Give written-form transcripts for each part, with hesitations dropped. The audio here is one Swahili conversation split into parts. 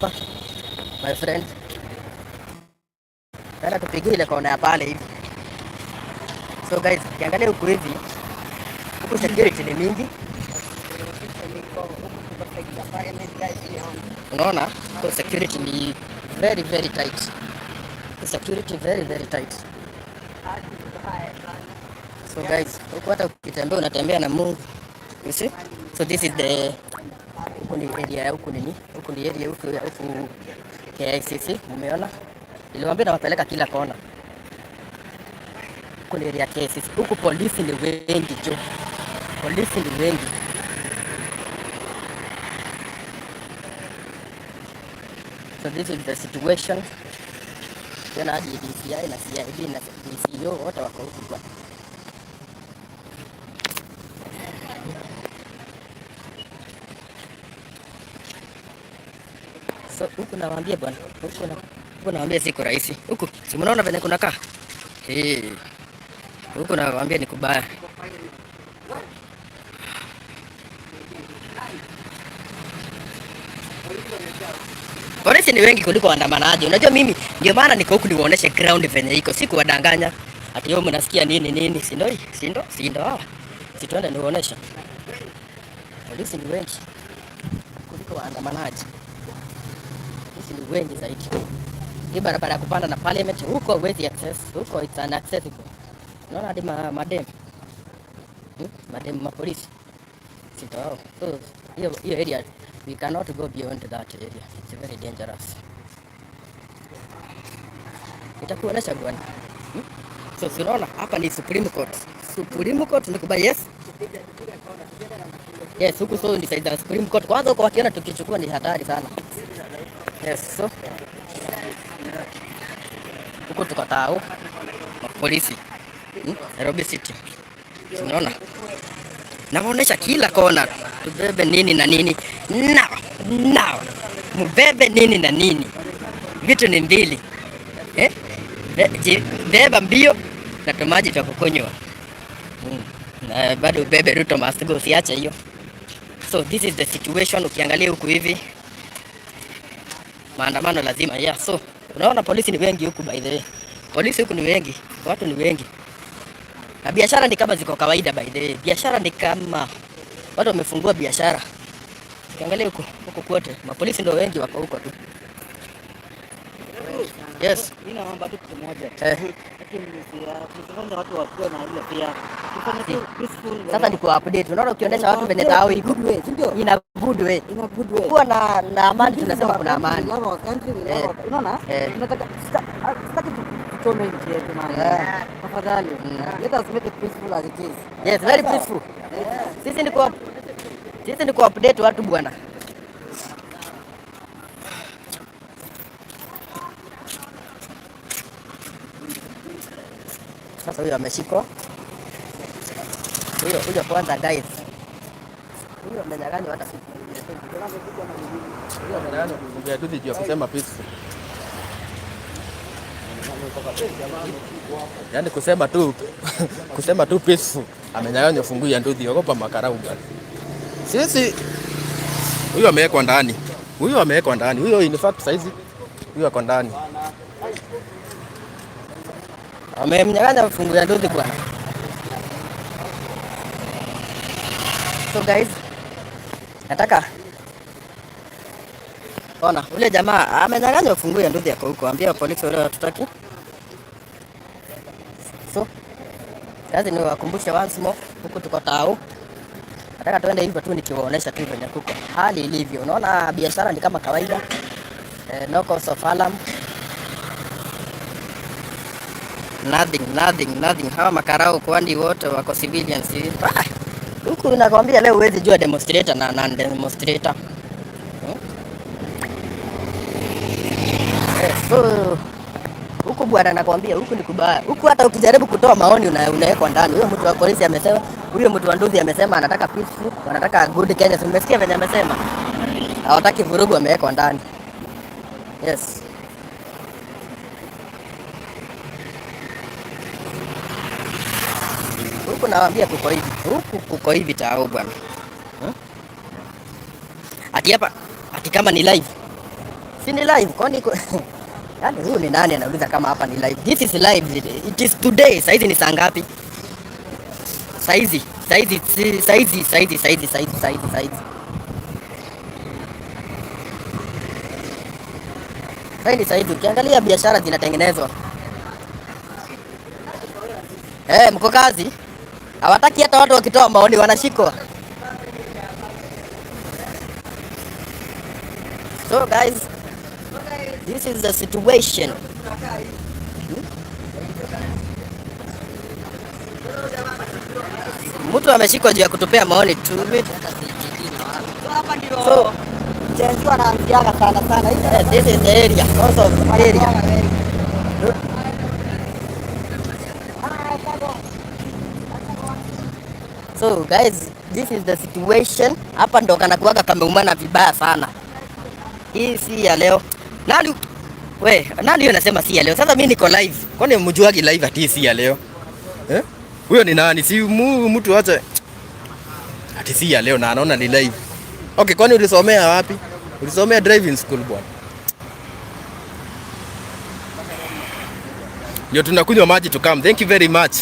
my friend. Tena tupigie ile kona ya pale hivi. So guys, kiangalia huku hivi, huku security ni mingi. Unaona? So security ni very very tight. The security very tight. So guys, huku hata ukitembea unatembea na Mungu. You see? So this is the huku ni area ya huku nini? Huku ni area huku KICC, umeona? Niliwaambia nawapeleka kila kona. Huku ni area ya KICC. Huku polisi ni wengi jo. Polisi ni wengi. So this is the situation. Tena hadi DCI na CID na DCO wote wako huku kwa. So huku nawaambia bwana, huku nawaambia siko rahisi. Huku si mnaona venye kunakaa? Huku nawaambia ni kubaya. Polisi ni wengi kuliko waandamanaji. Unajua mimi ndio maana niko huku niwaoneshe ground venye iko. Si kuwadanganya. Ati wewe mnasikia nini? Sindo. Si tuende niwaoneshe. Polisi ni wengi kuliko waandamanaji. Polisi ni wengi zaidi. Hii barabara ya kupanda na parliament huko huwezi access. Huko it's inaccessible. Unaona hadi madem. Madem mapolisi. Sindo. So hiyo area we cannot go beyond that area. It's very dangerous. Itakuonesha bwana. So unaona hapa ni Supreme Court. Supreme Court ni kubaya, yes. Yes, huku so ni side ya Supreme Court. Kwanza huko wakiona tukichukua ni hatari sana. Yes, so huko tukatao polisi. Nairobi City. Unaona? Naonesha kila kona. Tubebe nini na nini. Now. Mbebe nini na nini. Vitu ni mbili. Beba mbio na tomaji cha kukunywa. Na bado bebe Ruto must go, siache hiyo. So this is the situation. Ukiangalia huku hivi maandamano lazima. Yeah, so unaona polisi ni wengi huku by the way. Polisi huku ni wengi, watu ni wengi. Na biashara ni kama ziko kawaida by the way. Biashara ni kama watu wamefungua biashara. Ukiangalia huku kwote, mapolisi ndio wengi wako huko tu. Yes. Nina mambo tu kimoja. Lakini watu wakiwa na ile pia. Sasa ni ku update. Unaona ukionyesha watu venye tao iko. Ina good way. Kuwa na amani, tunasema kuna amani. Unaona? Tunataka sitaki tuchome nchi yetu mali. Tafadhali. Let us make it peaceful as it is. Yes, very peaceful. Sisi ni ku update watu bwana. Sasa huyo ameshikwa. Huyo kwanza guys. Huyo mnyang'anyi hata siku. Huyo mnyang'anyi ndio ndio kusema peaceful. Yaani kusema tu peaceful. Amenyang'anywa funguo ya Nduthi, ogopa makarau bwana. Sisi huyo amewekwa ndani. Huyo in fact saizi huyo ako ndani. Amemnyang'anya funguo ya Nduthi bwana. So guys, nataka ona ule jamaa amenyang'anya funguo ya Nduthi yako huko, ambia polisi wale hatutaki. So kazi ni wakumbushe once more, huko tuko tao. Nataka tuende hivyo tu nikiwaonesha tu venye kuko hali ilivyo. Unaona biashara ni kama kawaida. No cause of alarm. Nothing. Hawa makarao kwani wote wako civilians. Huku nakwambia leo huwezi jua demonstrator na demonstrator. So huku bwana nakwambia huku ni kubaya. Huku hata ukijaribu kutoa maoni unawekwa ndani. Huyo mtu wa polisi amesema, huyo mtu wa Nduthi amesema anataka peaceful, anataka good Kenya. Umesikia venye amesema? Hawataki vurugu, amewekwa ndani. Yes. Huku nawaambia kuko hivi. Huku kuko hivi tao bwana. Ati hapa ati kama ni live. Si ni live kwani yaani huyu ni nani anauliza kama hapa ni live? This is live. It is today. Saizi ni saa ngapi? Saizi. Saizi ukiangalia biashara zinatengenezwa. Mko kazi? Hawataki hata watu wakitoa maoni wanashikwa. So guys, this is the situation. Mtu ameshikwa juu ya kutupea maoni tu. So Chenzi anaanziaga sana. this is the area. Also area. So guys, this is the situation. Hapa ndo kanakuaga kameumana vibaya sana. Hii si ya leo. Nani yeye anasema si ya leo? Sasa mimi niko live. Kwani mjuagi live ati si ya leo? Huyo ni nani? Si mtu acha ati si ya leo na anaona ni live. Okay, kwani ulisomea wapi? Ulisomea driving school bwana. Ndio tunakunywa maji to come. Thank you very much.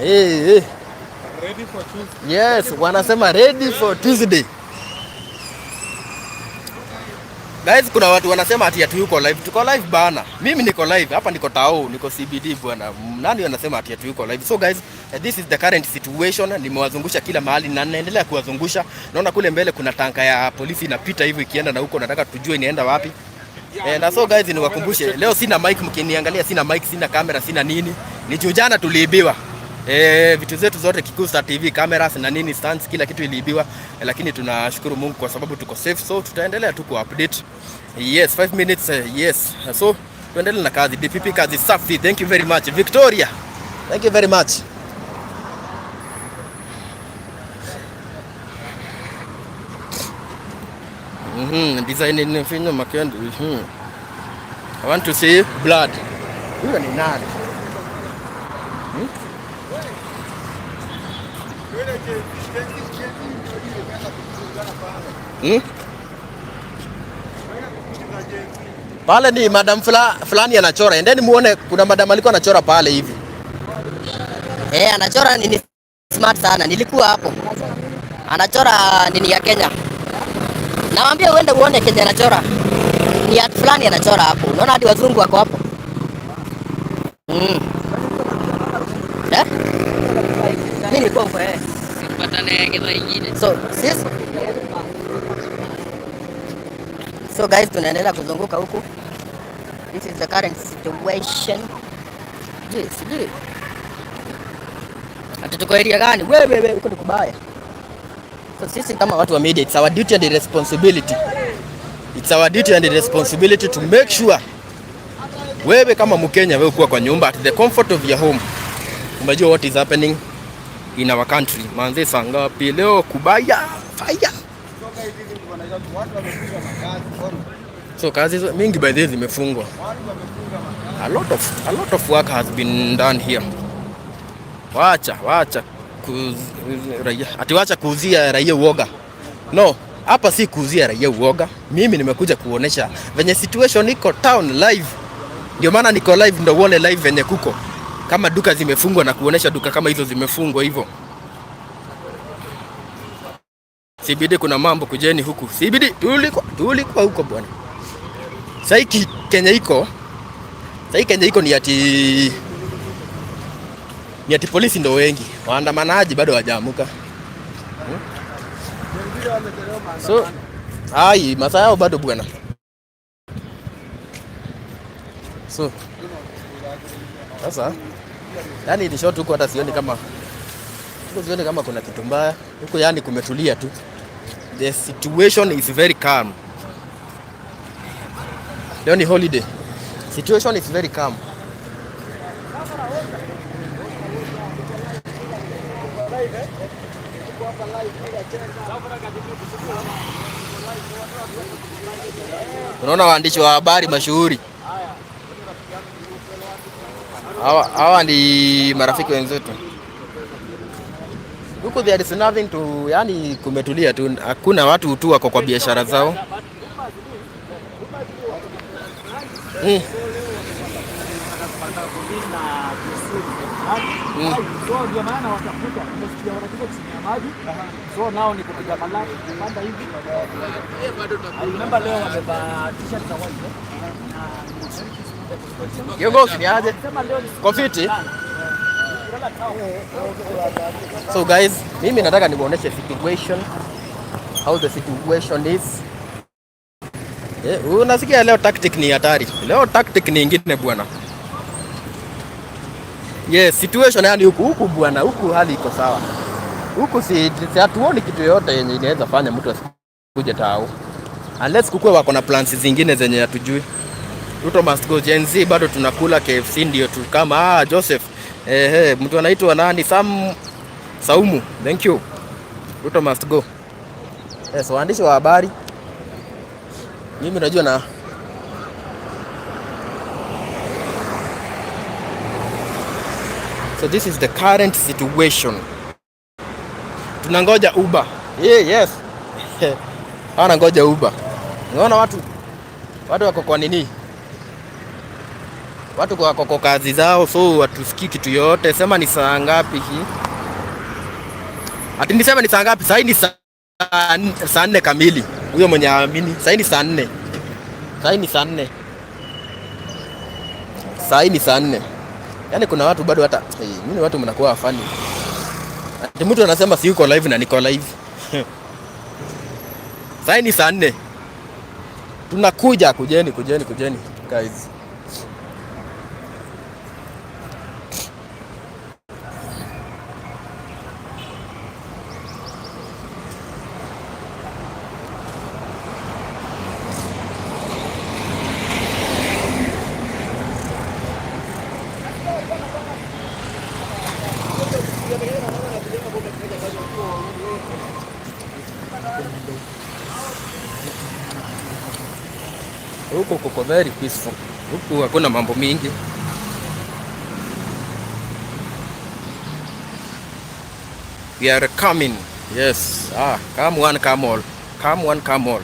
Ready for Tuesday. Yes, wanasema ready for Tuesday. Guys, kuna watu wanasema ati yuko live. Tuko live bana. Mimi niko live. Hapa niko tao, niko CBD bwana. Nani wanasema ati yuko live? So guys, this is the current situation. Nimewazungusha kila mahali na naendelea kuwazungusha. Naona kule mbele kuna tanka ya polisi inapita hivi ikienda na huko, nataka tujue inaenda wapi. And so guys, niwakumbushe, leo sina mic, mkiniangalia sina mic, sina kamera, sina nini. Ni jana tuliibiwa. Vitu zetu zote Kikusta TV, cameras na nini, stands, kila kitu iliibiwa, lakini tunashukuru Mungu kwa sababu tuko safe. So tutaendelea tu ku-update. Yes, 5 minutes. Yes. So tuendelee na kazi. DPP kazi safi. Thank you very much. Victoria. Thank you very much. Design in finyo makendo. I want to see blood. Huyo ni nani? Pale ni madam fulani anachora. Endeni muone kuna madam alikuwa anachora pale hivi. Anachora nini smart sana. Nilikuwa hapo. Anachora nini ya Kenya. Naambia uende uone Kenya anachora. Ni art fulani anachora hapo. Unaona hadi wazungu wako hapo. Mimi niko huko So guys, tunaendelea kuzunguka huku. This is the current situation. Sijui. Tuko area gani? Wewe huko ni kubaya. So sisi kama watu wa media, it's our duty and responsibility. It's our duty and responsibility to make sure wewe kama Mkenya wewe kuwa kwa nyumba at the comfort of your home. Unajua what is happening in our country. Manze sangapi leo kubaya fire. So kazi mingi by the way zimefungwa. A lot of work has been done here. Wacha wacha kuuzia raia uoga. No, hapa si kuuzia raia uoga. Mimi nimekuja kuonesha venye situation iko town live. Ndio maana niko live ndio uone live venye kuko. Kama duka zimefungwa na kuonesha duka kama hizo zimefungwa hivyo. CBD kuna mambo kujeni huku. CBD tulikuwa huko bwana. Sasa Kenya iko ni ati polisi ndo wengi. Waandamanaji bado hawajaamuka. So masaa yao bado bwana. So sasa yani ni short huko, hata sioni kama kuna kitu mbaya huko, yani kumetulia tu. The situation is very calm. Leo ni holiday. Situation is very calm. Unaona waandishi wa habari mashuhuri. Hawa ni marafiki wenzetu. Huko there is nothing to, yani kumetulia tu. Hakuna watu tu wako kwa biashara zao. So ndio maana watakuta umesikia wanakuja chini ya maji. So nao ni kupiga malaki kupanda hivi. Remember leo wamevaa t-shirt za white na Kiongozi ni aje? Confiti. So guys, mimi nataka niwaoneshe situation, how the situation is. Unasikia leo tactic ni hatari. Leo tactic ni ingine bwana. Yes, situation yani huku bwana, huku hali iko sawa. Huku si hatuoni kitu yote yenye inaweza fanya mtu asikuje tao. Unless kukue wako na plans zingine zenye hatujui. Ruto must go. Gen Z bado tunakula KFC ndio tu kama Joseph. Mtu anaitwa nani? Saumu. Thank you. Ruto must go. Yes, waandishi wa habari. Mimi najua na so this is the current situation. Tunangoja Uber. Yes. Hawana ngoja Uber. Unaona watu wako kwa nini? Watu wako kwa kazi zao, so watusikii kitu yote. Sema ni saa ngapi hii? Ati nisema ni saa ngapi? Sasa ni saa 4 kamili. Huyo mwenye aamini. Sasa ni saa 4. Sasa ni saa 4. Sasa ni saa 4. Yaani kuna watu bado hata mimi watu mnakuwa funny. Ati mtu anasema si uko live na niko live. Sasa ni saa 4. Tunakuja, kujeni guys. Huko kuko very peaceful. Huku hakuna mambo mingi. We are coming. Yes. Come one, come all. Come one, come all.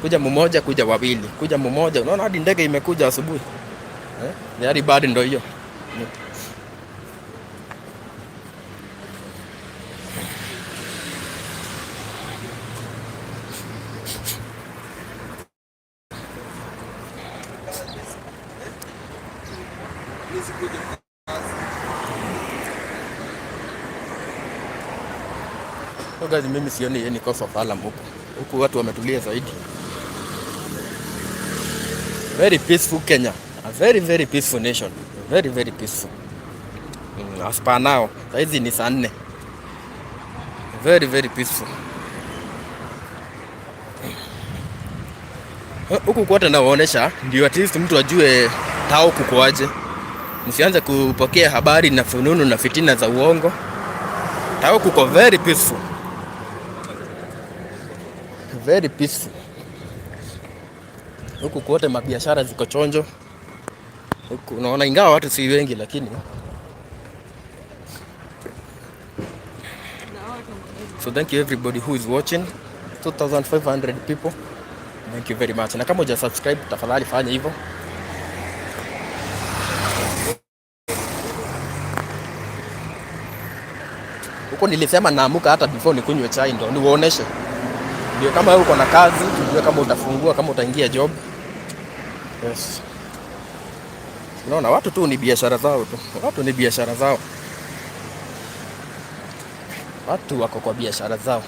Kuja mmoja, kuja wawili. Kuja mmoja. Unaona hadi ndege imekuja asubuhi. Very bad ndio hiyo. Guys, mimi sioni any cause of alarm huku. Huku watu wametulia zaidi. Very peaceful Kenya. A very very peaceful nation. Very very peaceful. As per now, saizi ni saa 4. Very very peaceful. Huku kwote nawaonesha ndio at least mtu ajue tao kukoaje. Msianze kupokea habari na fununu na fitina za uongo. Tao kuko very peaceful. Very peaceful. Huku kwote mabiashara ziko chonjo. Huku unaona ingawa watu si wengi lakini. So thank you everybody who is watching. 2500 people. Thank you very much. Na kama hujasubscribe tafadhali fanya hivyo. Huko nilisema naamuka hata before nikunywe chai ndo niwaoneshe. Ndio kama wewe uko na kazi, tujue kama utafungua, kama utaingia job. Yes. Unaona watu tu ni biashara zao tu. Watu ni biashara zao. Watu wako kwa biashara zao.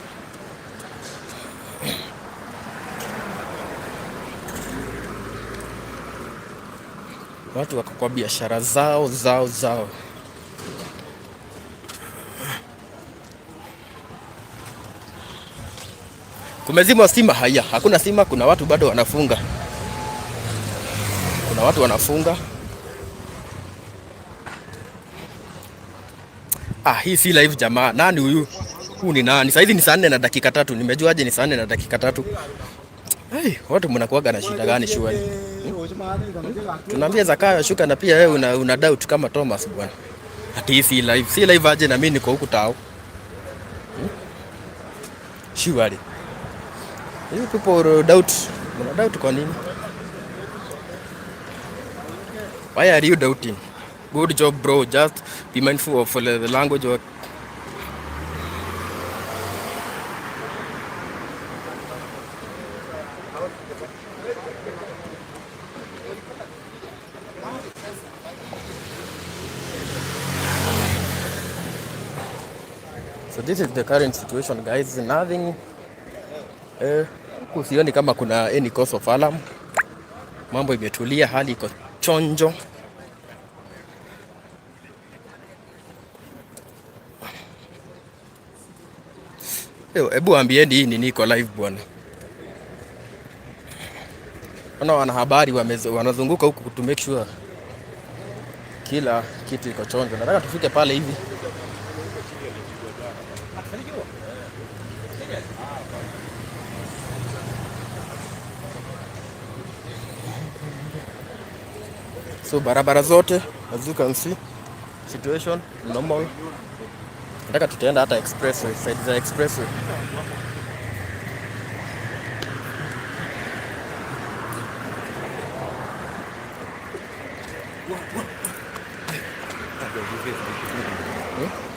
Watu wako kwa biashara zao. Kumezimwa stima? Haya, hakuna stima. Kuna watu bado wanafunga. Hii si live jamaa. Nani huyu? Huyu ni nani? Saizi ni saa 4 na dakika 3. Nimejuaje ni saa 4 na dakika 3? Watu mnakuaga na shida gani shwari? Tunaambia Zakayo shuka na pia wewe una doubt kama Thomas bwana. Ati si live. Si live aje na mimi niko huku tao. Shwari. You people doubt. Una doubt kwa nini? Why are you doubting? Good job, bro. Just be mindful of the language. So this is the current situation, guys. Nothing. Sioni kama kuna any cause of alarm. Mambo imetulia, hali iko chonjo. Hebu ambieni hii nini iko live bwana. Wana wanahabari wanazunguka huku to make sure kila kitu iko chonjo. Nataka tufike pale hivi. So barabara zote as you can see situation normal. Nataka tutaenda hata expressway, side za expressway.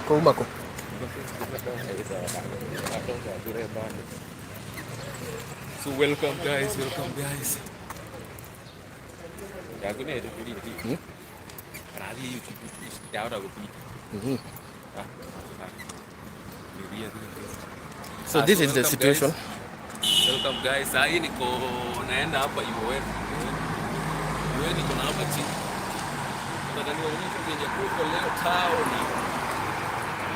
Kwa umako. So welcome guys. So this is the situation. Welcome guys. Sasa hii niko naenda hapa UN. UN niko na hapa chini. Nataka nionyeshe kwenye kuko leo town.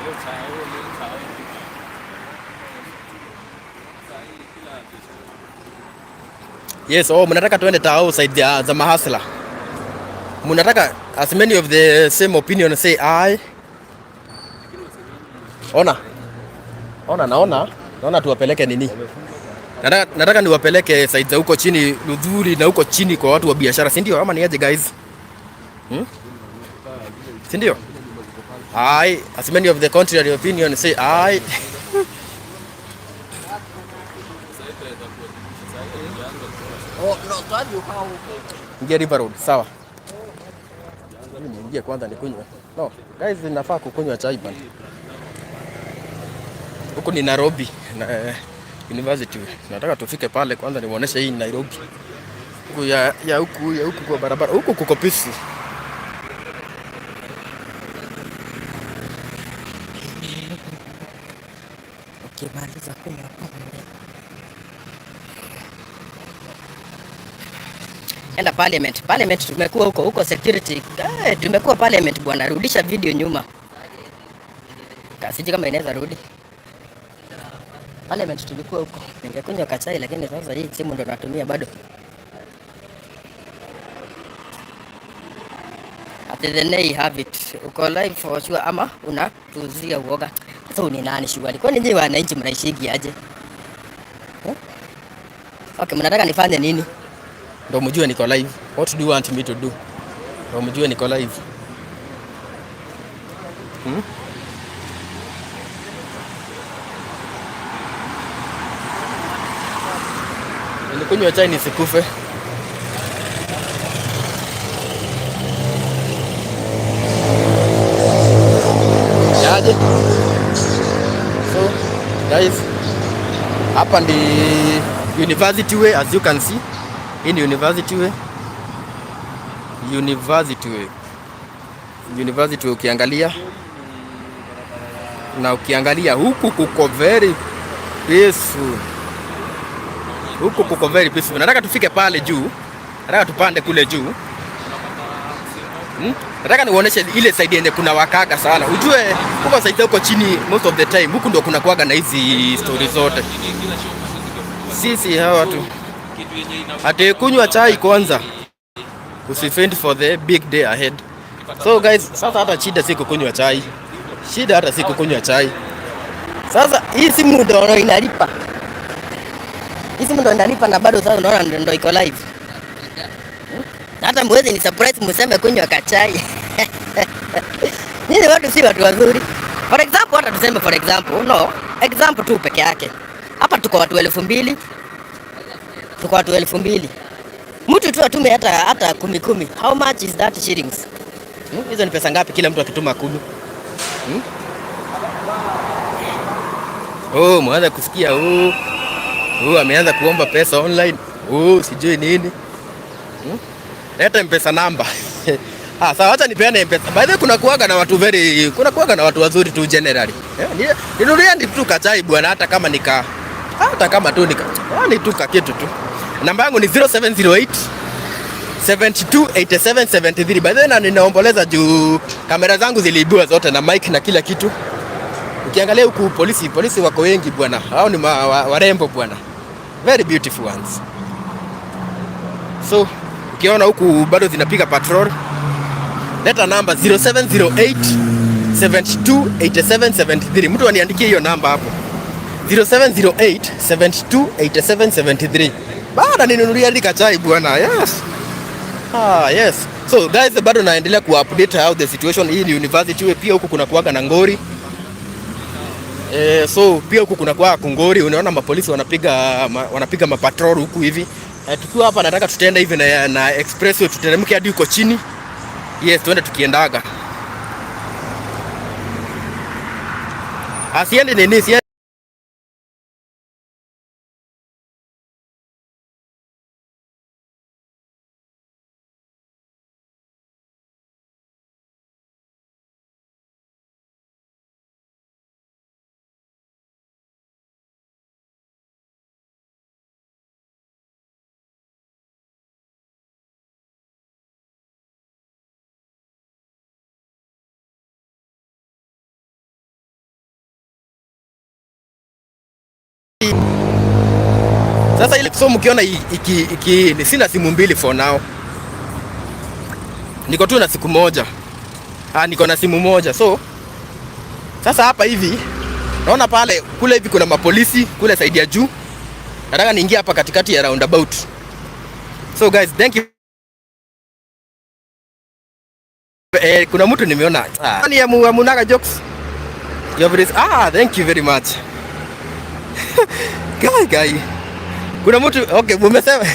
Leo town. Yes, mnataka tuende tao side za mahasla. Mnataka as many of the same opinion say I. Naona tuwapeleke nini? Nataka niwapeleke side za huko chini Ludhuri na huko chini kwa watu wa biashara, si ndio? Ama ni aje guys? Si ndio? I as many of the contrary opinion say I. Ingia River Road, sawa. Mimi niingie kwanza nikunywe. No, guys ninafaa kukunywa chai bana. Huko ni Nairobi na University. Nataka tufike pale kwanza nimuoneshe hii Nairobi. Huko ya huku kwa barabara. Huko kuko peaceful. Ukimaliza kunywa enda parliament. Parliament tumekuwa huko security. Tumekuwa parliament bwana, rudisha video nyuma. Kasiji kama inaweza rudi. Parliament tulikuwa huko. Ningekunywa kachai lakini sasa hii simu ndo natumia bado. At the day have it. Uko live for sure ama unatuzia uoga. Sasa ni nani shughuli? Kwani nyinyi wananchi mnaishigi aje? Okay, mnataka nifanye nini? Ndo mjue niko live. What do you want me to do? Ndo mjue niko live. Nilikunywa chai nisikufe. Yaje? So, guys, hapa ndi University Way as you can see. Hii ni University Way. University ukiangalia na ukiangalia huku kuko very peaceful. Nataka tufike pale juu. Nataka tupande kule juu. Nataka niuoneshe ile side yenye kuna wakaga sana. Ujue huko side huko chini most of the time huku ndio kuna kuaga na hizi stories zote. Sisi hawa watu ate kunywa chai kwanza. Usifend for the big day ahead. So guys, sasa hata shida si kukunywa chai. Sasa hii simu ndio inalipa. Na bado sasa unaona ndio iko live. Hata mwezi ni surprise mseme kunywa kachai. Nini watu si watu wazuri. For example tu peke yake. Hapa tuko watu 2000. Mtu tu atume hata 10. How much is that shillings? Hizo ni pesa ngapi kila mtu akituma 10? Oh, mwanza kusikia ameanza kuomba pesa online. Sijui nini. Leta M-Pesa namba. Sawa, acha nipeane M-Pesa. By the way, kuna kuaga na watu wazuri tu generally. Ninunulia tu kachai bwana, hata kama tu ni tu kitu tu. Namba yangu ni 0708 728773. By the way, na ninaomboleza juu kamera zangu ziliibiwa zote na mic na kila kitu. Ukiangalia huku polisi wako wengi bwana. Hao ni warembo bwana. Very beautiful ones. So, ukiona huku bado zinapiga patrol, leta namba 0708 728773. Mtu aniandikie hiyo namba hapo. 0708 728773. Bado ninunulia ndika chai bwana. Yes. Yes. So guys, bado naendelea ku-update how the situation hii ni university. Pia huku kuna kuaga na ngori. So pia huku kuna kuaga kungori. Unaona mapolisi wanapiga mapatrol huku hivi. Tukiwa hapa nataka tutaenda hivi na expressway, tuteremke hadi huko chini. Yes, tuende tukiendaga. Asiende nini? Sasa ile so mkiona sina simu mbili for now. Niko tu na siku moja. Niko na simu moja. So sasa hapa hivi naona pale kule hivi kuna mapolisi kule side ya juu. Nataka niingie hapa katikati ya roundabout. So guys, thank you. Kuna mtu nimeona. Ni ya Munaga jokes. Thank you very much. Guy. Kuna mtu mumesema.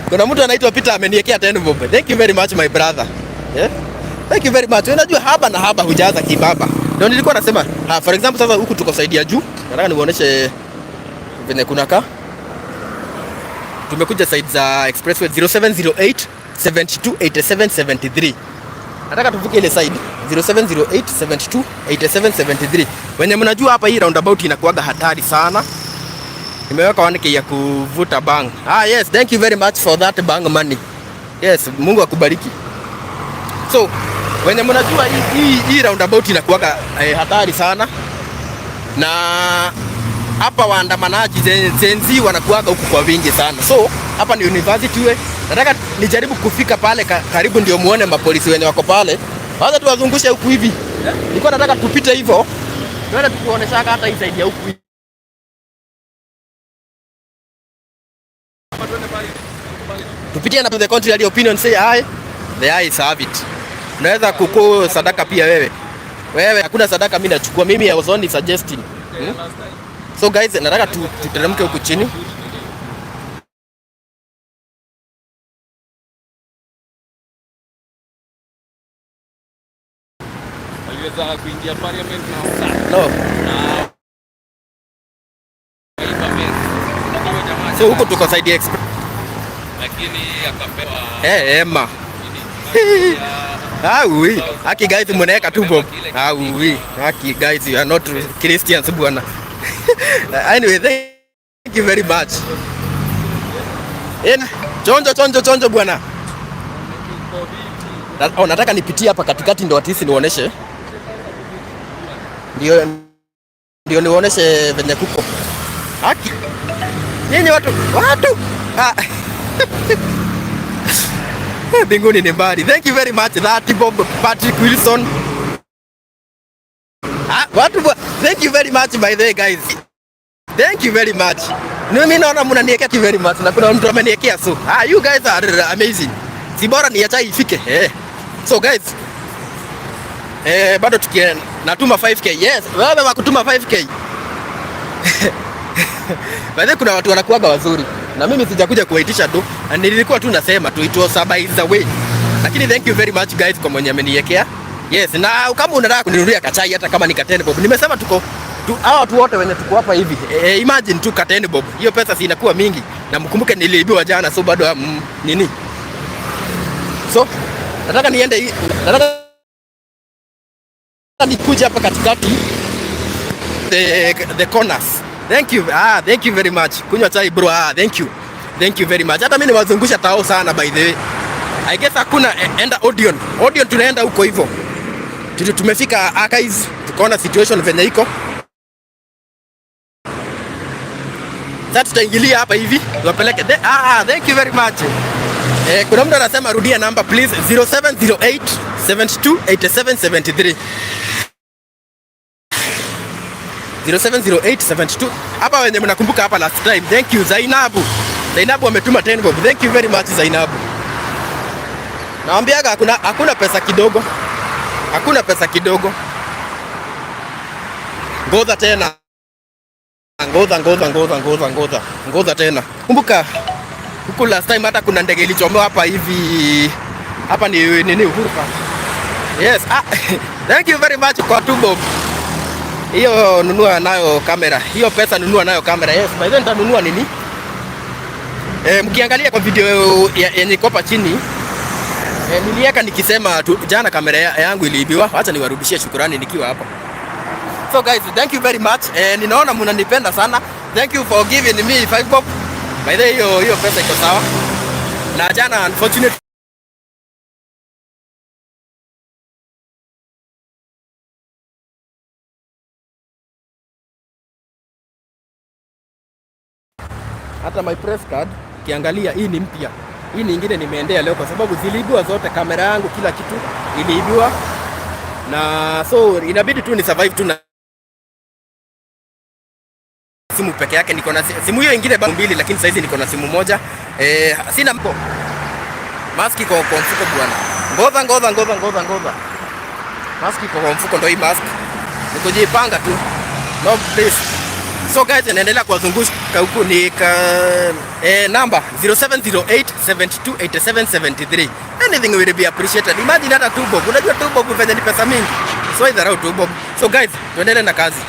Kuna mtu anaitwa Peter ameniwekea 10 bob. Thank you very much my brother. Yeah? Thank you very much. Unajua haba na haba hujaza kibaba. Ndio nilikuwa nasema, for example sasa huku tuko side ya juu. Nataka niwaoneshe venye kunakaa. Tumekuja side za expressway 0708 728773. Nataka tuvuke ile side 0708 728773. Wenye mnajua hapa hii roundabout inakuaga hatari sana. Nimeweka 1K ya kuvuta bang. Yes, thank you very much for that bang money. Yes, Mungu akubariki. So, wenye mnajua hii roundabout inakuaga hatari sana. Na hapa waandamanaji zenzi wanakuaga huku kwa wingi sana. So, hapa ni university way. Nataka nijaribu kufika pale karibu ndio muone mapolisi wenye wako pale. Wacha tuwazungushe huku hivi. Nilikuwa nataka tupite hivyo. Twende tukuonesha hata hii side ya huku. Tupitie na the contrary opinion say the eye is have it. Unaweza kuko sadaka pia wewe. Hakuna sadaka mimi nachukua. Mimi I was only suggesting. So guys, nataka tuteremke huku chini. Aliweza kuingia parliament na no. So huko tuko side express. Lakini akapewa Emma. Haki guys mnaweka tu bob. Haki guys, you are not Christians bwana. Anyway, thank you very much. Chonjo bwana. Nataka nipitie hapa katikati ndio atisi niwaoneshe. Ndio niwaoneshe venye kuko. Haki. Nini watu? Binguni ni mbali. Thank you very much that Bob Patrick Wilson. Thank you very much by the way guys. Thank you very much. Mimi naona mnaniwekea very much na kuna mtu ameniwekea so. You guys are amazing. Si bora ni acha ifike. So guys. Bado tukienda natuma 5K. Yes, wewe wakutuma 5K. Baadaye kuna watu wanakuaga wazuri. Na mimi sijakuja kuwaitisha tu. Nilikuwa tu nasema tu it was by the way. Lakini thank you very much guys kwa mwenye ameniwekea. Yes, na kama unataka kuninunulia kachai hata kama ni ka 10 bob. Nimesema tuko hawa watu wote wenye tuko hapa hivi. Imagine tu ka 10 bob. Hiyo pesa si inakuwa mingi. Na mkumbuke niliibiwa jana so bado nini? So, nataka niende nataka nikuje hapa katikati the corners. Thank you. Thank you very much. Kunywa chai bro. Thank you. Thank you very much. Hata mimi niwazungusha tao sana by the way. I guess hakuna enda Odeon. Odeon tunaenda huko hivyo. Tumefika Archives, tukaona situation venye iko. Sasa tutaingilia hapa hivi, tuwapeleke. Thank you very much. Kuna mtu anasema rudia namba please 0708 72 87 73. 0708 72. Hapa wenye mnakumbuka hapa last time. Thank you Zainabu. Zainabu ametuma 10 bob. Thank you very much Zainabu. Naambiaga hakuna pesa kidogo. Hakuna pesa kidogo. Ngoza tena. Ngoza tena. Kumbuka huko last time hata kuna ndege ilichomoa hapa hivi. Hapa ni nini Uhuru Park. Yes. Thank you very much kwa 2 bob. Hiyo nunua nayo kamera. Hiyo pesa nunua nayo kamera. Yes, by then nitanunua nini? Mkiangalia kwa video yenye iko hapa chini, niliweka nikisema jana kamera yangu iliibiwa. Acha niwarudishie shukrani nikiwa hapa. So guys, thank you very much. Ninaona mnanipenda sana. Thank you for giving me 5 bob. By the way, hiyo pesa iko sawa. Na jana unfortunately hata my press card kiangalia, hii ni mpya. Hii nyingine nimeendea leo kwa sababu ziliibiwa zote, kamera yangu kila kitu iliibiwa. Na so inabidi tu ni survive tu na simu peke yake. Niko na simu hiyo nyingine mbili, lakini saizi niko na simu moja. Sina mko. Maski kwa mfuko bwana. Ngoza. Maski kwa mfuko ndio hii mask. Nikujipanga tu. No please. So guys, naendelea kuwazungusha huku ni number 0708 72 87 73. Anything will be appreciated. Imagine hata 2 bob. Unajua 2 bob venye ni pesa mingi. So idharau 2 bob. So guys, tuendelee na kazi.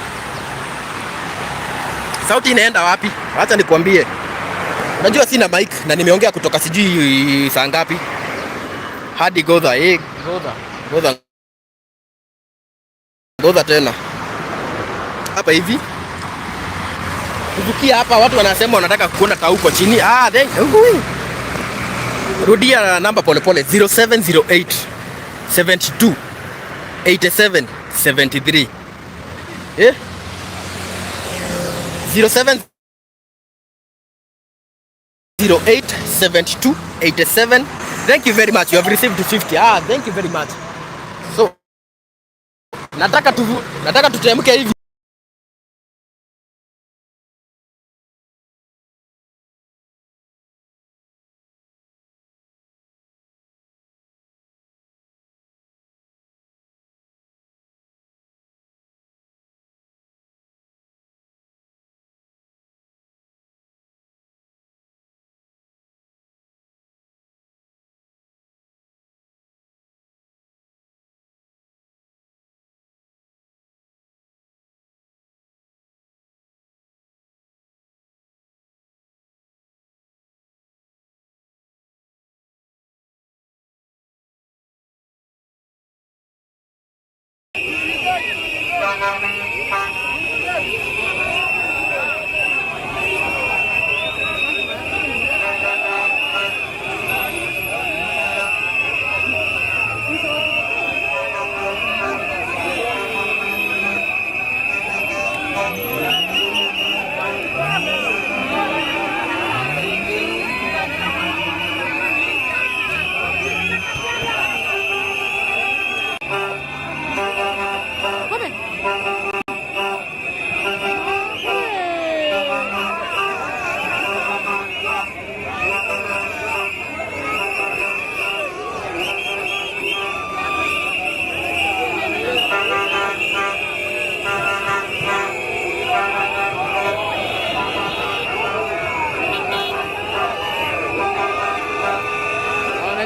Sauti inaenda wapi? Acha nikwambie. Unajua sina mic na nimeongea kutoka sijui saa ngapi. Hadi goza. Goza tena. Hapa hivi. Kufikia hapa watu wanasema wanataka kuona tauko chini. Rudia namba polepole 0708 72 87 73. 0708 72 87. Thank you very much. You have received 50. Thank you very much. So nataka tutemke hivi.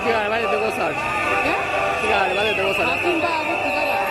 Chica, vale, tengo sal. Chica, vale, tengo sal.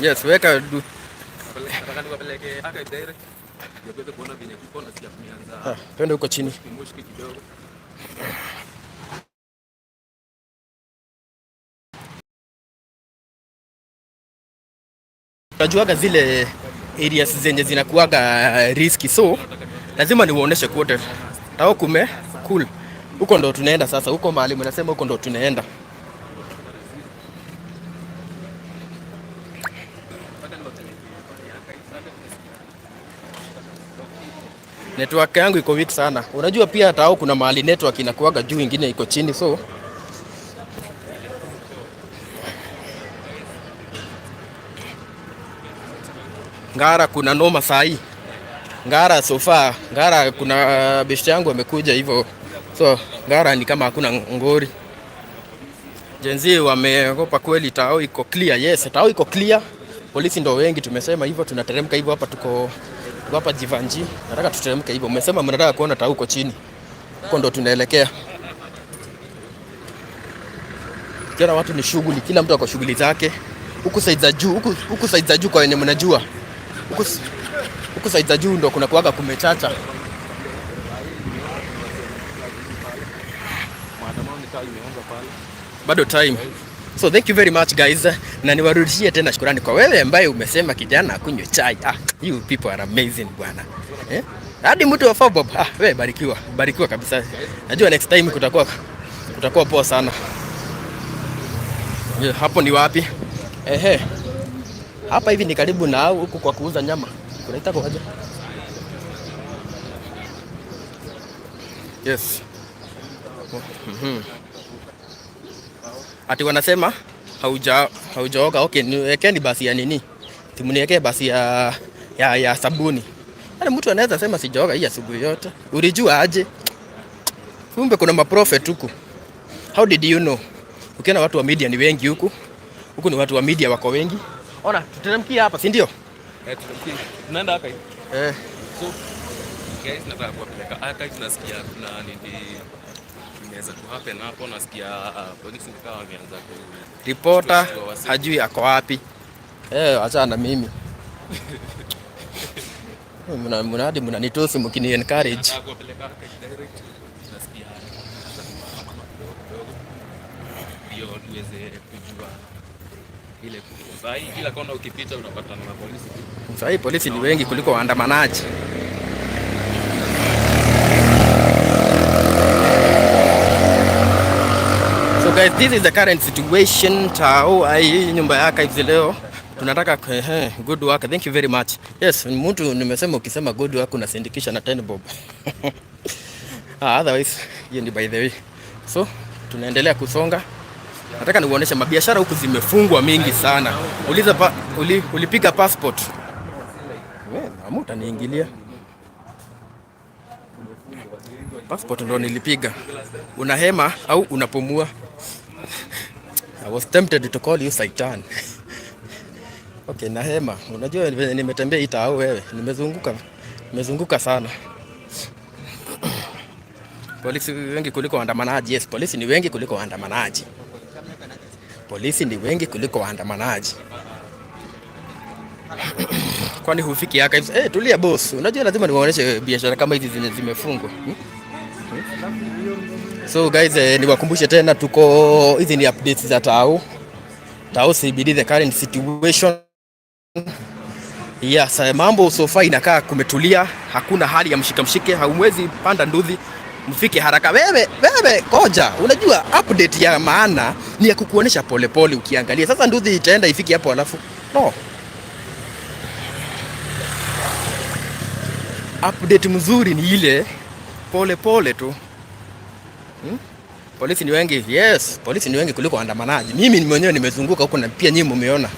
Yes, weka twende huko chini. Najuaga zile areas zenye zinakuaga risky, so lazima niwaoneshe kote. Tao kume cool. Huko ndo tunaenda sasa, huko mahali mnasema huko ndo tunaenda. Network yangu iko weak sana. Unajua pia hata kuna mahali network inakuaga juu, ingine iko chini, so Ngara kuna noma sahi. Ngara sofa, Ngara kuna best yangu amekuja hivyo. So Ngara ni kama hakuna ngori. Jenzi wameogopa kweli. Tao iko clear. Yes, tao iko clear. Polisi ndo wengi, tumesema hivyo, tunateremka hivyo hapa, tuko hapa Jivanji. Nataka tuteremke hivyo. Umesema mnataka kuona tao uko chini. Huko ndo tunaelekea. Kila watu ni shughuli, kila mtu ako shughuli zake. Huku side za juu, huku side za juu kwa wenye mnajua. Huku side za juu ndo kuna kuaga kumechacha. Bado time. So thank you very much guys, na niwarudishie tena shukrani kwa wewe ambaye umesema kijana akunywe chai. You people are amazing bwana. Hadi mtu wa Fobob. Wewe barikiwa kabisa. Najua next time kutakuwa poa sana. Hapo ni wapi? Hapa hivi ni karibu na huku kwa kuuza nyama. Unaita kwa aje? Yes. Ati wanasema haujaoga. Okay, niwekeni basi ya nini? Timuniwekee basi ya sabuni. Yaani mtu anaweza sema sijaoga hii asubuhi yote. Ulijua aje? Kumbe kuna maprofet huku. How did you know? Ukiona watu wa media ni wengi huku. Huku ni watu wa media wako wengi. Ona, tuteremkia hapa, si ndio? Tuteremkia. Tunaenda hapa hivi. So guys, nataka kuwapeleka archive. Tunasikia kuna nini inaweza ku happen hapo. Nasikia polisi nikawa wameanza ku reporter hajui ako wapi. Acha na mimi. Mnadi mnanitosi mkini encourage. Kuwapeleka archive direct. Nasikia ndio tuweze kujua ile sahi, kila kona ukipita unapata na polisi. Sahi polisi ni wengi kuliko waandamanaji. So guys, this is the current situation. Hii nyumba ya archives leo tunataka good work. Thank you very much. Yes, mtu nimesema ukisema good work unasindikisha na 10 bob. Otherwise, hiyo ni by the way. So, tunaendelea kusonga. Nataka niuoneshe mabiashara huku zimefungwa mingi sana. Uliza ulipiga passport. Wewe utaniingilia. Passport ndo nilipiga. Unahema au unapumua? I was tempted to call you Satan. Okay, nahema. Unajua nimetembea ita au wewe. Nimezunguka sana. Polisi wengi kuliko waandamanaji. Yes, polisi ni wengi kuliko waandamanaji. Polisi ni wengi kuliko waandamanaji. Kwani hufiki archives? Tulia boss. Unajua lazima niwaoneshe biashara kama hizi zimefungwa. So guys, niwakumbushe tena tuko hizi ni updates za Tao CBD, the current situation. Yes, mambo so far inakaa kumetulia, hakuna hali ya mshike, haumwezi panda nduthi mfike haraka. Wewe koja, unajua update ya maana ni ya kukuonesha polepole ukiangalia. Sasa nduthi itaenda ifiki hapo alafu no. Update mzuri ni ile polepole tu. Polisi ni wengi. Yes, polisi ni wengi kuliko waandamanaji. Mimi mwenyewe nimezunguka huko na pia nyinyi mmeona.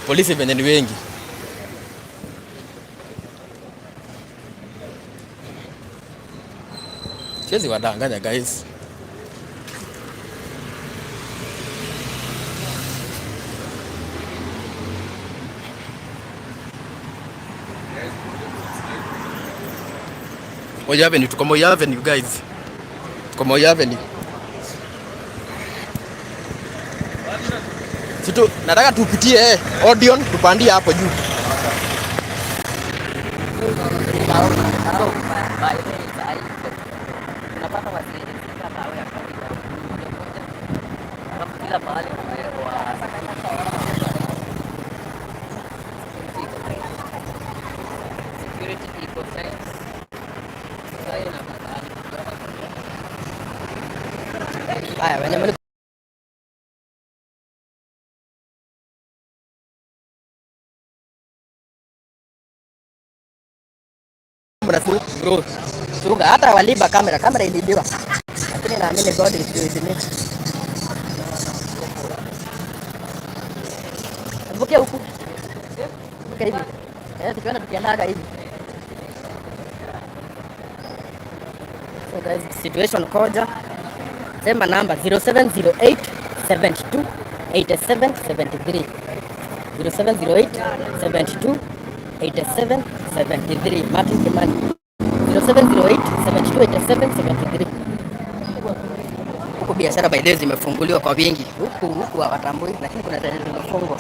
Polisi venye ni wengi. Siwezi wadanganya guys. Moi Avenue, tuko Moi Avenue guys. Tuko Moi Avenue. Situ nataka tupitie Odeon tupandie hapo juu. Haya, wenye bro, suruga hata waliba kamera ilibiwa, lakini naamini God is with me. Vukia huku, vukia hivi, tukiona tukiandaga hivi. So guys, situation koja, sema namba 0708 72 87 73 0708 72 87 73 Martin Kimani 0708 72 87 73. Huku biashara by the way zimefunguliwa kwa wingi. Huku hawatambui, lakini kuna tayari zimefungwa.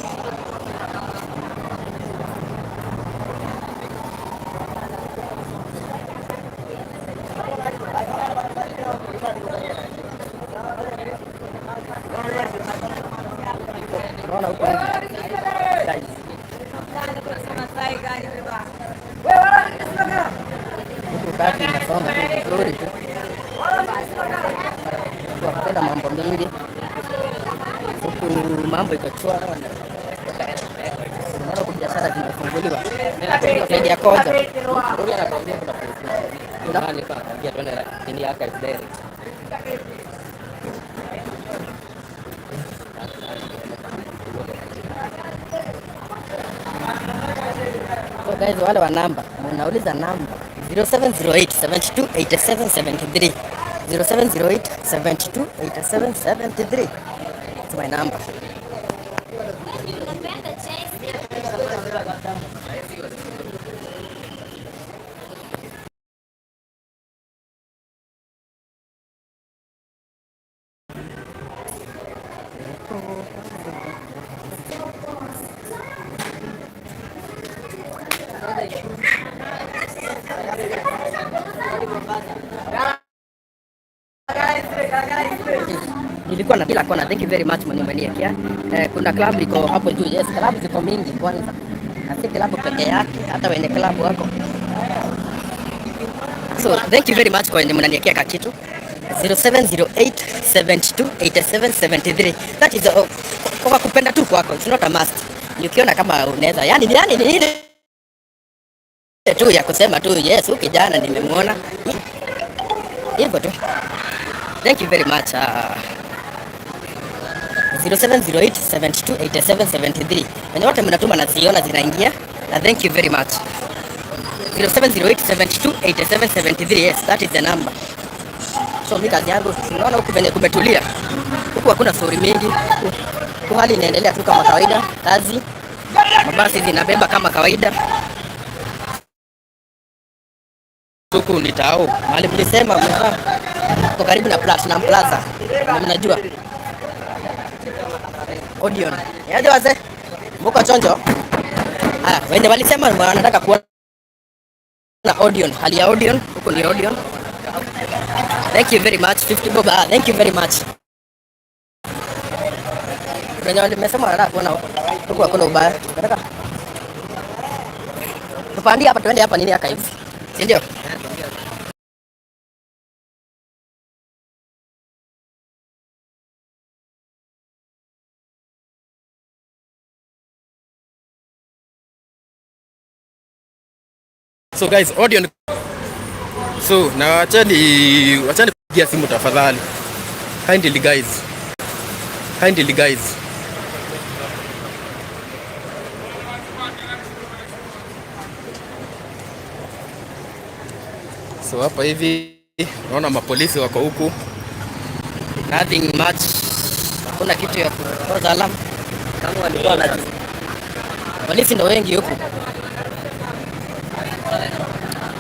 Unaona huko hivi. Guys. Huku kati inasonga vizuri tu. Kuna mambo mengi. Huku mambo iko shwari. Unaona biashara zimefunguliwa. Zaidi ya kwanza. Huyu anakuambia kuna nani kwa anaambia tuende ni yaka is So guys, wale wa namba mnauliza namba 0708728773 0708728773. That's my number. Nilikuwa na bila kona. Thank you very much mwenye umeniwekea. Kuna club iko hapo juu. Yes, club ziko mingi kwanza. Na si club peke yake, hata wenye club wako. So, thank you very much kwa wenye mnaniwekea ka kitu. 0708728773. That is kwa kupenda tu kwako. It's not a must. Ukiona kama unaweza. Yani ni ile tu ya kusema tu yes, huyu kijana nimemwona. Hivyo tu. Thank you very much. 0708728773. Wenye wote mnatuma na ziona zinaingia. Na thank you very much. 0708728773. Yes, that is the number. So mimi kazi yangu unaona huku venye kumetulia. Huku hakuna story mingi. Huku hali inaendelea tu kama kawaida. Kazi. Mabasi zinabeba kama kawaida. Huku ni tao. Mahali mlisema mmekaa. Kwa karibu na Platinum Plaza. Mnajua. Odeon. Yaje wazee? Mko chonjo? Haya, wenye walisema wanataka kuona Odeon. Hali ya Odeon, huko ni Odeon. Thank you very much. 50 bob. Thank you very much. Wenye walisema wanataka kuona huko hakuna ubaya. Nataka tupandie hapa tuende hapa nini haka hivi. Si ndio? So guys, Odeon. So na wachani kupigia simu tafadhali. Kindly guys. So hapa hivi naona mapolisi wako huku. Nothing much. Hakuna kitu ya kutoza alarm. Kama walikuwa na polisi ndio wengi huku.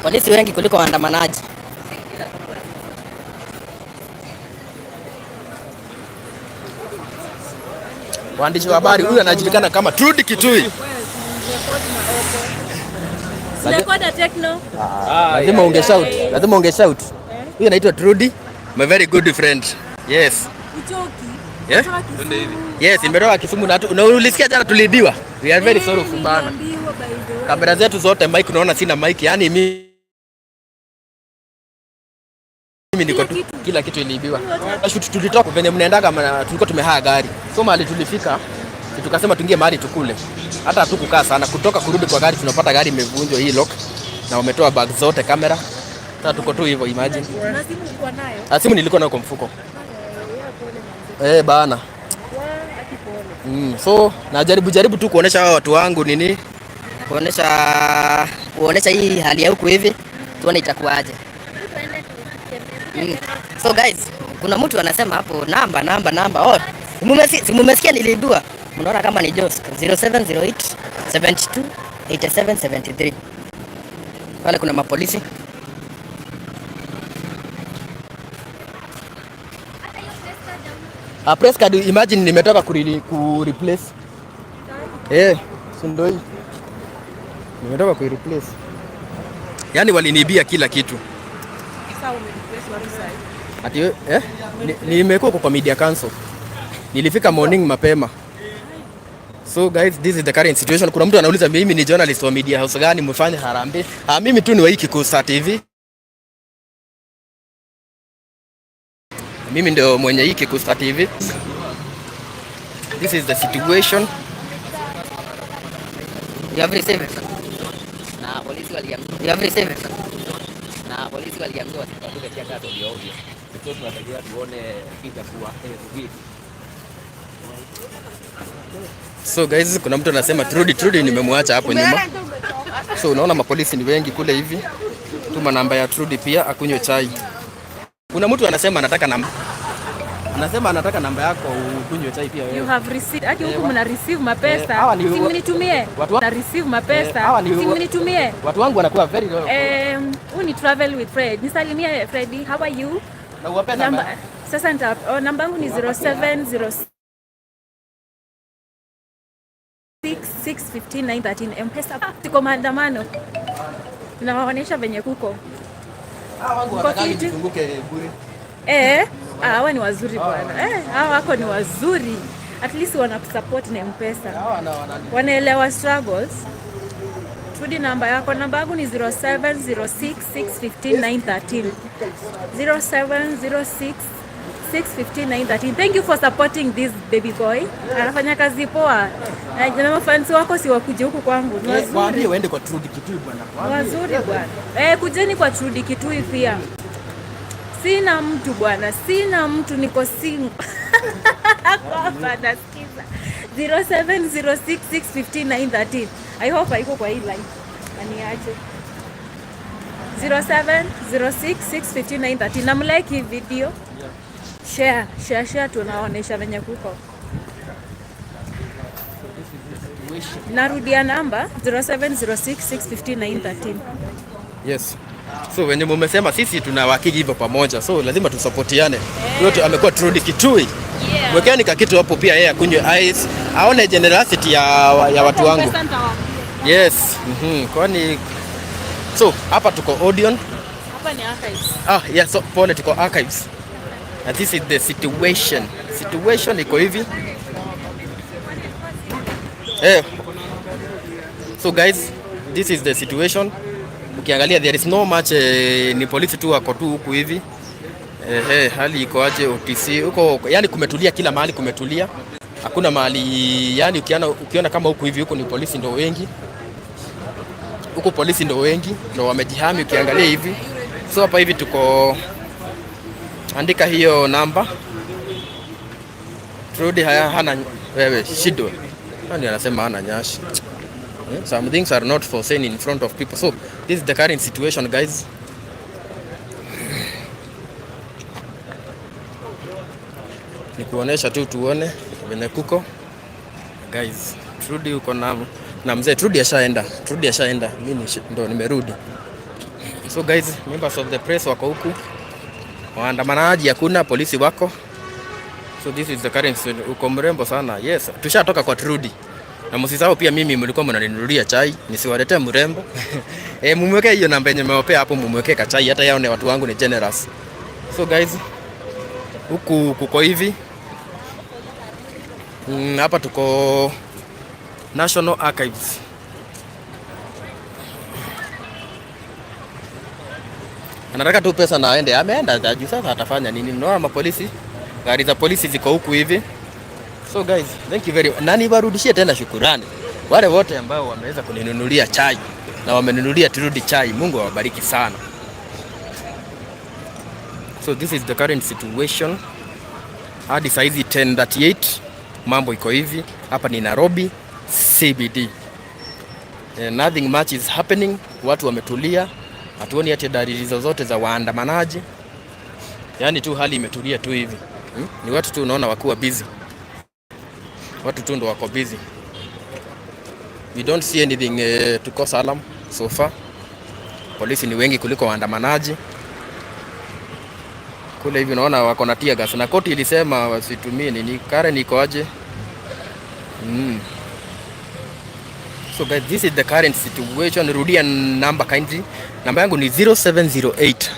Polisi wengi kuliko waandamanaji. Waandishi wa habari, huyu anajulikana kama Trudy Kitui. Recorder techno. Lazima unge shout. Huyu anaitwa Trudy, my very good friend. Yes. Uchoki. Yeah? Yes, nimetoka Kisumu na ulisikia jana tuliibiwa. We are very sorrowful bana. Kamera zetu zote mic unaona sina mic, yani mimi niko tu kila kitu iliibiwa. Shoot tulitoka venye mnaendaga tulikuwa tumehaa gari. So mahali tulifika tukasema tuingie mahali tukule. Hata hatukukaa sana kutoka kurudi kwa gari tunapata gari imevunjwa hii lock na wametoa bag zote kamera. Sasa tuko tu hivyo imagine. Na simu ulikuwa nayo? Simu nilikuwa nayo kwa mfuko. Bana. So najaribu tu kuonesha hao watu wangu nini? Kuonesha hii hali ya huku hivi tuone itakuwaje. So guys, kuna mtu anasema hapo namba. Oh, mumesikia niliibiwa. Mnaona kama ni Jos 0708728773. Wale kuna mapolisi. Press card imagine nimetoka ku replace. Si ndio hii. Nimetoka ku replace. Yaani waliniibia kila kitu. Sasa umereplace wapi sasa? Nimekuwa kwa media council. Nilifika morning mapema. So guys, this is the current situation. Kuna mtu anauliza mimi ni journalist wa media house gani mfanye harambee? Mimi tu ni wa hiki Kustar TV. Mimi ndio mwenye hiki Kustar TV. This is the situation. You have received. Na polisi waliambiwa. You have received. Na polisi waliambiwa wasipatuke kia kazi ovyo ovyo. Sisi tunatakiwa tuone itakuwa vipi. So guys, kuna mtu anasema Trudy nimemwacha hapo nyuma. So unaona mapolisi ni wengi kule hivi. Tuma namba ya Trudy pia akunywe chai. Kuna mtu anasema anataka namba. Anasema anataka namba yako ukunywe chai pia wewe. You have received. Hadi huku mna receive mapesa. Simu nitumie. Na receive mapesa. Simu nitumie. Watu wangu wanakuwa very low. Uni travel with Fred. Nisalimia Freddy. How are you? Na uwape namba. Sasa namba yangu ni 0706 615 M-Pesa. Siko maandamano. Tunawaonyesha venye kuko. Wangu watakali jifunguke bure. Hawa ni wazuri bwana. Hawa wako ni wazuri. At least wanakusupport na M-Pesa. Wanaelewa struggles. Trudy namba yako. Namba yangu ni 0706 615 913. 0706 615 Thank you for supporting this baby boy. Anafanya kazi poa. Na fans wako si wakuje huku kwangu. Waambie waende kwa Trudy Kitui bwana. Wazuri bwana. Kujeni kwa Trudy Kitui pia. Sina mtu bwana. Sina mtu, niko single. Hapa nasikiza. 0706 615 913. I hope haiko kwa hii line. Aniache. 0706 615 913. Na mlike hii video. Share tunaonesha venye kuko. Narudia namba 0706 615 913. Yes. So wenye mumesema sisi tunawakiki hivyo pamoja. So lazima tusapotiane. Yote amekuwa Trudy Kitui. Wekeni kakitu hapo pia yeye akunywe ice. Aone generosity ya watu wangu. Yes. Kwani so hapa tuko Odeon. Hapa ni archives. Yeah, so pole tuko archives. And this is the situation. Situation iko hivi. So guys, this is the situation. Ukiangalia there is no much ni polisi tu wako tu huku hivi. Hali iko aje OTC huko, yani kumetulia, kila mahali kumetulia. Hakuna mahali, yani ukiona kama huku hivi, huko ni polisi ndio wengi. Huko polisi ndio wengi, ndio wamejihami ukiangalia hivi. So hapa hivi tuko, andika hiyo namba. Trudy hana wewe shido. Nani anasema hana nyashi? Some things are not for saying in front of people. So this is the current situation guys. Ni kuonesha tu tuone venye kuko guys. Trudy uko na mzee. Trudy ashaenda. Mimi ndo nimerudi. So guys, members of the press wako huku. Waandamanaji hakuna, polisi wako. So this is the current. Uko mrembo sana. Yes, tushatoka kwa Trudy. Na msisahau pia mimi mlikuwa mnaninunulia chai, nisiwaletee mrembo. Mumweke hiyo namba yenye nimewapea hapo, mumweke ka chai hata yaone watu wangu ni generous. So guys, huku kuko hivi. Hapa tuko National Archives. Anataka tu pesa na aende. Ameenda juu sasa atafanya nini? Mnaona mapolisi? Gari za polisi ziko huku hivi. So guys, thank you very much. Na niwarudishie tena shukurani wale wote ambao wameweza kuninunulia chai na wamenunulia Trudy chai. Mungu awabariki sana. So this is the current situation. Hadi saizi 10:38 mambo iko hivi. Hapa ni Nairobi CBD. Nothing much is happening. Watu wametulia. Hatuoni hata dalili zozote za waandamanaji. Yaani tu hali imetulia tu hivi. Ni watu tu unaona wakuwa busy. Watu tu ndo wako busy. We don't see anything to cause alarm so far. Polisi ni wengi kuliko waandamanaji. Kule hivi unaona wako na tear gas. Na koti ilisema wasitumie nini. Karen iko aje? So guys, this is the current situation. Rudia namba kindly. Namba yangu ni 0708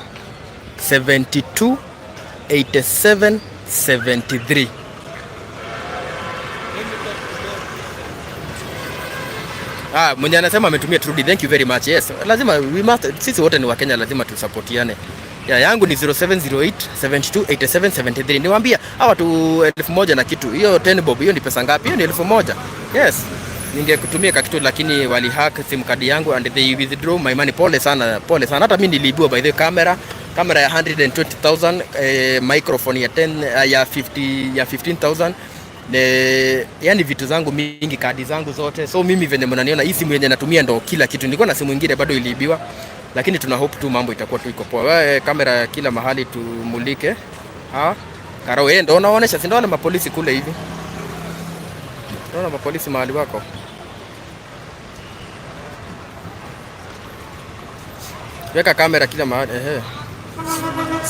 72 87 73. Mwenye anasema ametumia Trudy, thank you very much. Yes, lazima we must, sisi wote ni Wakenya, lazima tusapotiane. Yangu ni 0708 72 87 73. Niwaambia hawa watu 1000 na kitu. Hiyo 10 bob, hiyo ni pesa ngapi? Hiyo ni 1000. Yes. Ningekutumia kitu lakini walihack sim card yangu and they withdraw my money. Pole sana, pole sana. Hata mimi niliibiwa by the camera ya 120,000, microphone ya 10 ya 15,000. Yani vitu zangu mingi, kadi zangu zote. So mimi venye mnaniona hii simu yenye natumia ndo kila kitu. Nilikuwa na simu nyingine bado iliibiwa. Lakini tuna hope tu mambo itakuwa tu iko poa. Wewe kamera kila mahali tumulike. Karao ndo unaonesha, si ndio mapolisi kule hivi. Ndio mapolisi mahali wako. Weka kamera kila mahali.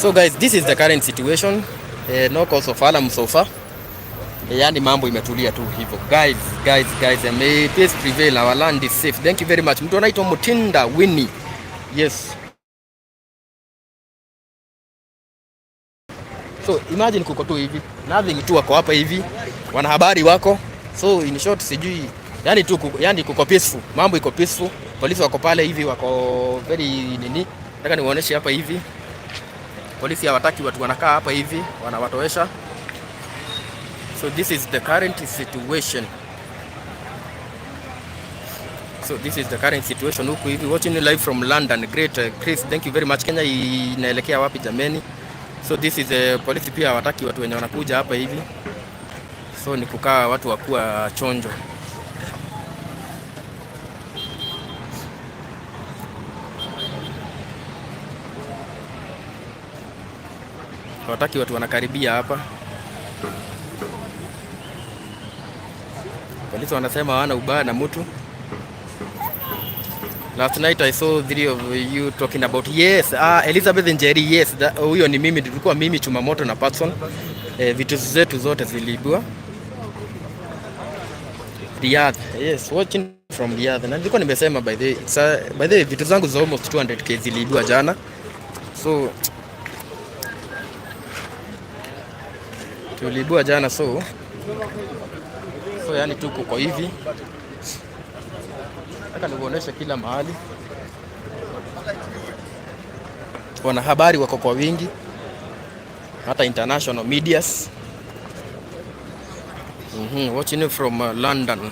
So guys, this is the current situation. No cause of alarm so far. Yani mambo imetulia tu hivyo. Guys, may peace prevail, our land is safe. Thank you very much. Mtu anaitwa Mutinda Winnie. Yes. So imagine kuko tu hivi. Nothing tu wako hapa hivi. Wanahabari wako. So in short sijui. Yani kuko peaceful. Mambo iko peaceful. Polisi wako pale hivi wako very nini. Nataka niwaoneshe hapa hivi. Polisi hawataki watu wanakaa hapa hivi, wanawatoesha. So this is the current situation. Huku hivi watching live from London. Great Chris, thank you very much. Kenya inaelekea wapi jameni? So this is police pia hawataki watu wenye wanakuja hapa hivi. So ni kukaa watu wakuwa chonjo. Hawataki watu wanakaribia hapa. Polisi wanasema hawana ubaya na mtu. Last night I saw 3 of you talking about Elizabeth Njeri. Yes, huyo ni mimi, tulikuwa mimi Chumamoto na Patson. Vitu zetu zote ziliibwa. Riyadh. Yes, watching from Riyadh. Na nilikuwa nimesema by the vitu zangu za almost 200k ziliibwa jana. So tuliibwa jana so yani tuko kwa hivi. Nataka nikuoneshe kila mahali. Wanahabari wako kwa wingi. Hata international medias. Watching from London.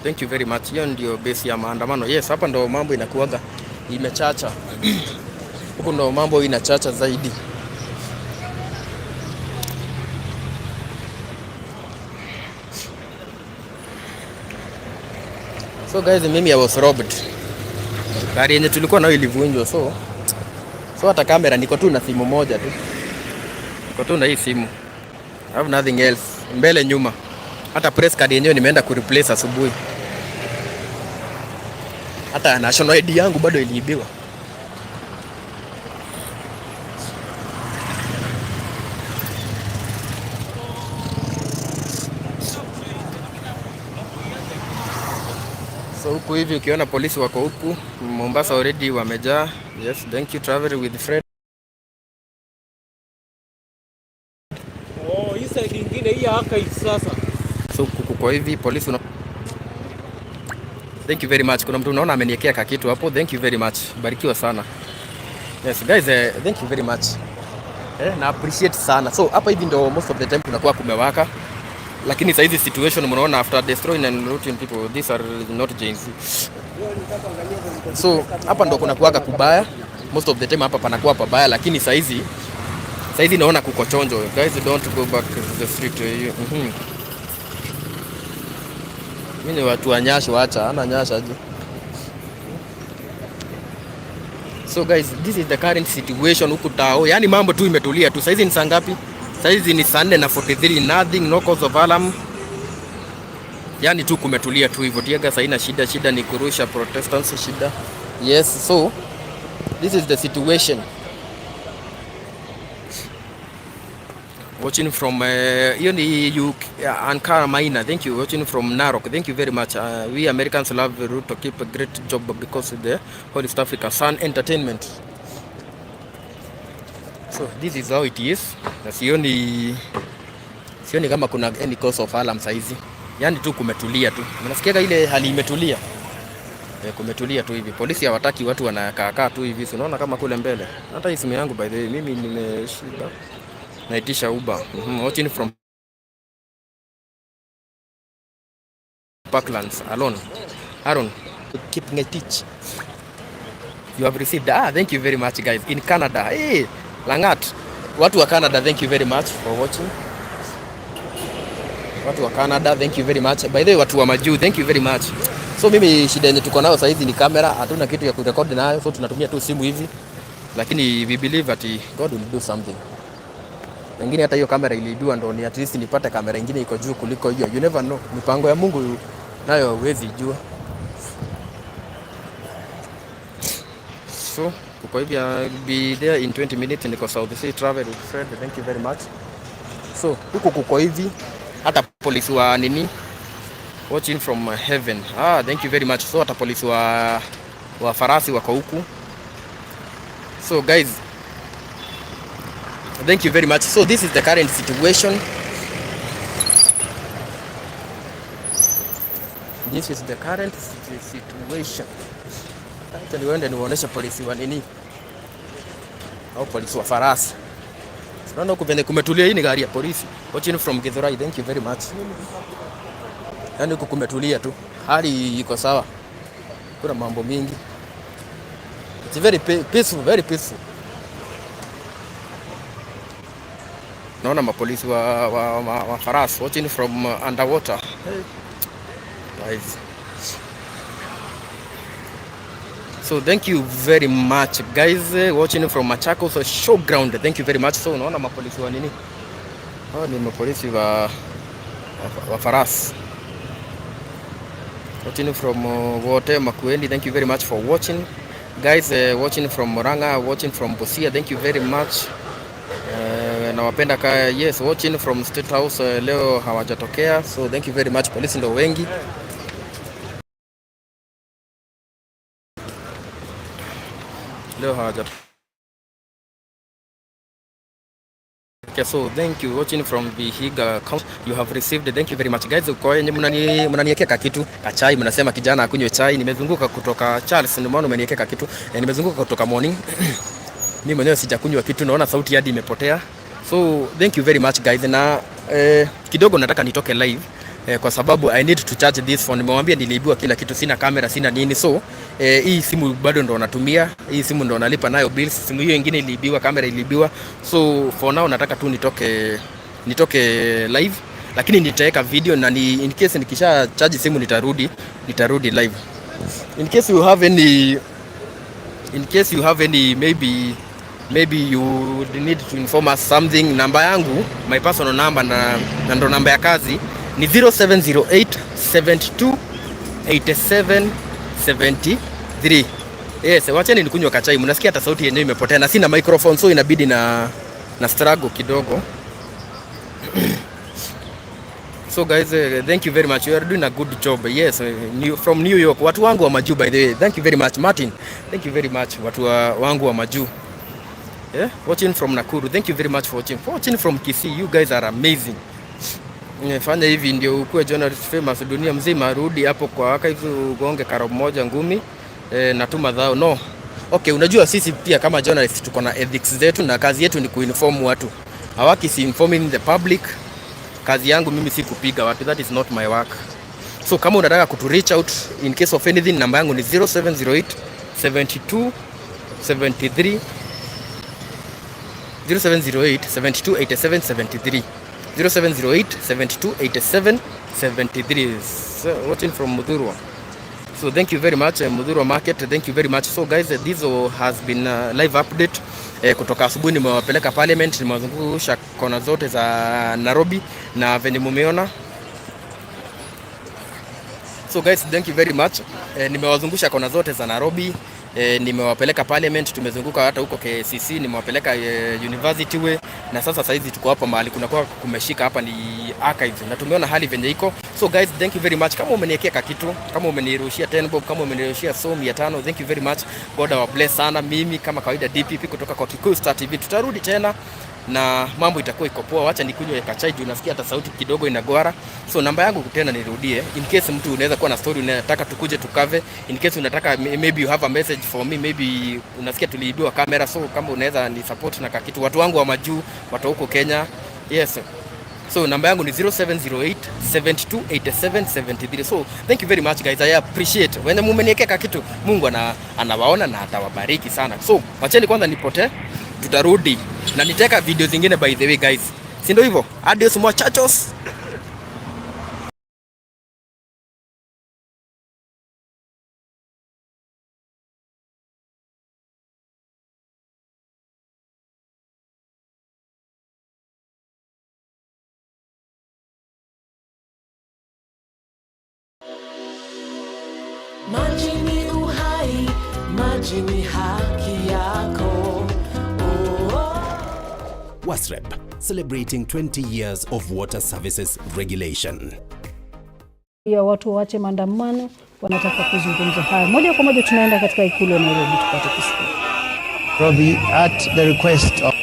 Thank you very much. Hiyo ndio base ya maandamano. Yes, hapa ndo mambo inakuaga imechacha. Huko ndo mambo inachacha zaidi. So guys, mimi I was robbed. Gari yenye tulikuwa nayo ilivunjwa so hata kamera niko tu na simu moja tu. Niko tu na hii simu. I have nothing else. Mbele nyuma. Hata press card yenyewe nimeenda ku replace asubuhi. Hata national ID yangu bado iliibiwa. So huku hivi ukiona polisi wako huku, Mombasa already wamejaa. Yes, thank you, travel with Fred. Hii side nyingine hii haka sasa. So huku kwa hivi polisi Thank you very much. Kuna mtu unaona ameniwekea kakitu hapo. Thank you very much. Barikiwa sana. Yes guys, thank you very much. Na appreciate sana. So hapa hivi ndo most of the time kunakuwa kumewaka. Lakini saizi situation mnaona after destroying and looting people, these are not Gen Z. So hapa ndo kunakuwa kubaya. Most of the time hapa panakuwa pabaya, lakini saizi naona kuko chonjo. Guys, don't go back to the street. Mimi watu wanyasho acha, ana nyasha aje. So guys, this is the current situation huku tao. Yaani mambo tu imetulia tu. Saizi ni saa ngapi? Saizi ni saa 4:43, nothing, no cause of alarm. Yaani tu kumetulia tu hivyo. Tiaga haina shida ni kurusha protestants shida. Yes, so this is the situation. Watching from Ankara Maina, thank you. Watching from Narok, thank you very much. We Americans love Ruto to keep a great job because of the whole East Africa Sun Entertainment. So this is how it is. Na sioni kama kuna any cause of alarm saizi. Yaani tu kumetulia tu. Unasikia ile hali imetulia. kumetulia tu hivi. Polisi hawataki watu wanakaa tu hivi. Unaona kama kule mbele. Hata hii simu yangu by the way mimi nimeshiba. Naitisha Uber. Watching from Parklands alone. Aaron, keep Ngetich. You have received. Thank you very much guys. In Canada. Hey, Langat. Watu wa Canada, thank you very much for watching. Watu wa Canada, thank you very much. By the way, watu wa Majuu, thank you very much. So mimi shida yenye tuko nayo sasa hizi ni kamera, hatuna kitu ya kurekodi nayo, so tunatumia tu simu hivi. Lakini we believe that God will do something. Wengine hata hiyo kamera iliibiwa, ndo ni at least nipate kamera nyingine iko juu kuliko hiyo. You never know. Mipango ya Mungu nayo huwezi jua. So, kuko hivi be there in 20 minutes niko South Sea Travel with Fred. Thank you very much. So, huko kuko hivi hata polisi wa nini watching from heaven. Thank you very much. So hata polisi wa farasi wako huku. So guys, thank you very much. So this is the current situation. This is the current situation. Acha niende niwaoneshe polisi wa nini au polisi wa farasi. Unaona huko penye kumetulia, hii ni gari ya polisi. Watching from Githurai, thank you very much. Yaani huko kumetulia tu. Hali iko sawa. Kuna mambo mingi. It's very peaceful, very peaceful. Naona mapolisi wa farasi watching from underwater. Hey. Guys. So thank you very much guys watching from Machakos showground. Thank you very much. So unaona mapolisi wa nini? Ni mapolisi wa farasi. Watching from Wote Makueni. Thank you very much for watching. Guys watching from Murang'a, watching from Busia. Thank you very much. Nawapenda yes, watching from State House leo hawajatokea. So thank you very much. Polisi ndio wengi. Leo hawajatokea. So thank you watching from Vihiga County. You have received. Thank you very much guys. Kwa yenye mnaniekea kitu kachai, mnasema kijana akunywe chai. Nimezunguka kutoka Charles, ndio maana umeniekea kitu. Nimezunguka kutoka morning. Mimi mwenyewe sijakunywa kitu, naona sauti hadi imepotea. So thank you very much guys. Na kidogo nataka nitoke live kwa sababu I need to charge this phone. Nimemwambia niliibiwa kila kitu, sina kamera, sina nini. So hii simu bado ndo natumia. Hii simu ndo nalipa nayo bills. Simu hiyo nyingine iliibiwa, kamera iliibiwa. So for now nataka tu nitoke live, lakini nitaweka video na in case nikisha charge simu nitarudi live. In case you have any maybe you need to inform us something. Namba yangu, my personal number na ndo namba ya kazi ni 0708 72 87 73. Yes, wacheni nikunywa kachai. Mnasikia hata sauti yenyewe imepotea na sina microphone, so inabidi na struggle kidogo. So guys, thank you very much. You are doing a good job. Yes, from New York. Watu wangu wa Majuu by the way. Thank you very much Martin. Thank you very much watu wangu wa Majuu. Yeah, watching from Nakuru. Thank you very much for watching from Kisii. You guys are amazing. Fanya hivi ndio ukue journalist famous dunia mzima. Rudi hapo kwa waka hivi ugonge karo moja ngumi. Natuma dhao. No. Okay, unajua sisi pia kama journalist tuko na ethics zetu na kazi yetu ni kuinform watu. Hawaki si informing the public. Kazi yangu mimi si kupiga watu. That is not my work. So kama unataka kutu reach out in case of anything, namba yangu ni 0708 72 73 0708 72 87 73 0708 72 87 73. So, watching from Mudhurwa. So thank you very much Mudhurwa Market. Thank you very much. So guys, this has been a live update. Kutoka asubuhi nimewapeleka Parliament, nimewazungusha kona zote za Nairobi na venye mumeona. So guys, thank you very much. Nimewazungusha kona zote za Nairobi. Nimewapeleka Parliament, tumezunguka hata huko KCC, nimewapeleka University Way, na sasa hizi tuko hapa mahali kunakuwa kumeshika hapa ni archives na tumeona hali venye iko. So guys, thank you very much. Kama umeniekea kitu, kama umenirushia 10 bob, kama umenirushia so 500, thank you very much. God bless sana. Mimi kama kawaida DPP kutoka kwa Kikuyu Star TV, tutarudi tena na mambo itakuwa iko poa. Wacha nikunywe kachai juu nasikia hata sauti kidogo inagwara. So namba yangu tena nirudie, in case mtu unaweza kuwa na story unataka tukuje tukave, in case unataka maybe you have a message for me, maybe unasikia tuliibiwa kamera, so kama unaweza ni support na kakitu, watu wangu wa majuu, watu huko Kenya. Yes, so namba yangu ni 0708 7287 73. So thank you very much guys, I appreciate when mumeniekea kitu. Mungu anawaona na atawabariki sana. So wacheni kwanza nipotee, tutarudi na niteka video zingine by the way guys, si ndio hivyo? Adios muchachos. Maji ni uhai, maji ni haki yako. WASREB, celebrating 20 years of water services regulation. Ya watu waache maandamano, wanataka kuzungumza haya. Moja kwa moja tunaenda katika ikulu ya Nairobi tupate kusikia. Nairobi at the request of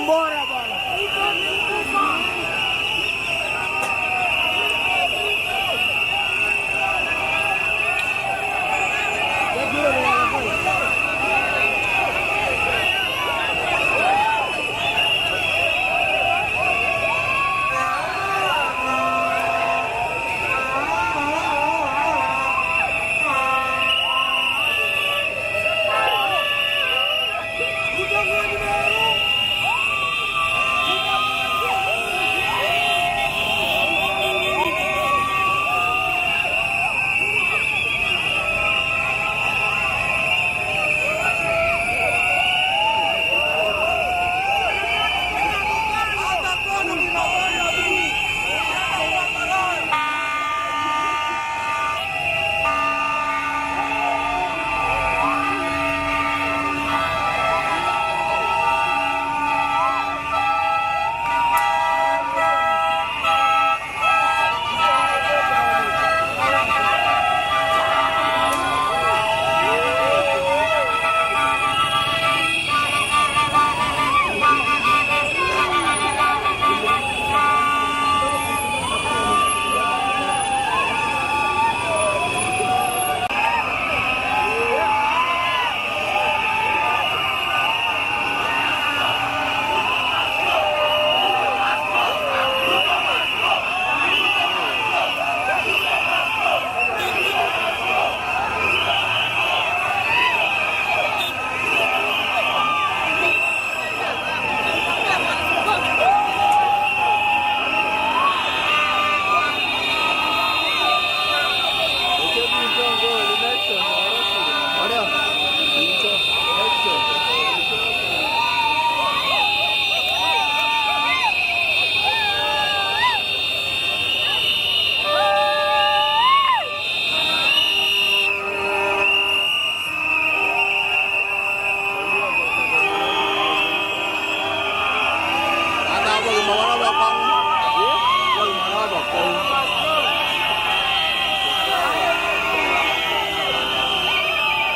kombora bwana.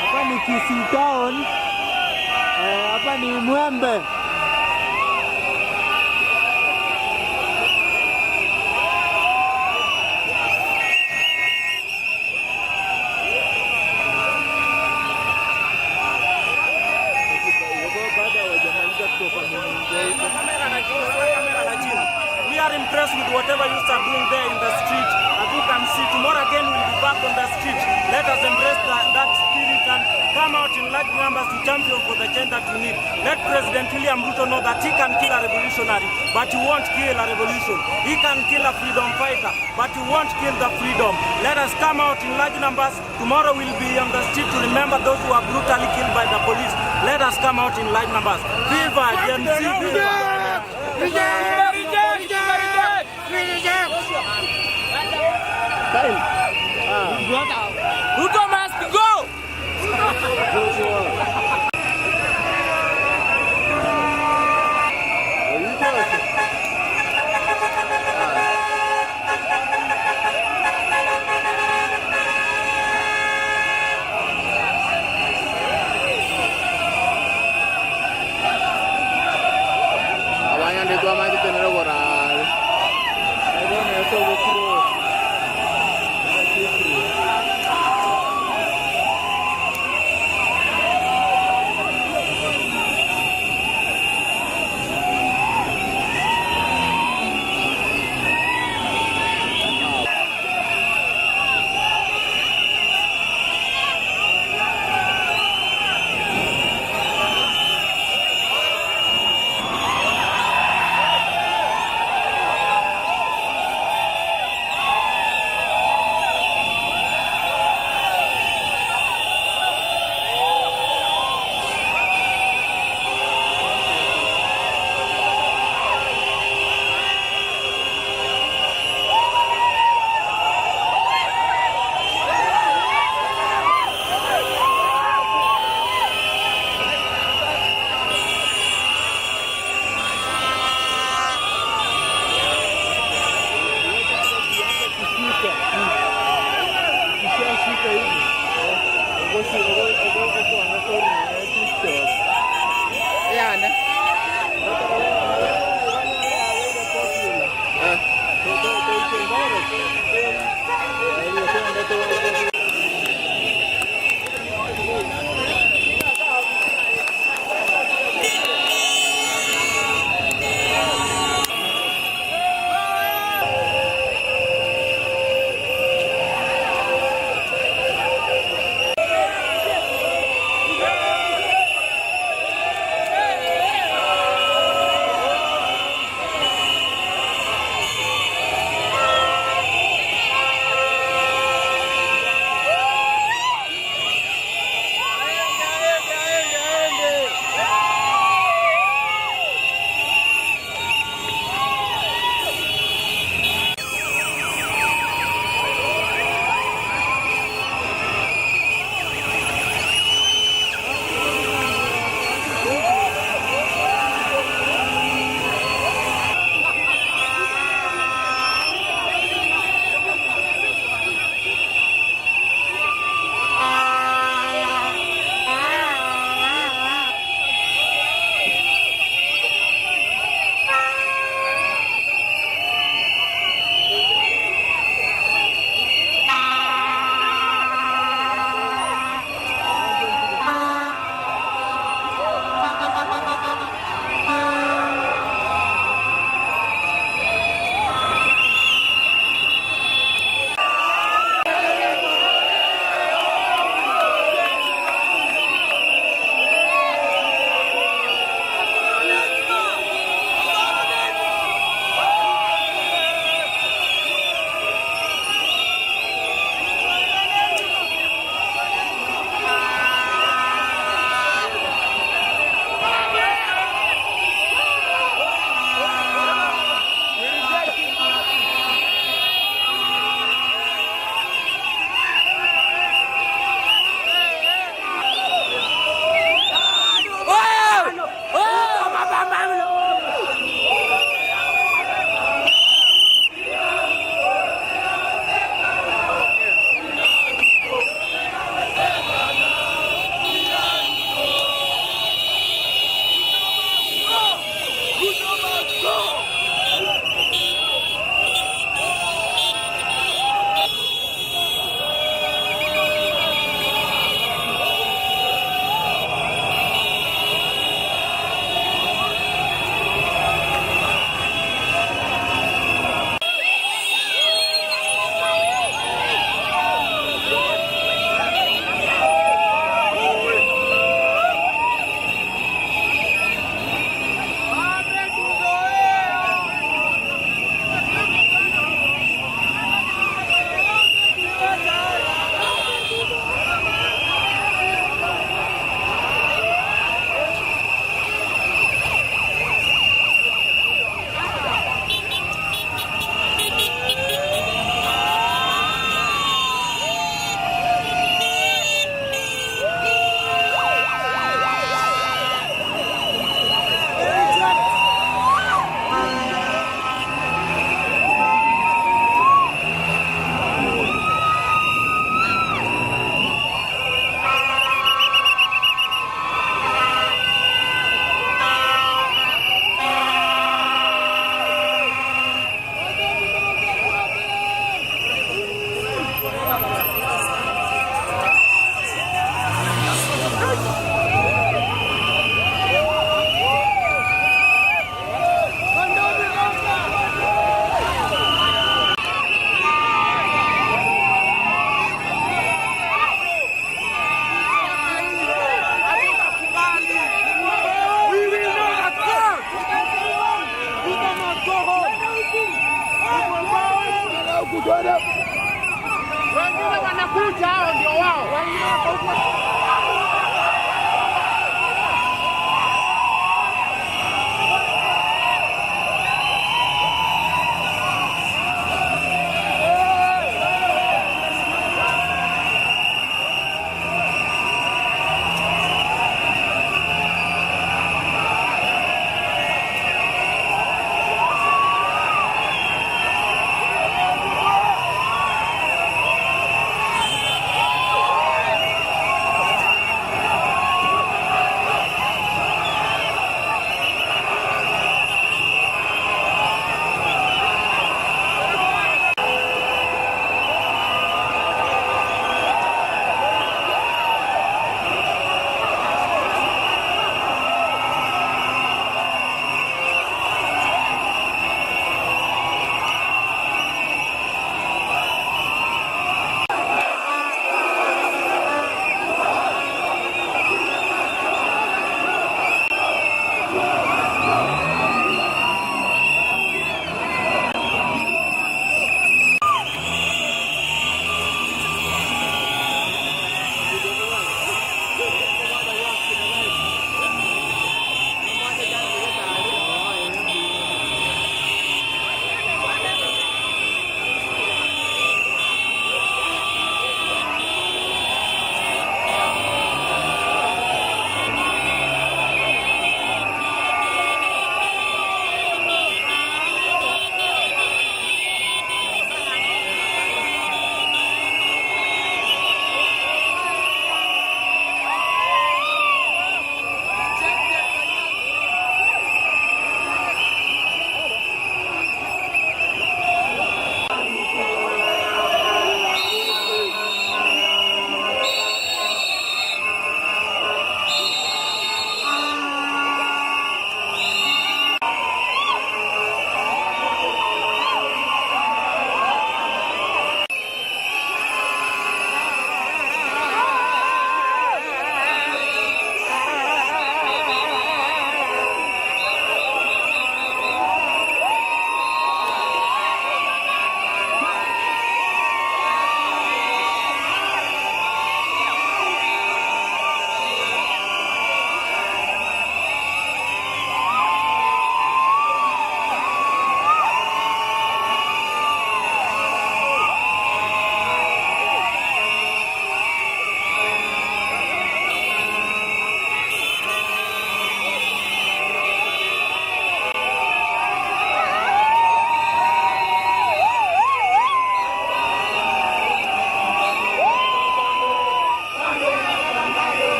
Hapa ni Kisii Town. Hapa ni Mwembe. We are impressed with whatever you are doing there in the street. As you can see, tomorrow again we'll be back on the street. Let us embrace that spirit and come out in large numbers to champion for the change that we need. Let President William Ruto know that he can kill a revolutionary, but he won't kill a revolution. He can kill a freedom fighter, but he won't kill the freedom. Let us come out in large numbers. Tomorrow we'll be on the street to remember those who were brutally killed by the police. Let us come out in large numbers. Viva Gen Z! Ruto must go! Abanya ndetwa maji tenero koral. Ego neto bokro.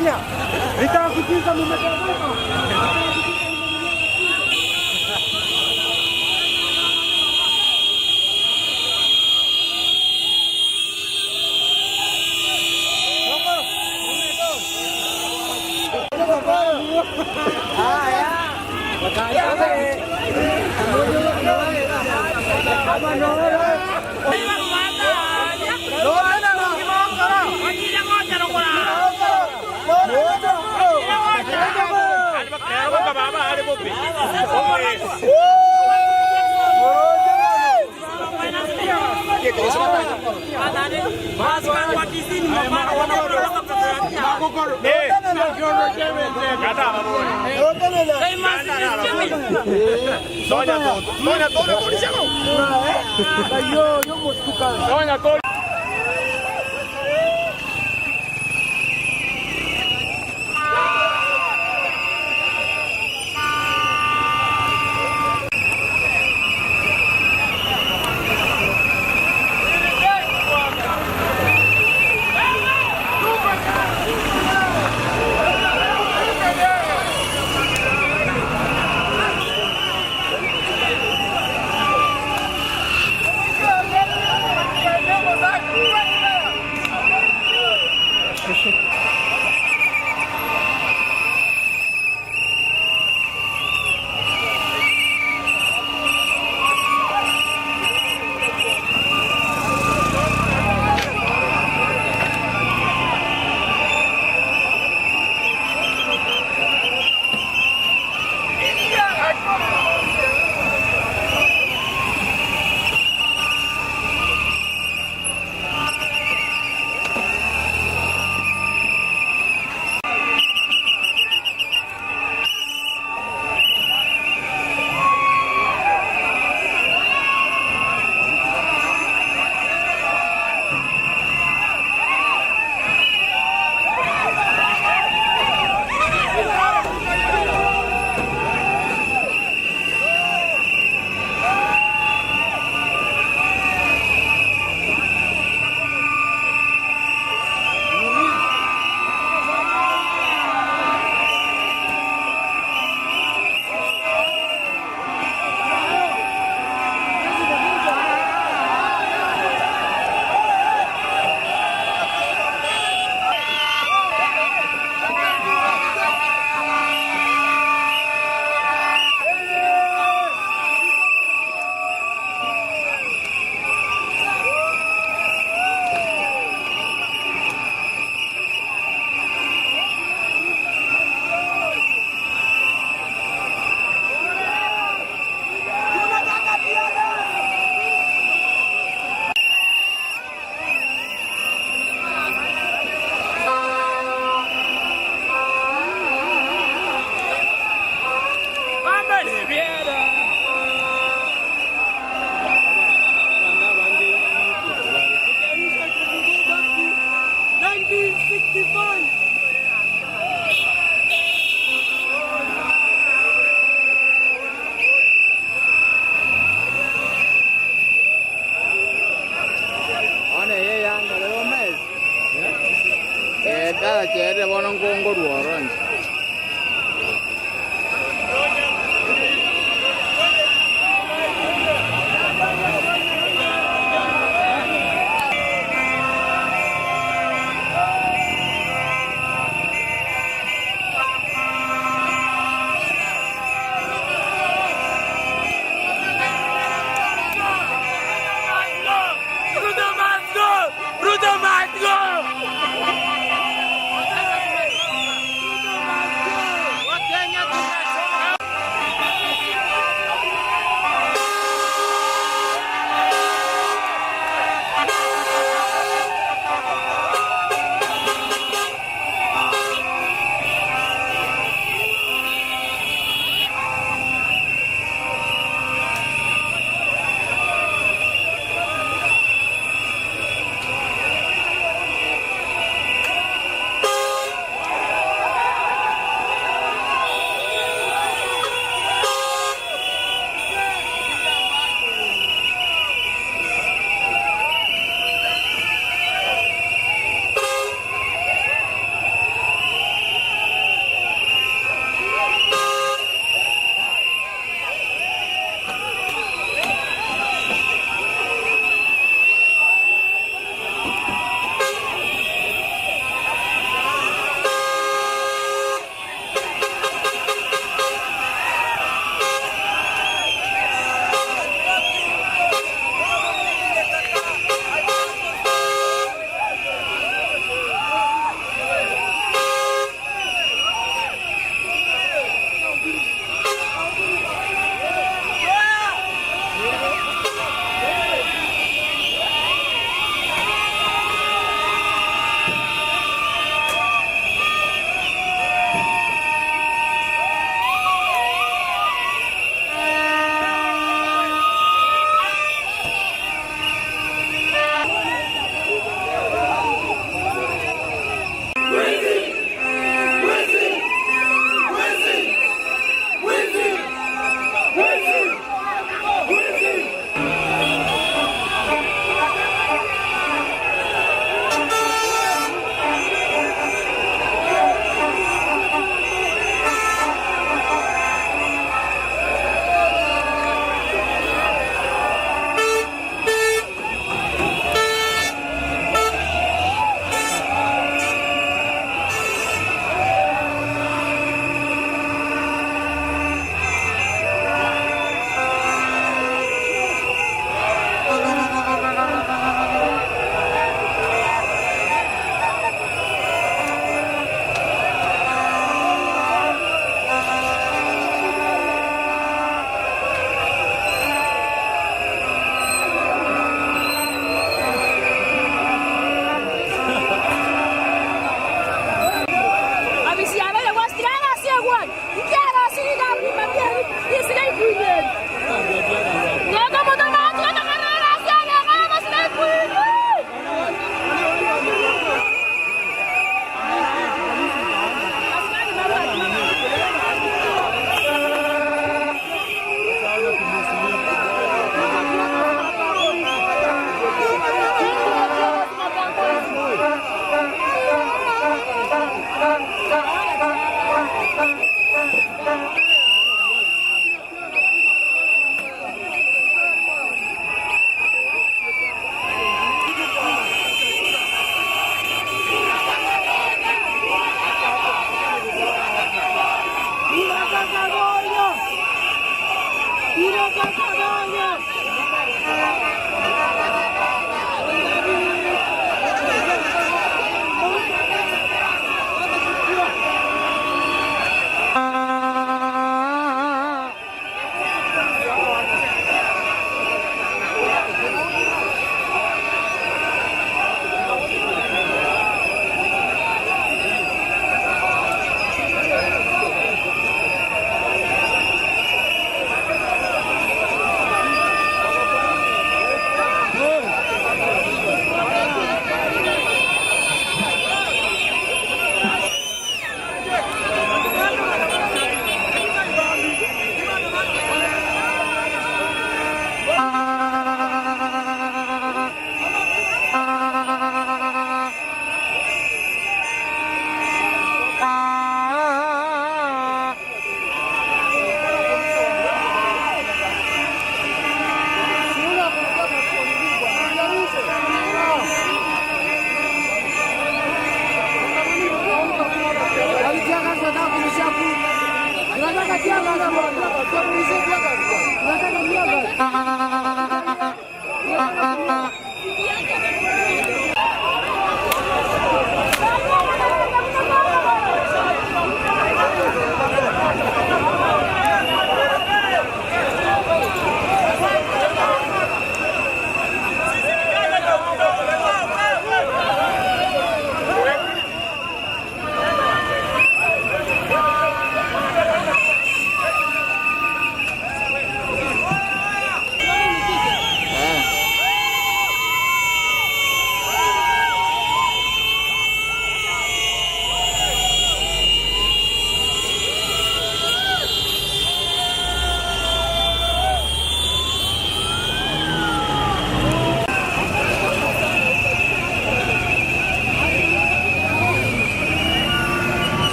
mnafanya? Nitawakutisha mmetazama. Chere bono ngongo ruoronje.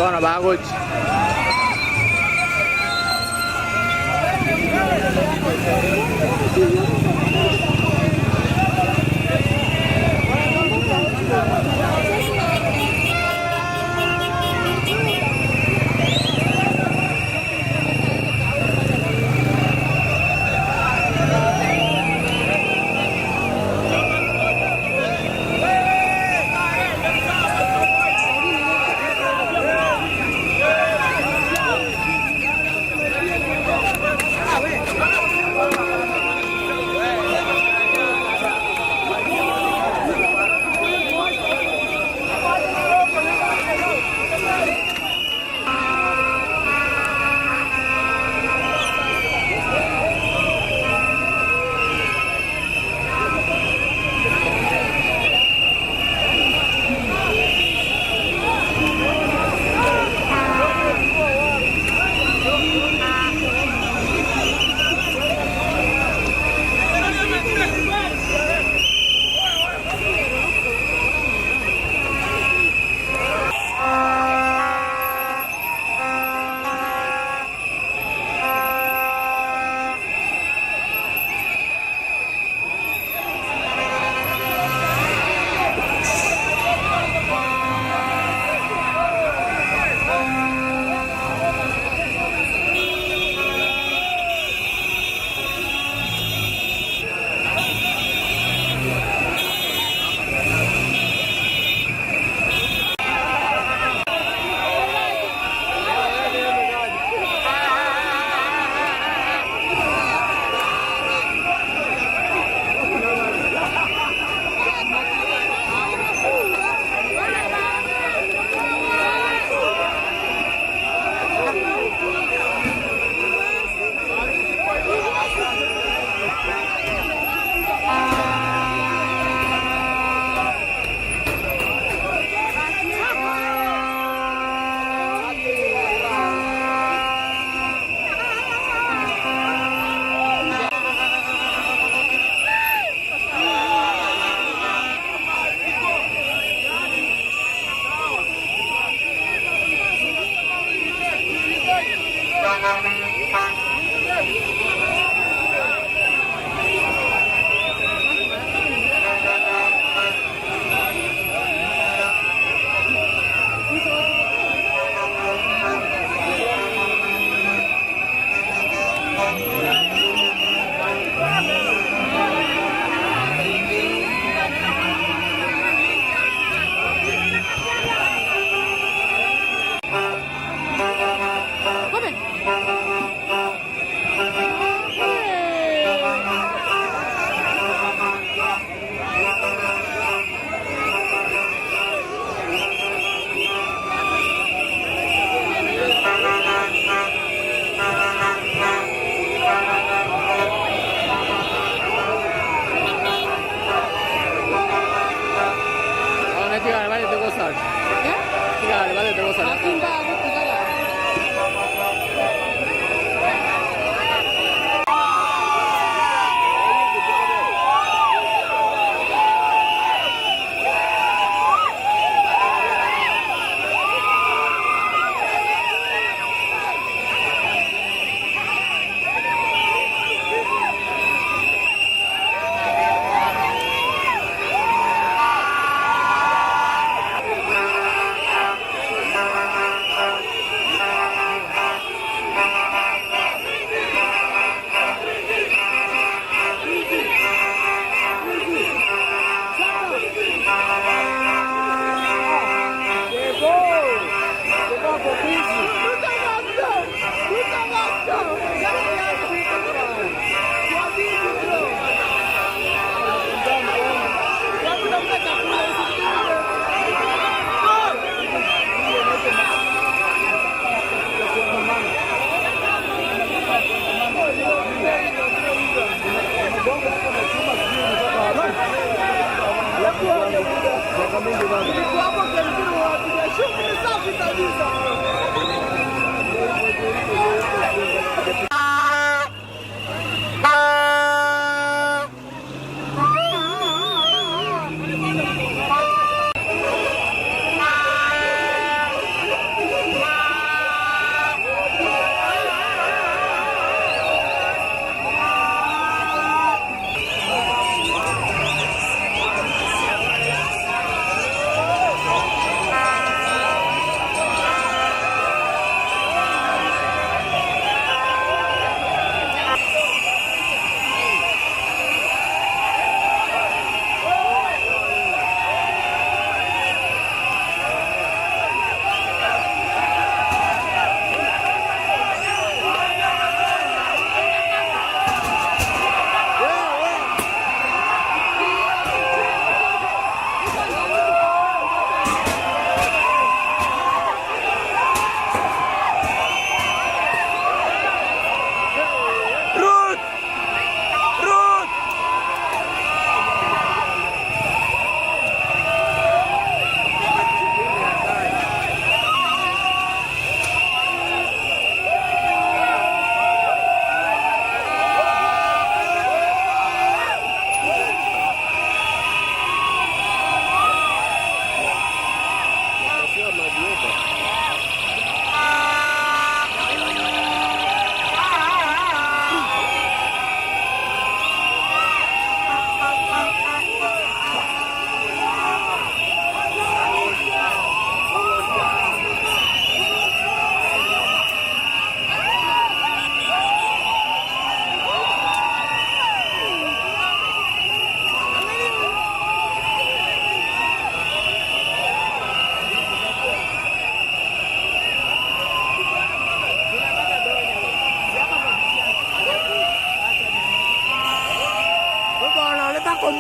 Bwana bagoch.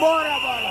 kombora bwana.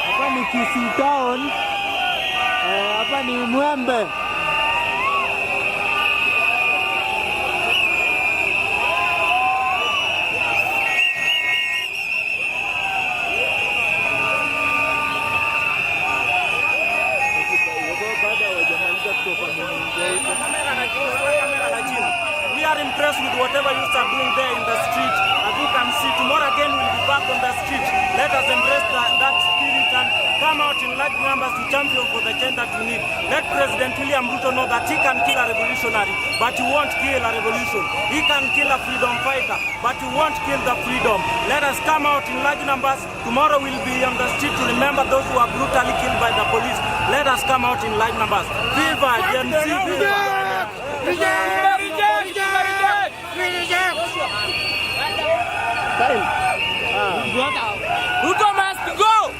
Hapa ni Kisii Town. Hapa ni Mwembe. We are impressed with whatever you are doing there in the street. As you can see, tomorrow again we'll be back on the street. Let us embrace that spirit and come out in large numbers to champion for the change that we need. Let President William Ruto know that he can kill a revolutionary, but he won't kill a revolution. He can kill a freedom fighter, but he won't kill the freedom. Let us come out in large numbers. Tomorrow we'll be on the street to remember those who are brutally killed by the police. Let us come out in large numbers. Viva Gen Z! Ruto must go!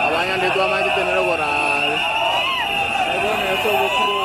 Abanya ndetu amaji tenero koral. Abanya ndetu bokuro.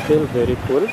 Still very full.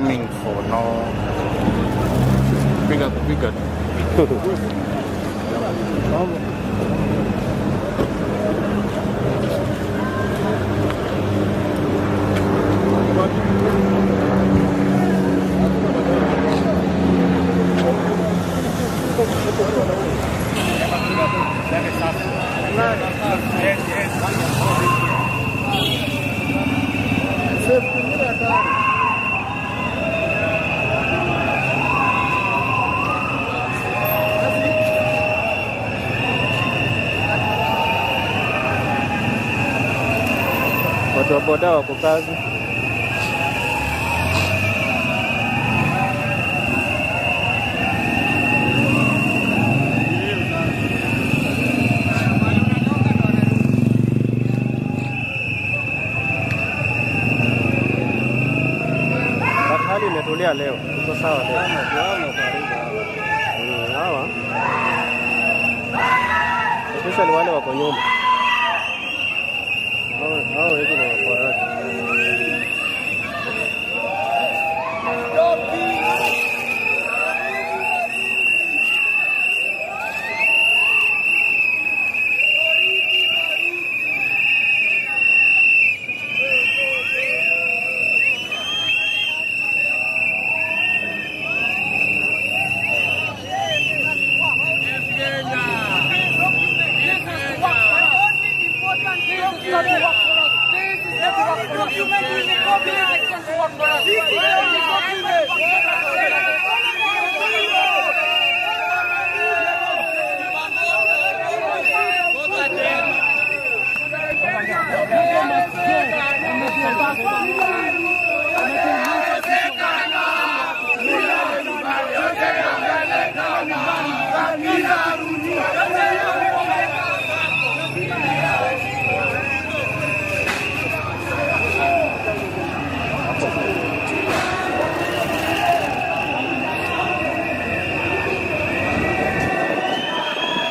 aiming for no bigger. Watu wa boda wako kazi. Hali imetulia leo. Iko sawa leo. Hawa. Especially wale wako nyuma. Hao wengi ni waporaji.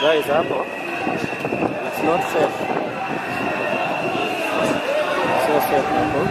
Guys, hapo it's not safe. It's not safe hapo.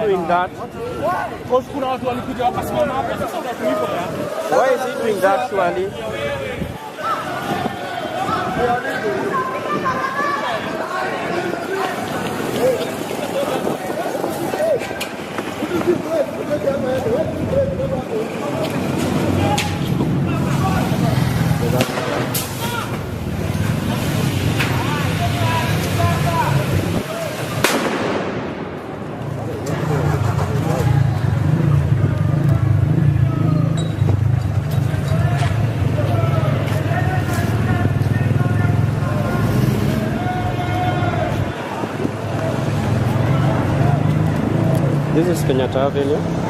Doing that? Why is he doing that, Swali? This is Kenyatta Avenue.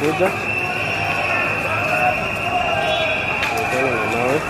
wanakuja. Tena na mawe.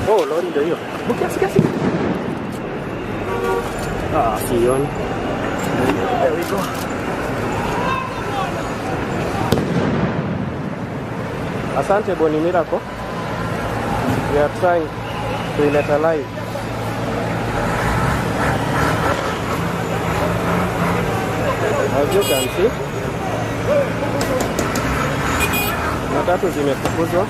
Oh, lori ndio hiyo. Kiasi. Sioni. There we go. Asante Boni Miracle. We are trying to let alive. As you can see, matatu zimefukuzwa.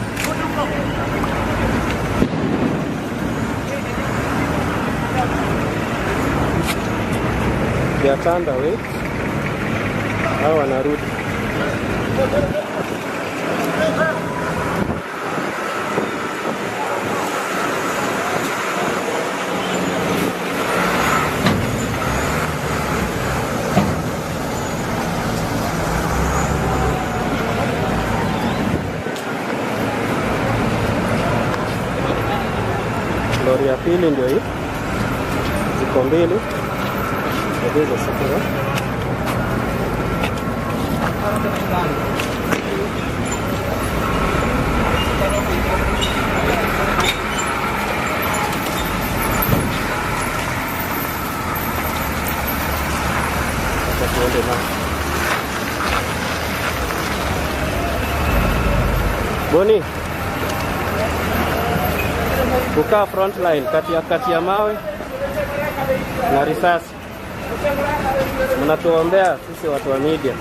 They are turned away. Hao wanarudi. Lori ya pili ndio hii. Ziko mbili. Ndio sasa. Boni, kukaa front line kati ya mawe na risasi. Mnatuombea sisi watu wa media.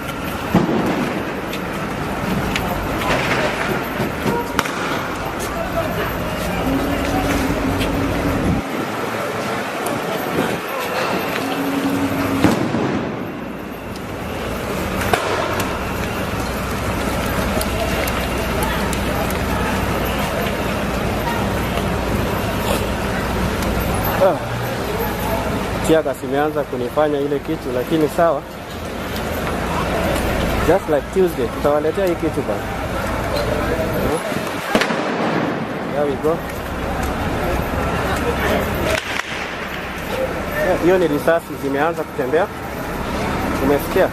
Kiaga simeanza kunifanya ile kitu, lakini sawa. Just like Tuesday, tutawaletea hii kitu bana. There we go. Hiyo ni risasi zimeanza kutembea. Umesikia?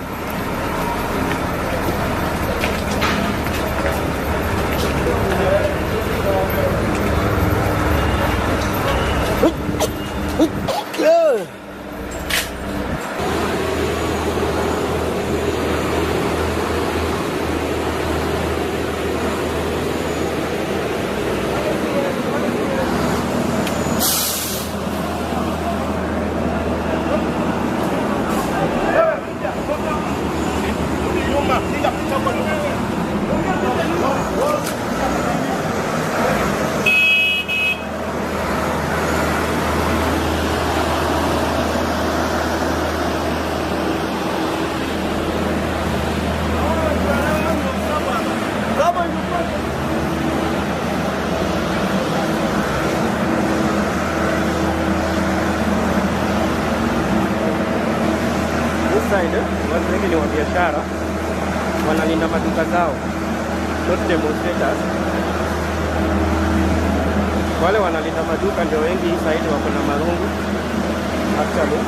Watu wengi ni wa biashara, wanalinda maduka zao, not demonstrators. Wale wanalinda maduka ndio wengi hii side, wako na marungu actually.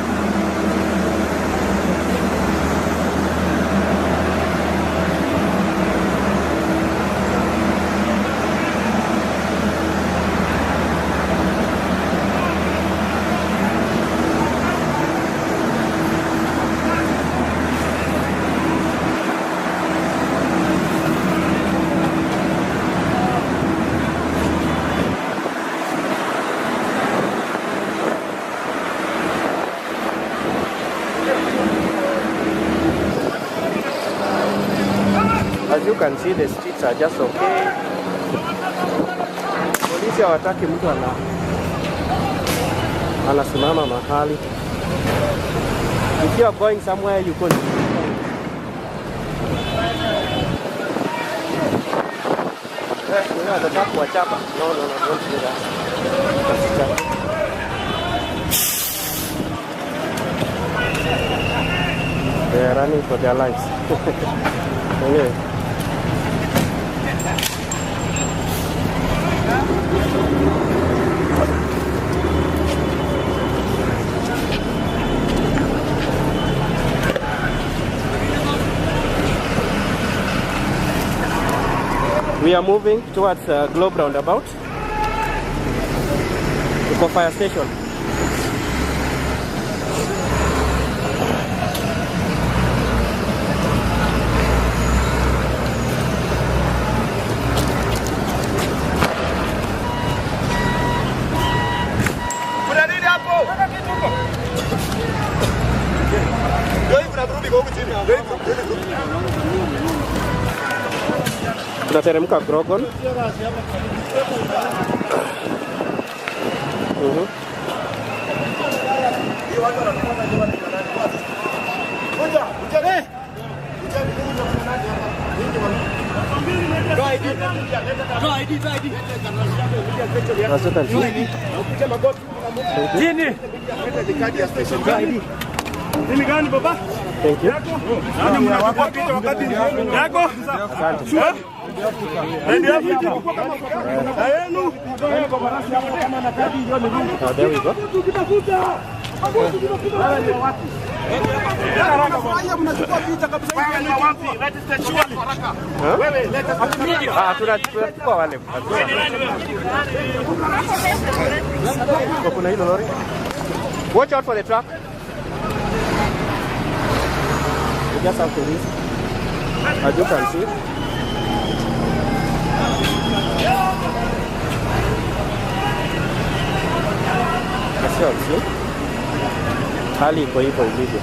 can see the streets are just okay. Polisi hawataki mtu anasimama mahali. If you are going somewhere, you could. Atataka kuwachapa. No, don't do that. They are running for their lives. Anyway. We are moving towards Globe Roundabout. Eco Fire Station. Tunateremka Grogon. Thank you. There we go. Watch out for the truck. You just have to leave. As you can see. Hali iko hivyo ilivyo.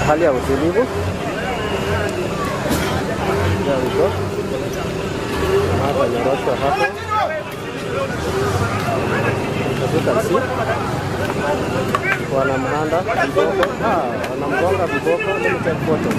Hali ya utulivu. There we go. Hapa nyorosho hapa. Tutasi. Wanamhanda viboko. Wanamgonga viboko. Let me take photos.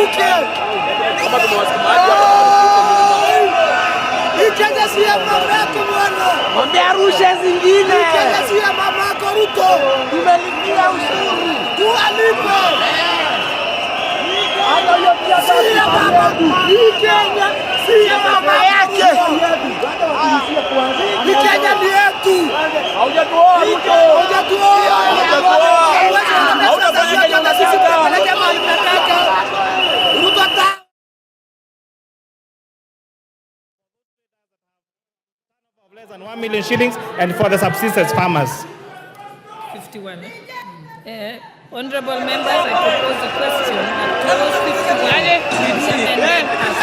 Kama tumewasikimaji hapa Kenya si ya mamako bwana. Mwambie arushe zingine. Kenya si ya mamako Ruto. Tumelipia ushuru. Tualipe. Si ya mamako. Hii Kenya si ya mama yake. Hii Kenya ni yetu. Haujatoa Ruto. Haujatoa. Hautafanya Kenya unataka. Ruto ata 1 million shillings, and for the subsistence farmers. 51. Honorable members, I propose a question that clause 51 amendment as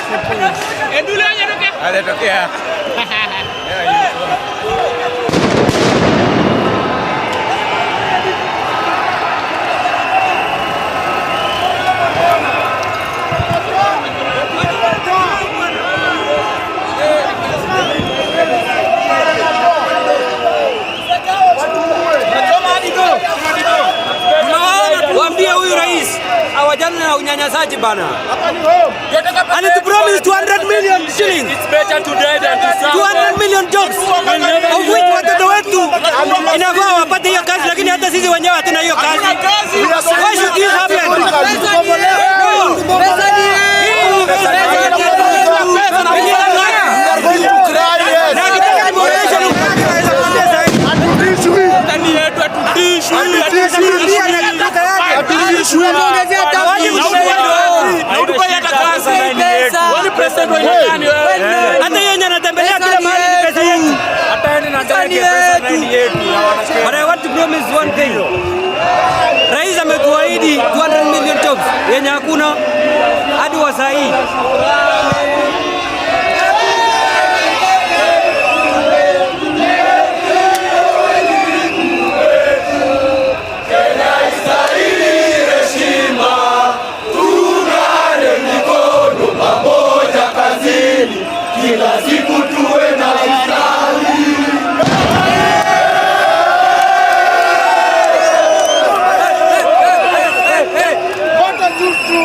Waambie huyu rais awajane na unyanyasaji bana. And it promised 200 million shillings. It's better to die than to suffer. 200 million jobs. Of which watoto wetu inafaa wapate hiyo kazi, lakini hata sisi wenyewe hatuna hiyo kazi. Why should this happen? Hata yeye anatembelea kila mahali ni pesa yetu. Hata yeye anataka pesa ndani yetu. But I want to promise one thing. Rais ametuahidi 200 million jobs yenye hakuna hadi wa saa hii. Kila siku tuwe na ustawi. Bota tutu.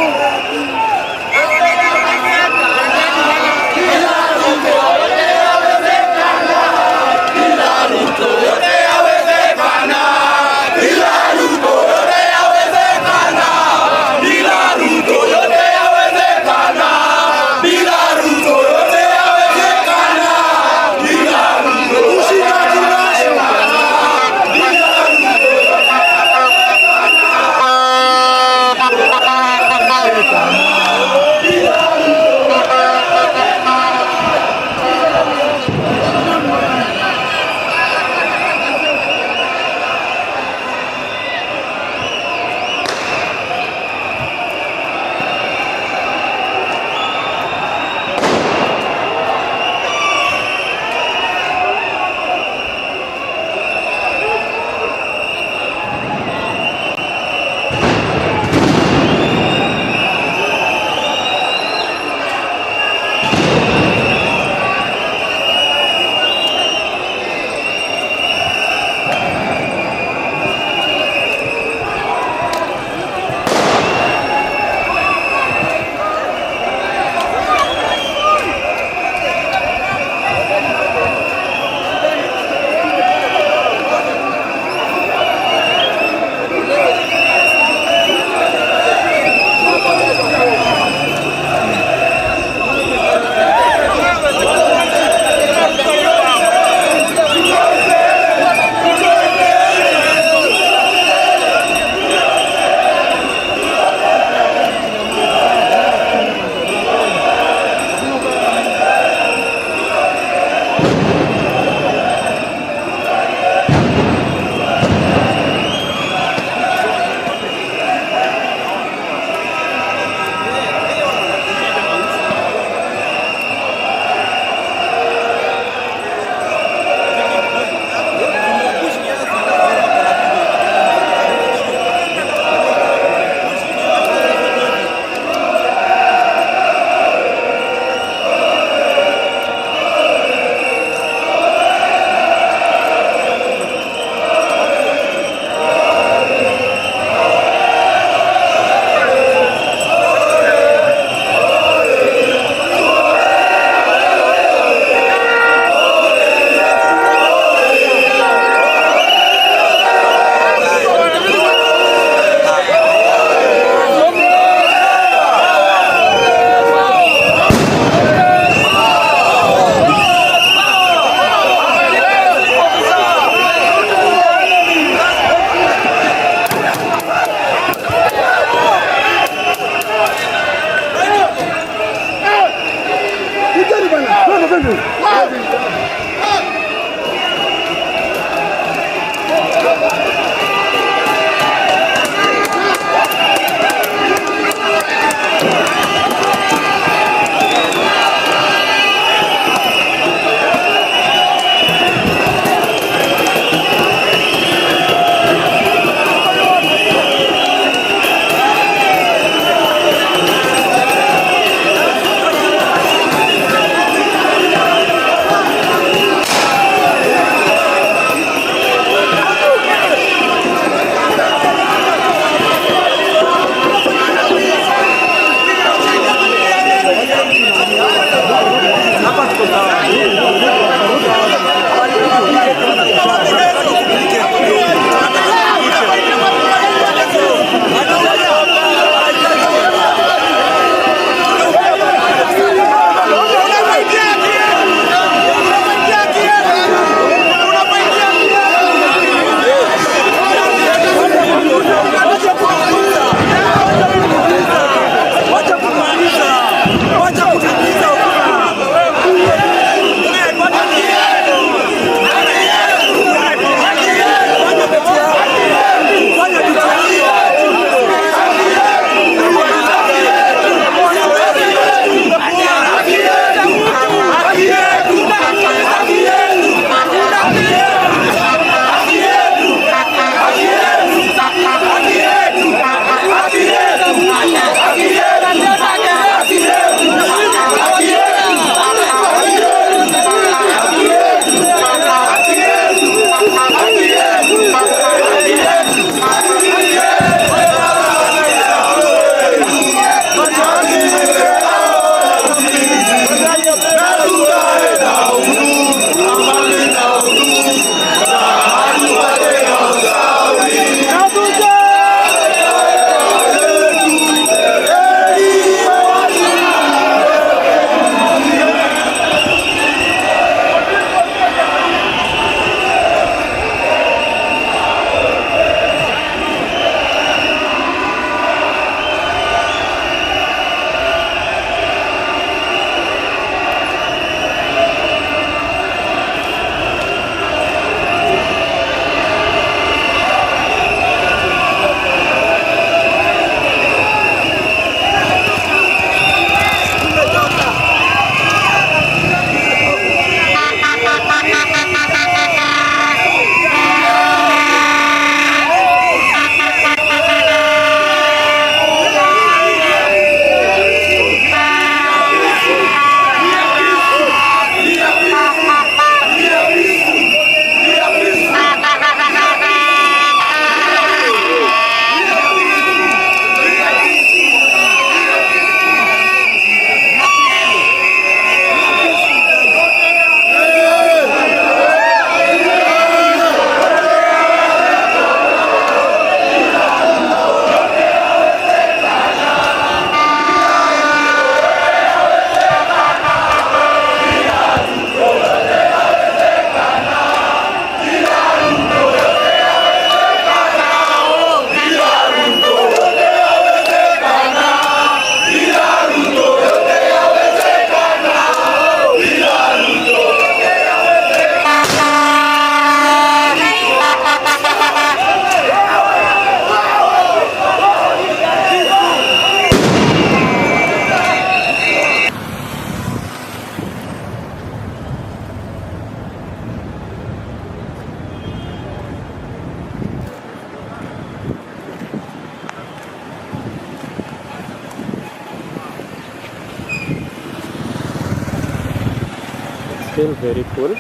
still very cool.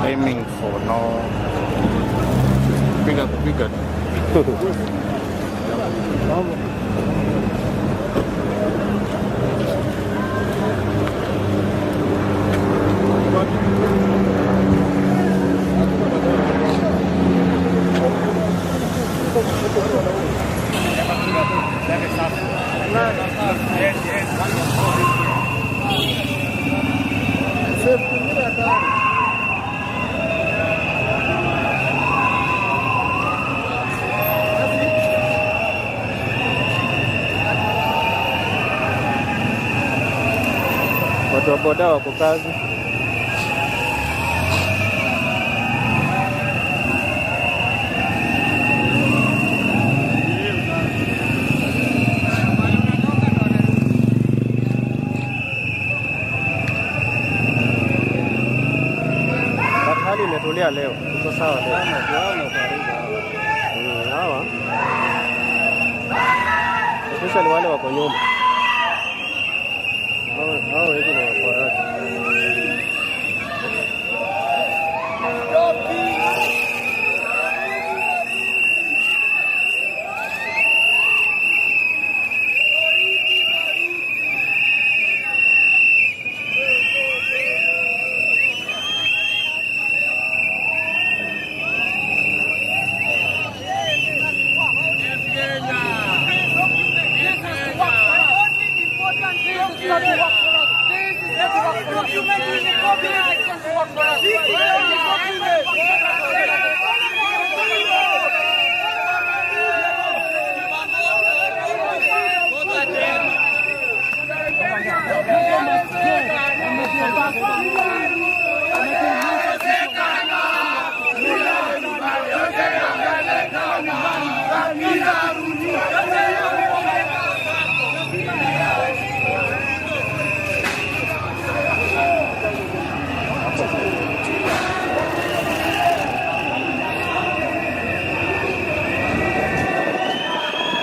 Aiming for no bigger. Watu wa boda wako kazi. Hali imetulia leo. Iko sawa leo. Hawa. Especially wale wako nyuma. Hao wengi ni wafarati.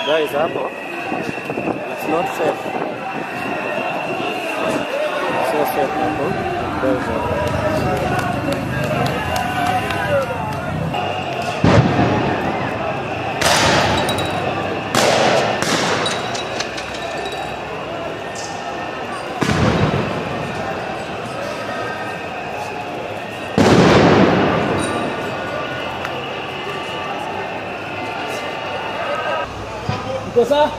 Guys, hapo it's not safe. It's not safe hapo. Iko sawa?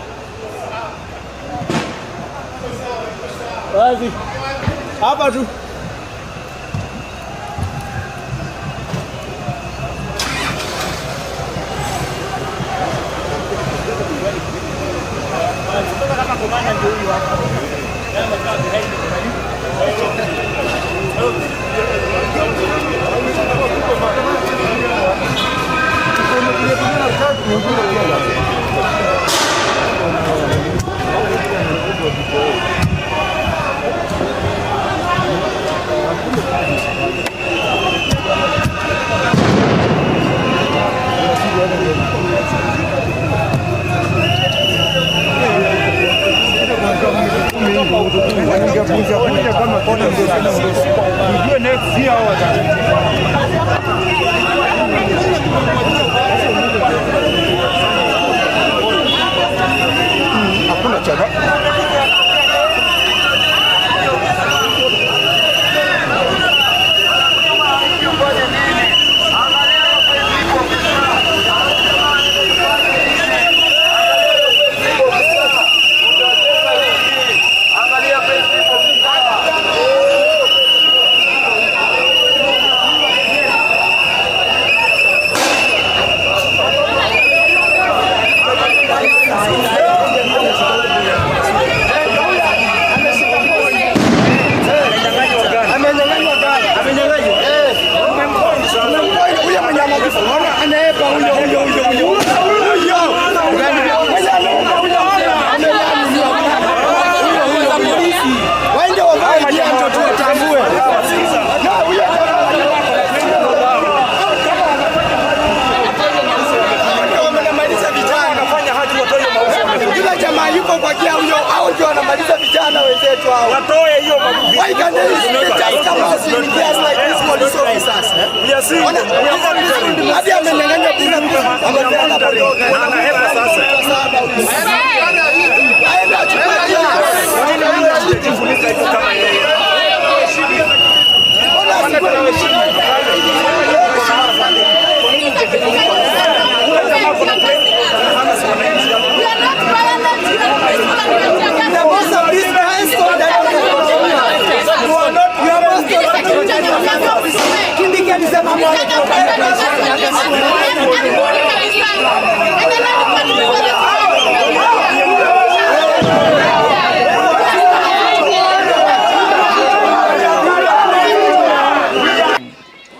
Wazi. Hapa tu.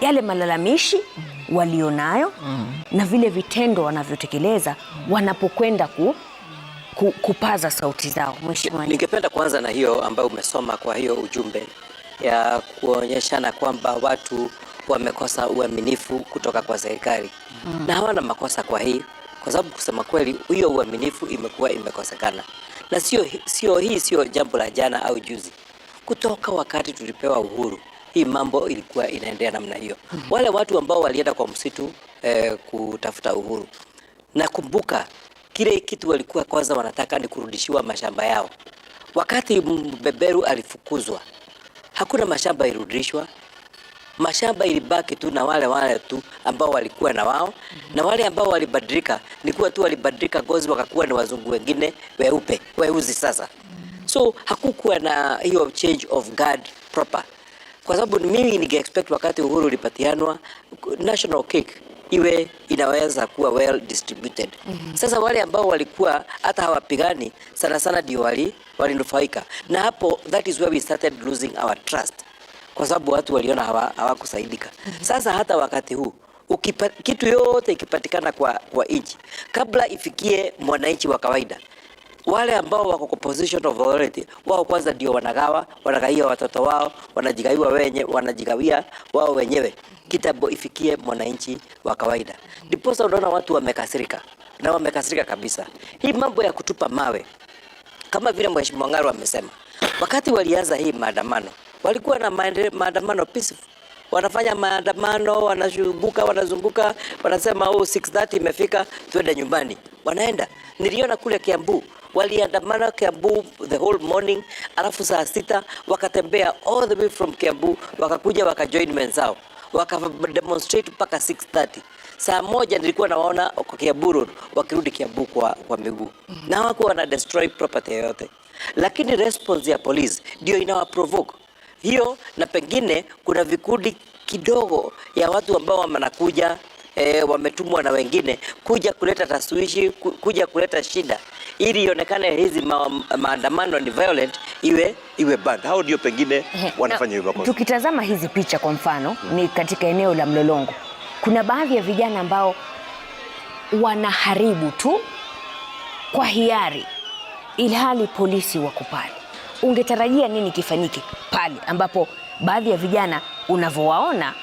Yale malalamishi walionayo na vile vitendo wanavyotekeleza wanapokwenda kupaza sauti zao. Mheshimiwa, ningependa kuanza na hiyo ambayo umesoma kwa hiyo ujumbe ya kuonyeshana kwamba watu wamekosa uaminifu kutoka kwa serikali na hawana makosa kwa hii, kwa sababu kusema kweli hiyo uaminifu imekuwa imekosekana, na sio jambo la jana au juzi. Kutoka wakati tulipewa uhuru hii mambo ilikuwa inaendelea namna hiyo. Wale watu ambao walienda kwa msitu kutafuta uhuru, nakumbuka kile kitu walikuwa kwanza wanataka ni kurudishiwa mashamba yao. Wakati mbeberu alifukuzwa, hakuna mashamba irudishwa. Mashamba ilibaki tu na wale tu ambao walikuwa na wao, na wale ambao walibadilika ni kuwa tu walibadilika ngozi wakakuwa ni wazungu wengine weuzi sasa. So hakukuwa na hiyo change of guard proper. Kwa sababu mimi ninge-expect wakati uhuru ulipatianwa national cake iwe inaweza kuwa well distributed. Sasa wale ambao walikuwa hata hawapigani sana ndio walinufaika. Na hapo that is where we started losing our trust. Kwa sababu watu waliona hawakusaidika. Sasa hata wakati huu kitu yote ikipatikana kwa nchi, kabla ifikie mwananchi wa kawaida, wale ambao wako kwa position of authority wao kwanza ndio wanagaia watoto wao, wanajigawia wao wenyewe kitambo ifikie mwananchi wa kawaida. Ndiposa unaona watu wamekasirika, na wamekasirika kabisa. Hii mambo ya kutupa mawe, kama vile Mheshimiwa Ng'aro amesema, wakati walianza hii maandamano walikuwa na maandamano peaceful. Wanafanya maandamano, wanazunguka, wanasema 6:30 imefika, tuende nyumbani. Wanaenda. Niliona kule Kiambu, waliandamana Kiambu the whole morning, alafu saa 6 wakatembea all the way from Kiambu, wakakuja wakajoin wenzao. wakademonstrate mpaka 6:30. Saa moja nilikuwa nawaona kwa Kiambu Road wakirudi Kiambu kwa miguu, na hawakuwa wana destroy property yoyote, lakini response ya police ndio inawaprovoke hiyo, na pengine kuna vikundi kidogo ya watu ambao wanakuja wametumwa na wengine kuja kuleta taswishi, kuja kuleta shida ili ionekane hizi maandamano ni violent, iwe bad. Hao ndio pengine wanafanya hivyo. Tukitazama hizi picha kwa mfano ni katika eneo la Mlolongo, kuna baadhi ya vijana ambao wanaharibu tu kwa hiari ilhali polisi wako pale. Ungetarajia nini kifanyike pale ambapo baadhi ya vijana unavyowaona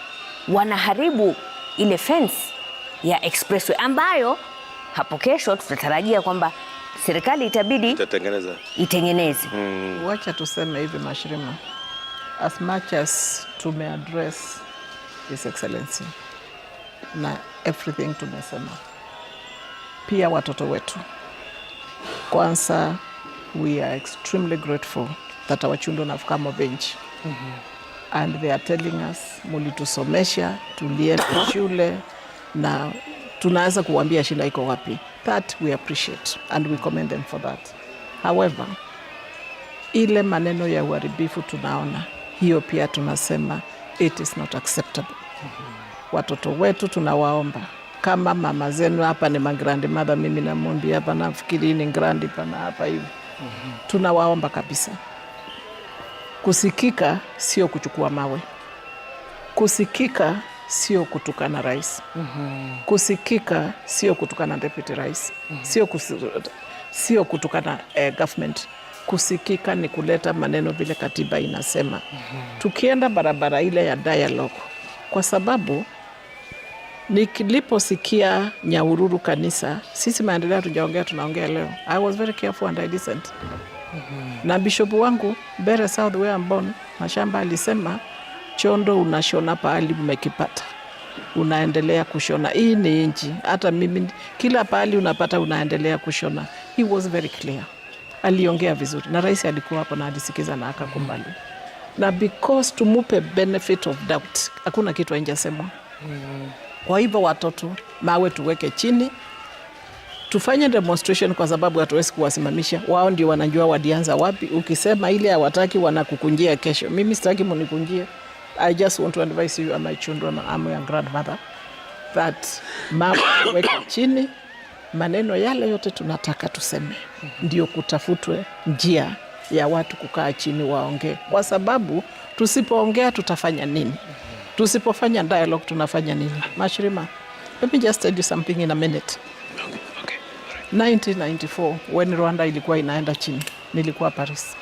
wanaharibu ile fence ya expressway ambayo hapo kesho tutatarajia kwamba serikali itabidi itengeneze. Wacha tuseme hivi Mashirima, as much as tumeaddress His Excellency na everything tumesema, pia watoto wetu kwanza, we are extremely grateful that our children have come of age. And they are telling us mulitusomesha, tulienda shule na tunaweza kuambia shida iko wapi. That we appreciate and we commend them for that. However, ile maneno ya uharibifu tunaona, hiyo pia tunasema it is not acceptable. Watoto wetu tunawaomba, kama mama zenu hapa ni grandmother, mimi na Mondi hapa nafikiri ni grandi pana hapa hivi. Tunawaomba kabisa, kusikika sio kuchukua mawe, kusikika sio kutukana rais, kusikika sio kutukana deputy rais, sio kutukana government. Kusikika ni kuleta maneno vile katiba inasema. Tukienda barabara ile ya dialogue, kwa sababu niliposikia Nyahururu kanisa, sisi maendeleo tujaongea, tunaongea leo. I was very careful and I listened. Na bishop wangu Bere South where I'm born, Mashamba alisema, chondo unashona pahali umekipata, unaendelea kushona. Hii ni inchi, hata mimi kila pahali unapata unaendelea kushona. He was very clear. Aliongea vizuri na rais alikuwa hapo na alisikiza na akakubali. Na because tumupe benefit of doubt, hakuna kitu hajasemwa. Kwa hivyo watoto mawe tuweke chini, tufanye demonstration, kwa sababu hatuwezi kuwasimamisha. Wao ndio wanajua wadianza wapi. Ukisema ile hawataki wanakukunjia kesho. Mimi sitaki mnikunjie. I just want to advise you and my children, I'm your grandmother, that mawe tuweke chini, maneno yale yote tunataka tuseme, ndio kutafutwe njia ya watu kukaa chini waongee, kwa sababu tusipoongea tutafanya nini? Tusipofanya dialogue tunafanya nini? Mashirima, let me just tell you something in a minute. 1994 when Rwanda ilikuwa inaenda chini, nilikuwa Paris,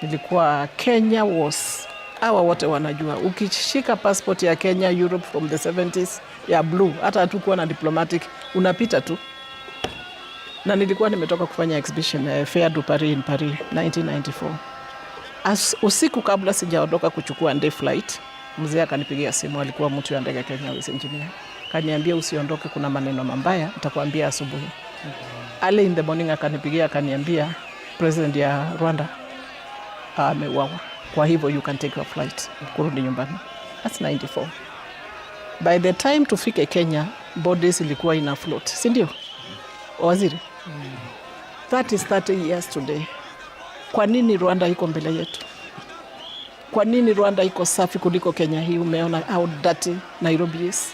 nilikuwa Kenya was, hawa wote wanajua, ukishika passport ya Kenya Europe from the 70s ya blue, hata hatukuwa na diplomatic, unapita tu. Na nilikuwa nimetoka kufanya exhibition Fair du Paris in Paris 1994. Usiku kabla sijaondoka kuchukua day flight, mzee akanipigia simu, alikuwa mtu ya ndege Kenya Airways engineer. Kaniambia usiondoke, kuna maneno mabaya, nitakwambia asubuhi. Early in the morning akanipigia akaniambia president ya Rwanda ameuawa. Kwa hivyo you can take your flight kurudi nyumbani. That's 94. By the time tufike Kenya, bodies ilikuwa ina float, si ndio? Waziri. That is 30 years today. Kwa nini Rwanda iko mbele yetu? Kwa nini Rwanda iko safi kuliko Kenya hii? Umeona how dirty Nairobi is.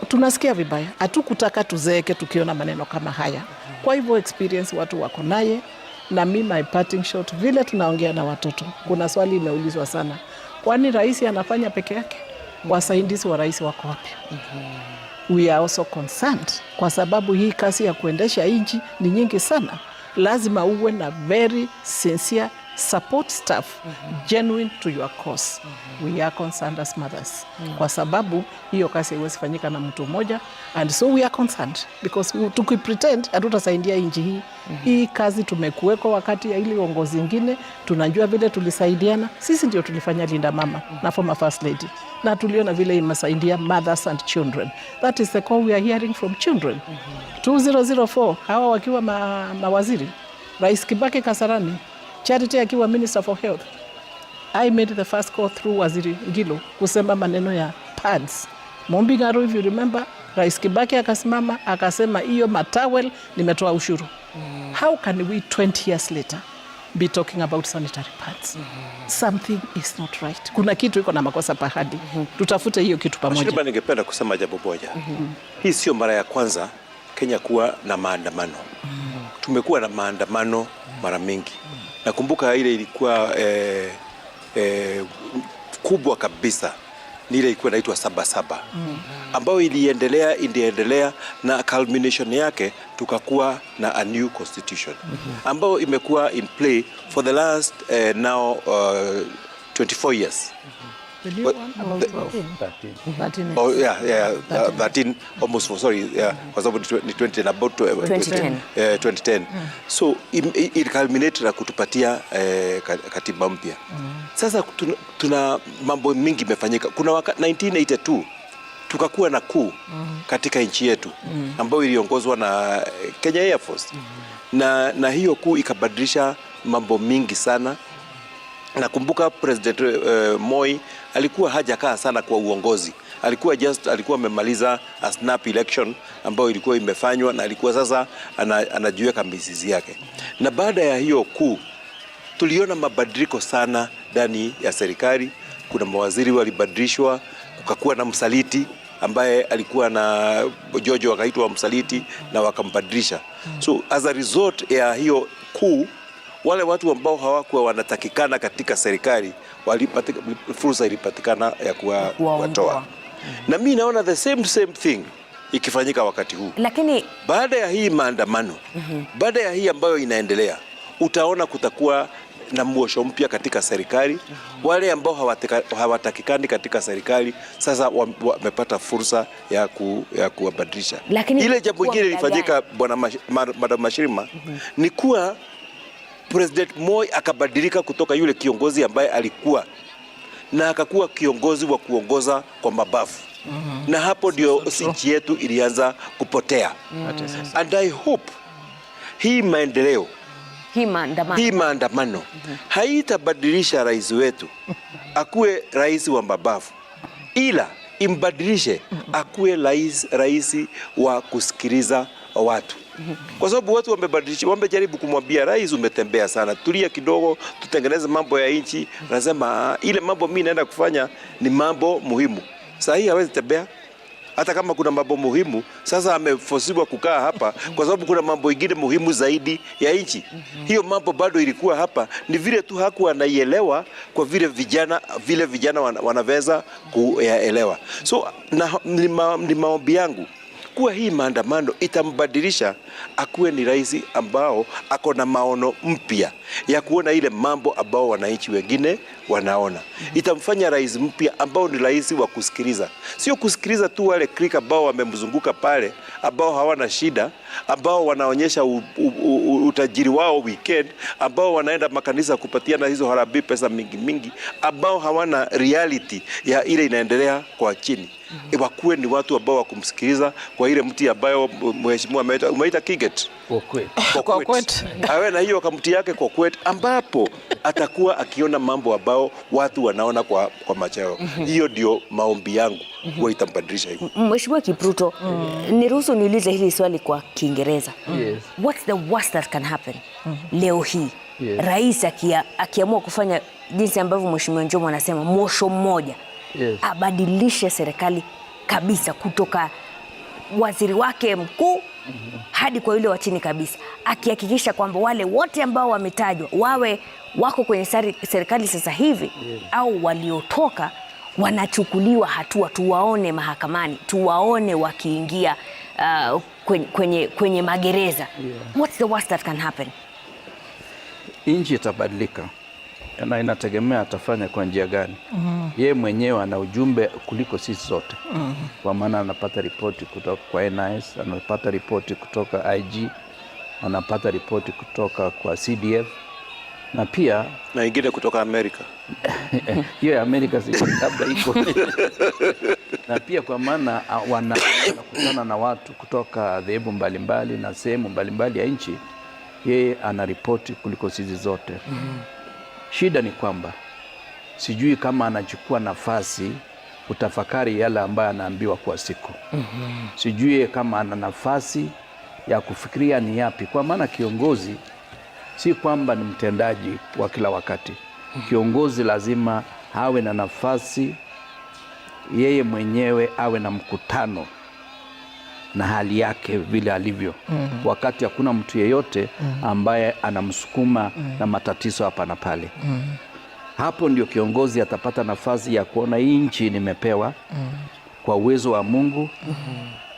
Tunasikia vibaya. Hatukutaka tuzeeke tukiona maneno kama haya. Kwa hivyo experience watu wako naye, na mimi my parting shot, vile tunaongea na watoto. Kuna swali imeulizwa sana. Kwani rais anafanya peke yake? Wasaidizi wa rais wako wapi? We are also concerned, kwa sababu hii kazi ya kuendesha nchi ni nyingi sana. Lazima uwe na very sincere support staff, genuine to your cause. We are concerned as mothers, kwa sababu hiyo kazi haiwezi fanyika na mtu mmoja, and so we are concerned because tukipretend hatutasaidia nchi hii. Hii kazi tumekuweko wakati ya ile uongozi ingine, tunajua vile tulisaidiana. Sisi ndio tulifanya Linda Mama na former first lady, na tuliona vile imesaidia mothers and children. That is the call we are hearing from children. 2004 hawa wakiwa mawaziri, Rais Kibaki Kasarani, Charity akiwa Minister for Health, I made the first call through Waziri Ngilo kusema maneno ya pads. Mombi Ngaro, if you remember, Rais Kibaki akasimama akasema hiyo matawel nimetoa ushuru. How can we 20 years later be talking about sanitary pads? Something is not right. Kuna kitu iko na makosa pahadi. Tutafute hiyo kitu pamoja. Mheshimiwa, ningependa kusema jambo moja. Hii sio mara ya kwanza Kenya kuwa na maandamano. Tumekuwa na maandamano mara mingi. Nakumbuka ile ilikuwa kubwa kabisa. Ni ile ilikuwa inaitwa Sabasaba. Ambayo iliendelea na culmination yake tukakuwa na a new constitution. Ambayo imekuwa in play for the last now 24 years. The new one about 13. Oh yeah, 13 almost, sorry, yeah, kwa sababu ni 20 about 2010. So it culminated na kutupatia katiba mpya. Sasa tuna mambo mingi imefanyika. Kuna 1982 tukakuwa na coup katika nchi yetu ambayo iliongozwa na Kenya Air Force. Na hiyo coup ikabadilisha mambo mingi sana. Nakumbuka President Moi alikuwa hajakaa sana kwa uongozi. Alikuwa amemaliza a snap election ambayo ilikuwa imefanywa na alikuwa sasa anajiweka mizizi yake. Na baada ya hiyo coup tuliona mabadiliko sana ndani ya serikali. Kuna mawaziri walibadilishwa, kukakuwa na msaliti ambaye alikuwa na Jojo akaitwa msaliti na wakambadilisha. So as a result ya hiyo coup, wale watu ambao hawakuwa wanatakikana katika serikali fursa ilipatikana ya kuwatoa. Na mimi naona the same thing ikifanyika wakati huu. Lakini baada ya hii maandamano, baada ya hii ambayo inaendelea, utaona kutakuwa na mwosho mpya katika serikali. Wale ambao hawatakikani katika serikali sasa wamepata fursa ya kuwabadilisha. Ile jambo lingine lilifanyika Madam Mashirima ni kuwa President Moi akabadilika kutoka yule kiongozi ambaye alikuwa na akakuwa kiongozi wa kuongoza kwa mabavu. Na hapo ndio nchi yetu ilianza kupotea. And I hope hii maendeleo, hii maandamano haitabadilisha rais wetu akuwe rais wa mabavu, ila imbadilishe akuwe rais wa kusikiliza watu. Kwa sababu watu wamejaribu kumwambia rais, umetembea sana, tulia kidogo, tutengeneze mambo ya nchi. Anasema ile mambo mimi naenda kufanya ni mambo muhimu. Sasa hii hawezi tembea. Hata kama kuna mambo muhimu, sasa amefosiwa kukaa hapa kwa sababu kuna mambo ingine muhimu zaidi ya nchi. Hiyo mambo bado ilikuwa hapa, ni vile tu hakuwa anaielewa kwa vile vijana wanaweza kuyaelewa. So ni maombi yangu kuwa hii maandamano itambadilisha akuwe ni rais ambao ako na maono mpya ya kuona ile mambo ambao wananchi wengine wanaona. Itamfanya rais mpya ambao ni rais wa kusikiliza. Sio kusikiliza tu wale click ambao wamemzunguka pale, ambao hawana shida, ambao wanaonyesha utajiri wao weekend, ambao wanaenda makanisa kupatiana hizo harambee pesa mingi, ambao hawana reality ya ile inaendelea kwa chini. Wakuwe ni watu ambao wakumsikiliza kwa ile mti ambayo mheshimiwa umeita Kiget. Kokwet. Awe na hiyo kamti yake Kokwet ambapo atakuwa akiona mambo ambao watu wanaona kwa macho yao. Hiyo ndio maombi yangu kwa itambadilisha hivi. Mheshimiwa Kipruto, niruhusu niulize hili swali kwa Kiingereza. What's the worst that can happen leo hii? Rais akiamua kufanya jinsi ambavyo Mheshimiwa Njomo anasema mosho mmoja. Abadilishe serikali kabisa kutoka waziri wake mkuu hadi kwa yule wa chini kabisa, akihakikisha kwamba wale wote ambao wametajwa wako kwenye serikali sasa hivi au waliotoka wanachukuliwa hatua, tuwaone mahakamani, tuwaone wakiingia kwenye magereza. What's the worst that can happen? Nchi itabadilika na inategemea atafanya kwa njia gani. Yeye mwenyewe ana ujumbe kuliko sisi zote. Kwa maana anapata ripoti kutoka kwa NIS, anapata ripoti kutoka IG, anapata ripoti kutoka kwa CDF na pia na ingine kutoka Amerika. Hiyo ya Amerika labda iko. Na pia kwa maana wanakutana na watu kutoka dhehebu mbalimbali na sehemu mbalimbali ya nchi, yeye ana ripoti kuliko sisi zote. Shida ni kwamba sijui kama anachukua nafasi kutafakari yale ambayo anaambiwa kwa siku. Sijui kama ana nafasi ya kufikiria ni yapi, kwa maana kiongozi si kwamba ni mtendaji wa kila wakati. Kiongozi lazima awe na nafasi yeye mwenyewe, awe na mkutano na hali yake vile alivyo, wakati hakuna mtu yeyote ambaye anamsukuma na matatizo hapa na pale. Hapo ndio kiongozi atapata nafasi ya kuona hii nchi nimepewa kwa uwezo wa Mungu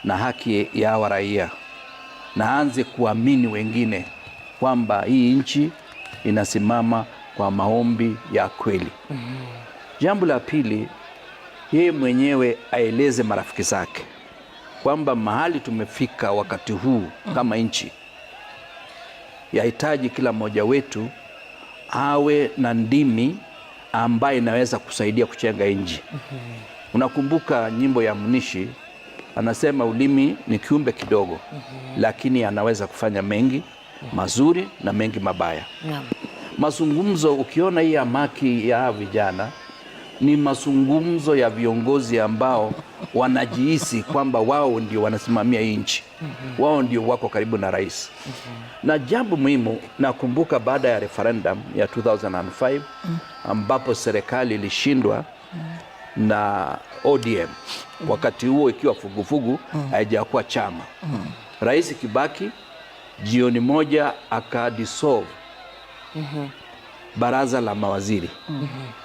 na haki ya raia, na aanze kuamini wengine kwamba hii nchi inasimama kwa maombi ya kweli. Jambo la pili, yeye mwenyewe aeleze marafiki zake kwamba mahali tumefika wakati huu kama nchi, yahitaji kila mmoja wetu awe na ndimi ambaye inaweza kusaidia kuchenga nchi. Unakumbuka nyimbo ya Munishi, anasema ulimi ni kiumbe kidogo, lakini anaweza kufanya mengi mazuri na mengi mabaya. Mazungumzo, ukiona hii hamaki ya vijana, ni mazungumzo ya viongozi ambao wanajihisi kwamba wao ndio wanasimamia nchi, wao ndio wako karibu na rais. Na jambo muhimu, nakumbuka baada ya referendum ya 2005 ambapo serikali ilishindwa na ODM, wakati huo ikiwa fugufugu haijakuwa chama. Rais Kibaki jioni moja akadissolve baraza la mawaziri.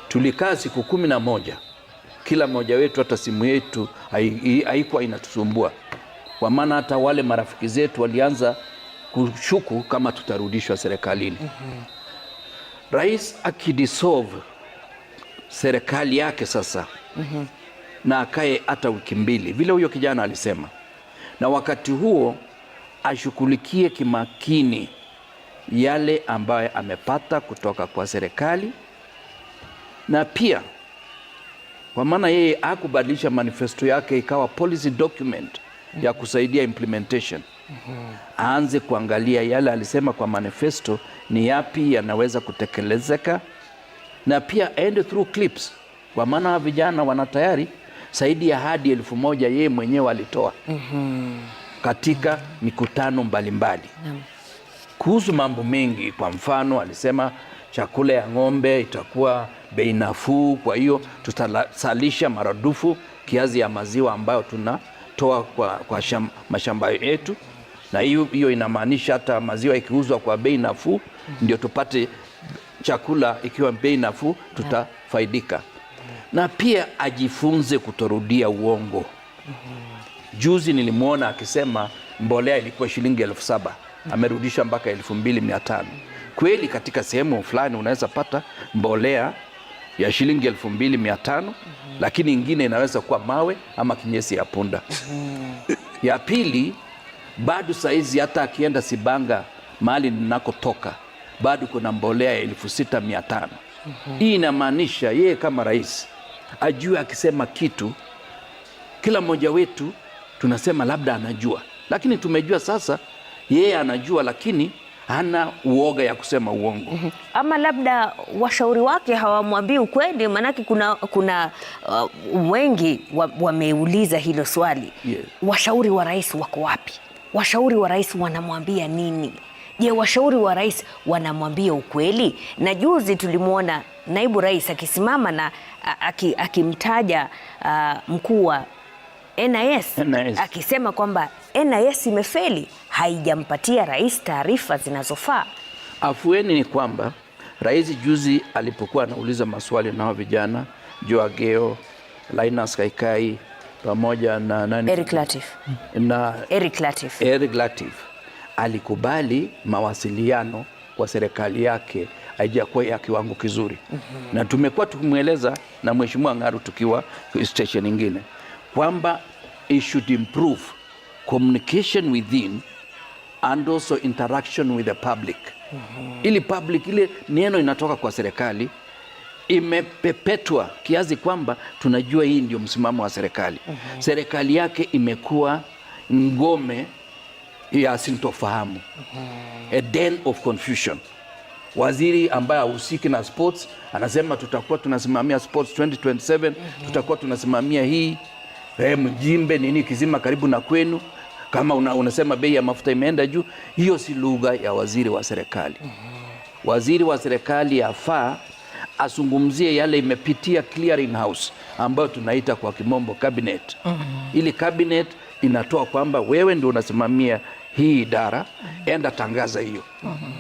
Tulikaa siku 11, kila mmoja wetu, hata simu yetu haikuwa inatusumbua, kwa maana hata wale marafiki zetu walianza kushuku kama tutarudishwa serikalini. Rais akidissolve serikali yake sasa, na akae hata wiki 2 vile huyo kijana alisema, na wakati huo ashughulikie kimakini yale ambaye amepata kutoka kwa serikali, na pia kwa maana yeye hakubadilisha manifesto yake ikawa policy document ya kusaidia implementation. Aanze kuangalia yale alisema kwa manifesto ni yapi yanaweza kutekelezeka, na pia end through clips, kwa maana vijana wana tayari zaidi ya hadi 1,000 yeye mwenyewe alitoa katika mikutano mbalimbali kuhusu mambo mengi. Kwa mfano, alisema chakula ya ng'ombe itakuwa bei nafuu, kwa hiyo tutasalisha maradufu kiasi ya maziwa ambayo tunatoa kwa mashamba yetu, na hiyo inamaanisha hata maziwa ikiuzwa kwa bei nafuu ndio tupate chakula ikiwa bei nafuu, tutafaidika. Na pia ajifunze kutorudia uongo. Juzi nilimwona akisema mbolea ilikuwa shilingi 7,000, amerudisha mpaka 2,500. Kweli katika sehemu fulani unaweza pata mbolea ya shilingi 2,500, lakini ingine inaweza kuwa mawe ama kinyesi ya punda. Ya pili, bado saizi hata akienda Sibanga mahali ninakotoka, bado kuna mbolea ya 6,500. Hii inamaanisha yeye kama rais ajue akisema kitu, kila mmoja wetu tunasema labda anajua, lakini tumejua sasa yeye anajua, lakini hana uoga ya kusema uongo. Ama labda washauri wake hawamwambii ukweli, manake kuna wengi wameuliza hilo swali. Washauri wa rais wako wapi? Washauri wa rais wanamwambia nini? Je, washauri wa rais wanamwambia ukweli? Na juzi tulimwona naibu rais akisimama na akimtaja mkuu wa NIS akisema kwamba NIS imefeli, haijampatia rais taarifa zinazofaa. Afueni ni kwamba rais juzi alipokuwa anauliza maswali na vijana, Joageo, Linus Kaikai pamoja na Eric Latif. Eric Latif alikubali mawasiliano kwa serikali yake haijakuwa ya kiwango kizuri. Na tumekuwa tukimweleza na Mheshimiwa Ng'aru tukiwa station nyingine kwamba it should improve communication within and also interaction with the public. Ili public, ile neno inatoka kwa serikali imepepetwa kiasi kwamba tunajua hii ndio msimamo wa serikali. Serikali yake imekuwa ngome ya sintofahamu, a den of confusion. Waziri ambaye hahusiki na sports anasema tutakuwa tunasimamia sports 2027, tutakuwa tunasimamia hii Mjimbe nini Kizima karibu na kwenu. Kama unasema bei ya mafuta imeenda juu, hiyo si lugha ya waziri wa serikali. Waziri wa serikali yafaa azungumzie yale imepitia clearing house ambayo tunaita kwa kimombo cabinet. Ili cabinet inatoa kwamba wewe ndio unasimamia hii idara, enda tangaza hiyo.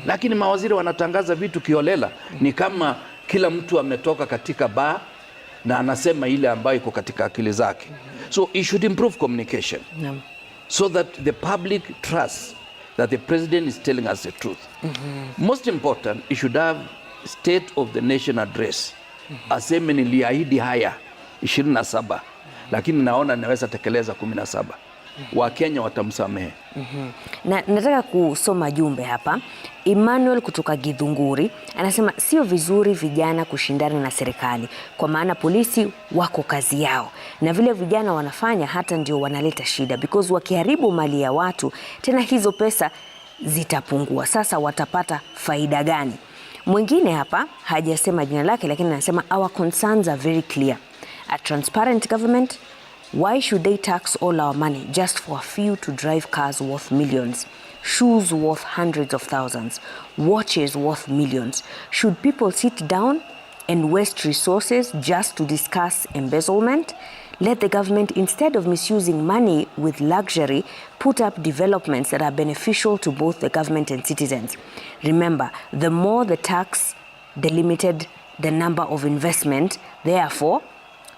Lakini mawaziri wanatangaza vitu kiolela, ni kama kila mtu ametoka katika bar na anasema ile ambayo iko katika akili zake. So it should improve communication so that the public trusts that the president is telling us the truth. Most important, it should have state of the nation address. Aseme niliahidi haya 27, lakini naona naweza tekeleza 17. Wakenya watamsamehe. Na nataka kusoma jumbe hapa. Emmanuel kutoka Githunguri anasema sio vizuri vijana kushindana na serikali, kwa maana polisi wako kazi yao, na vile vijana wanafanya hata ndio wanaleta shida, because wakiharibu mali ya watu tena hizo pesa zitapungua. Sasa watapata faida gani? Mwingine hapa hajasema jina lake, lakini anasema our concerns are very clear. A transparent government, why should they tax all our money just for a few to drive cars worth millions, shoes worth hundreds of thousands, watches worth millions? Should people sit down and waste resources just to discuss embezzlement? Let the government, instead of misusing money with luxury, put up developments that are beneficial to both the government and citizens. Remember, the more the tax, the limited the number of investment, therefore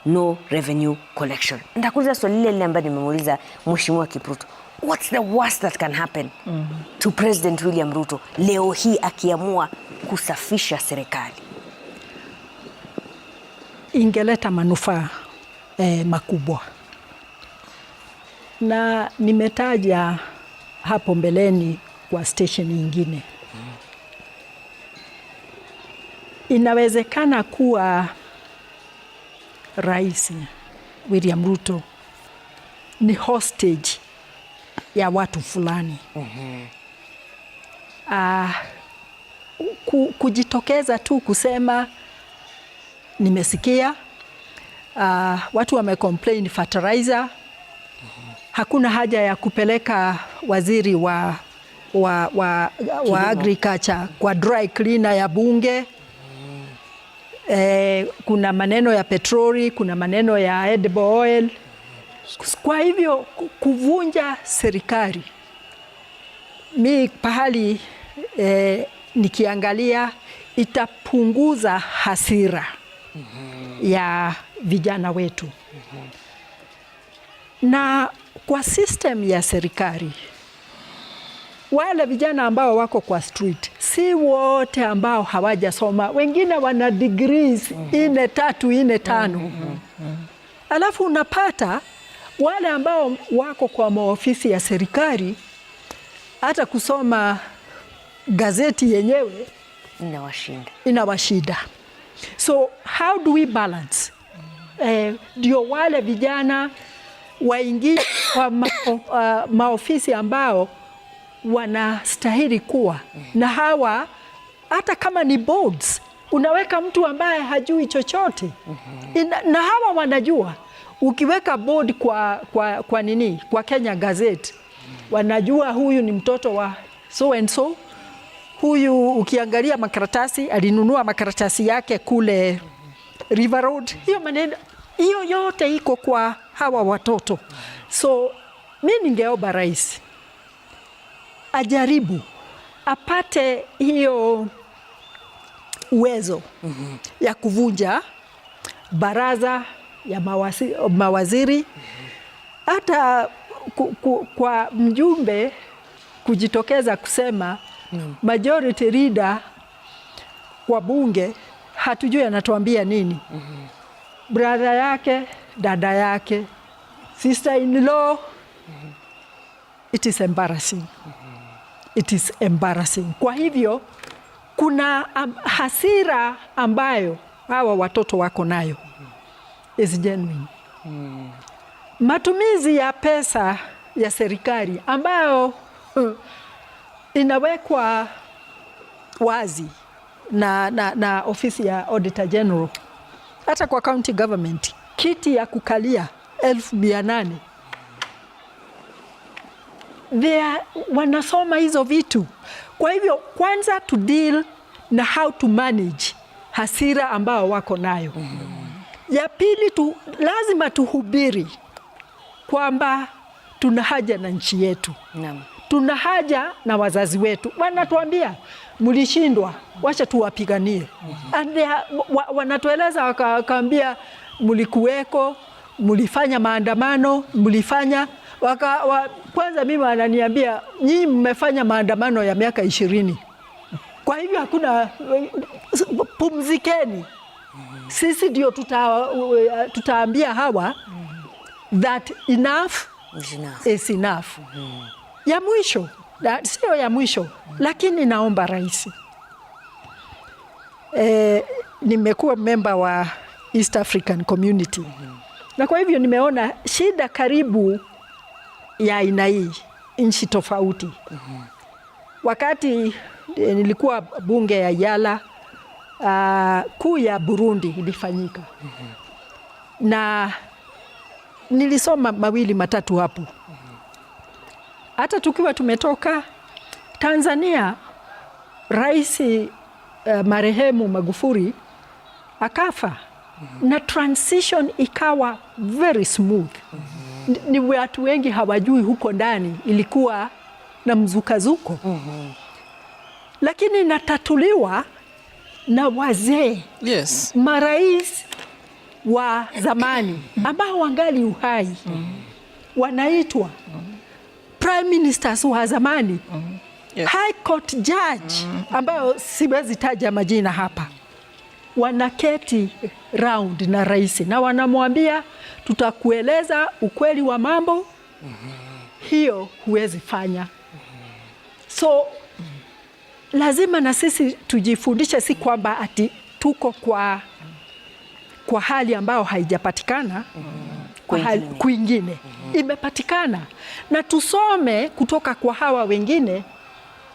no revenue collection. Ndakuuliza swali lile ambalo nimemuuliza Mheshimiwa Kipruto. What's the worst that can happen to President William Ruto leo hii akiamua kusafisha serikali? Ingeleta manufaa makubwa. Na nimetaja hapo mbeleni kwa station nyingine. Inawezekana kuwa Rais William Ruto ni hostage ya watu fulani. Kujitokeza tu kusema nimesikia watu wamecomplain fertilizer, hakuna haja ya kupeleka waziri wa agriculture kwa dry cleaner ya bunge. Kuna maneno ya petroli, kuna maneno ya edible oil. Kwa hivyo kuvunja serikali, mi pahali nikiangalia itapunguza hasira ya vijana wetu. Na kwa system ya serikali, wale vijana ambao wako kwa street si wote ambao hawajasoma, wengine wana degrees 4, 3, 4, 5. Alafu unapata wale ambao wako kwa maofisi ya serikali hata kusoma gazeti yenyewe inawashinda. So how do we balance? Ndio wale vijana waingie kwa maofisi ambao wanastahili kuwa na hawa. Hata kama ni boards, unaweka mtu ambaye hajui chochote na hawa wanajua. Ukiweka board kwa nini, kwa Kenya Gazette, wanajua huyu ni mtoto wa so and so. Huyu ukiangalia makaratasi, alinunua makaratasi yake kule River Road. Hiyo maneno, hiyo yote iko kwa hawa watoto. So mimi ningeomba rais ajaribu apate hiyo uwezo ya kuvunja baraza ya mawaziri, hata kwa mjumbe kujitokeza kusema majority leader kwa bunge hatujui anatuambia nini. Brother yake, dada yake, sister in law. It is embarrassing. It is embarrassing. Kwa hivyo kuna hasira ambayo hawa watoto wako nayo is genuine. Matumizi ya pesa ya serikali ambayo inawekwa wazi na ofisi ya Auditor General, hata kwa county government kiti ya kukalia 800. Wanasoma hizo vitu. Kwa hivyo kwanza to deal na how to manage hasira ambao wako nayo. Ya pili lazima tuhubiri kwamba tuna haja na nchi yetu. Tuna haja na wazazi wetu. Wanatuambia mlishindwa, wacha tuwapiganie. Wanatueleza wakaambia mlikuweko, mlifanya maandamano, mlifanya kwanza mimi wananiambia nyinyi mmefanya maandamano ya miaka 20. Kwa hivyo hakuna, pumzikeni. Sisi ndio tutaambia hawa that enough is enough. Ya mwisho, sio ya mwisho, lakini naomba rais. Nimekuwa member wa East African Community. Na kwa hivyo nimeona shida karibu ya aina hii nchi tofauti. Wakati nilikuwa bunge ya Yala, kuu ya Burundi ilifanyika. Na nilisoma mawili matatu hapo. Hata tukiwa tumetoka Tanzania, rais marehemu Magufuli akafa. Na transition ikawa very smooth. Ni watu wengi hawajui huko ndani ilikuwa na mzukazuko. Lakini natatuliwa na wazee. Yes. Marais wa zamani ambao wangali uhai. Wanaitwa prime ministers wa zamani. Yes. High court judge ambao siwezi taja majina hapa. Wanaketi round na rais na wanamwambia tutakueleza ukweli wa mambo. Hiyo huwezi fanya. So lazima na sisi tujifundishe, si kwamba ati tuko kwa hali ambao haijapatikana kwingine. Imepatikana, na tusome kutoka kwa hawa wengine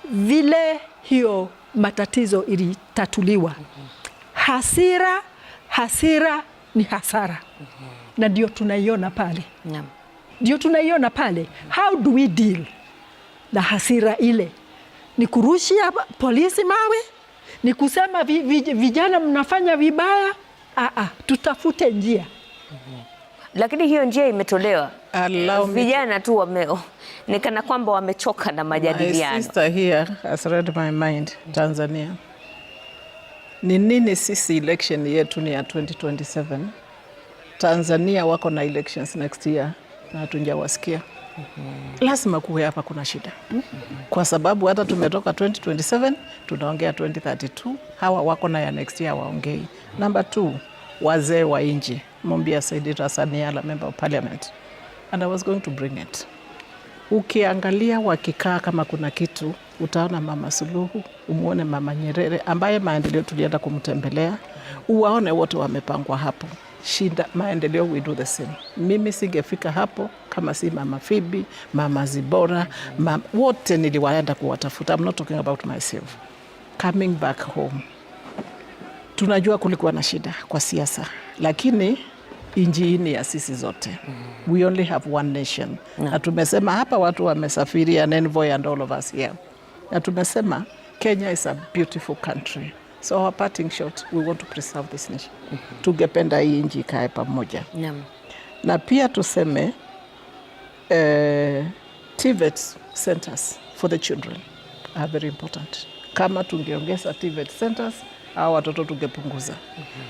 vile hiyo matatizo ilitatuliwa. Hasira ni hasara. Na ndio tunaiona pale. Ndio tunaiona pale. How do we deal na hasira ile? Ni kurushia polisi mawe? Ni kusema vijana mnafanya vibaya? Tutafute njia. Lakini hiyo njia imetolewa. Vijana tu ni kana kwamba wamechoka na majadiliano. My sister here has read my mind. Tanzania. Ni nini sisi election yetu ni ya 2027? Tanzania wako na elections next year na hatujawasikia. Lazima kuwe hapa kuna shida. Kwa sababu hata tumetoka 2027, tunaongea 2032, hawa wako na ya next year waongei. Number 2, wazee wa nchi. Mwambia Said Rasaniala, member of parliament. And I was going to bring it. Ukiangalia wakikaa kama kuna kitu, utaona Mama Suluhu, umuone Mama Nyerere ambaye maendeleo tulienda kumtembelea, uwaone wote wamepangwa hapo. Shinda maendeleo, we do the same. Mimi singefika hapo kama si Mama Phoebe, Mama Zibora, wote niliwaenda kuwatafuta. I'm not talking about myself. Coming back home. Tunajua kulikuwa na shida kwa siasa, lakini inji ni ya sisi zote. We only have one nation. Na tumesema hapa watu wamesafiri and envoy and all of us here. Na tumesema Kenya is a beautiful country. So our parting shot, we want to preserve this nation. Tungependa hii inji ikae pamoja. Na pia tuseme TVET centers for the children are very important. Kama tungeongeza TVET centers, hao watoto tungepunguza.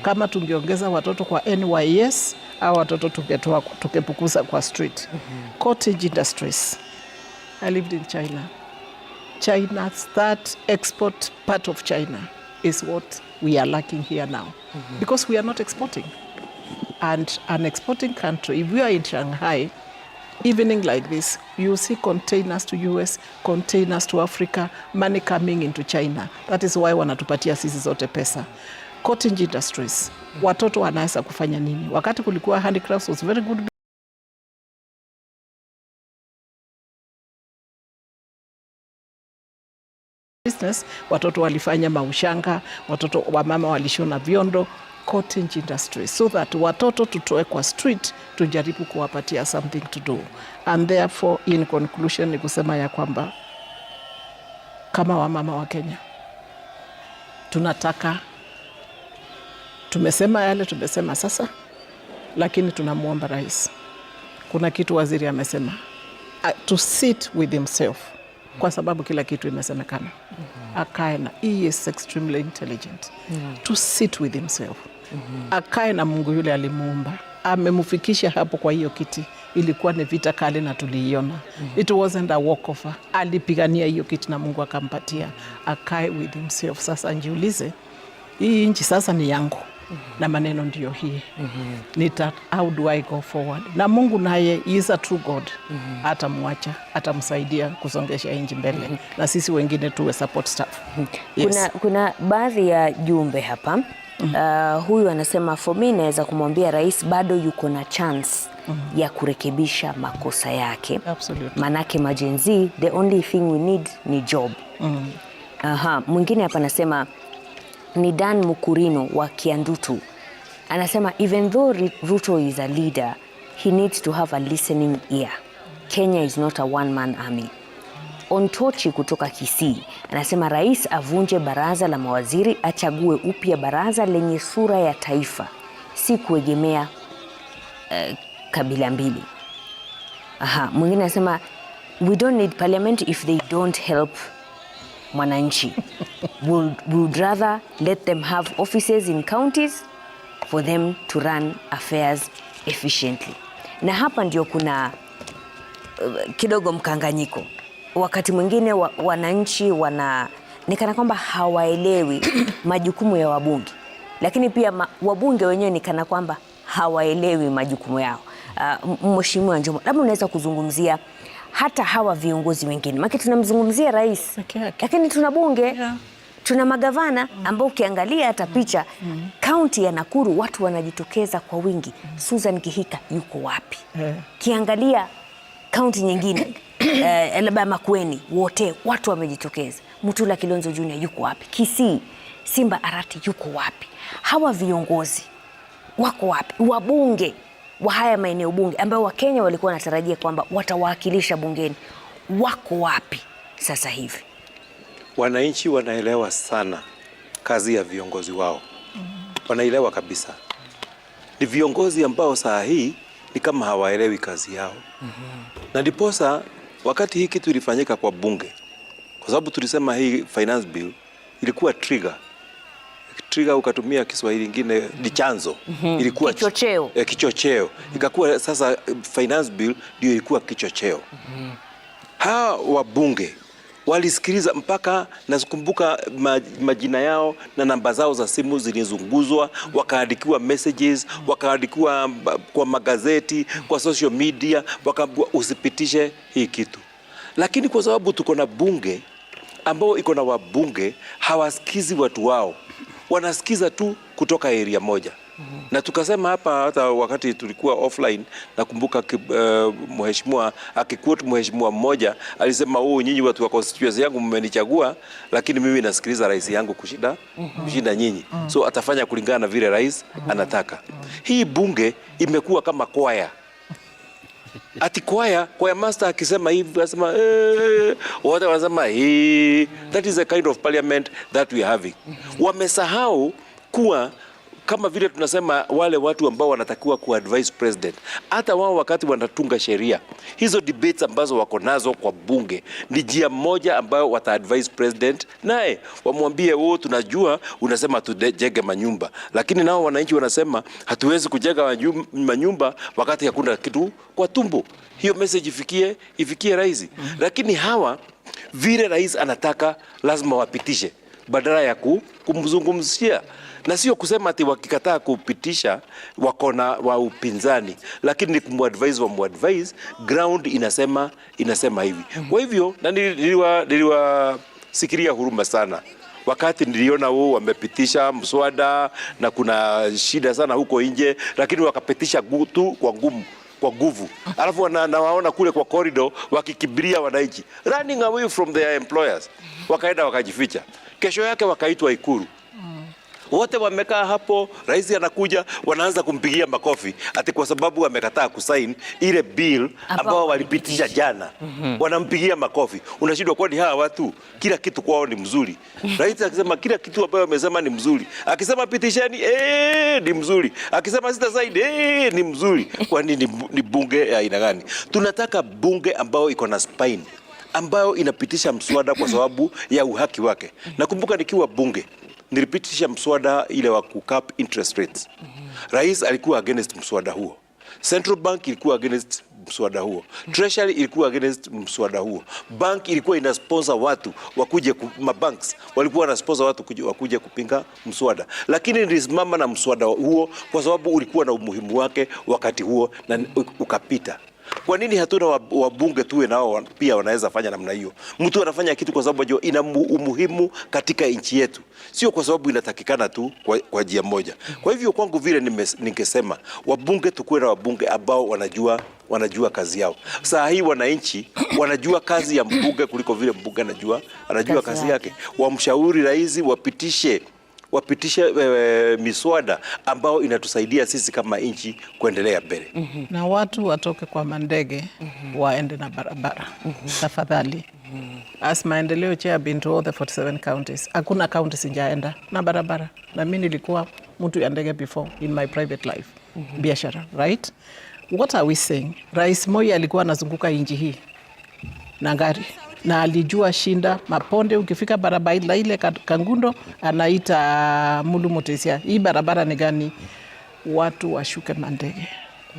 Kama tungeongeza watoto kwa NYS, hao watoto tungepunguza kwa street. Cottage industries. I lived in China. China's that export part of China is what we are lacking here now. Because we are not exporting. And an exporting country, if we are in Shanghai, evening like this, you see containers to US, containers to Africa, money coming into China. That is why wanatupatia sisi zote pesa. Cottage industries, watoto wanaweza kufanya nini? Wakati kulikuwa handicrafts was very good business, watoto walifanya maushanga, watoto wa mama walishona viondo, cottage industry, so that watoto tutoe kwa street, tujaribu kuwapatia something to do. And therefore, in conclusion, ni kusema ya kwamba kama wamama wa Kenya tunataka, tumesema yale tumesema sasa, lakini tunamuomba rais, kuna kitu waziri amesema, to sit with himself, kwa sababu kila kitu imesemekana. Akae na, he is extremely intelligent, to sit with himself. Akae na Mungu yule alimuumba, amemfikisha hapo kwa hiyo kiti. Ilikuwa ni vita kali na tuliiona. It wasn't a walkover. Alipigania hiyo kiti na Mungu akampatia. Akae with himself. Sasa njiulize, hii nchi sasa ni yangu. Na maneno ndiyo hii. How do I go forward? Na Mungu naye is a true God. Atamwacha, atamsaidia kusongesha nchi mbele. Na sisi wengine tuwe support staff. Yes. Kuna baadhi ya jumbe hapa. Huyu anasema, for me naweza kumwambia rais bado yuko na chance ya kurekebisha makosa yake. Absolutely. Manake majenzi, the only thing we need ni job. Mwingine hapa anasema ni Dan Mukurino wa Kiandutu. Anasema even though Ruto is a leader, he needs to have a listening ear. Kenya is not a one-man army. Ontochi kutoka Kisii anasema rais avunje baraza la mawaziri, achague upya baraza lenye sura ya taifa, si kuegemea kabila mbili. Mwingine anasema we don't need parliament if they don't help mwananchi. Would rather let them have offices in counties for them to run affairs efficiently. Na hapa ndio kuna kidogo mkanganyiko. Wakati mwingine wananchi nikana kwamba hawaelewi majukumu ya wabunge, lakini pia wabunge wenyewe nikana kwamba hawaelewi majukumu yao. Mheshimiwa Njomo, labda unaweza kuzungumzia hata hawa viongozi wengine, maana tunamzungumzia rais, lakini tuna bunge, tuna magavana ambao ukiangalia hata picha kaunti ya Nakuru watu wanajitokeza kwa wingi. Susan Kihika yuko wapi? Kiangalia kaunti nyingine labda Makueni, wote watu wamejitokeza. Mutula Kilonzo Junior yuko wapi? Kisii Simba Arati yuko wapi? Hawa viongozi wako wapi? Wabunge wa haya maeneo bunge ambao Wakenya walikuwa wanatarajia kwamba watawakilisha bungeni wako wapi sasa hivi? Wananchi wanaelewa sana kazi ya viongozi wao. Wanaelewa kabisa. Ni viongozi ambao saa hii ni kama hawaelewi kazi yao. Na ndiposa wakati hii kitu ilifanyika kwa bunge, kwa sababu tulisema hii finance bill ilikuwa trigger. Trigger ukatumia Kiswahili kingine ni chanzo. Ilikuwa kichocheo. Kichocheo. Ikakuwa sasa finance bill ndio ilikuwa kichocheo. Hawa wabunge walisikiliza mpaka nakumbuka majina yao na namba zao za simu zilizunguzwa, wakaandikiwa messages, wakaandikiwa kwa magazeti, kwa social media, wakaambiwa usipitishe hii kitu. Lakini kwa sababu tuko na bunge ambao iko na wabunge hawasikizi watu wao, wanasikiza tu kutoka area moja. Na tukasema hapa hata wakati tulikuwa offline, nakumbuka mheshimiwa akikuotu mheshimiwa mmoja alisema, nyinyi watu wa constituency yangu mmenichagua, lakini mimi nasikiliza rais yangu kushinda nyinyi. So atafanya kulingana na vile rais anataka. Hii bunge imekuwa kama kwaya. Ati kwaya master akisema hivi anasema wote wanasema that is the kind of parliament that we are having. Wamesahau kuwa kama vile tunasema wale watu ambao wanatakiwa kuadvise president, hata wao wakati wanatunga sheria, hizo debates ambazo wako nazo kwa bunge ni njia moja ambayo wataadvise president, naye wamwambie tunajua unasema tujenge manyumba, lakini nao wananchi wanasema hatuwezi kujenga manyumba wakati hakuna kitu kwa tumbo. Hiyo message ifikie rais. Lakini hawa vile rais anataka lazima wapitishe badala ya kumzungumzia. Na sio kusema ati wakikataa kupitisha wako na wa upinzani, lakini ni kumwadvise ground inasema hivi. Kwa hivyo na niliwasikiria huruma sana wakati niliona wamepitisha mswada na kuna shida sana huko nje, lakini wakapitisha tu kwa ngumu kwa nguvu, alafu nawaona kule kwa corridor wakikibiria wananchi, running away from their employers, wakaenda wakajificha. Kesho yake wakaitwa Ikulu. Wote wamekaa hapo, rais anakuja, wanaanza kumpigia makofi ati kwa sababu amekataa kusaini ile bill ambao walipitisha jana. Wanampigia makofi. Unashindwa, kwani hawa watu kila kitu kwao ni mzuri? Rais akisema kila kitu ambayo amesema ni mzuri, akisema pitisheni ni mzuri, akisema sitasaini ni mzuri. Kwani ni bunge ya aina gani? Tunataka bunge ambao iko na spine, ambayo inapitisha mswada kwa sababu ya uhaki wake. Nakumbuka nikiwa bunge nilipitisha mswada ile wa kucap interest rates. Rais alikuwa against mswada huo. Central Bank ilikuwa against mswada huo. Treasury ilikuwa against mswada huo. Bank ilikuwa ina sponsor watu wakuje, mabanks walikuwa na sponsor watu wakuje kupinga mswada. Lakini nilisimama na mswada huo kwa sababu ulikuwa na umuhimu wake wakati huo na ukapita. Kwa nini hatuna wabunge tuwe nao pia wanaweza fanya namna hiyo? Mtu anafanya kitu kwa sababu ina umuhimu katika nchi yetu, sio kwa sababu inatakikana tu kwa njia moja. Kwa hivyo kwangu vile ningesema wabunge tukuwe na wabunge ambao wanajua kazi yao. Saa hii wananchi wanajua kazi ya mbunge kuliko vile mbunge anajua kazi yake. Wamshauri rais wapitishe miswada ambao inatusaidia sisi kama nchi kuendelea mbele. Na watu watoke kwa mandege waende na barabara. Tafadhali. As maendeleo chair been to all the 47 counties. Hakuna county sijaenda na barabara. Na mimi nilikuwa mtu ya ndege before in my private life. Biashara, right? What are we saying? Rais Moi alikuwa anazunguka nchi hii na gari. Na alijua shinda maponde, ukifika barabara ile Kangundo anaita Mulu Mutesia. Hii barabara ni gani? Watu washuke mandege.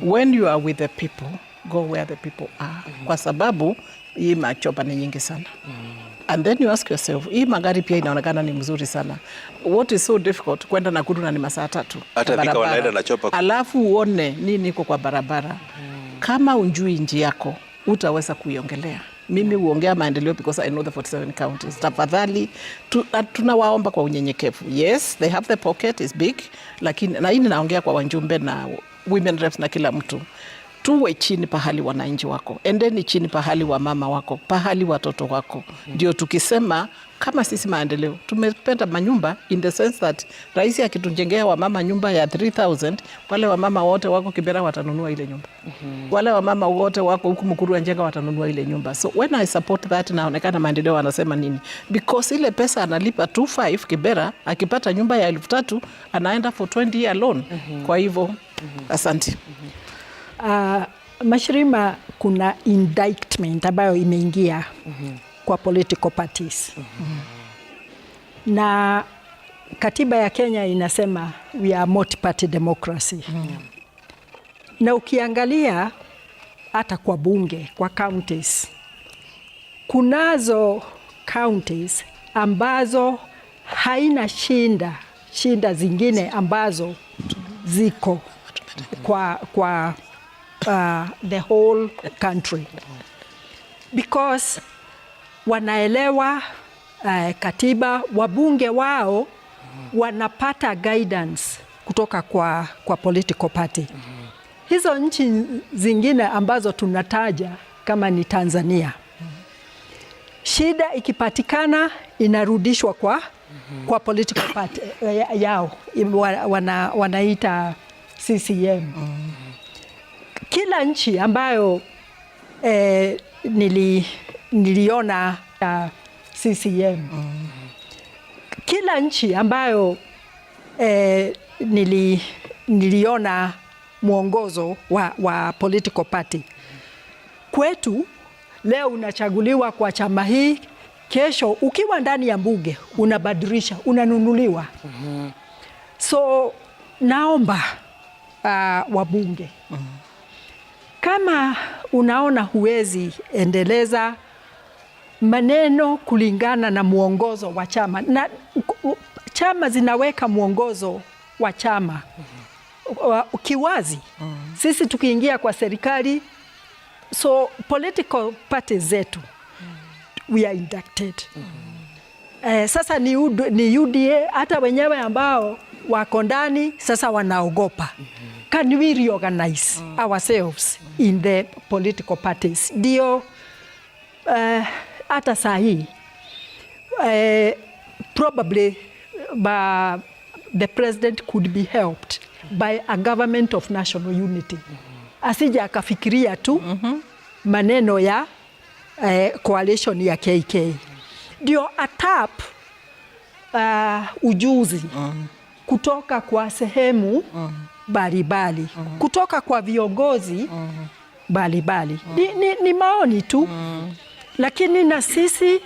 When you are with the people, go where the people are. Kwa sababu hii machopa ni nyingi sana. And then you ask yourself, hii magari pia inaonekana ni mzuri sana. What is so difficult? Kwenda Nakuru na ni masaa 3. Hata vika wanaenda na chopa. Alafu uone nini iko kwa barabara. Kama unjui nchi yako, utaweza kuiongelea. Mimi huongea maendeleo because I know the 47 counties. Tafadhali tunawaomba kwa unyenyekevu. Yes, they have the pocket is big, lakini na hii naongea kwa wajumbe na women reps na kila mtu. Tuwe chini pahali wananchi wako. Endeni chini pahali wa mama wako, pahali watoto wako. Ndio tukisema kama sisi maendeleo tumependa manyumba in the sense that rais akitujengea wa mama nyumba ya 3000, wale wa mama wote wako Kibera watanunua ile nyumba. Wale wa mama wote wako huku Mukuru Njenga watanunua ile nyumba. So when I support that, naonekana maendeleo wanasema nini? Because ile pesa analipa 25 Kibera, akipata nyumba ya 3000 anaenda for 20 year loan. Kwa hivyo asante. Mashirima, kuna indictment ambayo imeingia kwa political parties. Na katiba ya Kenya inasema we are multi-party democracy. Na ukiangalia hata kwa bunge, kwa counties, kunazo counties ambazo haina shinda zingine ambazo ziko kwa the whole country, because wanaelewa katiba. Wabunge wao wanapata guidance kutoka kwa political party. Hizo nchi zingine ambazo tunataja kama ni Tanzania, shida ikipatikana inarudishwa kwa political party yao, wanaita CCM. Kila nchi ambayo niliona CCM, kila nchi ambayo niliona mwongozo wa political party, kwetu leo unachaguliwa kwa chama hii, kesho ukiwa ndani ya bunge unabadilisha, unanunuliwa. So naomba wabunge, kama unaona huwezi endeleza maneno kulingana na mwongozo wa chama, na chama zinaweka mwongozo wa chama kiwazi. Sisi tukiingia kwa serikali, so political parties zetu we are inducted. Sasa ni UDA, hata wenyewe ambao wako ndani sasa wanaogopa. can we reorganize ourselves in the political parties? Ndio hata saa hii probably the president could be helped by a government of national unity. Asija akafikiria tu maneno ya coalition ya KK. Ndio atap ujuzi kutoka kwa sehemu mbalimbali, kutoka kwa viongozi mbalimbali. Ni maoni tu, lakini na sisi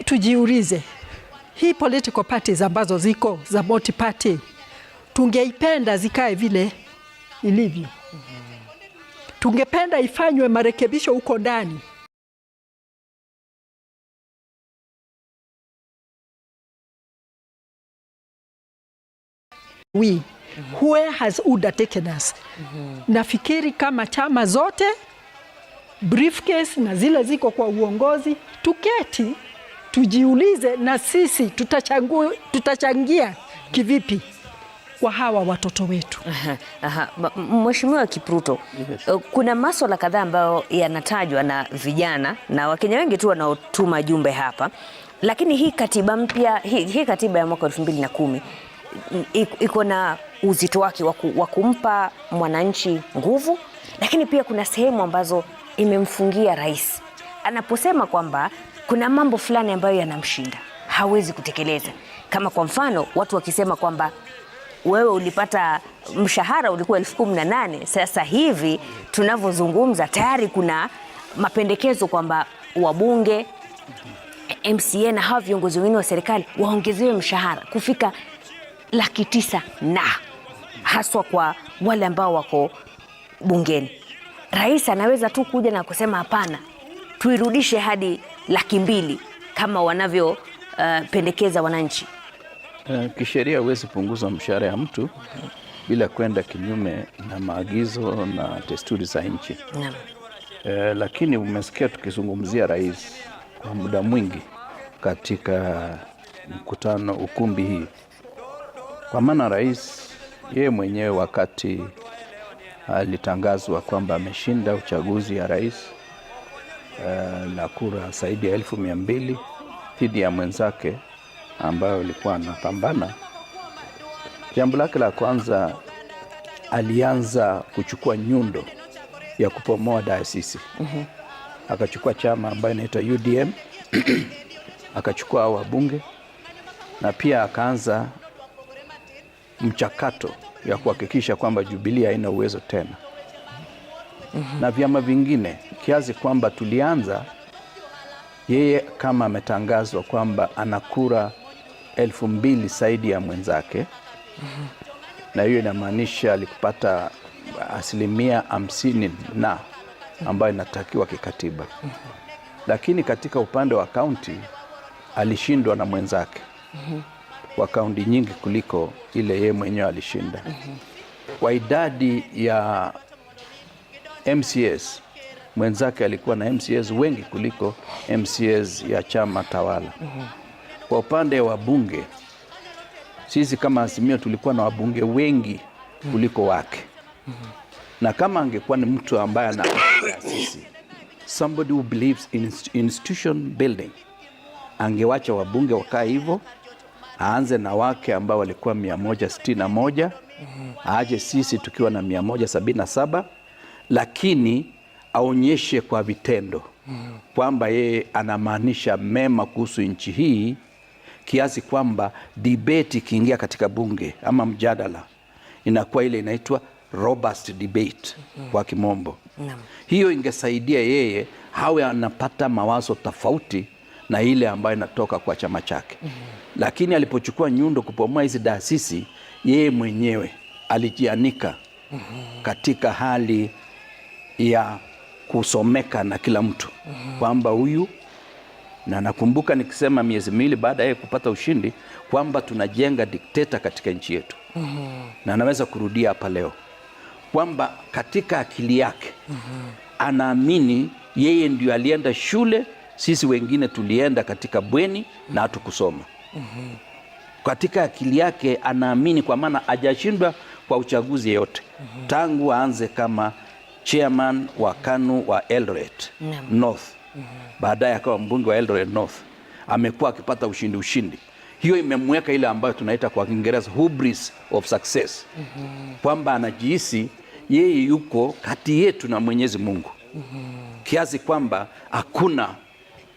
tujiulize, hii political parties ambazo ziko za multi party tungeipenda zikae vile ilivyo? Tungependa ifanywe marekebisho huko ndani? Where has UDA taken us? Nafikiri kama chama zote briefcase na zile ziko kwa uongozi, tuketi tujiulize na sisi tutachangia kivipi kwa hawa watoto wetu. Mheshimiwa Kipruto, kuna masuala kadhaa ambayo yanatajwa na vijana na Wakenya wengi tu wanaotuma jumbe hapa, lakini hii katiba mpya, hii katiba ya mwaka 2010 iko na uzito wake wa kumpa mwananchi nguvu, lakini pia kuna sehemu ambazo imemfungia rais. Anaposema kwamba kuna mambo fulani ambayo yanamshinda, hawezi kutekeleza. Kama kwa mfano, watu wakisema kwamba wewe ulipata mshahara ulikuwa 18,000, sasa hivi tunavyozungumza tayari kuna mapendekezo kwamba wabunge, MCA na hawa viongozi wengine wa serikali waongezewe mshahara kufika 900,000, na haswa kwa wale ambao wako bungeni. Rais anaweza tu kuja na kusema hapana, tuirudishe hadi 200,000 kama wanavyo pendekeza wananchi. Kisheria huwezi punguza mshahara ya mtu bila kwenda kinyume na maagizo na desturi za nchi. Lakini umesikia tukizungumzia rais kwa muda mwingi katika mkutano ukumbi hii, kwa maana rais yeye mwenyewe wakati alitangazwa kwamba ameshinda uchaguzi ya rais na kura zaidi ya 200,000 dhidi ya mwenzake ambayo alikuwa anapambana, jambo lake la kwanza alianza kuchukua nyundo ya kupomoa dayosisi. Akachukua chama ambayo inaitwa UDM akachukua wabunge, na pia akaanza mchakato ya kuhakikisha kwamba Jubilee haina uwezo tena na vyama vingine, kiasi kwamba tulianza yeye kama ametangazwa kwamba ana kura 2,000 zaidi ya mwenzake, na hiyo inamaanisha alikupata 50% na ambayo inatakiwa kikatiba. Lakini katika upande wa kaunti alishindwa na mwenzake kwa kaunti nyingi kuliko ile yeye mwenyewe alishinda. Kwa idadi ya MCAs, mwenzake alikuwa na MCAs wengi kuliko MCAs ya chama tawala. Kwa upande wa bunge, sisi kama Azimio tulikuwa na wabunge wengi kuliko wake. Na kama angekuwa ni mtu ambaye ana sisi, somebody who believes in institution building, angewacha wabunge wakaa hivyo, aanze na wake ambao walikuwa 161, aaje sisi tukiwa na 177, lakini aonyeshe kwa vitendo kwamba yeye anamaanisha mema kuhusu nchi hii, kiasi kwamba debate ikiingia katika bunge ama mjadala inakuwa ile inaitwa robust debate kwa kimombo. Hiyo ingesaidia yeye hawe anapata mawazo tofauti na ile ambayo inatoka kwa chama chake. Lakini alipochukua nyundo kupomoa hizi taasisi, yeye mwenyewe alijianika katika hali ya kusomeka na kila mtu kwamba huyu, na nakumbuka nikisema miezi miwili baada ya kupata ushindi kwamba tunajenga dikteta katika nchi yetu. Na anaweza kurudia hapa leo kwamba katika akili yake anaamini yeye ndio alienda shule, sisi wengine tulienda katika bweni na hatukusoma. Katika akili yake anaamini, kwa maana hajashindwa kwa uchaguzi yeyote. Tangu aanze kama chairman wa KANU wa Eldoret North, baadaye akawa mbunge wa Eldoret North, amekuwa akipata ushindi. Hiyo imemweka ile ambayo tunaita kwa Kiingereza hubris of success, kwamba anajihisi yeye yuko kati yetu na Mwenyezi Mungu, kiasi kwamba hakuna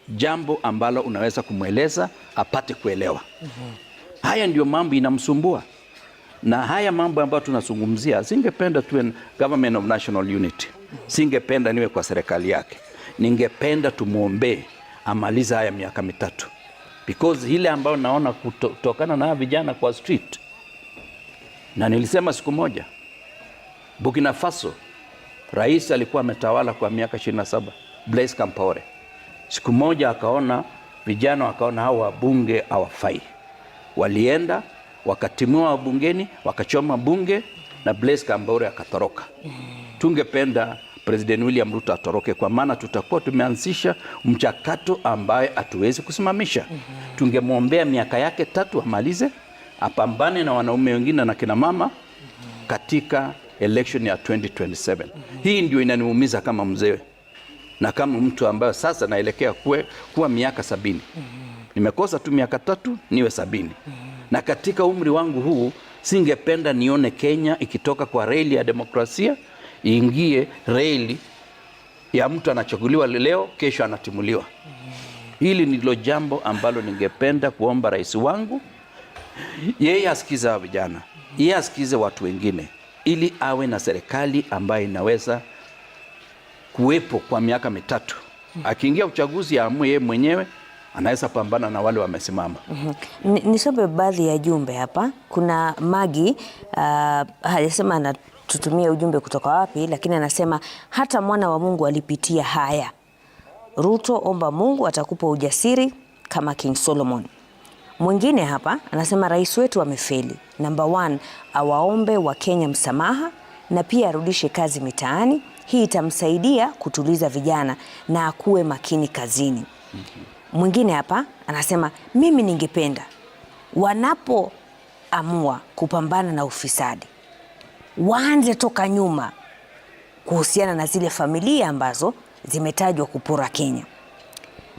jambo ambalo unaweza kumweleza apate kuelewa. Haya ndio mambo inamsumbua, na haya mambo ambayo tunazungumzia, singependa tuwe government of national unity, singependa niwe kwa serikali yake, ningependa tumuombee amaliza haya miaka 3, because ile ambayo naona kutokana na vijana kwa street, na nilisema siku moja Burkina Faso rais alikuwa ametawala kwa miaka 27, Blaise Compaoré. Siku moja akaona vijana, wakaona hao wabunge hawafai, walienda wakatimua wabungeni, wakachoma bunge na Blaise Compaoré akatoroka. Tungependa President William Ruto atoroke, kwa maana tutakuwa tumeanzisha mchakato ambaye hatuwezi kusimamisha. Tungemwombea miaka yake 3 amalize, apambane na wanaume wengine na kina mama katika election ya 2027. Hii ndio inaniumiza kama mzee na kama mtu ambaye sasa naelekea kuwa miaka 70. Nimekosa tu miaka 3 niwe 70. Na katika umri wangu huu singependa nione Kenya ikitoka kwa reli ya demokrasia iingie reli ya mtu anachaguliwa leo, kesho anatimuliwa. Hili ndilo jambo ambalo ningependa kuomba rais wangu, yeye asikize wa vijana, yeye asikize watu wengine, ili awe na serikali ambayo inaweza kuwepo kwa miaka 3. Akiingia uchaguzi aamue yeye mwenyewe, anaweza pambana na wale wamesimama. Nisome baadhi ya jumbe hapa. Kuna Magi hajasema anatutumia ujumbe kutoka wapi, lakini anasema hata mwana wa Mungu alipitia haya. Ruto, omba Mungu atakupa ujasiri kama King Solomon. Mwingine hapa anasema rais wetu amefeli. Number 1, awaombe wa Kenya msamaha na pia arudishe kazi mitaani. Hii itamsaidia kutuliza vijana na akuwe makini kazini. Mwingine hapa anasema mimi ningependa wanapoamua kupambana na ufisadi waanze toka nyuma, kuhusiana na zile familia ambazo zimetajwa kupora Kenya.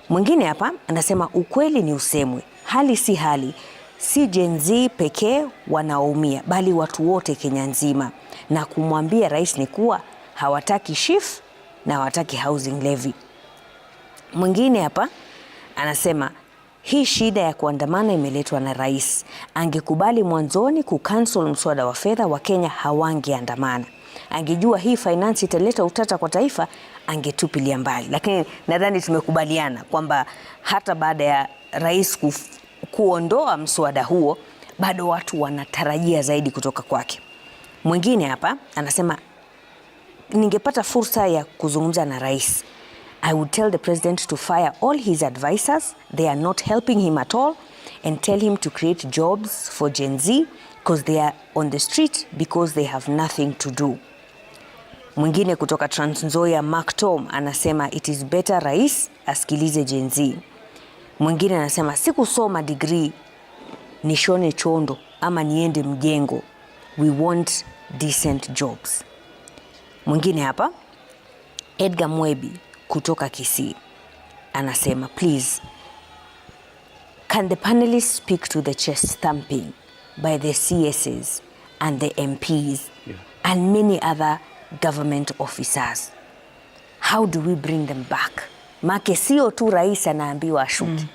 Mwingine hapa anasema ukweli ni usemwe, hali si hali, si Gen Z pekee wanaoumia bali watu wote Kenya nzima, na kumwambia rais ni kuwa hawataki SHIF na hawataki housing levy. Mwingine hapa anasema hii shida ya kuandamana imeletwa na rais. Angekubali mwanzoni kucancel mswada wa fedha, wa Kenya hawangeandamana. Angejua hii finance italeta utata kwa taifa, angetupilia mbali. Lakini nadhani tumekubaliana kwamba hata baada ya rais kuondoa mswada huo, bado watu wanatarajia zaidi kutoka kwake. Mwingine hapa anasema ningepata fursa ya kuzungumza na rais, I would tell the president to fire all his advisors. They are not helping him at all, and tell him to create jobs for Gen Z because they are on the street because they have nothing to do. Mwingine kutoka Trans Nzoia, Mark Tom, anasema it is better rais asikilize Gen Z. Mwingine anasema sikusoma degree nishone chondo ama niende mjengo. We want decent jobs. Mwingine hapa Edgar Mwebi kutoka Kisii anasema please, can the panelists speak to the chest thumping by the CSs and the MPs and many other government officers? How do we bring them back? Make sio tu rais anaambiwa ashuke.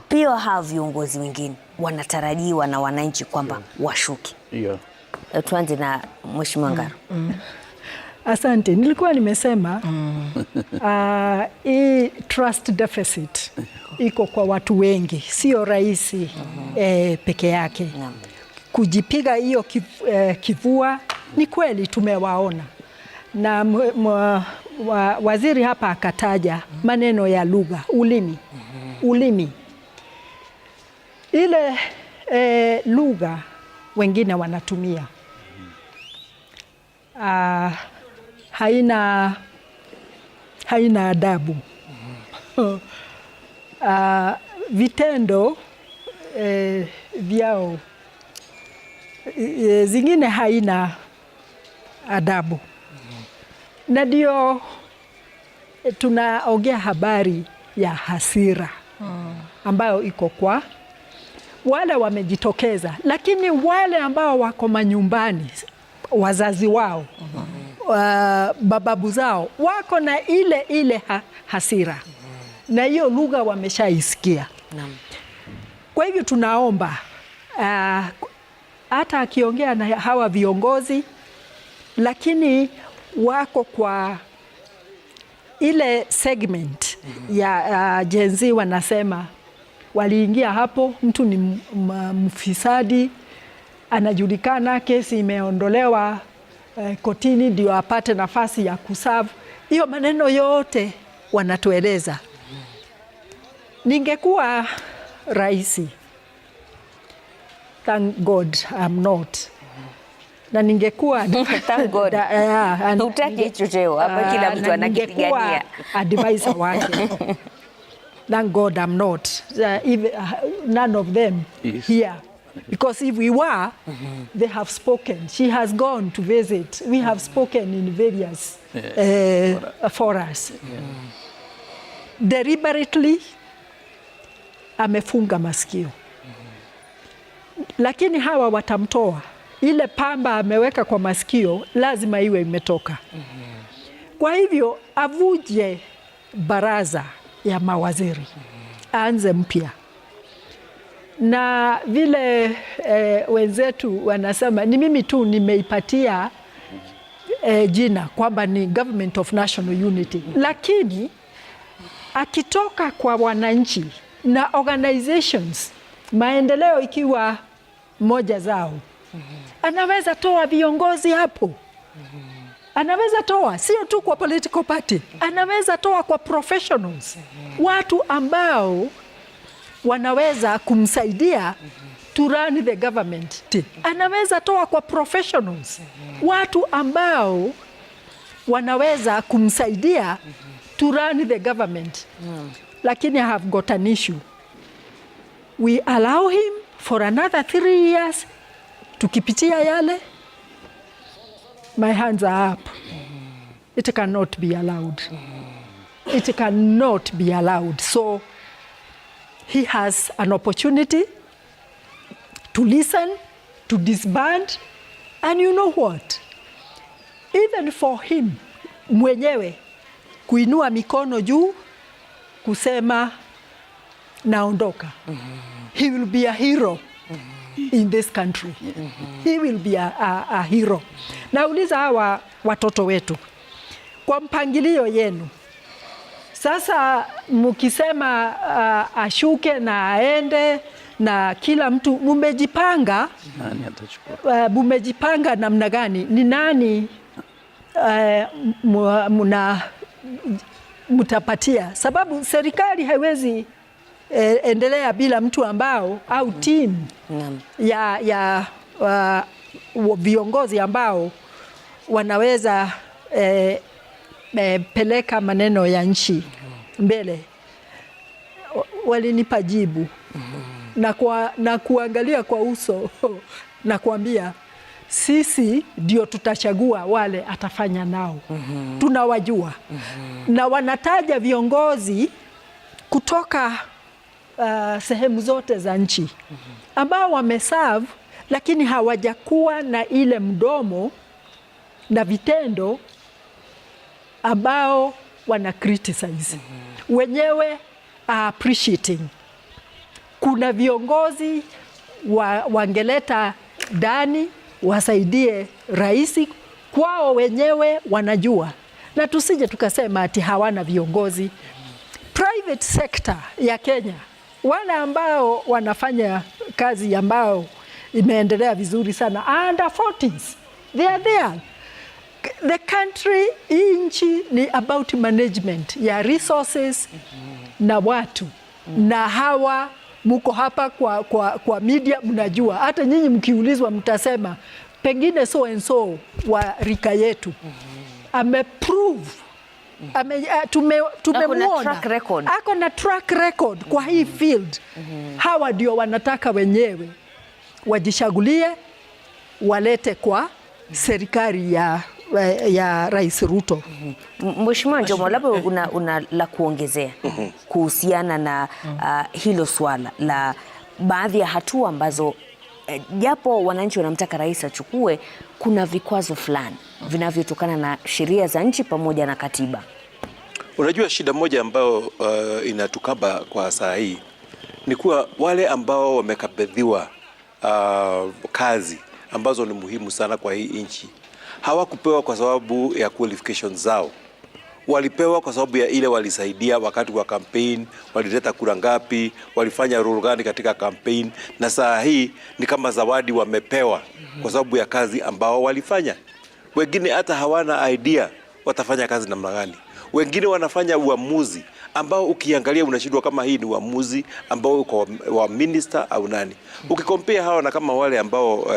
Pia hao viongozi wengine wanatarajiwa na wananchi kwamba washuke. Tuanze na Mheshimiwa Ngaro. Asante. Nilikuwa nimesema hii trust deficit iko kwa watu wengi, sio rais peke yake. Kujipiga hiyo kivua ni kweli tumewaona, na waziri hapa akataja maneno ya lugha, ulimi. Ile lugha wengine wanatumia haina adabu. Vitendo vyao zingine haina adabu. Na ndio tunaongea habari ya hasira ambayo iko kwa wale wamejitokeza, lakini wale ambao wako manyumbani, wazazi wao, bababu zao wako na ile hasira, na hiyo lugha wameshaisikia. Kwa hivyo tunaomba hata akiongea na hawa viongozi, lakini wako kwa ile segment ya Gen Z wanasema waliingia hapo, mtu ni mfisadi, anajulikana, kesi imeondolewa kotini ndio apate nafasi ya kuserve. Hiyo maneno yote wanatueleza. Ningekuwa raisi, thank God I'm not. Na ningekuwa thank God. Hutaki hicho cheo hapa, kila mtu anakipigania. Advisor wake. Thank God I'm not. None of them here. Because if we were, they have spoken. She has gone to visit. We have spoken in various forums. Deliberately amefunga masikio. Lakini hawa watamtoa. Ile pamba ameweka kwa masikio lazima iwe imetoka. Kwa hivyo avuje baraza ya mawaziri, aanze mpya. Na vile wenzetu wanasema, ni mimi tu nimeipatia jina kwamba ni Government of National Unity, lakini akitoka kwa wananchi na organizations, maendeleo ikiwa moja zao, anaweza toa viongozi hapo. Anaweza toa sio tu kwa political party, anaweza toa kwa professionals, watu ambao wanaweza kumsaidia to run the government. Anaweza toa kwa professionals, watu ambao wanaweza kumsaidia to run the government. Lakini I have got an issue. We allow him for another 3 years. Tukipitia yale, my hands are up. It cannot be allowed. It cannot be allowed. So he has an opportunity to listen, to disband, and you know what? Even for him mwenyewe kuinua mikono juu kusema naondoka. He will be a hero in this country. He will be a hero. Nauliza hawa watoto wetu, kwa mpangilio yenu, sasa mkisema ashuke na aende na kila mtu, mumejipanga, nani atachukua? Mumejipanga namna gani? Ni nani mtapatia? Sababu serikali haiwezi endelea bila mtu ambao au team ya viongozi ambao wanaweza peleka maneno ya mbele. Walinipa jibu na kuangalia kwa uso na kuambia sisi ndio tutachagua wale atafanya nao. Tunawajua. Na wanataja viongozi kutoka sehemu zote za nchi ambao wameserve, lakini hawajakuwa na ile mdomo na vitendo ambao wana criticize. Wenyewe appreciating. Kuna viongozi wangeleta ndani wasaidie rais, kwao wenyewe wanajua. Na tusije tukasema ati hawana viongozi. Private sector ya Kenya, wale ambao wanafanya kazi ambao imeendelea vizuri sana, under 40s, they are there. The country, nchi ni about management ya resources na watu. Na hawa muko hapa kwa media, mnajua. Hata nyinyi mkiulizwa mtasema pengine so and so wa rika yetu ameprove, tumemwona ako na track record kwa hii field. Hawa ndio wanataka wenyewe wajishagulie walete kwa serikali ya Rais Ruto. Mheshimiwa Njomo, labda una la kuongezea kuhusiana na hilo swala la baadhi ya hatua ambazo japo wananchi wanamtaka rais achukue, kuna vikwazo fulani vinavyotokana na sheria za nchi pamoja na katiba. Unajua shida moja ambayo inatukaba kwa saa hii ni kuwa wale ambao wamekabidhiwa kazi ambazo ni muhimu sana kwa hii nchi hawakupewa kwa sababu ya qualifications zao. Walipewa kwa sababu ya ile walisaidia wakati wa campaign, walileta kura ngapi, walifanya role gani katika campaign, na saa hii ni kama zawadi wamepewa kwa sababu ya kazi ambao walifanya. Wengine hata hawana idea watafanya kazi namna gani. Wengine wanafanya uamuzi ambao ukiangalia unashindwa kama hii ni uamuzi ambao uko wa minister au nani. Ukikompare hawa na kama wale ambao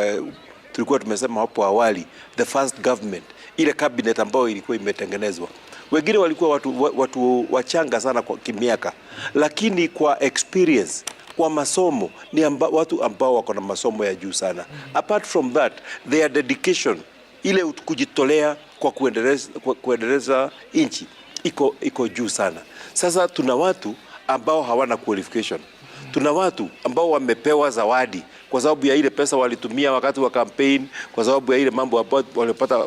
tulikuwa tumesema hapo awali, the first government, ile cabinet ambao ilikuwa imetengenezwa. Wengine walikuwa watu wachanga sana kwa kimiaka, lakini kwa experience, kwa masomo ni watu ambao wako na masomo ya juu sana. Apart from that, their dedication, ile kujitolea kwa kuendeleza nchi iko juu sana. Sasa tuna watu ambao hawana qualification. Tuna watu ambao wamepewa zawadi kwa sababu ya ile pesa walitumia wakati wa campaign, kwa sababu ya ile mambo ambayo walipata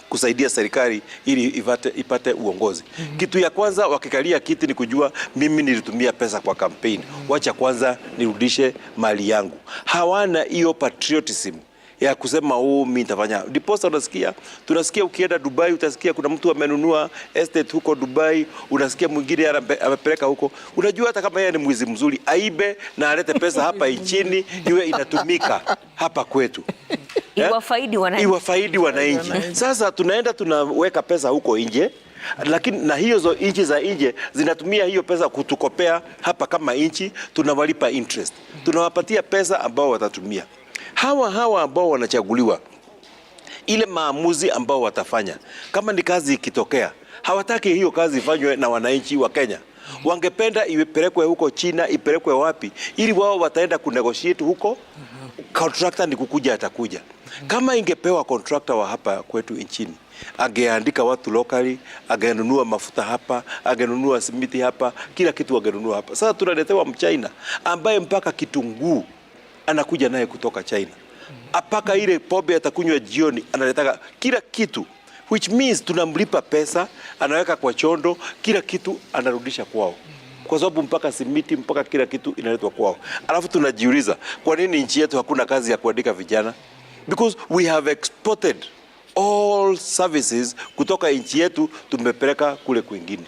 kusaidia serikali ili ipate uongozi. Kitu ya kwanza wakikalia kiti ni kujua mimi nilitumia pesa kwa campaign. Wacha kwanza nirudishe mali yangu. Hawana hiyo patriotism ya kusema mimi nitafanya. Ndiposa tunasikia ukienda Dubai utasikia kuna mtu amenunua estate huko Dubai, unasikia mwingine amepeleka huko. Unajua hata kama yeye ni mwizi mzuri, aibe na alete pesa hapa nchini iwe inatumika hapa kwetu. Iwafaidi wananchi. Sasa tunaenda tunaweka pesa huko nje, lakini na hizo nchi za nje zinatumia hiyo pesa kutukopea hapa kama nchi, tunawalipa interest. Tunawapatia pesa ambao watatumia. Hawa ambao wanachaguliwa, ile maamuzi ambao watafanya, kama ni kazi ikitokea, hawataki hiyo kazi ifanywe na wananchi wa Kenya. Wangependa ipelekwe huko China, ipelekwe wapi, ili wao wataenda kunegotiate huko. Contractor ni kukuja atakuja. Kama ingepewa contractor wa hapa kwetu nchini, angeandika watu locally, angenunua mafuta hapa, angenunua simiti hapa, kila kitu angenunua hapa. Sasa tunaletewa Mchina ambaye mpaka kitunguu anakuja naye kutoka China. Apaka ile pombe atakunywa jioni, analetaka kila kitu, which means tunamlipa pesa, anaweka kwa chondo, kila kitu anarudisha kwao. Kwa sababu mpaka simiti, mpaka kila kitu inaletwa kwao. Alafu tunajiuliza, kwa nini nchi yetu hakuna kazi ya kuandika vijana? Because we have exported all services kutoka nchi yetu tumepeleka kule kwingine.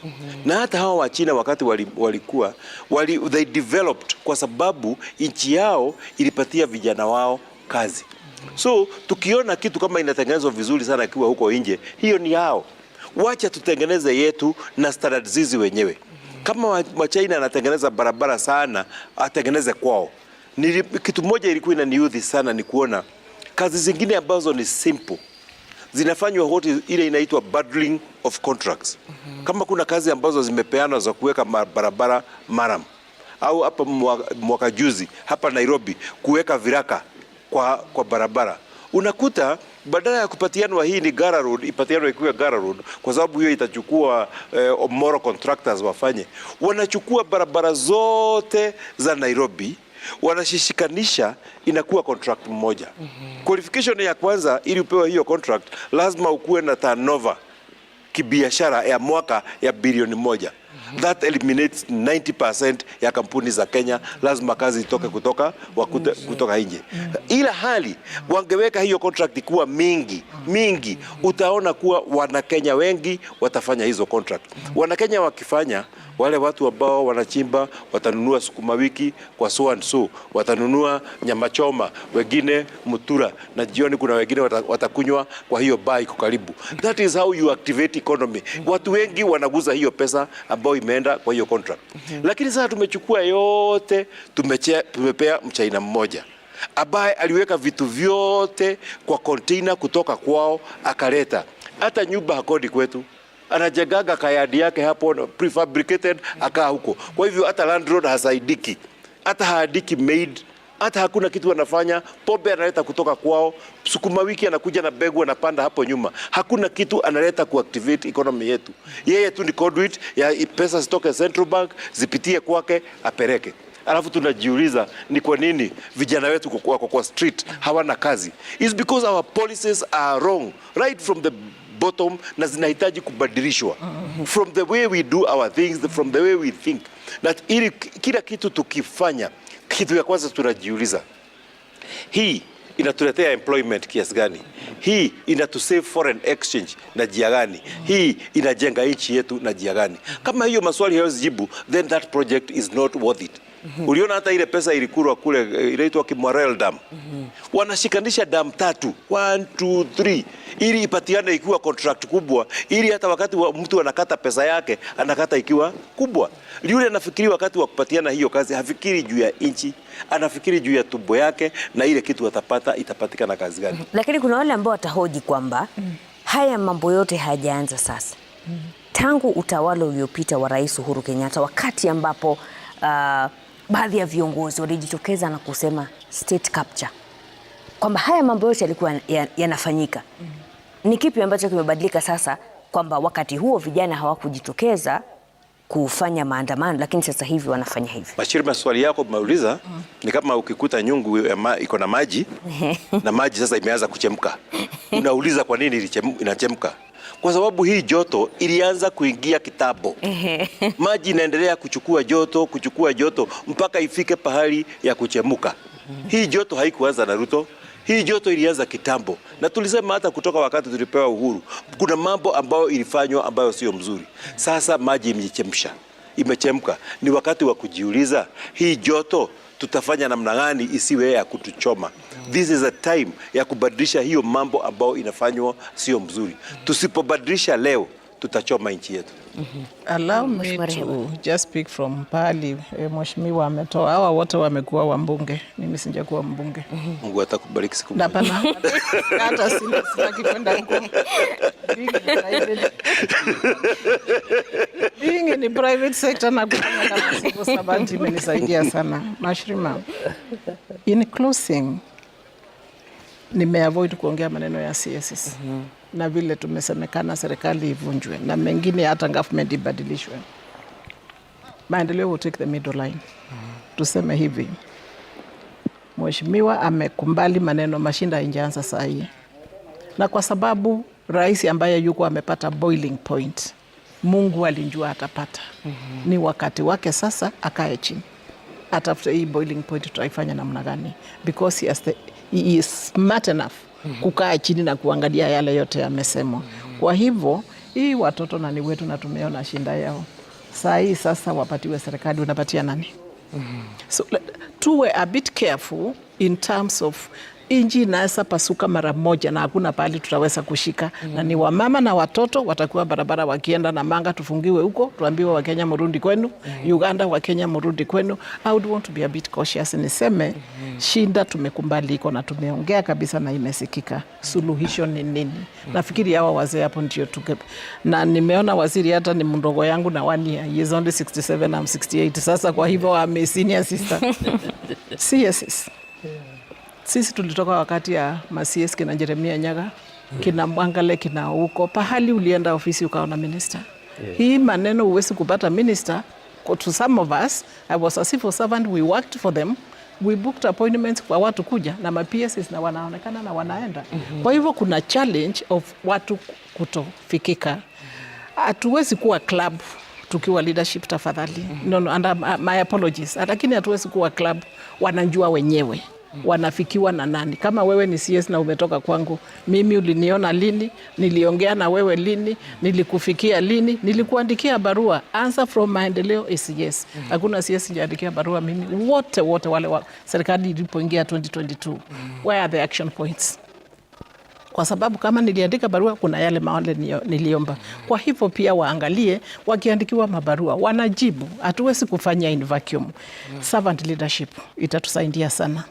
Na hata hawa wa China wakati they developed kwa sababu nchi yao ilipatia vijana wao kazi. So tukiona kitu kama inatengenezwa vizuri sana kiwa huko nje, hiyo ni yao. Wacha tutengeneze yetu na standards hizi wenyewe. Kama wa China anatengeneza barabara sana, atengeneze kwao. Kitu moja ilikuwa inaniudhi sana ni kuona kazi zingine ambazo ni simple zinafanywa ile inaitwa bundling of contracts. Kama kuna kazi ambazo zimepeanwa za kuweka barabara Maram, au hapa mwaka juzi hapa Nairobi kuweka viraka kwa barabara, unakuta badala ya kupatianwa hii ni Gara Road, ipatianwa ikiwa Gara Road kwa sababu hiyo itachukua Omoro contractors wafanye. Wanachukua barabara zote za Nairobi, wanashishikanisha, inakuwa contract mmoja. Qualification ya kwanza ili upewe hiyo contract, lazima ukuwe na turnover kibiashara ya mwaka ya bilioni 1. That eliminates 90% ya kampuni za Kenya, lazima kazi itoke kutoka nje. Ila hali wangeweka hiyo contract kuwa mingi, utaona kuwa Wanakenya wengi watafanya hizo contract. Wanakenya wakifanya, wale watu ambao wanachimba watanunua sukuma wiki kwa so and so, watanunua nyama choma, wengine mutura, na jioni kuna wengine watakunywa kwa hiyo bar iko karibu. That is how you activate economy. Watu wengi wanaguza hiyo pesa ambao imeenda kwa hiyo contract. Lakini sasa tumechukua yote, tumepea Mchina mmoja ambaye aliweka vitu vyote kwa container kutoka kwao akaleta. Hata nyumba hakodi kwetu, anajengaga kayadi yake hapo prefabricated akaa huko. Kwa hivyo hata landlord hasaidiki, hata haadiki maid hata hakuna kitu wanafanya. Pombe analeta kutoka kwao, sukuma wiki anakuja na begu anapanda hapo nyuma. Hakuna kitu analeta kuactivate economy yetu. Yeye tu ni conduit ya pesa zitoke Central Bank zipitie kwake apeleke. Alafu tunajiuliza ni kwa nini vijana wetu wako kwa street hawana kazi. It's because our policies are wrong right from the bottom, na zinahitaji kubadilishwa from the way we do our things, from the way we think. That ili kila kitu tukifanya, kitu ya kwanza tunajiuliza, hii inatuletea employment kiasi gani? Hii inatusave foreign exchange na njia gani? Hii inajenga nchi yetu na njia gani? Kama hiyo maswali hawezi jibu, then that project is not worth it. Uliona hata ile pesa ilikurwa kule inaitwa Kimwarel Dam. Wanashikanisha dam 3, 1 2 3 ili ipatiane ikiwa contract kubwa, ili hata wakati mtu anakata pesa yake anakata ikiwa kubwa. Yule anafikiri wakati wa kupatiana hiyo kazi hafikiri juu ya inchi, anafikiri juu ya tumbo yake na ile kitu atapata itapatikana kazi gani. Lakini kuna wale ambao watahoji kwamba haya mambo yote hayajaanza sasa. Tangu utawala uliopita wa Rais Uhuru Kenyatta, wakati ambapo baadhi ya viongozi walijitokeza na kusema state capture, kwamba haya mambo yote yalikuwa yanafanyika. Ni kipi ambacho kimebadilika sasa, kwamba wakati huo vijana hawakujitokeza kufanya maandamano, lakini sasa hivi wanafanya hivi? Bashir, maswali yako umeuliza ni kama ukikuta nyungu iko na maji na maji sasa imeanza kuchemka. Unauliza kwa nini inachemka? Kwa sababu hii joto ilianza kuingia kitambo. Maji inaendelea kuchukua joto mpaka ifike pahali ya kuchemuka. Hii joto haikuanza na Ruto. Hii joto ilianza kitambo. Na tulisema hata kutoka wakati tulipewa uhuru, kuna mambo ambayo ilifanywa ambayo sio mzuri. Sasa maji imechemka. Ni wakati wa kujiuliza, hii joto tutafanya namna gani isiwe ya kutuchoma. This is a time ya kubadilisha hiyo mambo ambayo inafanywa sio mzuri. Tusipobadilisha leo tutachoma nchi yetu. Allow me to just speak from pali. Mheshimiwa ametoa, hawa wote wamekuwa wambunge, mimi sijakuwa mbunge. Mungu atakubariki siku moja. Hapana, hata sina kwenda huko. Being in the private sector na kufanya kama civil servant imenisaidia sana. Mashrima, in closing, nimeavoid kuongea maneno ya CSS. Na vile tumesemekana serikali ivunjwe na mengine hata government ibadilishwe. Maendeleo will take the middle line. Tuseme hivi, Mheshimiwa amekumbali maneno mashinda injaanza saa hii. Na kwa sababu rais ambaye yuko amepata boiling point, Mungu alijua atapata. Ni wakati wake sasa akae chini. Atafute hii boiling point tutaifanya namna gani? Because he is smart enough kukaa chini na kuangalia yale yote yamesemwa. Kwa hivyo hii watoto na ni wetu na tumeona shinda yao. Saa hii sasa wapatiwe serikali, unapatia nani? So tuwe a bit careful in terms of inji inaweza pasuka mara moja na hakuna pahali tutaweza kushika. Na ni wamama na watoto watakuwa barabara wakienda na manga, tufungiwe huko, tuambiwe Wakenya mrudi kwenu, Uganda Wakenya mrudi kwenu. I would want to be a bit cautious. Niseme shinda tumekumbali iko na tumeongea kabisa na imesikika. Suluhisho ni nini? Nafikiri hawa wazee hapo ndio tuke. Na nimeona waziri hata ni mdogo yangu na 1 year. He is only 67, I'm 68. Sasa kwa hivyo ame senior sister. CSS. Sisi tulitoka wakati ya CS kina Jeremia Nyaga, kina Mwangale, kina huko. Pahali ulienda ofisi ukaona minister. Hii maneno uwezi kupata minister. To some of us, I was a civil servant, we worked for them. We booked appointments kwa watu kuja na ma-PSs na wanaonekana na wanaenda. Kwa hivyo kuna challenge of watu kutofikika. Hatuwezi kuwa club tukiwa leadership tafadhali. No, and my apologies. Lakini hatuwezi kuwa club wanajua wenyewe. Wanafikiwa na nani? Kama wewe ni CS na umetoka kwangu, mimi uliniona lini? Niliongea na wewe lini? Nilikufikia lini? Nilikuandikia barua? Answer from Maendeleo is yes. Hakuna CS niandikia barua mimi. Wote wale wa serikali ilipoingia 2022. Where are the action points? Kwa sababu kama niliandika barua kuna yale maole niliomba. Kwa hivyo pia waangalie wakiandikiwa mabarua wanajibu. Hatuwezi kufanya in vacuum. Servant leadership itatusaidia sana.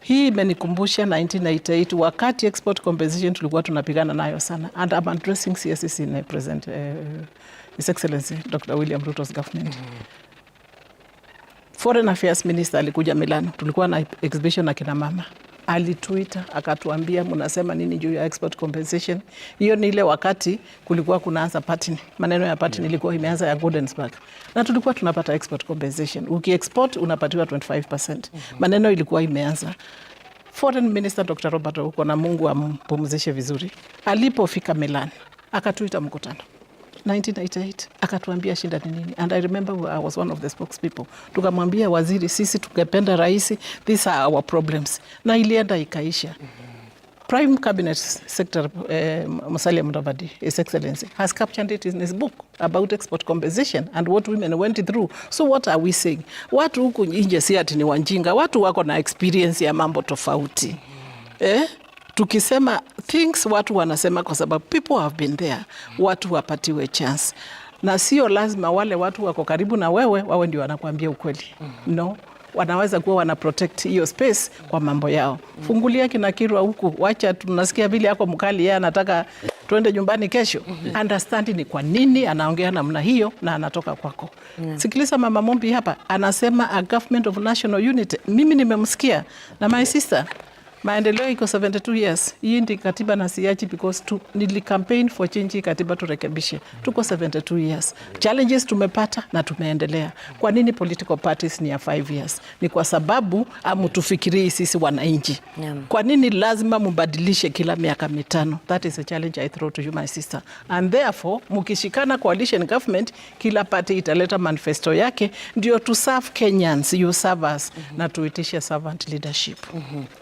Hii imenikumbusha 1998 wakati export compensation tulikuwa tunapigana nayo sana. And I'm addressing CSS in His Excellency Dr. William Ruto's government. Foreign Affairs Minister alikuja Milano, tulikuwa na exhibition na kina mama. Alituita akatuambia mnasema nini juu ya export compensation. Hiyo ni ile wakati kulikuwa kunaanza pattern. Maneno ya pattern ilikuwa imeanza ya Goldensburg. Na tulikuwa tunapata export compensation. Ukiexport unapatiwa 25%. Maneno ilikuwa imeanza. Foreign Minister Dr. Robert Ouko, na Mungu ampumzishe vizuri, alipofika Milan akatuita mkutano 1998, akatuambia shida ni nini. And I remember I was one of the spokespeople. Tukamwambia waziri, sisi tungependa rais, these are our problems. Na ilienda ikaisha. Prime Cabinet Secretary Musalia Mudavadi, His Excellency, has captured it in his book about export compensation and what women went through. So what are we saying? Watu huku nje si ati ni wanjinga, watu wako na experience ya mambo tofauti. Tukisema things watu wanasema kwa sababu people have been there, watu wapatiwe chance. Na sio lazima wale watu wako karibu na wewe wawe ndio wanakuambia ukweli. No, wanaweza kuwa wana protect hiyo space kwa mambo yao. Fungulia kina Kirwa huku, wacha tunasikia vile yako mkali, yeye anataka tuende nyumbani kesho. Understand ni kwa nini anaongea namna hiyo na anatoka kwako. Sikiliza Mama Mombi hapa, anasema a government of national unity. Mimi nimemsikia na my sister. Maendeleo iko 72 years. Hii ndi katiba na siachi because nili campaign for change katiba turekebishe. Tuko 72 years. Challenges tumepata na tumeendelea. Kwa nini political parties ni ya 5 years? Ni kwa sababu amutufikirii sisi wananchi. Kwa nini lazima mbadilishe kila miaka 5? That is a challenge I throw to you, my sister. And therefore, mukishikana coalition government, kila party italeta manifesto yake, ndio to serve Kenyans, you serve us, na tuitishe servant leadership.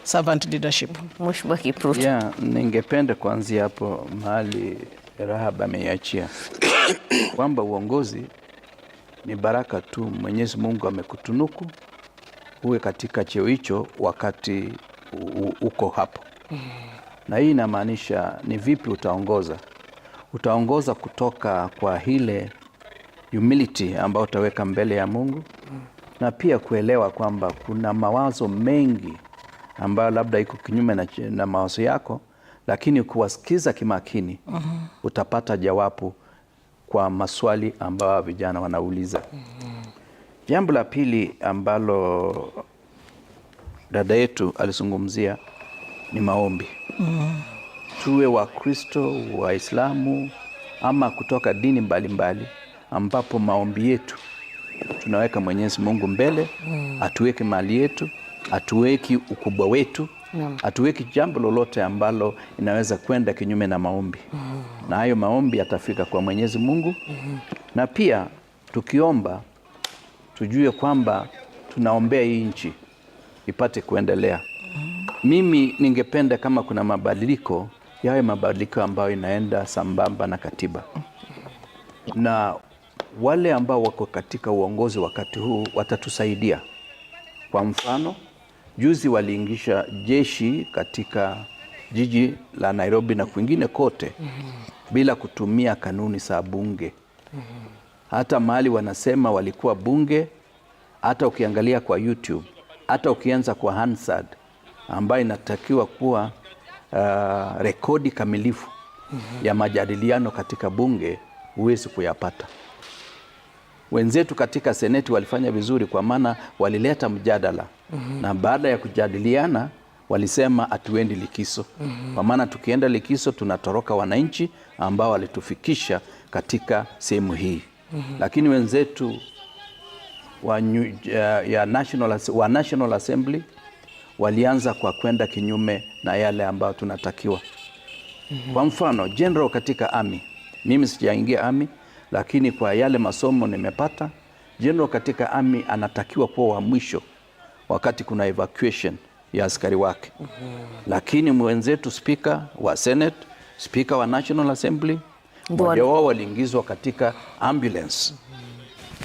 Servant leadership. Mheshimiwa Kipruto. Yeah, ningependa kuanzia hapo mahali Rahab ameiachia kwamba uongozi ni baraka tu. Mwenyezi Mungu amekutunuku uwe katika cheo hicho wakati uko hapo. Na hii inamaanisha ni vipi utaongoza. Utaongoza kutoka kwa ile humility ambayo utaweka mbele ya Mungu, na pia kuelewa kwamba kuna mawazo mengi ambayo labda iko kinyume na mawazo yako, lakini kuwasikiza kimakini utapata jawabu kwa maswali ambayo vijana wanauliza. Jambo la pili ambalo dada yetu alizungumzia ni maombi. Tuwe Wakristo, Waislamu ama kutoka dini mbalimbali, ambapo maombi yetu tunaweka Mwenyezi Mungu mbele, atuweke mali yetu, atuweki ukubwa wetu, atuweki jambo lolote ambalo inaweza kwenda kinyume na maombi. Na hayo maombi yatafika kwa Mwenyezi Mungu. Na pia tukiomba tujue kwamba tunaombea hii nchi ipate kuendelea. Mimi ningependa kama kuna mabadiliko, yawe mabadiliko ambayo inaenda sambamba na katiba. Na wale ambao wako katika uongozi wakati huu watatusaidia. Kwa mfano, juzi waliingisha jeshi katika jiji la Nairobi na kwingine kote bila kutumia kanuni za bunge. Hata mahali wanasema walikuwa bunge, hata ukiangalia kwa YouTube, hata ukianza kwa Hansard ambayo inatakiwa kuwa rekodi kamilifu ya majadiliano katika bunge, huwezi kuyapata. Wenzetu katika seneti walifanya vizuri kwa maana walileta mjadala. Na baada ya kujadiliana walisema atuendi likizo. Kwa maana tukienda likizo tunatoroka wananchi ambao walitufikisha katika sehemu hii. Lakini wenzetu wa National Assembly walianza kwa kwenda kinyume na yale ambayo tunatakiwa. Kwa mfano, general katika army, mimi sijaingia army, lakini kwa yale masomo nimepata, general katika army anatakiwa kuwa wa mwisho wakati kuna evacuation ya askari wake. Lakini mwenzetu speaker wa Senate, speaker wa National Assembly, mmoja wao waliingizwa katika ambulance.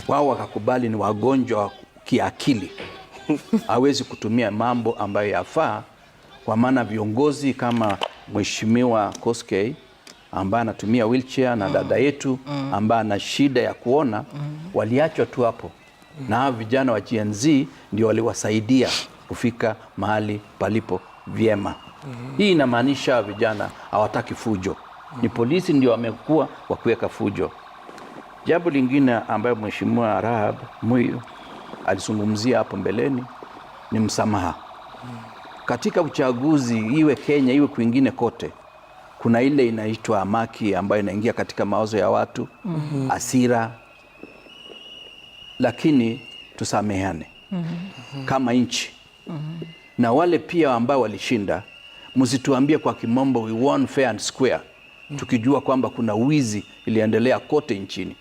Wao wakakubali ni wagonjwa kiakili. Hawezi kutumia mambo ambayo yafaa, kwa maana viongozi kama Mheshimiwa Koskei ambaye anatumia wheelchair na dada yetu ambaye ana shida ya kuona waliachwa tu hapo. Na hao vijana wa Gen Z ndio waliwasaidia kufika mahali palipo vyema. Hii inamaanisha vijana hawataki fujo. Ni polisi ndio wamekuwa wakiweka fujo. Jambo lingine ambayo Mheshimiwa Rahab Muyu alizungumzia hapo mbeleni ni msamaha. Katika uchaguzi, iwe Kenya iwe kwingine kote, kuna ile inaitwa amaki ambayo inaingia katika mawazo ya watu, hasira, lakini tusameheane kama nchi. Na wale pia ambao walishinda, msituambie kwa kimombo we won fair and square, tukijua kwamba kuna wizi iliendelea kote nchini.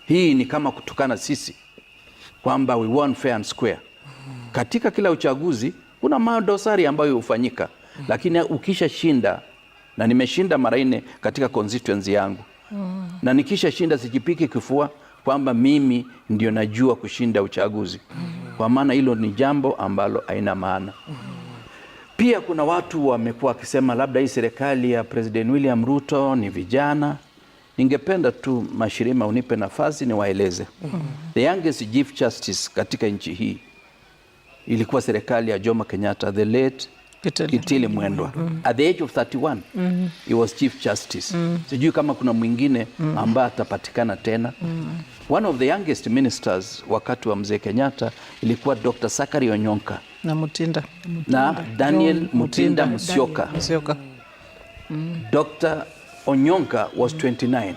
Hii ni kama kutukana sisi kwamba we won fair and square. Katika kila uchaguzi kuna madosari ambayo hufanyika, lakini ukisha shinda, na nimeshinda mara 4 katika constituency yangu, na nikisha shinda sijipiki kifua kwamba mimi ndio najua kushinda uchaguzi, kwa maana hilo ni jambo ambalo haina maana. Pia kuna watu wamekuwa wakisema labda hii serikali ya President William Ruto ni vijana. Ningependa tu Mashirima unipe nafasi niwaeleze. The youngest Chief Justice katika nchi hii ilikuwa serikali ya Jomo Kenyatta, the late Kitili Mwendwa. At the age of 31, he was Chief Justice. Sijui kama kuna mwingine ambaye atapatikana tena. One of the youngest ministers wakati wa Mzee Kenyatta ilikuwa Dr. Sakari Onyonka na Mutinda. Na Daniel Mutinda Musyoka. Dr. Onyonka was 29.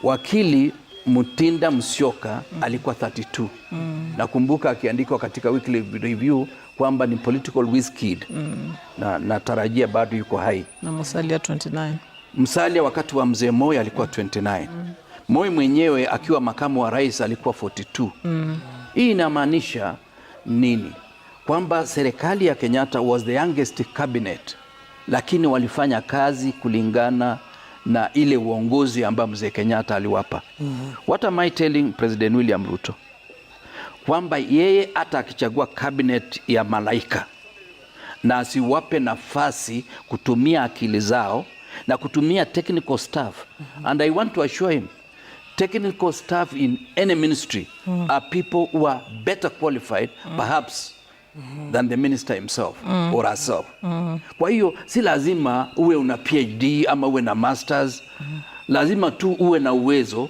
Wakili Mutinda Musyoka alikuwa 32. Nakumbuka akiandikwa katika Weekly Review kwamba ni political whiz kid. Na natarajia bado yuko hai. Na Musalia 29. Musalia wakati wa Mzee Moi alikuwa 29. Moi mwenyewe akiwa makamu wa rais alikuwa 42. Hii inamaanisha nini? Kwamba serikali ya Kenyatta was the youngest cabinet, lakini walifanya kazi kulingana na ile uongozi ambao Mzee Kenyatta aliwapa. What am I telling President William Ruto? Kwamba yeye hata akichagua cabinet ya malaika na asiwape nafasi kutumia akili zao na kutumia technical staff. And I want to assure him, technical staff in any ministry are people who are better qualified perhaps than the minister himself or herself. Kwa hiyo si lazima uwe una PhD ama uwe na masters. Lazima tu uwe na uwezo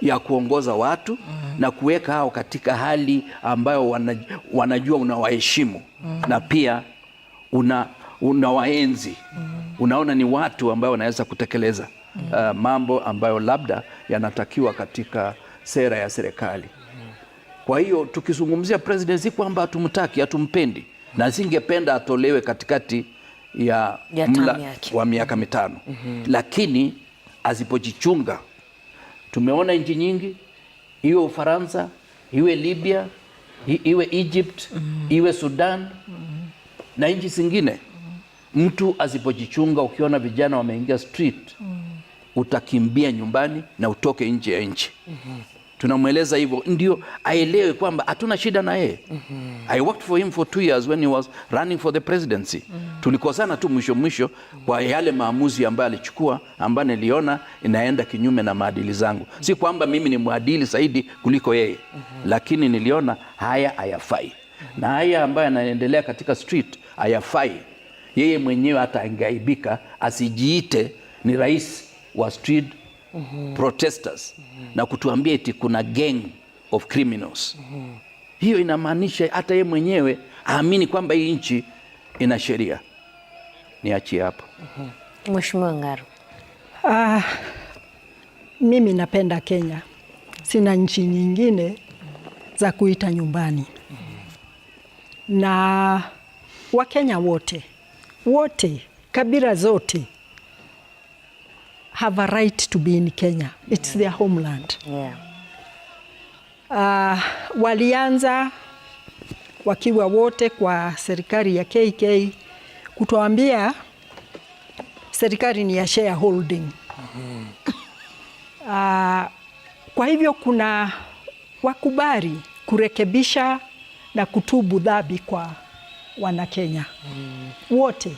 ya kuongoza watu na kuweka hao katika hali ambayo wanajua unawaheshimu na pia unawaenzi. Unaona ni watu ambao wanaweza kutekeleza mambo ambayo labda yanatakiwa katika sera ya serikali. Kwa hiyo tukizungumzia presidency kwamba hatumtaki, hatumpendi, na singependa atolewe katikati ya mla wa miaka 5. Lakini asipojichunga, tumeona nchi nyingi, iwe Ufaransa, iwe Libya, iwe Egypt, iwe Sudan na nchi zingine, mtu asipojichunga, ukiona vijana wameingia street, utakimbia nyumbani na utoke nje ya nchi. Tunamweleza hivyo ndio aelewe kwamba hatuna shida na yeye. I worked for him for 2 years when he was running for the presidency. Tulikosana tu mwisho kwa yale maamuzi ambayo alichukua, ambayo niliona inaenda kinyume na maadili zangu. Si kwamba mimi ni mwadili zaidi kuliko yeye, lakini niliona haya hayafai. Na haya ambayo yanaendelea katika street hayafai. Yeye mwenyewe hata angeaibika asijiite ni rais wa street protesters na kutuambia eti kuna gang of criminals. Hiyo inamaanisha hata yeye mwenyewe aamini kwamba hii nchi ina sheria. Niachie hapo. Mheshimiwa Ng'aro. Mimi napenda Kenya. Sina nchi nyingine za kuita nyumbani. Na Wakenya wote, kabila zote have a right to be in Kenya. It's their homeland. Walianza wakiwa wote kwa serikali ya KK kutuambia serikali ni ya shareholding. Kwa hivyo kuna wakubali kurekebisha na kutubu dhambi kwa Wanakenya wote,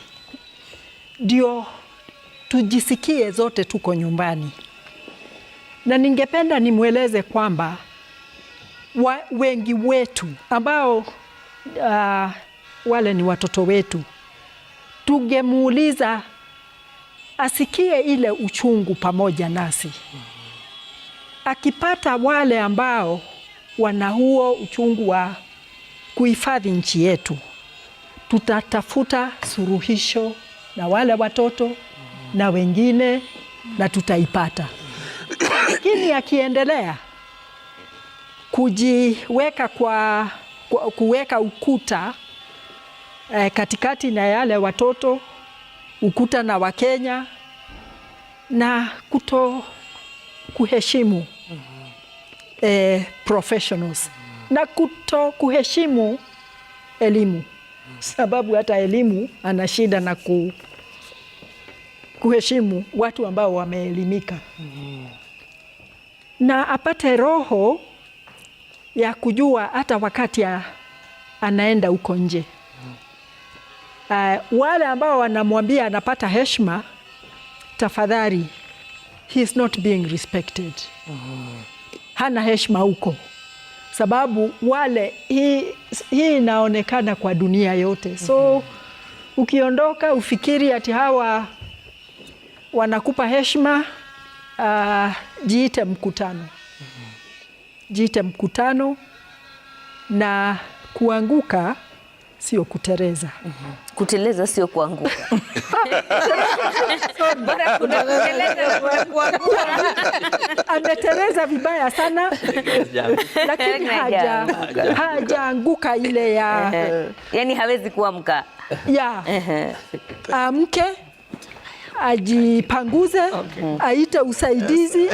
ndio tujisikie zote tuko nyumbani. Na ningependa nimweleze kwamba wengi wetu ambao wale ni watoto wetu, tungemuuliza asikie ile uchungu pamoja nasi. Akipata wale ambao wana huo uchungu wa kuhifadhi nchi yetu, tutatafuta suluhisho na wale watoto na wengine na tutaipata. Lakini akiendelea kujiweka kuweka ukuta katikati na yale watoto, ukuta na Wakenya, na kuto kuheshimu professionals na kuto kuheshimu elimu, sababu hata elimu ana shida na kuheshimu watu ambao wameelimika, na apate roho ya kujua hata wakati anaenda huko nje. Wale ambao wanamwambia anapata heshima, tafadhali, he is not being respected. Hana heshima huko, sababu wale hii inaonekana kwa dunia yote. So ukiondoka ufikiri ati hawa wanakupa heshima, jiite mkutano. Jiite mkutano, na kuanguka sio kuteleza. Kuteleza sio kuanguka. Bora kuteleza ameteleza vibaya sana, lakini hajaanguka ile ya yani hawezi kuamka. Ya amke, ajipanguze, aite usaidizi,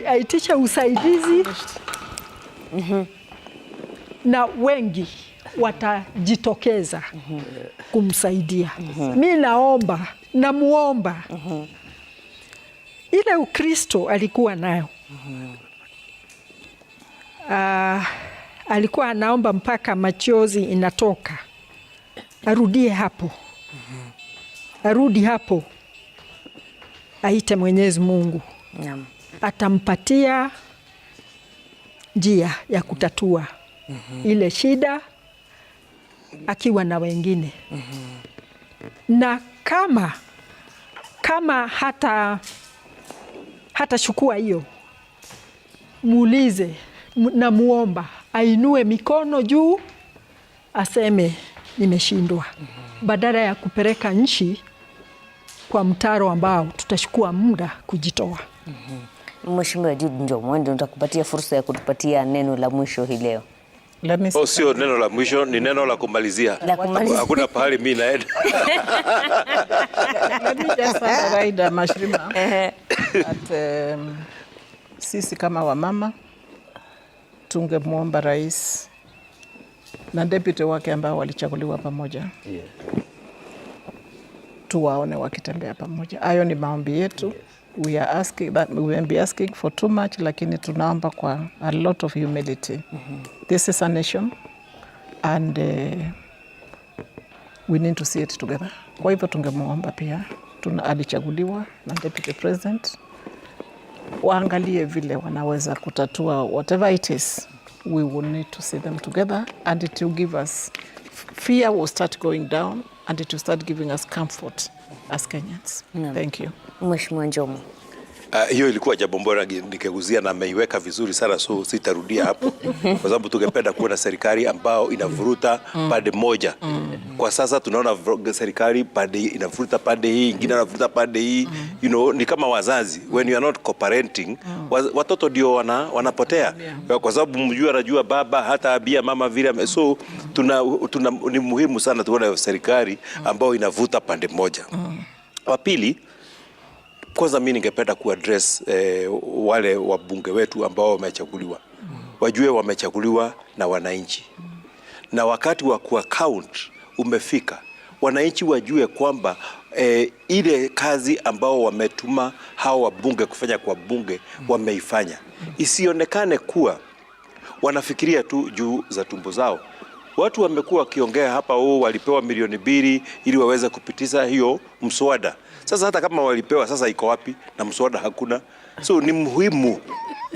aitishe usaidizi, na wengi watajitokeza kumsaidia. Mi namuomba ile Ukristo alikuwa nayo, alikuwa anaomba mpaka machozi inatoka, arudie hapo, arudi hapo, aite Mwenyezi Mungu, atampatia njia ya kutatua ile shida akiwa na wengine. Na kama hata chukua hiyo, muulize na muomba, ainue mikono juu, aseme nimeshindwa, badala ya kupeleka nchi kwa mtaro ambao tutachukua muda kujitoa. Mheshimiwa Jude Njomo, ndio nitakupatia fursa ya kutupatia neno la mwisho hii leo. Sio neno la mwisho, ni neno la kumalizia. Hakuna pahali mimi naenda. Let me just summarize, Mheshimiwa, that sisi kama wamama tungemwomba rais na deputy wake ambao walichaguliwa pamoja, tuwaone wakitembea pamoja. Hayo ni maombi yetu. We are asking that, we won't be asking for too much, lakini tunaomba kwa a lot of humility. This is a nation and we need to see it together. Kwa hivyo tungemwomba pia, alichaguliwa na deputy president, waangalie vile wanaweza kutatua whatever it is. We will need to see them together and it will give us, fear will start going down and it will start giving us comfort as Kenyans. Thank you. Mheshimiwa Njomo. Hiyo ilikuwa jambo bora nikeguzia na ameiweka vizuri sana, so sitarudia hapo kwa sababu tungependa kuona serikali ambao inavuruta pande moja. Kwa sasa tunaona serikali pande inavuruta pande hii, ingine inavuruta pande hii. You know, ni kama wazazi, when you are not cooperating, watoto ndio wanapotea. Kwa sababu mjua anajua baba hata abia mama vile. So ni muhimu sana tuone serikali ambao inavuta pande moja. Wa pili, kwanza mimi ningependa kuaddress wale wabunge wetu ambao wamechaguliwa. Wajue wamechaguliwa na wananchi. Na wakati wa kuaccount umefika. Wananchi wajue kwamba ile kazi ambao wametuma hao wabunge kufanya kwa bunge wameifanya. Isionekane kuwa wanafikiria tu juu za tumbo zao. Watu wamekuwa wakiongea hapa, walipewa milioni 2 ili waweze kupitisha hiyo mswada. Sasa hata kama walipewa, sasa iko wapi na mswada hakuna? So ni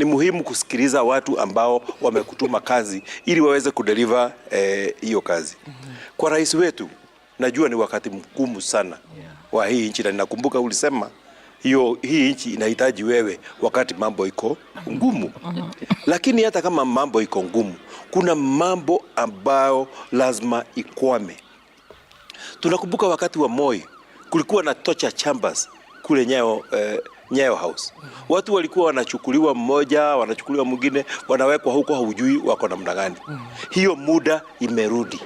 muhimu kusikiliza watu ambao wamekutuma kazi ili waweze kudeliver hiyo kazi. Kwa rais wetu, najua ni wakati mgumu sana wa hii nchi, na ninakumbuka ulisema hii nchi inahitaji wewe wakati mambo iko ngumu. Lakini hata kama mambo iko ngumu, kuna mambo ambayo lazima ikwame. Tunakumbuka wakati wa Moi kulikuwa na torture chambers kule Nyayo House. Watu walikuwa wanachukuliwa mmoja, wanachukuliwa mwingine, wanawekwa huko, haujui wako namna gani. Hiyo muda imerudi.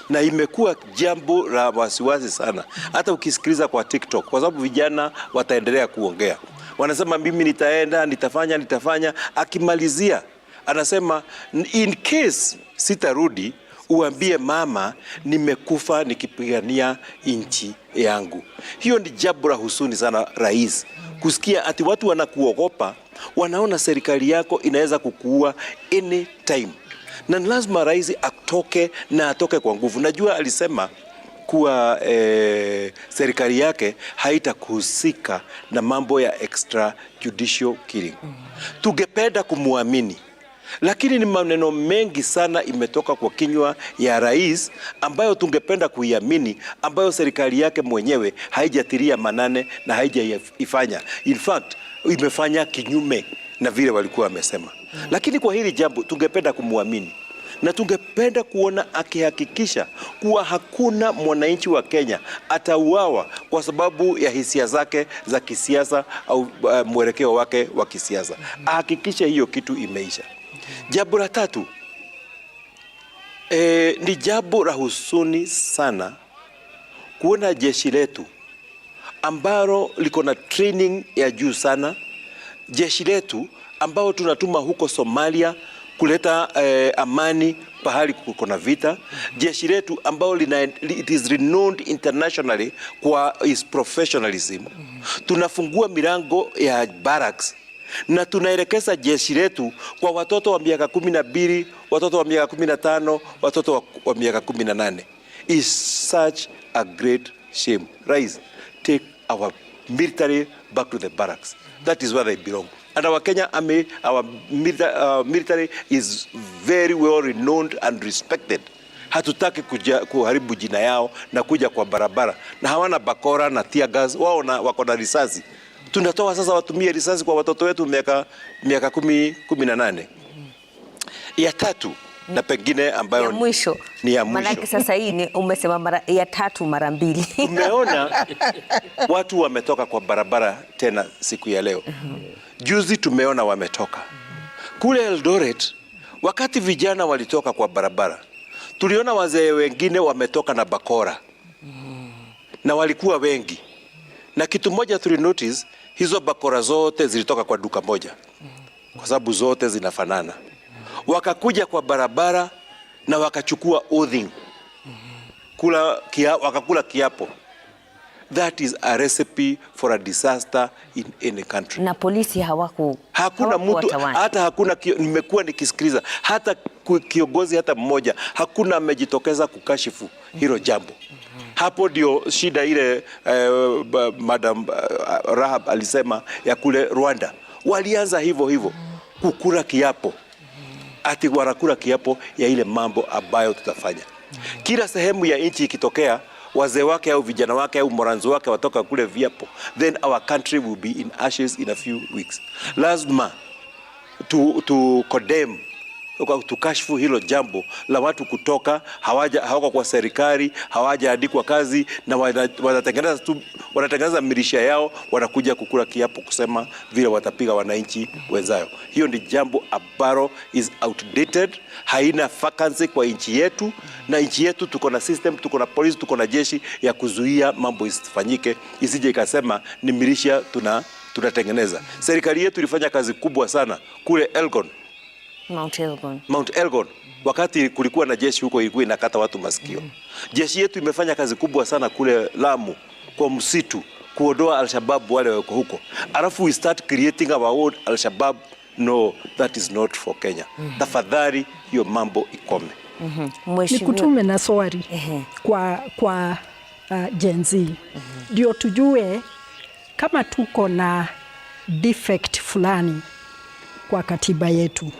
Na imekuwa jambo la wasiwasi sana. Hata ukisikiliza kwa TikTok, kwa sababu vijana wataendelea kuongea. Wanasema mimi nitaenda, nitafanya. Akimalizia anasema in case sitarudi, uambie mama nimekufa nikipigania nchi yangu. Hiyo ni jambo la huzuni sana, rais. Kusikia ati watu wanakuogopa, wanaona serikali yako inaweza kukuua anytime. Na lazima rais atoke kwa nguvu. Najua alisema kuwa serikali yake haitakuhusika na mambo ya extrajudicial killing. Tungependa kumuamini. Lakini ni maneno mengi sana imetoka kwa kinywa ya rais ambayo tungependa kuiamini, ambayo serikali yake mwenyewe haijatilia manane na haijaifanya. In fact, imefanya kinyume na vile walikuwa wamesema. Lakini kwa hili jambo tungependa kumuamini. Na tungependa kuona akihakikisha kuwa hakuna mwananchi wa Kenya atauawa kwa sababu ya hisia zake za kisiasa au mwelekeo wake wa kisiasa. Ahakikishe hiyo kitu imeisha. Jambo la tatu, ni jambo la huzuni sana kuona jeshi letu ambalo liko na training ya juu sana, jeshi letu ambao tunatuma huko Somalia kuleta amani pahali kuko na vita, jeshi letu ambao it is renowned internationally kwa its professionalism. Tunafungua milango ya barracks na tunaelekeza jeshi letu kwa watoto wa miaka 12, watoto wa miaka 15, watoto wa miaka 18. Is such a great shame. Rise, take our military back to the barracks. That is where they belong. And our Kenya Army, our military is very well renowned and respected. Hatutaki kuharibu jina yao na kuja kwa barabara. Na hawana bakora na tear gas, wao wako na risasi. Tunatoa sasa watumie risasi kwa watoto wetu miaka 18. Ya tatu na pengine ambayo ya mwisho. Ni ya mwisho. Manake sasa hii ni umesema ya tatu mara mbili. Tumeona watu wametoka kwa barabara tena siku ya leo. Juzi tumeona wametoka. Kule Eldoret, wakati vijana walitoka kwa barabara, tuliona wazee wengine wametoka na bakora. Na walikuwa wengi. Na kitu moja tulinotice, hizo bakora zote zilitoka kwa duka moja. Kwa sababu zote zinafanana. Wakakuja kwa barabara na wakachukua oathing. Wakakula kiapo. That is a recipe for a disaster in any country. Na polisi hakuna mtu, hata hakuna nimekuwa nikisikiliza, hata kiongozi hata mmoja, hakuna amejitokeza kukashifu hilo jambo. Hapo ndio shida ile Madam Rahab alisema ya kule Rwanda. Walianza hivyo kukula kiapo. Ati wanakula kiapo ya ile mambo ambayo tutafanya. Kila sehemu ya nchi ikitokea wazee wake au vijana wake au moranzo wake watoka kule viapo, then our country will be in ashes in a few weeks. Lazima to condemn, tukashfu hilo jambo la watu kutoka hawako kwa serikali, hawajaandikwa kazi na wanatengeneza milisha yao, wanakuja kukula kiapo kusema vile watapiga wananchi wenzao. Hiyo ni jambo ambalo is outdated, haina vacancy kwa nchi yetu, na nchi yetu tuko na system, tuko na police, tuko na jeshi ya kuzuia mambo isifanyike, isije ikasema ni milisha tunatengeneza. Serikali yetu ilifanya kazi kubwa sana kule Mount Elgon. Wakati kulikuwa na jeshi huko ilikuwa inakata watu masikio. Jeshi yetu imefanya kazi kubwa sana kule Lamu kwa msitu kuondoa Al-Shabaab wale wako huko. Alafu we start creating our own Al-Shabaab. No, that is not for Kenya. Tafadhali hiyo mambo ikome. Nikutume na swali kwa Gen Z. Ndio tujue kama tuko na defect fulani kwa katiba yetu.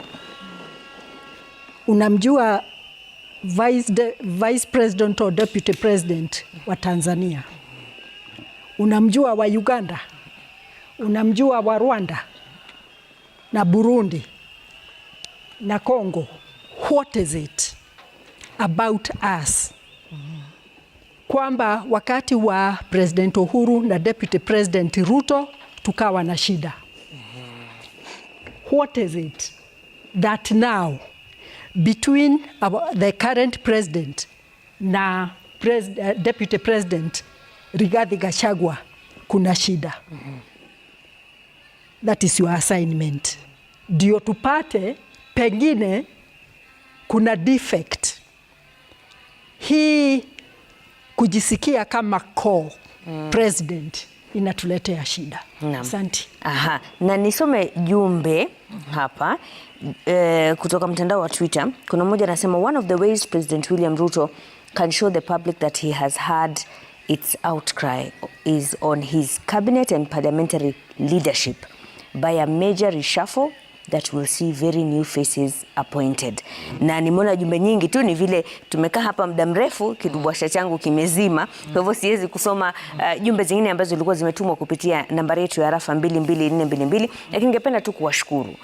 Unamjua vice president or deputy president wa Tanzania? Unamjua wa Uganda? unamjua wa Rwanda na Burundi na Congo. What is it about us? Kwamba wakati wa President Uhuru na Deputy President Ruto tukawa na shida. What is it that now between the current president na Deputy President Rigathi Gachagua kuna shida? That is your assignment. Ndio tupate pengine kuna defect. Hii kujisikia kama president inatuletea shida. Asante. Aha, na nisome jumbe hapa kutoka mtandao wa Twitter. Kuna mmoja anasema one of the ways President William Ruto can show the public that he has had its outcry is on his cabinet and parliamentary leadership by a major reshuffle that will see very new faces appointed. Na nimeona jumbe nyingi tu, ni vile tumekaa hapa muda mrefu kidubwasha changu kimezima, kwa hivyo siwezi kusoma jumbe zingine ambazo zilikuwa zimetumwa kupitia nambari yetu ya rafa 22422, lakini ningependa tu kuwashukuru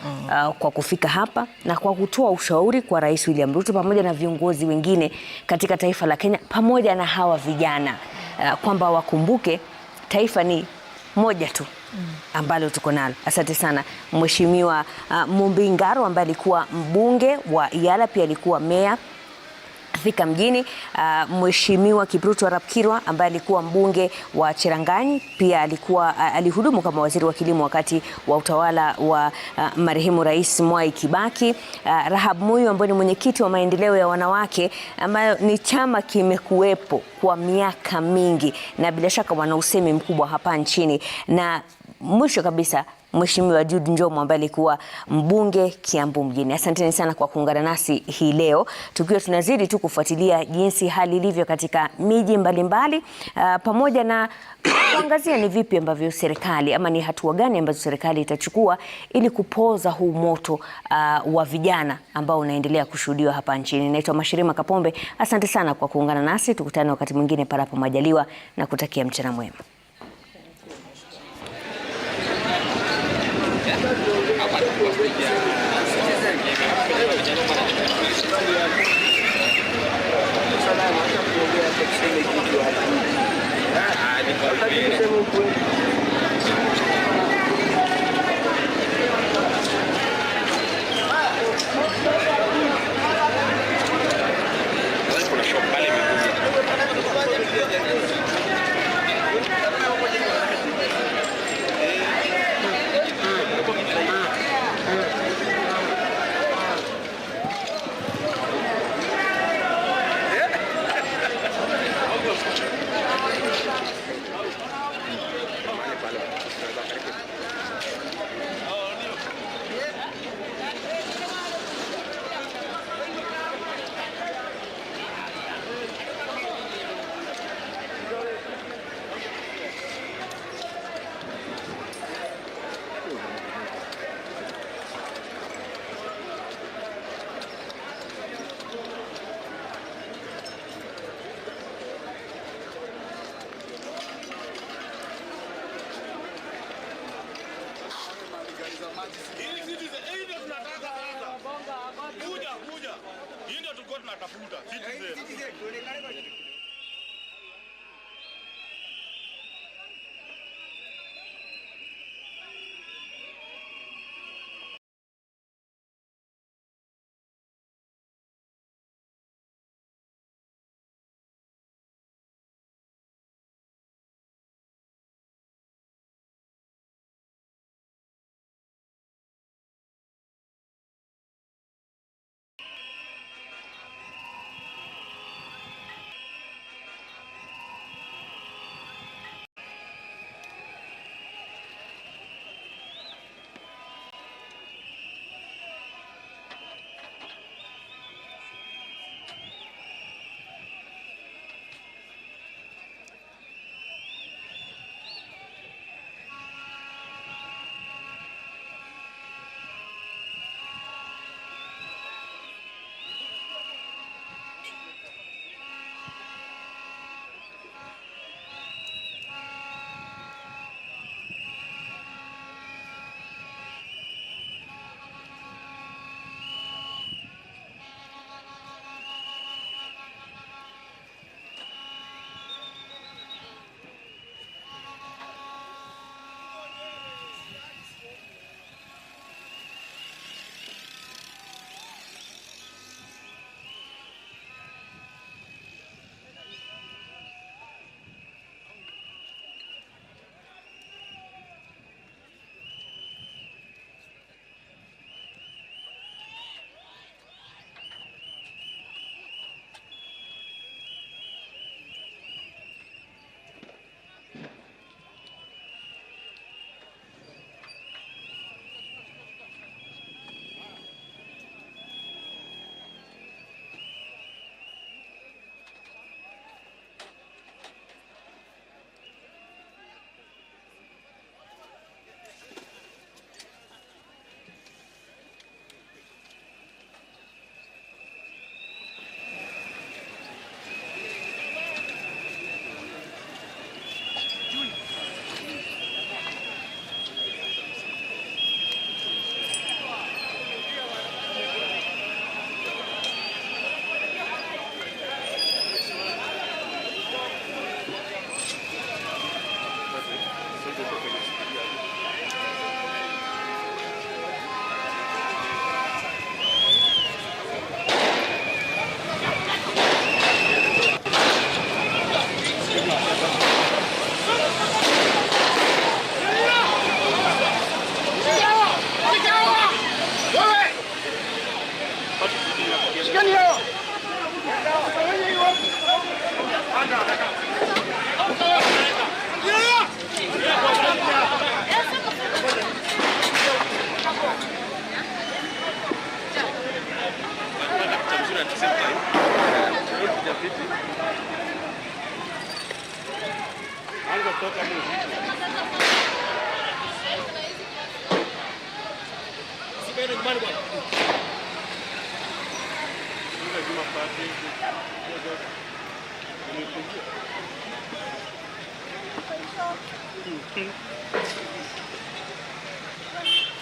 kwa kufika hapa na kwa kutoa ushauri kwa Rais William Ruto pamoja na viongozi wengine katika taifa la Kenya pamoja na hawa vijana kwamba wakumbuke taifa ni moja tu ambalo tuko nalo. Asante sana Mheshimiwa Mumbi Ngaro ambaye alikuwa mbunge wa Yala, pia alikuwa meya Thika mjini. Mheshimiwa Kipruto Arap Kirwa ambaye alikuwa mbunge wa Cherangani, pia alihudumu kama waziri wa kilimo wakati wa utawala wa marehemu Rais Mwai Kibaki. Rahab Muyu ambaye ni mwenyekiti wa maendeleo ya wanawake, ambayo ni chama kimekuwepo kwa miaka mingi na bila shaka wana usemi mkubwa hapa nchini. Na mwisho kabisa Mheshimiwa Jude Njomo ambaye alikuwa mbunge Kiambu mjini. Asanteni sana kwa kuungana nasi hii leo, tukiwa tunazidi tu kufuatilia jinsi hali ilivyo katika miji mbalimbali, pamoja na kuangazia ni vipi ambavyo serikali ama ni hatua gani ambazo serikali itachukua ili kupoza huu moto wa vijana ambao unaendelea kushuhudiwa hapa nchini. Naitwa Mashirima Kapombe. Asante sana kwa kuungana nasi, tukutane wakati mwingine panapo majaliwa na kutakia mchana mwema. Hii ndio tulikuwa tunatafuta. Citizen.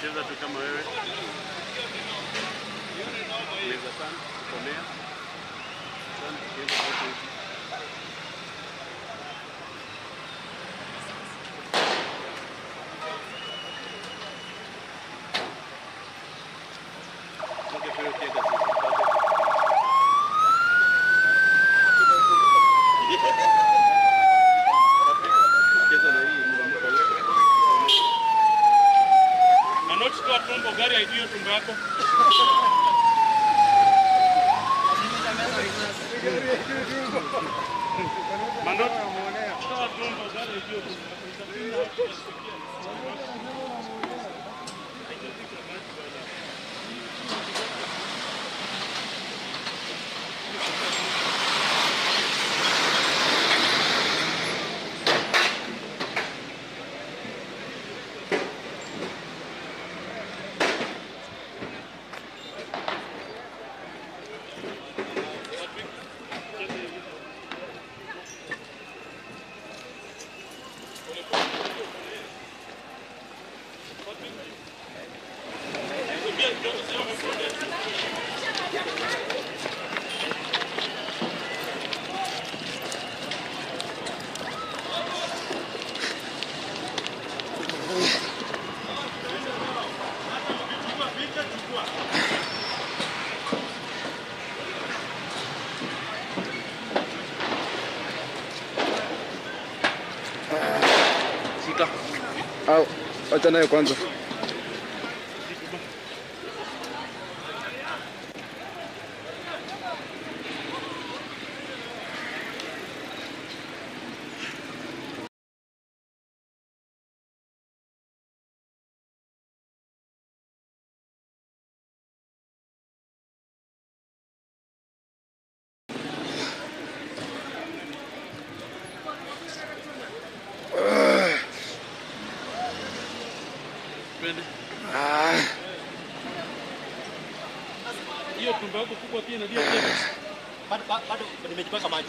Cheza tu kama wewe. Meza sana, komea. Sana kienda hapo. Gari haidio tumbo yako. Mandoto muonea. Toa tumbo gari haidio tumbo yako. Shika. Au, acha nayo kwanza. Hiyo tumbo yako kubwa pia inadia bado nimejipaka maji.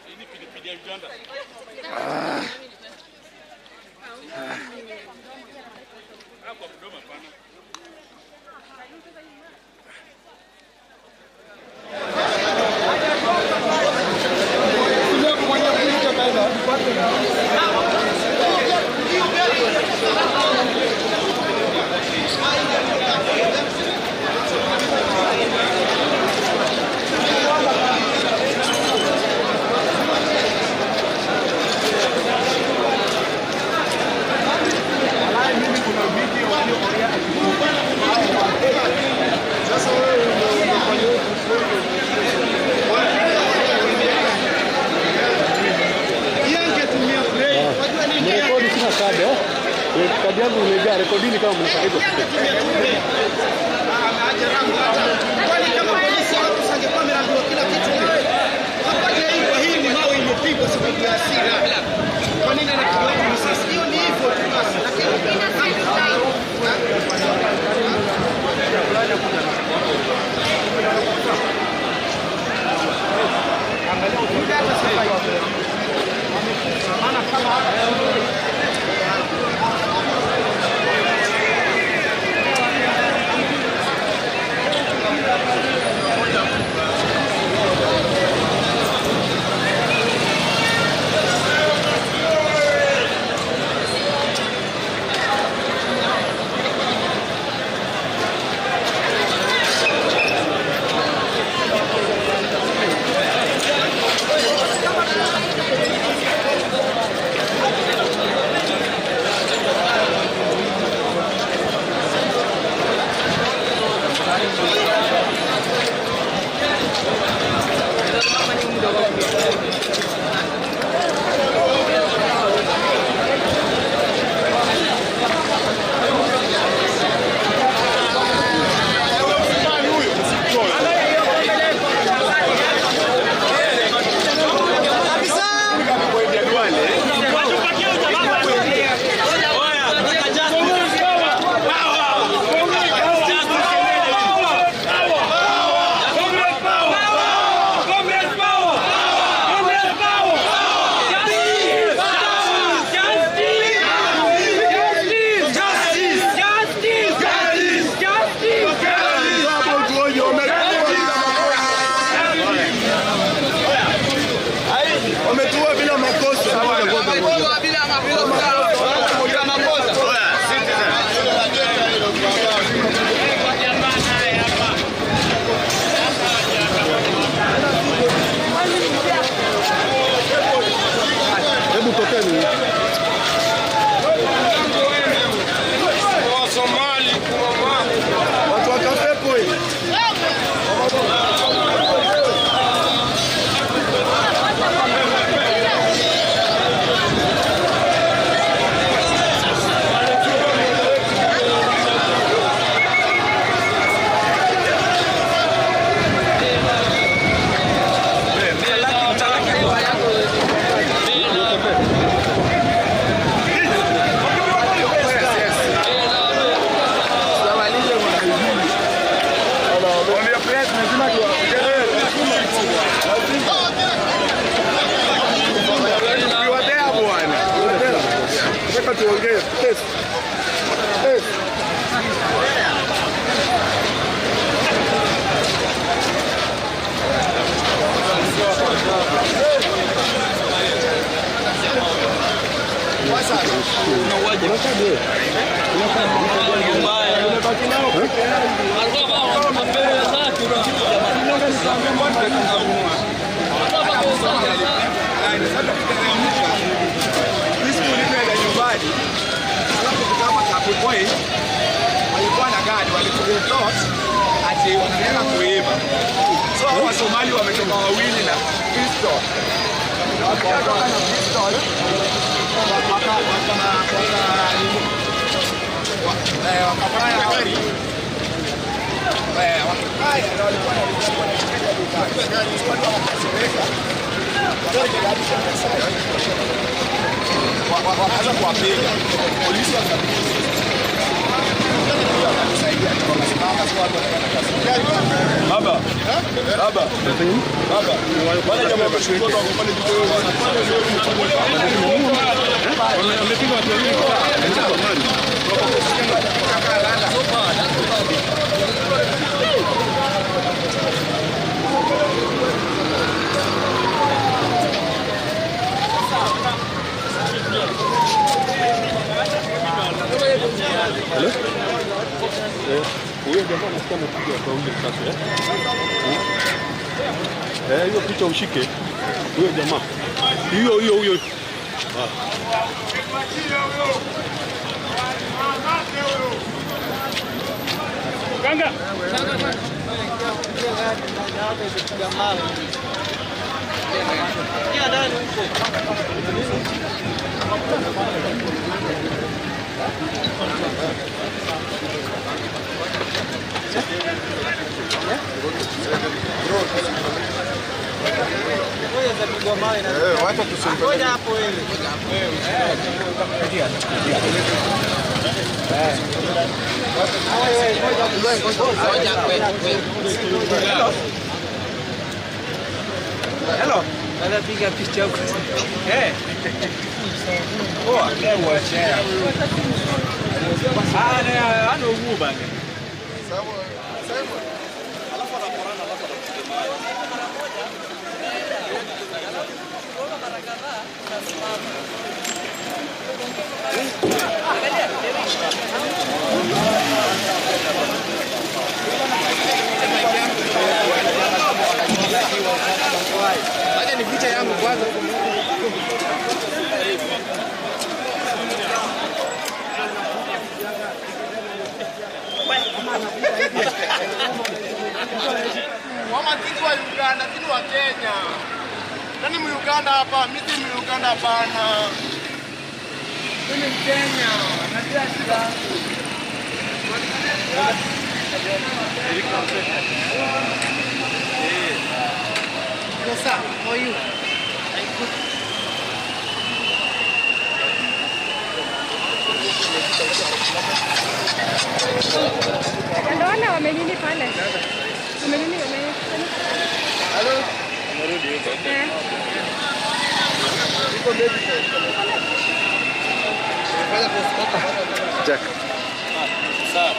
Hii ni pilipili ya Uganda. Hapo mdomo pana. Kadi yangu imejaa, rekodini kama mnataka hivyo. Kwani kama polisi hawasingekuwa wameambiwa kila kitu. Hapana, hii ni mawe imepigwa sababu ya hasira. Kwa nini anakiweka risasi? Hiyo ni hivyo tu basi. Lakini Hebu tokeni. Somali watu wakapepo hii. Tuongee. walikuwa na gari walikuwa ati wanaenda kuiba. So hao Wasomali wametoka wawili na pistol. Wakatoka na pistol. Wakafanya gari. Wakaanza kuwapiga polisi Baba. Wale jamaa wameshukua kwa kupanda wamepiga watu wengi Hello? Huyo jamaa anasikia mpigo kwa huyo sasa hiyo picha ushike. Huyo jamaa. Huyo. Ganga. Kia ndani huko. Wacha tusimpe hapo wewe. Hello. Nada piga picha huko. Poa, leo share. Ana ugu bana. Sawa. Alafu anaporana mara moja. Mara kadhaa tunasimama. Acha ni picha yangu kwanza. Mama kitu wa Uganda, kitu wa Kenya. Nani Uganda hapa? Mimi si Uganda hapana. Mimi ni Kenya. Najua shida. Yes, sir. How are you? Ndio wamenini pale. Wamenini Hello. Amerudi huko. Iko baby. Jack. Sawa.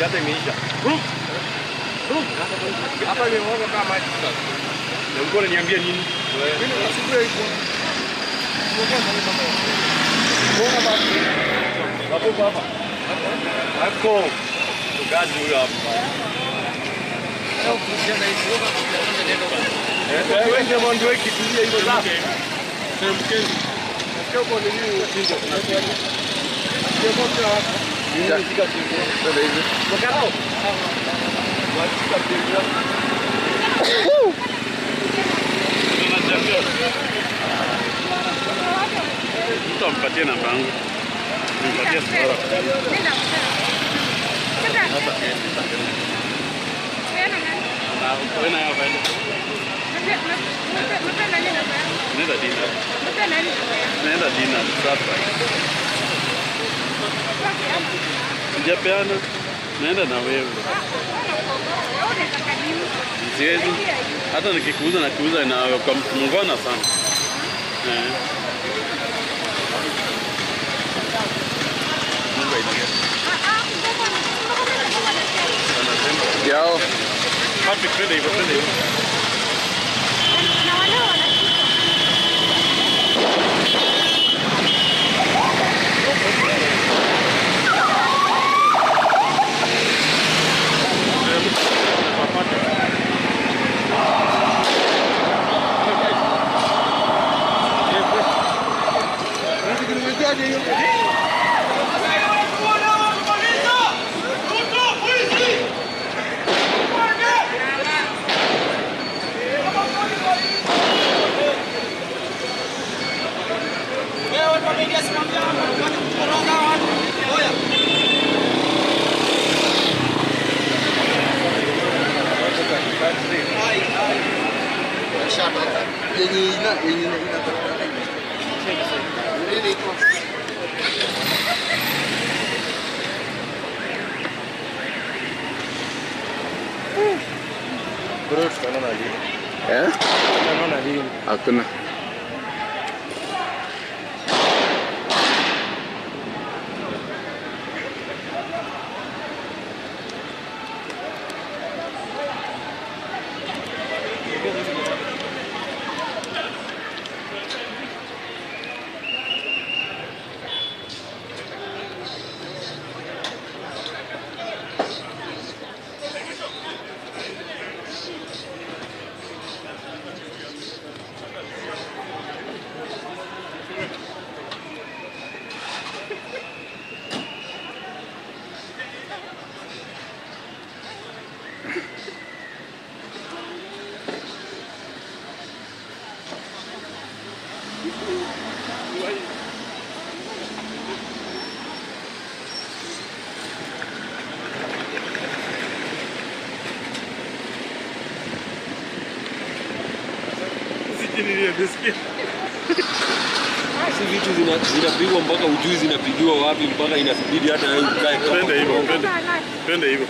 Yote imeisha. Hapa nimeona kama maji sasa. Na ulikuwa unaniambia nini? Mimi nasubiri hivyo. Mbona basi? Hapo hapa. Hapo. Gazi huyo hapa. Leo kusiana hizo kama wewe ndio ndio kitulia hivyo sasa. Semkeni. Sio kwa nini uchinja kuna kitu. Sio kwa hapa. Ndio sasa hivi. Wakao. Wachika pia. Mpatie namba yangu. Nimpatie sura. Wewe hapa ndio. Nenda dina. Nenda dina sasa. Sijapeana. Naenda na wewe. Siwezi. Hata nikikuuza na kuuza na kwa mungwana sana. Yao. Happy birthday, birthday. Bro, tunaona nini? Tunaona nini? Hakuna. Si vitu zinapigwa mpaka ujui zinapigiwa wapi mpaka inasibidi hata wewe ukae kama. Twende hivyo, twende hivyo.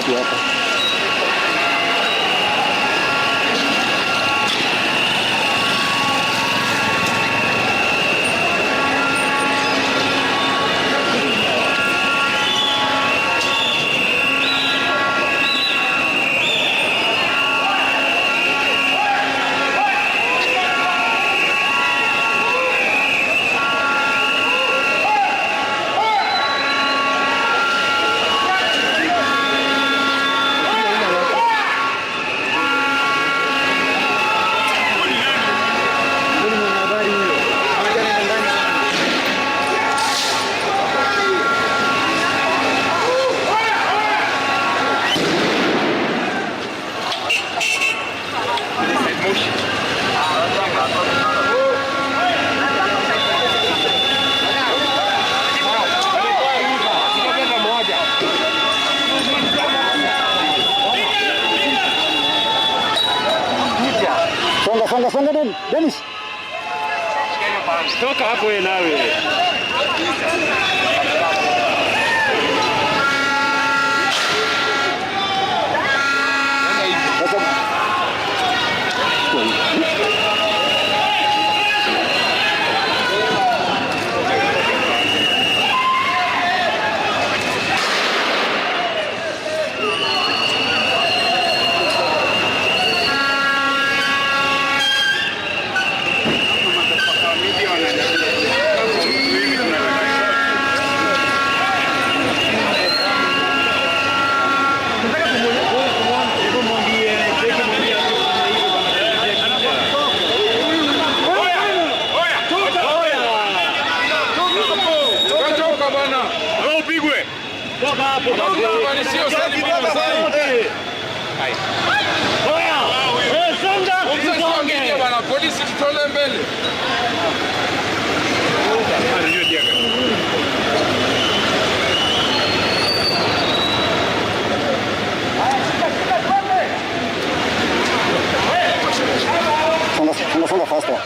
polisi hapa. Songa Dennis. Toka hapo wewe nawe. Polisi tutole mbele. Songa faster.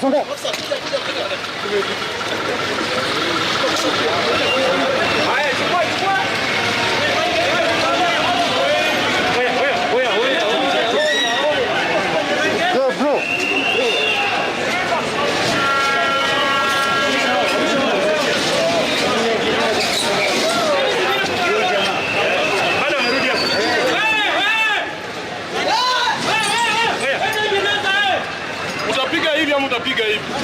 Songa. Haya, chukua. Go, bro. Utapiga hivi ama utapiga hivi?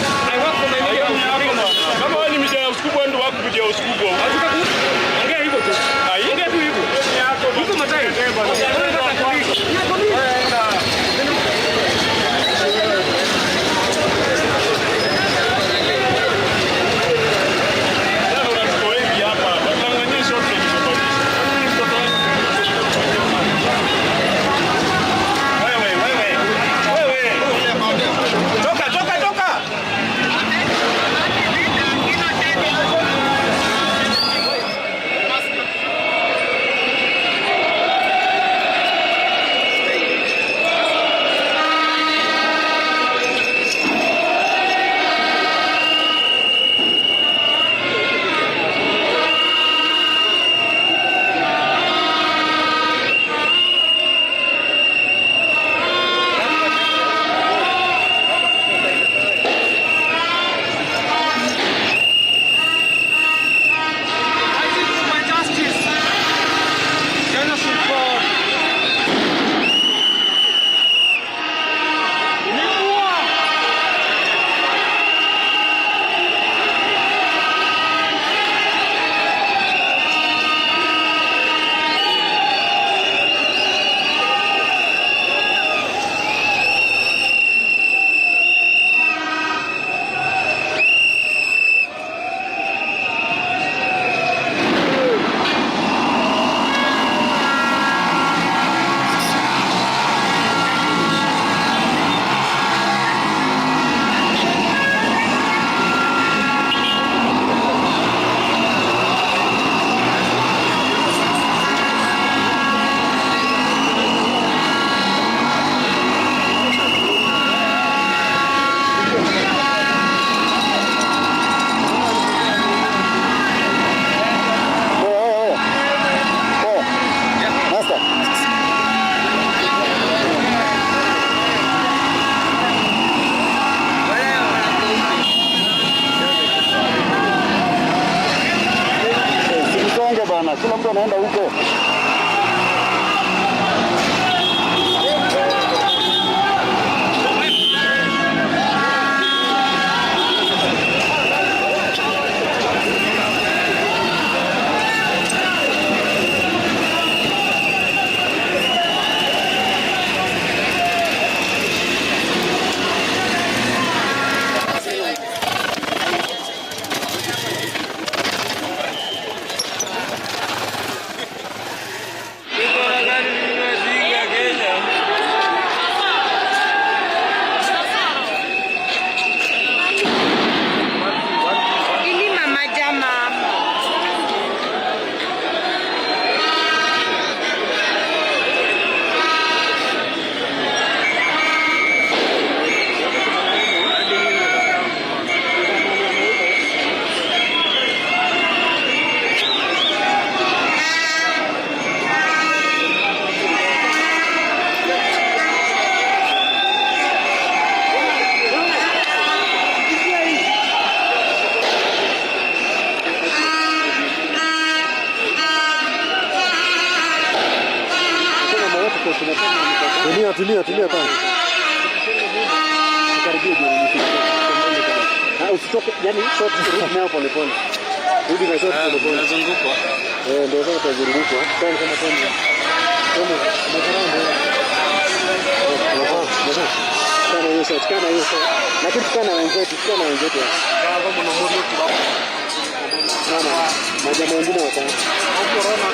bana, kila mtu anaenda huko. Tulia kwanza. Karibia jioni. Usitoke, yani short rudi nao pole pole. Rudi na short pole pole. Unazunguka. Ndio sasa tutazunguka. Kama twende. Kana hiyo short, kana hiyo short. Lakini kana wenzetu. Kama mnamoja kidogo. Majamaa wengine watano. Corona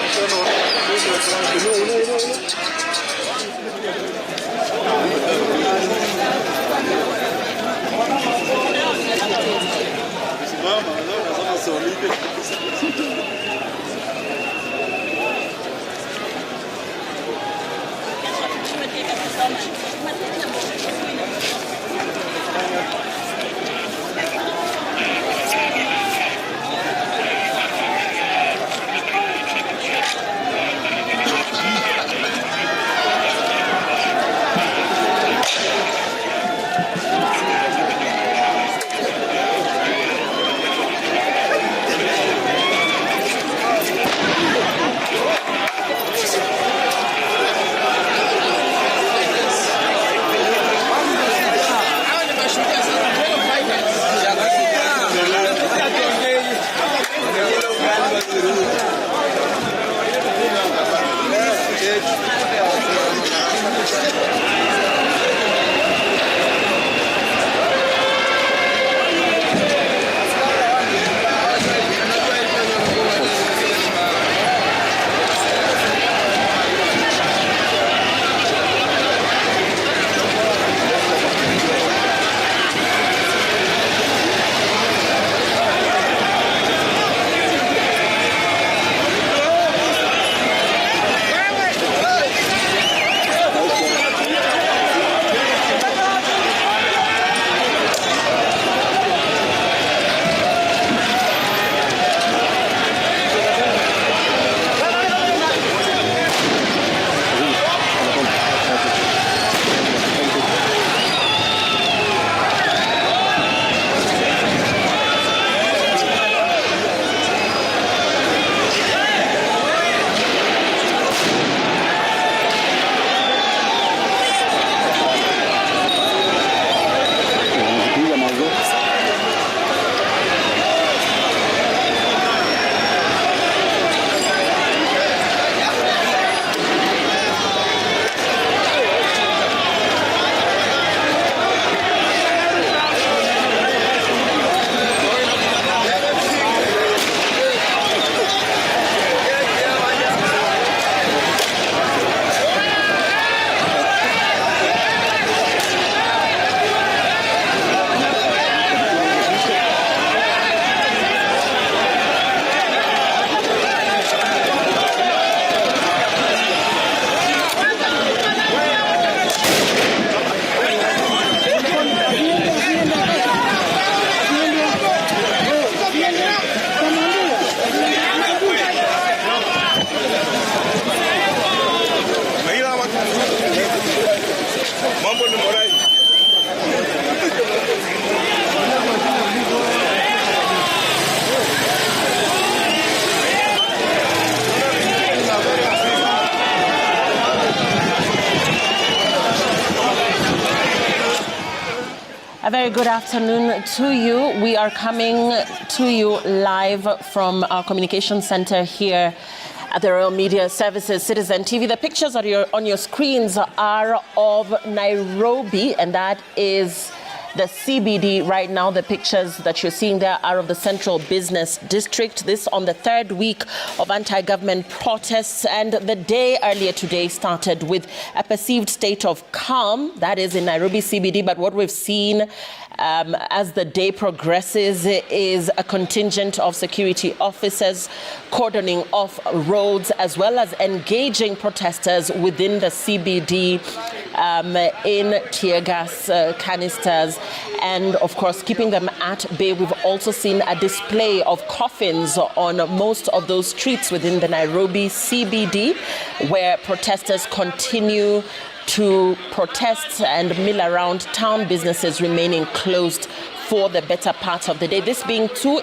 A very good afternoon to you. We are coming to you live from our communication center here at the Royal Media Services Citizen TV. The pictures on your screens are of Nairobi, and that is the CBD right now. The pictures that you're seeing there are of the Central Business District. This on the third week of anti-government protests, and the day earlier today started with a perceived state of calm, that is in Nairobi CBD, but what we've seen as the day progresses is a contingent of security officers cordoning off roads as well as engaging protesters within the CBD in tear gas canisters and of course keeping them at bay. We've also seen a display of coffins on most of those streets within the Nairobi CBD where protesters continue to protest and mill around town, businesses remaining closed for the better part of the day. This being 2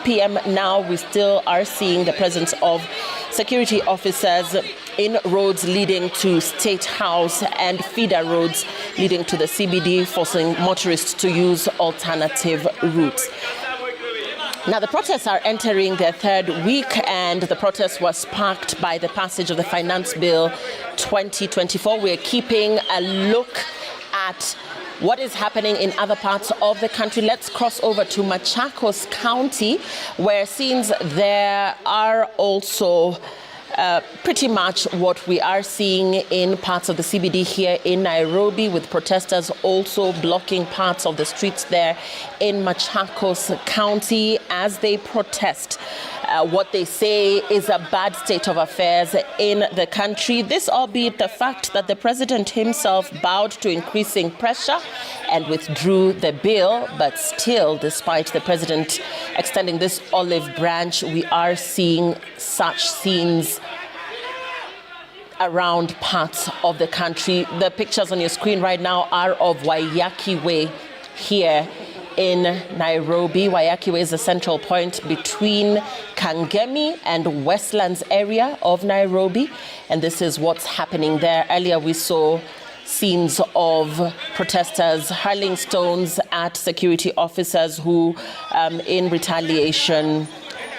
p.m. now, we still are seeing the presence of security officers in roads leading to State House and feeder roads leading to the CBD, forcing motorists to use alternative routes. Now, the protests are entering their third week, and the protest was sparked by the passage of the Finance Bill 2024. We're keeping a look at what is happening in other parts of the country. Let's cross over to Machakos County, where scenes there are also pretty much what we are seeing in parts of the CBD here in Nairobi, with protesters also blocking parts of the streets there in Machakos County as they protest what they say is a bad state of affairs in the country. This albeit the fact that the president himself bowed to increasing pressure and withdrew the bill, but still, despite the president extending this olive branch, we are seeing such scenes around parts of the country. The pictures on your screen right now are of Waiyaki Way here in Nairobi. Waiyaki Way is the central point between Kangemi and Westlands area of Nairobi, and this is what's happening there. Earlier we saw scenes of protesters hurling stones at security officers who, in retaliation,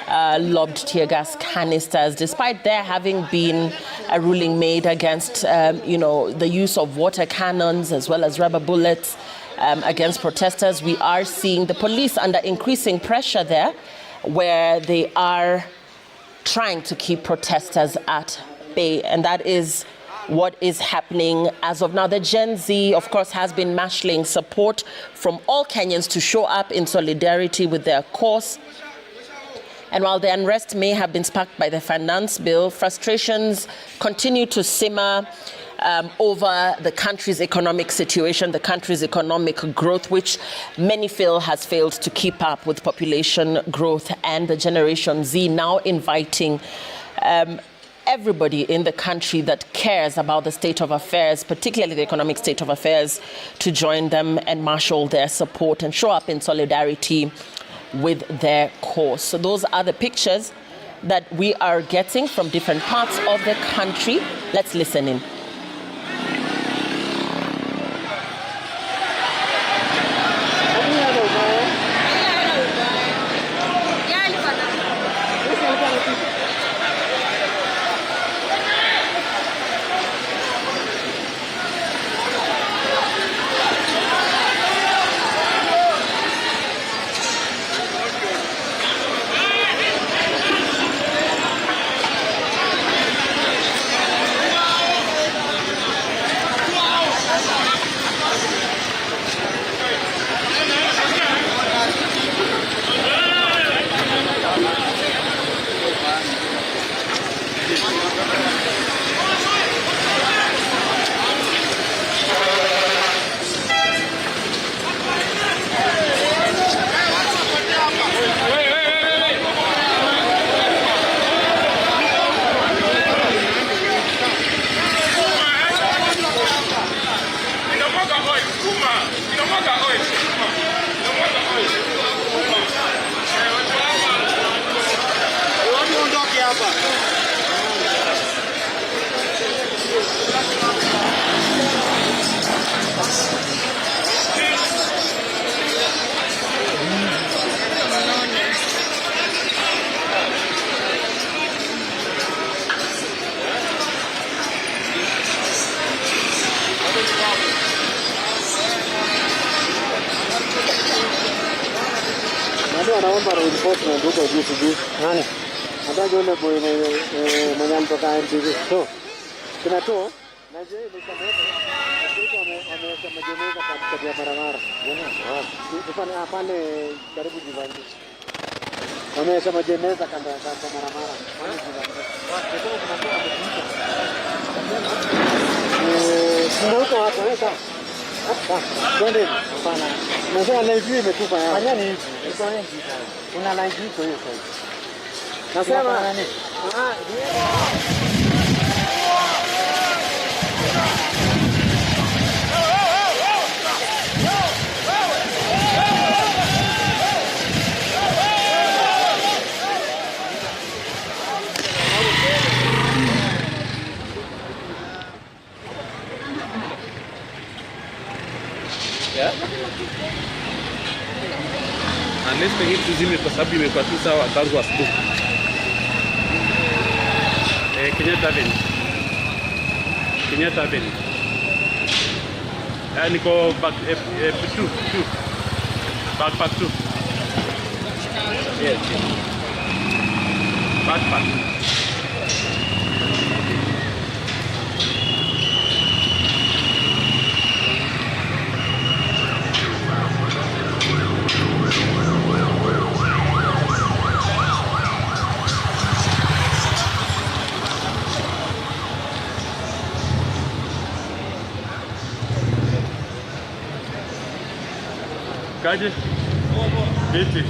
lobbed tear gas canisters, despite there having been a ruling made against, the use of water cannons as well as rubber bullets against protesters. We are seeing the police under increasing pressure there, where they are trying to keep protesters at bay, and that is what is happening as of now. The Gen Z, of course, has been marshalling support from all Kenyans to show up in solidarity with their cause. And while the unrest may have been sparked by the finance bill, frustrations continue to simmer over the country's economic situation, the country's economic growth, which many feel has failed to keep up with population growth, and the Generation Z now inviting everybody in the country that cares about the state of affairs, particularly the economic state of affairs, to join them and marshal their support and show up in solidarity with their cause. So those are the pictures that we are getting from different parts of the country. Let's listen in. anaomba reinforcement huko juu. Nani? Nataka yule boy mwenye alitoka MTV. So, kuna to na je ni kama hapo ameweka majeneza katika barabara. Unaona? Pale karibu Jivanji. Wameweka majeneza kando ya barabara. Pale Jivanji. Kwa kuna mtu amepita. Ndio hapo sasa. Twende. Hapana. Nasema live imekufa hapa. Fanya nini? Iko wengi sana. Kuna live iko hiyo sasa. Nasema nani? Yeah. Unless pengine tuzime kwa sababu imekuwa tu sawa tangu asubuhi. Kenyatta Avenue. Kenyatta Avenue. Niko back 2. Backpack 2. Yes. Backpack. Kaje? Biti.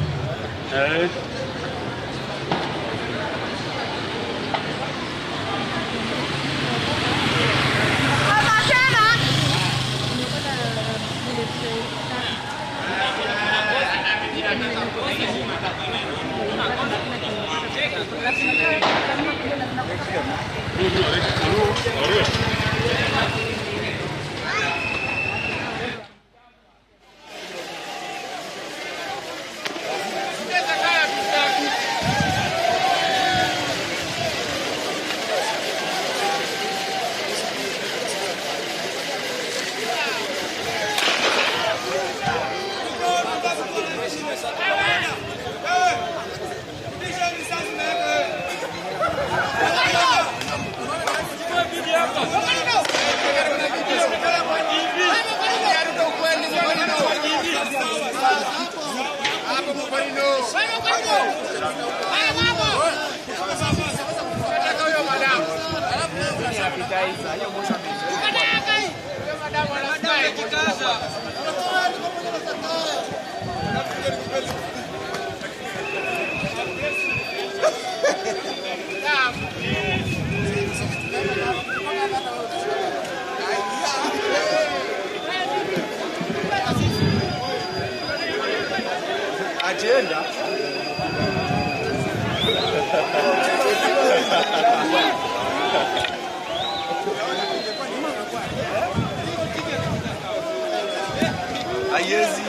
Agenda. Ayezi.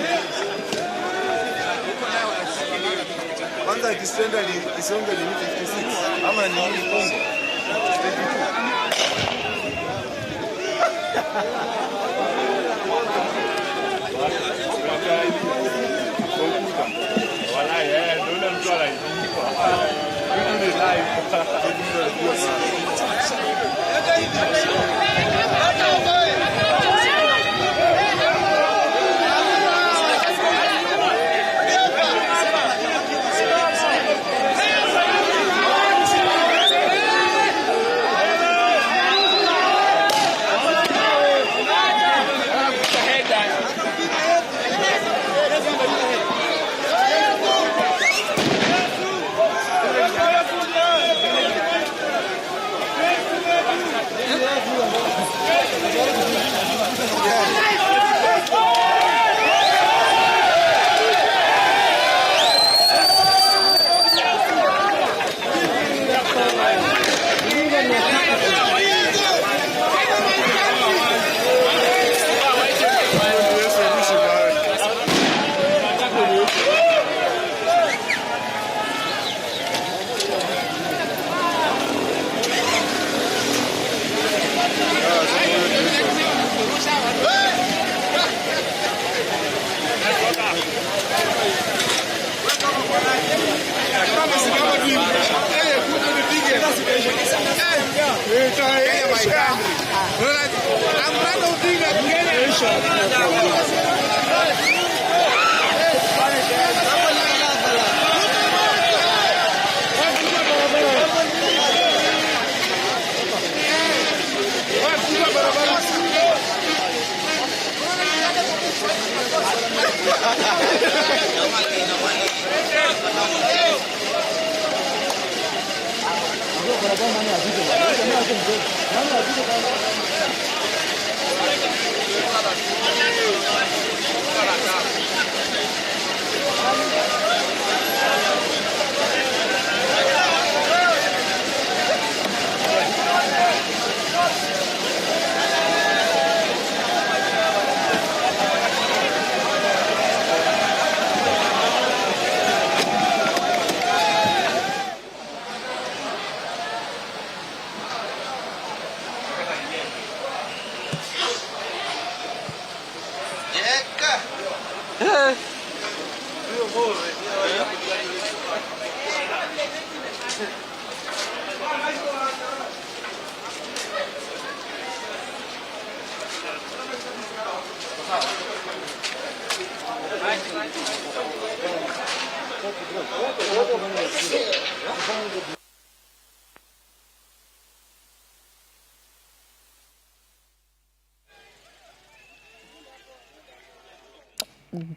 Kwanza kisenda isonge ni 56 ama ni Kongo.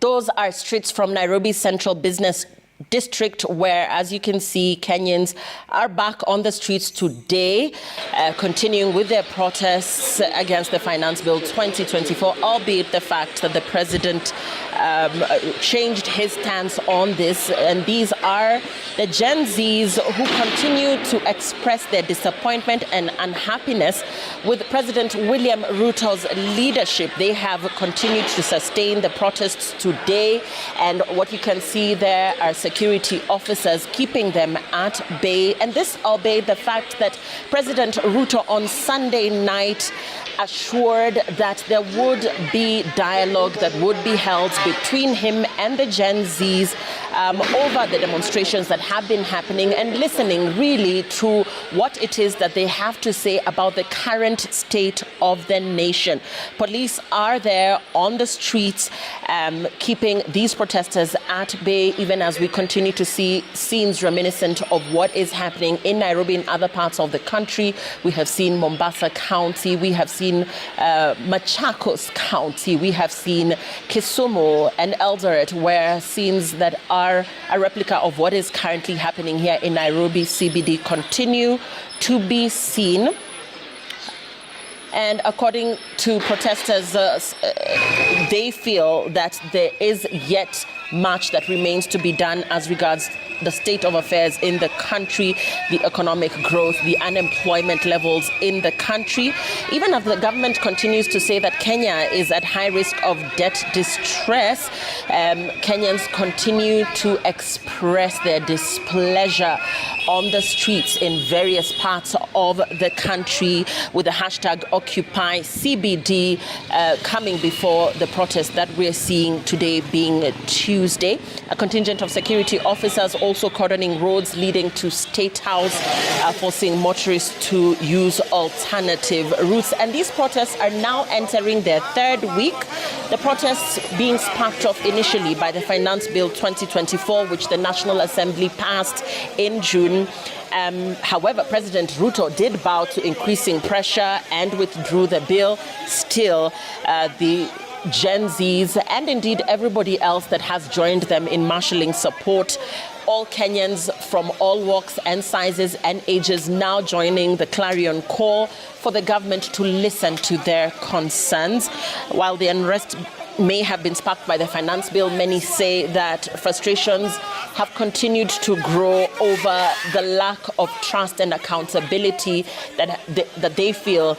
Those are streets from Nairobi's Central Business District, where, as you can see, Kenyans are back on the streets today, continuing with their protests against the Finance Bill 2024, albeit the fact that the president changed his stance on this. And these are the Gen Zs who continue to express their disappointment and unhappiness with President William Ruto's leadership. They have continued to sustain the protests today, and what you can see there are security officers keeping them at bay. And this albeit the fact that President Ruto on Sunday night assured that there would be dialogue that would be held between him and the Gen Zs over the demonstrations that have been happening, and listening really to what it is that they have to say about the current state of the nation. Police are there on the streets, keeping these protesters at bay, even as we continue to see scenes reminiscent of what is happening in Nairobi and other parts of the country. We have seen Mombasa County, we have seen Machakos County, we have seen Kisumu and Eldoret, where scenes that are a replica of what is currently happening here in Nairobi CBD continue to be seen. And according to protesters, they feel that there is yet much that remains to be done as regards the state of affairs in the country, the economic growth, the unemployment levels in the country. Even as the government continues to say that Kenya is at high risk of debt distress, Kenyans continue to express their displeasure on the streets in various parts of the country, with the hashtag Occupy CBD coming before the protest that we're seeing today, being Tuesday. A contingent of security officers also cordoning roads leading to State House, forcing motorists to use alternative routes. And these protests are now entering their third week. The protests being sparked off initially by the Finance Bill 2024, which the National Assembly passed in June. However, President Ruto did bow to increasing pressure and withdrew the bill. Still, the Gen Zs and indeed everybody else that has joined them in marshalling support, all Kenyans from all walks and sizes and ages now joining the clarion call for the government to listen to their concerns. While the unrest may have been sparked by the finance bill, many say that frustrations have continued to grow over the lack of trust and accountability that they feel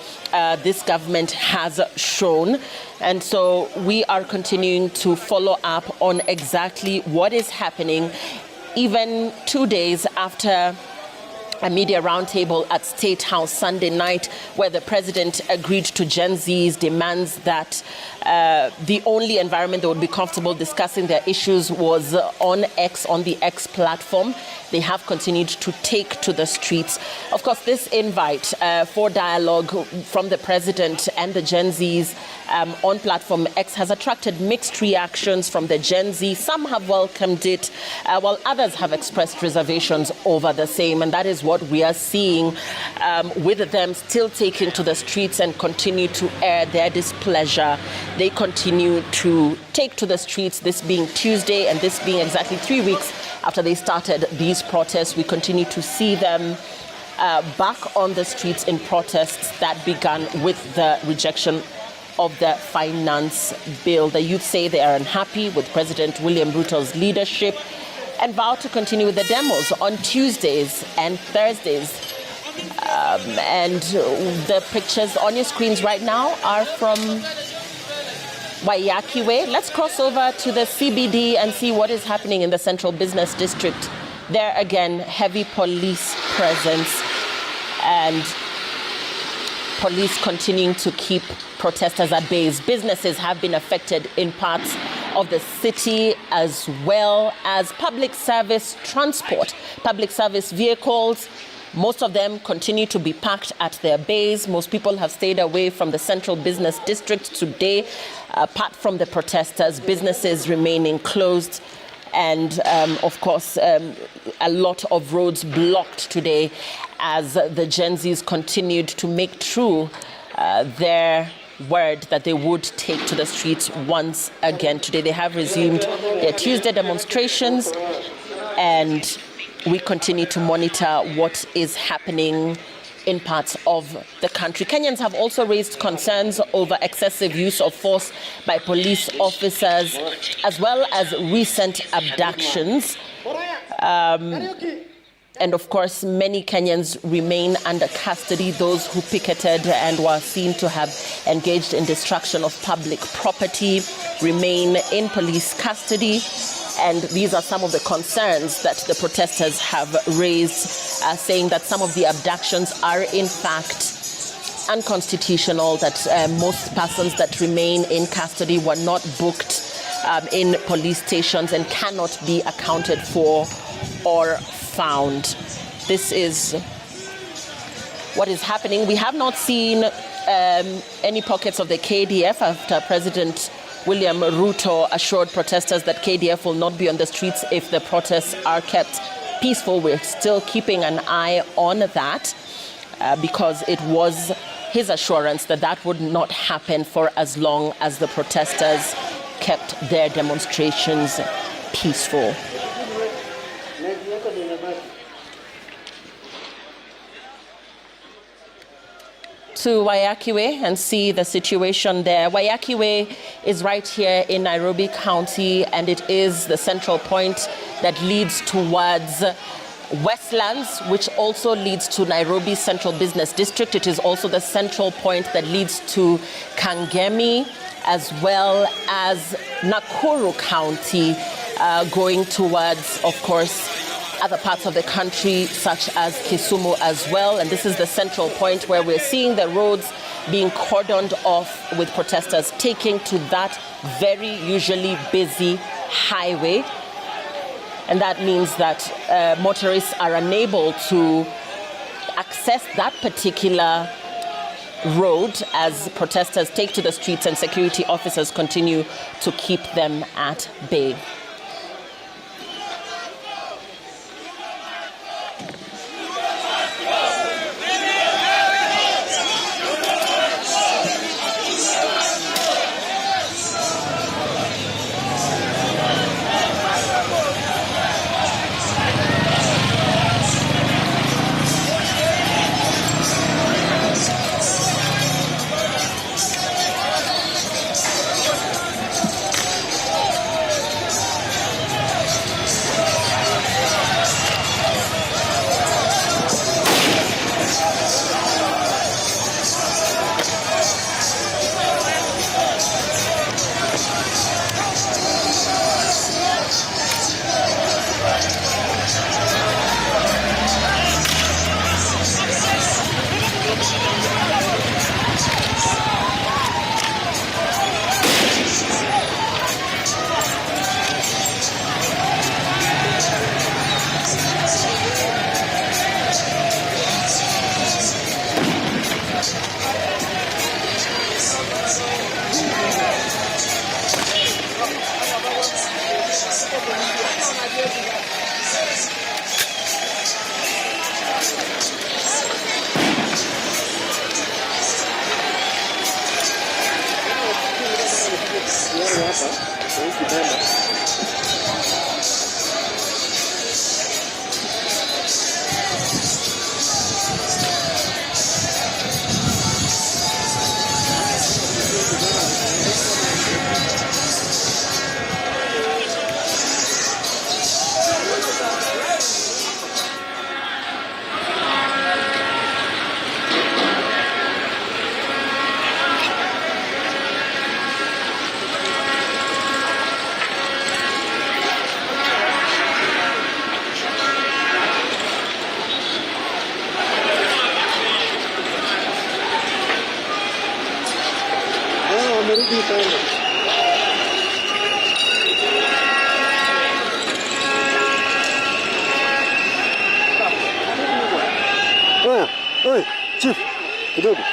this government has shown. And so we are continuing to follow up on exactly what is happening, even 2 days after a media roundtable at State House Sunday night, where the president agreed to Gen Z's demands that the only environment that would be comfortable discussing their issues was on X, on the X platform. They have continued to take to the streets. Of course, this invite for dialogue from the president and the Gen Z's on platform X has attracted mixed reactions from the Gen Z. Some have welcomed it, while others have expressed reservations over the same. And that is what we are seeing, with them still taking to the streets and continue to air their displeasure. They continue to take to the streets, this being Tuesday and this being exactly 3 weeks after they started these protests. We continue to see them back on the streets in protests that began with the rejection of the finance bill. The youth say they are unhappy with President William Ruto's leadership and vow to continue with the demos on Tuesdays and Thursdays. And the pictures on your screens right now are from Waiyaki Way. Let's cross over to the CBD and see what is happening in the Central Business District. There again, heavy police presence and police continuing to keep protesters at bay. Businesses have been affected in parts of the city, as well as public service transport. Public service vehicles, most of them continue to be parked at their bays. Most people have stayed away from the Central Business District today, apart from the protesters, businesses remaining closed. And of course, a lot of roads blocked today as the Gen Zs continued to make true their word that they would take to the streets once again. Today they have resumed their Tuesday demonstrations, and we continue to monitor what is happening in parts of the country. Kenyans have also raised concerns over excessive use of force by police officers, as well as recent abductions. And of course, many Kenyans remain under custody. Those who picketed and were seen to have engaged in destruction of public property remain in police custody. And these are some of the concerns that the protesters have raised, saying that some of the abductions are in fact unconstitutional, that most persons that remain in custody were not booked in police stations and cannot be accounted for or found. This is what is happening. We have not seen any pockets of the KDF after President William Ruto assured protesters that KDF will not be on the streets if the protests are kept peaceful. We're still keeping an eye on that because it was his assurance that that would not happen for as long as the protesters kept their demonstrations peaceful. To Waiyaki Way and see the situation there. Waiyaki Way is right here in Nairobi County, and it is the central point that leads towards Westlands, which also leads to Nairobi Central Business District. It is also the central point that leads to Kangemi, as well as Nakuru County, going towards, of course, other parts of the country, such as Kisumu as well. And this is the central point where we're seeing the roads being cordoned off with protesters taking to that very usually busy highway. And that means that motorists are unable to access that particular road as protesters take to the streets and security officers continue to keep them at bay. Rudi tena. Oi, chief, kidogo.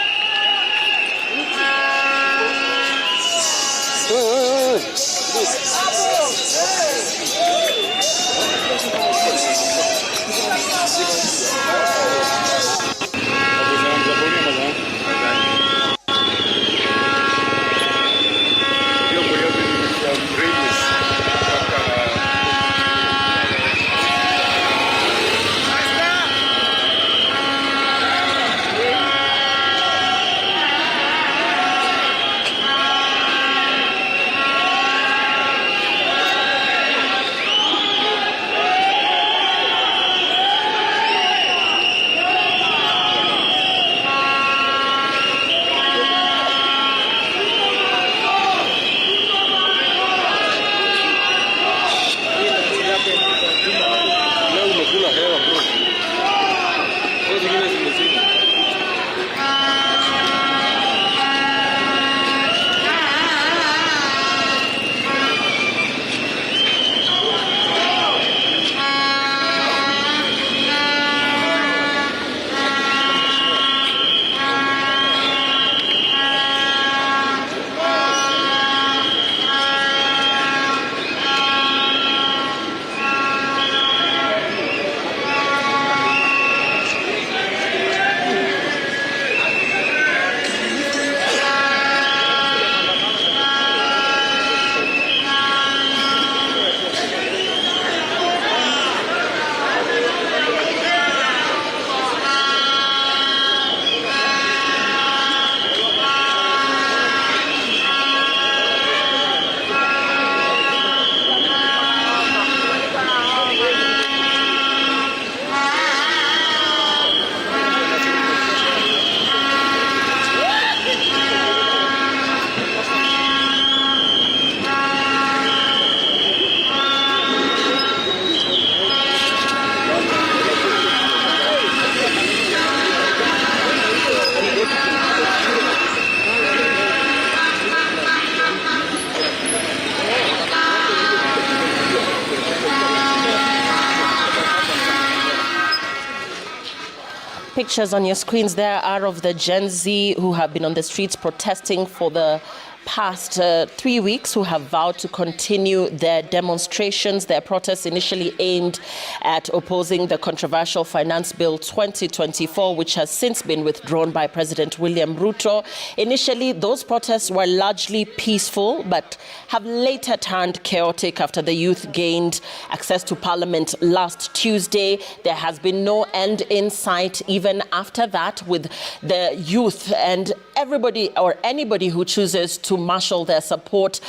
Pictures on your screens there are of the Gen Z who have been on the streets protesting for the past 3 weeks, who have vowed to continue their demonstrations. Their protests initially aimed at opposing the controversial Finance Bill 2024, which has since been withdrawn by President William Ruto. Initially, those protests were largely peaceful, but have later turned chaotic after the youth gained access to Parliament last Tuesday. There has been no end in sight even after that, with the youth and everybody or anybody who chooses to marshal their support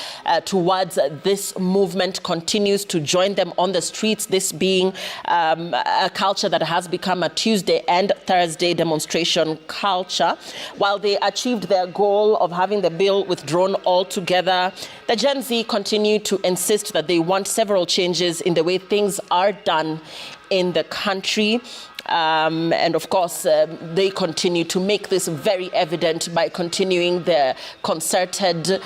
towards this movement continues to join them on the streets, this being a culture that has become a Tuesday and Thursday demonstration culture. While they achieved their goal of having the bill withdrawn altogether, the Gen Z continue to insist that they want several changes in the way things are done in the country. And of course, they continue to make this very evident by continuing their concerted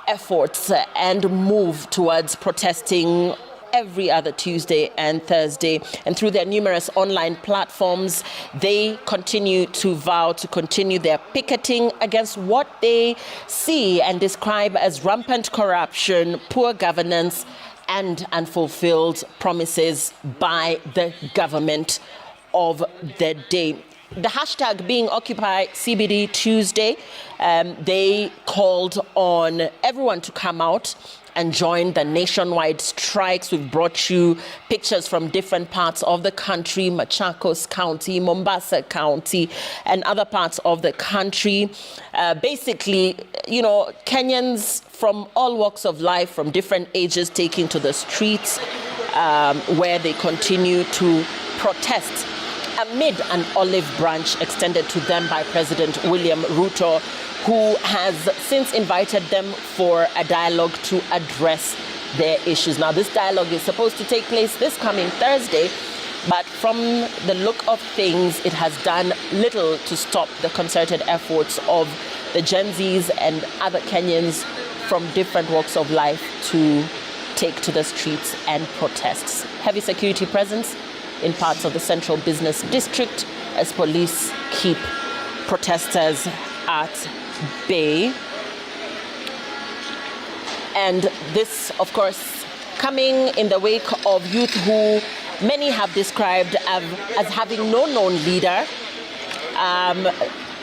efforts and move towards protesting every other Tuesday and Thursday. And through their numerous online platforms, they continue to vow to continue their picketing against what they see and describe as rampant corruption, poor governance, and unfulfilled promises by the government of the day. The hashtag being Occupy CBD Tuesday, they called on everyone to come out and join the nationwide strikes. We've brought you pictures from different parts of the country, Machakos County, Mombasa County, and other parts of the country. Basically, you know, Kenyans from all walks of life, from different ages, taking to the streets where they continue to protest amid an olive branch extended to them by President William Ruto, who has since invited them for a dialogue to address their issues. Now, this dialogue is supposed to take place this coming Thursday, but from the look of things, it has done little to stop the concerted efforts of the Gen Zs and other Kenyans from different walks of life to take to the streets and protest. Heavy security presence in parts of the central business district as police keep protesters at bay. And this, of course, coming in the wake of youth who many have described as having no known leader,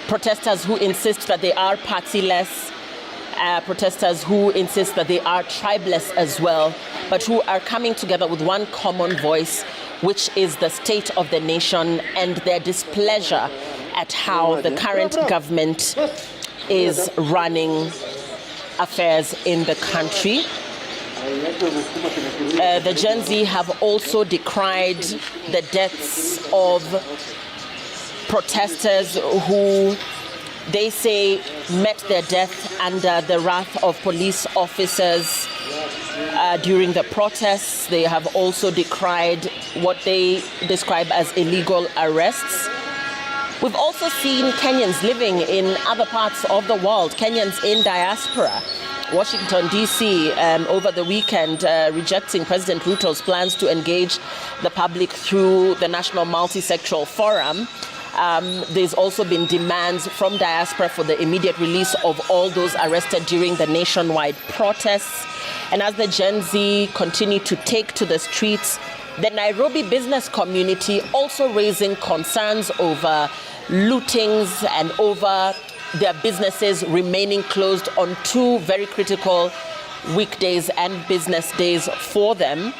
protesters who insist that they are partyless, protesters who insist that they are tribeless as well, but who are coming together with one common voice, which is the state of the nation and their displeasure at how the current government is running affairs in the country. The Gen Z have also decried the deaths of protesters who they say met their death under the wrath of police officers during the protests. They have also decried what they describe as illegal arrests. We've also seen Kenyans living in other parts of the world, Kenyans in diaspora. Washington, D.C., over the weekend, rejecting President Ruto's plans to engage the public through the National Multisectoral Forum. There's also been demands from diaspora for the immediate release of all those arrested during the nationwide protests. And as the Gen Z continue to take to the streets, the Nairobi business community also raising concerns over lootings and over their businesses remaining closed on two very critical weekdays and business days for them.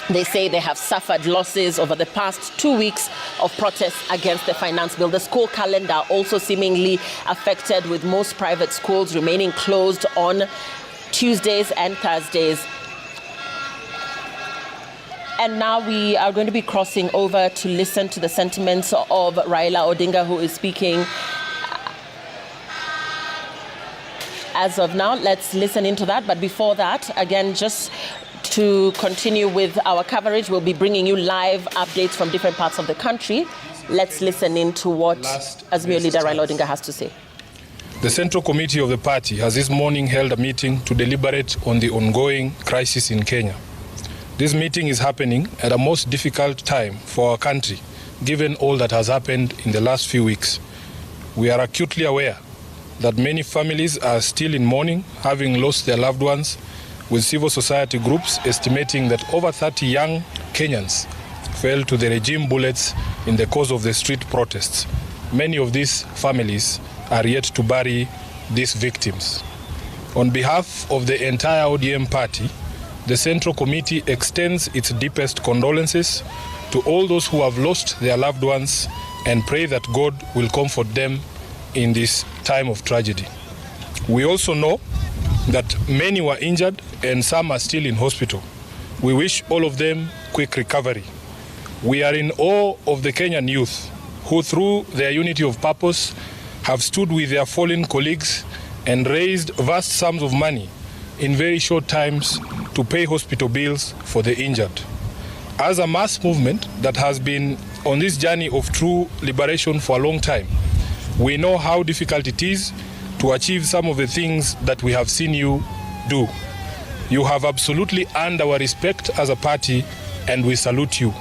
They say they have suffered losses over the past 2 weeks of protests against the finance bill. The school calendar also seemingly affected, with most private schools remaining closed on Tuesdays and Thursdays. And now we are going to be crossing over to listen to the sentiments of Raila Odinga, who is speaking. As of now, let's listen into that. But before that, again, just to continue with our coverage, we'll be bringing you live updates from different parts of the country. Let's listen into what Azimio leader Raila Odinga has to say. The Central Committee of the party has this morning held a meeting to deliberate on the ongoing crisis in Kenya. This meeting is happening at a most difficult time for our country, given all that has happened in the last few weeks. We are acutely aware that many families are still in mourning, having lost their loved ones, with civil society groups estimating that over 30 young Kenyans fell to the regime bullets in the course of the street protests. Many of these families are yet to bury these victims. On behalf of the entire ODM party, the Central Committee extends its deepest condolences to all those who have lost their loved ones and pray that God will comfort them in this time of tragedy. We also know that many were injured and some are still in hospital. We wish all of them quick recovery. We are in awe of the Kenyan youth who, through their unity of purpose, have stood with their fallen colleagues and raised vast sums of money in very short times to pay hospital bills for the injured. As a mass movement that has been on this journey of true liberation for a long time, we know how difficult it is to achieve some of the things that we have seen you do. You have absolutely earned our respect as a party, and we salute you.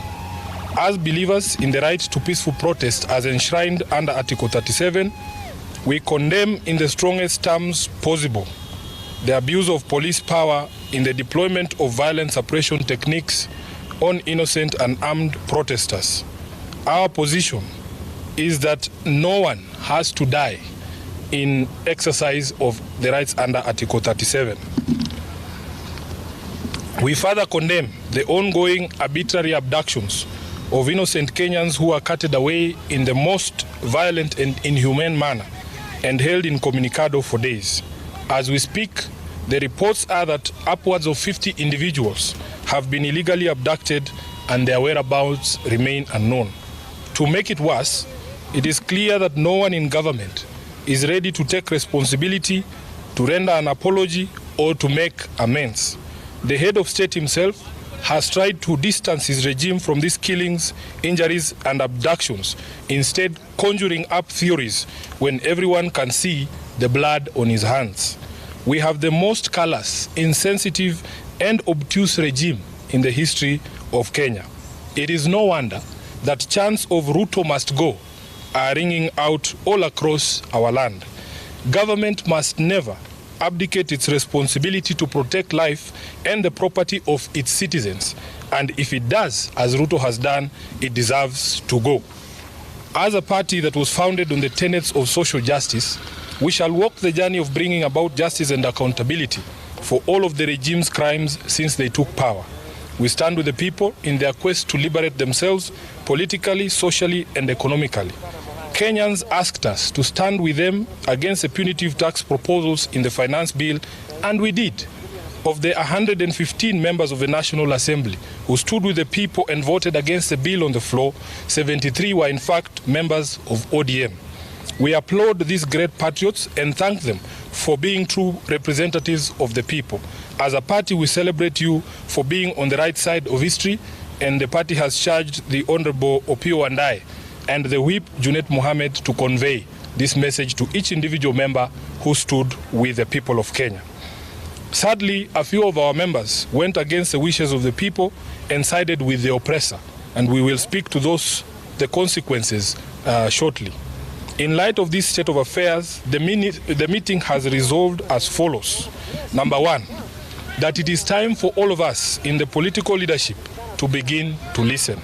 As believers in the right to peaceful protest as enshrined under Article 37, we condemn in the strongest terms possible the abuse of police power in the deployment of violent suppression techniques on innocent and armed protesters. Our position is that no one has to die in exercise of the rights under Article 37. We further condemn the ongoing arbitrary abductions of innocent Kenyans who are carted away in the most violent and inhumane manner and held incommunicado for days. As we speak, the reports are that upwards of 50 individuals have been illegally abducted and their whereabouts remain unknown. To make it worse, it is clear that no one in government is ready to take responsibility, to render an apology, or to make amends. The head of state himself has tried to distance his regime from these killings, injuries, and abductions, instead conjuring up theories when everyone can see the blood on his hands. We have the most callous, insensitive, and obtuse regime in the history of Kenya. It is no wonder that chants of Ruto must go are ringing out all across our land. Government must never abdicate its responsibility to protect life and the property of its citizens. And if it does, as Ruto has done, it deserves to go. As a party that was founded on the tenets of social justice, we shall walk the journey of bringing about justice and accountability for all of the regime's crimes since they took power. We stand with the people in their quest to liberate themselves politically, socially, and economically. Kenyans asked us to stand with them against the punitive tax proposals in the finance bill, and we did. Of the 115 members of the National Assembly who stood with the people and voted against the bill on the floor, 73 were in fact members of ODM. We applaud these great patriots and thank them for being true representatives of the people. As a party, we celebrate you for being on the right side of history, and the party has charged the Honorable Opiyo Wandayi and the Whip Junet Mohammed to convey this message to each individual member who stood with the people of Kenya. Sadly, a few of our members went against the wishes of the people and sided with the oppressor, and we will speak to the consequences shortly. In light of this state of affairs, the meeting has resolved as follows. Number one, that it is time for all of us in the political leadership to begin to listen.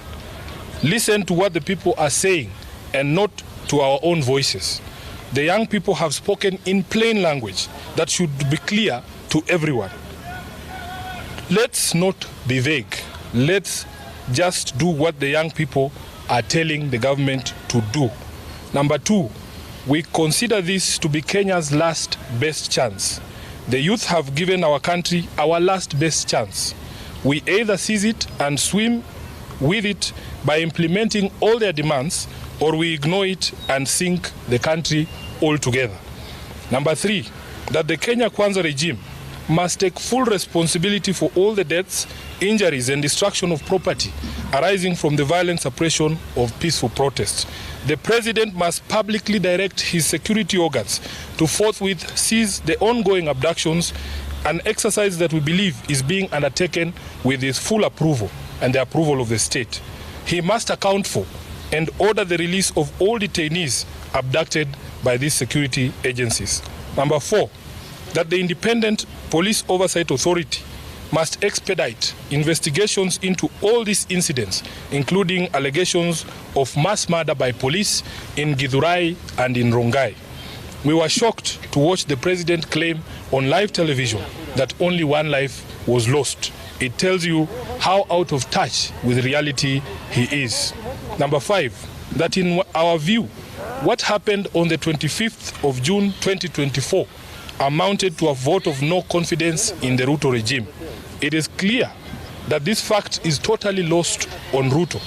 Listen to what the people are saying and not to our own voices. The young people have spoken in plain language that should be clear to everyone. Let's not be vague. Let's just do what the young people are telling the government to do. Number two, we consider this to be Kenya's last best chance. The youth have given our country our last best chance. We either seize it and swim with it by implementing all their demands, or we ignore it and sink the country altogether. Number three, that the Kenya Kwanza regime must take full responsibility for all the deaths, injuries, and destruction of property arising from the violent suppression of peaceful protests. The president must publicly direct his security organs to forthwith seize the ongoing abductions, an exercise that we believe is being undertaken with his full approval and the approval of the state. He must account for and order the release of all detainees abducted by these security agencies. Number four, that the Independent Police Oversight Authority must expedite investigations into all these incidents, including allegations of mass murder by police in Githurai and in Rongai. We were shocked to watch the president claim on live television that only one life was lost. It tells you how out of touch with reality he is. Number five, that in our view, what happened on the 25th of June 2024 amounted to a vote of no confidence in the Ruto regime. It is clear that this fact is totally lost on Ruto.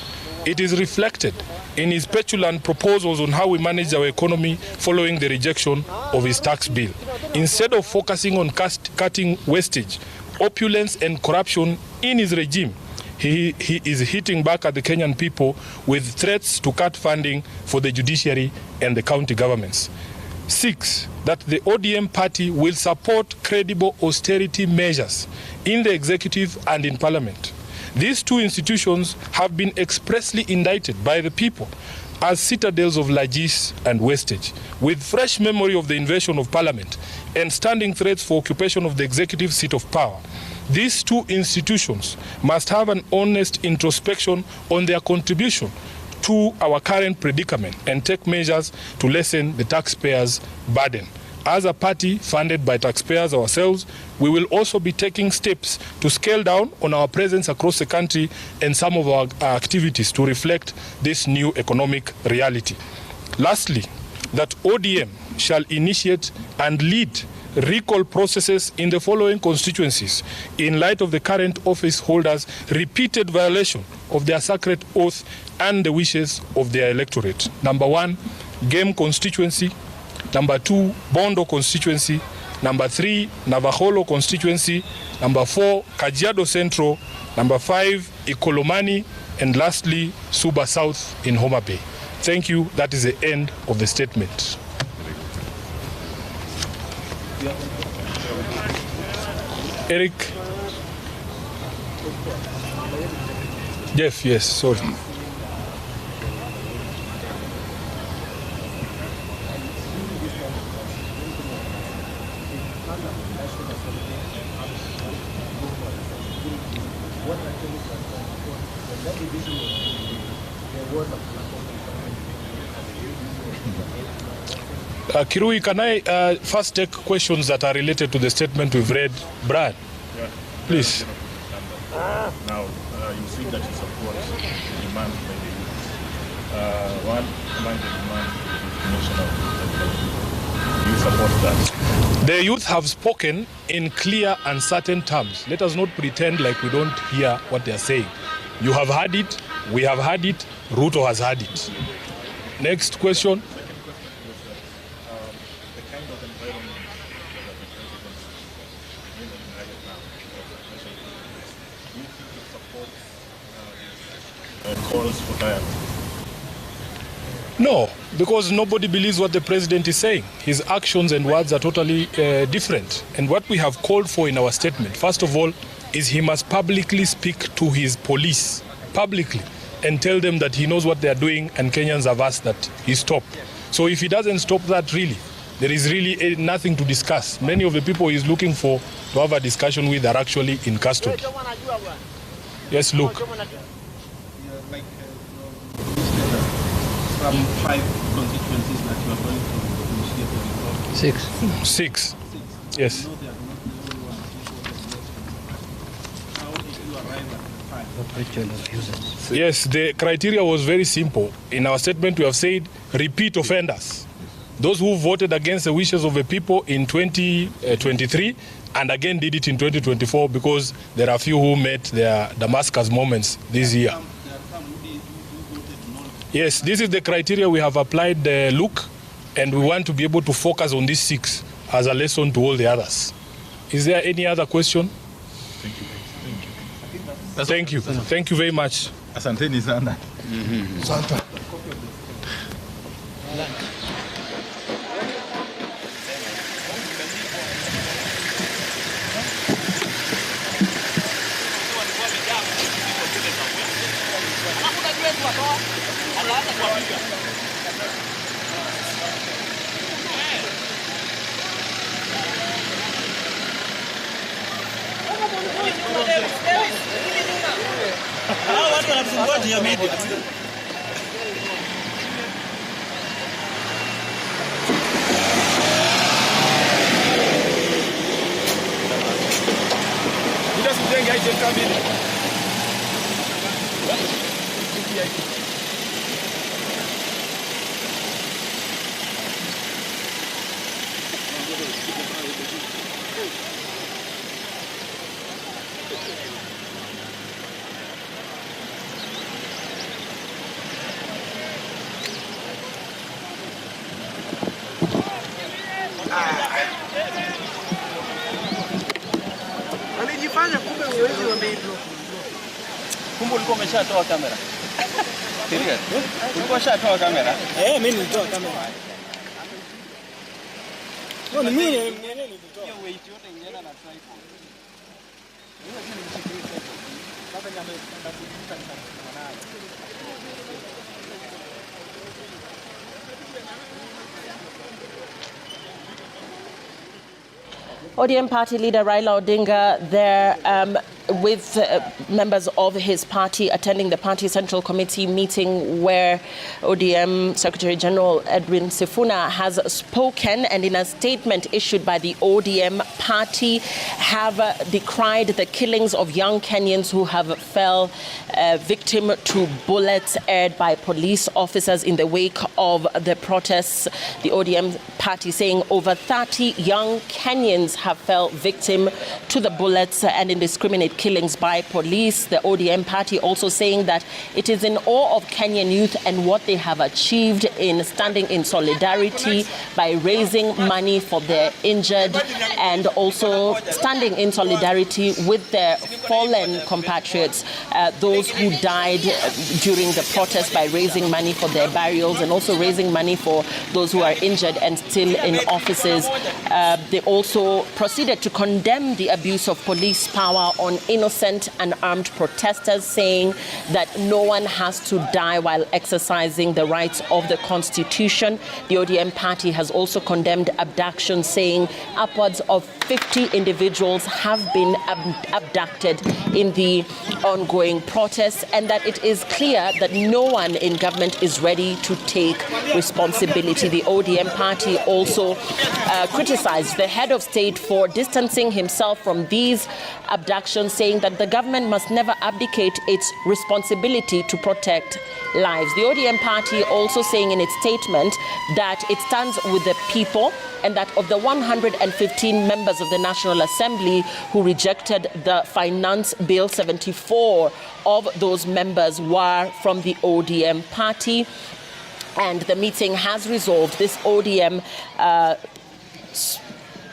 It is reflected in his petulant proposals on how we manage our economy following the rejection of his tax bill. Instead of focusing on cutting wastage, opulence, and corruption in his regime, he is hitting back at the Kenyan people with threats to cut funding for the judiciary and the county governments. Six, that the ODM party will support credible austerity measures in the executive and in parliament. These two institutions have been expressly indicted by the people as citadels of largesse and wastage, with fresh memory of the invasion of parliament and standing threats for occupation of the executive seat of power. These two institutions must have an honest introspection on their contribution to our current predicament and take measures to lessen the taxpayers' burden. As a party funded by taxpayers ourselves, we will also be taking steps to scale down on our presence across the country and some of our activities to reflect this new economic reality. Lastly, that ODM shall initiate and lead recall processes in the following constituencies in light of the current office holders' repeated violation of their sacred oath and the wishes of their electorate. Number one, Game constituency. Number two, Bondo constituency. Number 3, Navaholo constituency. Number 4, Kajiado Central. Number 5, Ikolomani. And lastly, Suba South in Homa Bay. Thank you. That is the end of the statement. Eric? Jeff, yes, sorry. Kirui, can I first take questions that are related to the statement we've read? Brad, please. Now, you see that you support the demand by the youth. One among the demand is national. Do you support that? The youth have spoken in clear and certain terms. Let us not pretend like we don't hear what they are saying. You have heard it, we have heard it, Ruto has heard it. Next question. Calls for dialogue. No, because nobody believes what the president is saying. His actions and words are totally different. And what we have called for in our statement, first of all, is he must publicly speak to his police, publicly, and tell them that he knows what they are doing and Kenyans have asked that he stop. So if he doesn't stop that, really, there is really nothing to discuss. Many of the people he's looking for to have a discussion with are actually in custody. Yes, Luke. From 5 constituencies that you are going to initiate the report. 6. Yes. How did you arrive at 5? Yes, the criteria was very simple. In our statement, we have said repeat offenders. Those who voted against the wishes of the people in 2023 and again did it in 2024 because there are a few who met their Damascus moments this year. Yes, this is the criteria we have applied, Luke, and we want to be able to focus on these 6 as a lesson to all the others. Is there any other question? Thank you. Thank you very much. Asanteni sana. Asante. Hao watu wanatusumbua juu ya media. Alijifanya kumbe uwezi wa mbili. Kumbe ulikuwa umeshatoa kamera. Serious? Ulikuwa umeshatoa kamera? Mimi nilitoa kamera. Ni mimi nilitoa. Hiyo weight yote inaenda na tripod. Hiyo si nimeshikilia tripod. Sasa nyama inaenda kuvuta nayo. ODM party leader Raila Odinga there with members of his party attending the party central committee meeting where ODM Secretary General Edwin Sifuna has spoken, and in a statement issued by the ODM party have decried the killings of young Kenyans who have fell victim to bullets aired by police officers in the wake of the protests. The ODM party saying over 30 young Kenyans have fell victim to the bullets and indiscriminate killings by police. The ODM party also saying that it is in awe of Kenyan youth and what they have achieved in standing in solidarity by raising money for their injured and also standing in solidarity with their fallen compatriots, those who died during the protest, by raising money for their burials and also raising money for those who are injured and still in offices. They also proceeded to condemn the abuse of police power on innocent and armed protesters, saying that no one has to die while exercising the rights of the Constitution. The ODM party has also condemned abduction, saying upwards of 50 individuals have been abducted in the ongoing protests, and that it is clear that no one in government is ready to take responsibility. The ODM party also criticized the head of state for distancing himself from these abductions, saying that the government must never abdicate its responsibility to protect lives. The ODM party also saying in its statement that it stands with the people, and that of the 115 members of the National Assembly who rejected the Finance Bill, 74 of those members were from the ODM party. And the meeting has resolved, this ODM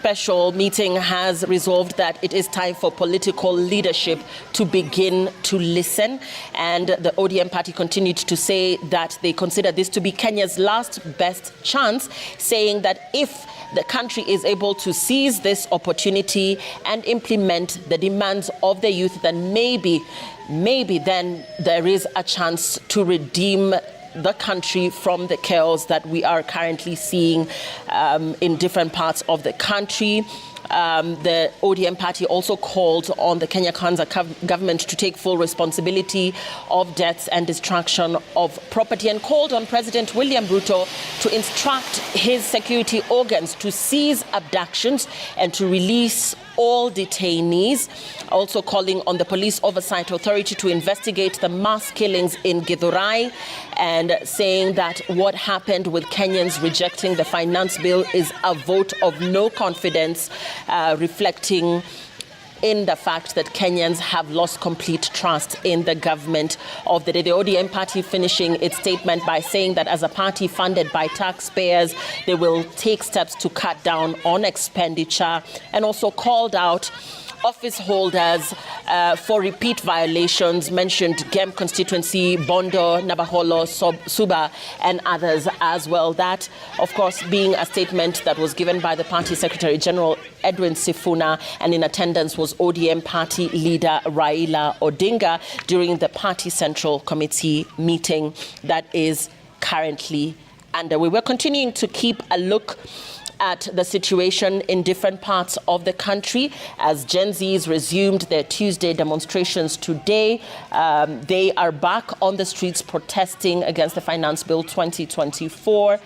special meeting has resolved that it is time for political leadership to begin to listen. And the ODM party continued to say that they consider this to be Kenya's last best chance, saying that if the country is able to seize this opportunity and implement the demands of the youth, then maybe then there is a chance to redeem the country from the chaos that we are currently seeing in different parts of the country. The ODM party also called on the Kenya Kwanza government to take full responsibility of deaths and destruction of property, and called on President William Ruto to instruct his security organs to cease abductions and to release all detainees, also calling on the Police Oversight Authority to investigate the mass killings in Githurai, and saying that what happened with Kenyans rejecting the finance bill is a vote of no confidence, reflecting in the fact that Kenyans have lost complete trust in the government of the day. The ODM party finishing its statement by saying that as a party funded by taxpayers, they will take steps to cut down on expenditure, and also called out office holders for repeat violations, mentioned Gem constituency, Bondo, Nabaholo, Suba, and others as well. That, of course, being a statement that was given by the party Secretary General Edwin Sifuna, and in attendance was ODM party leader Raila Odinga during the party Central Committee meeting that is currently underway. We're continuing to keep a look at the situation in different parts of the country as Gen Zs resumed their Tuesday demonstrations today. They are back on the streets protesting against the Finance Bill 2024.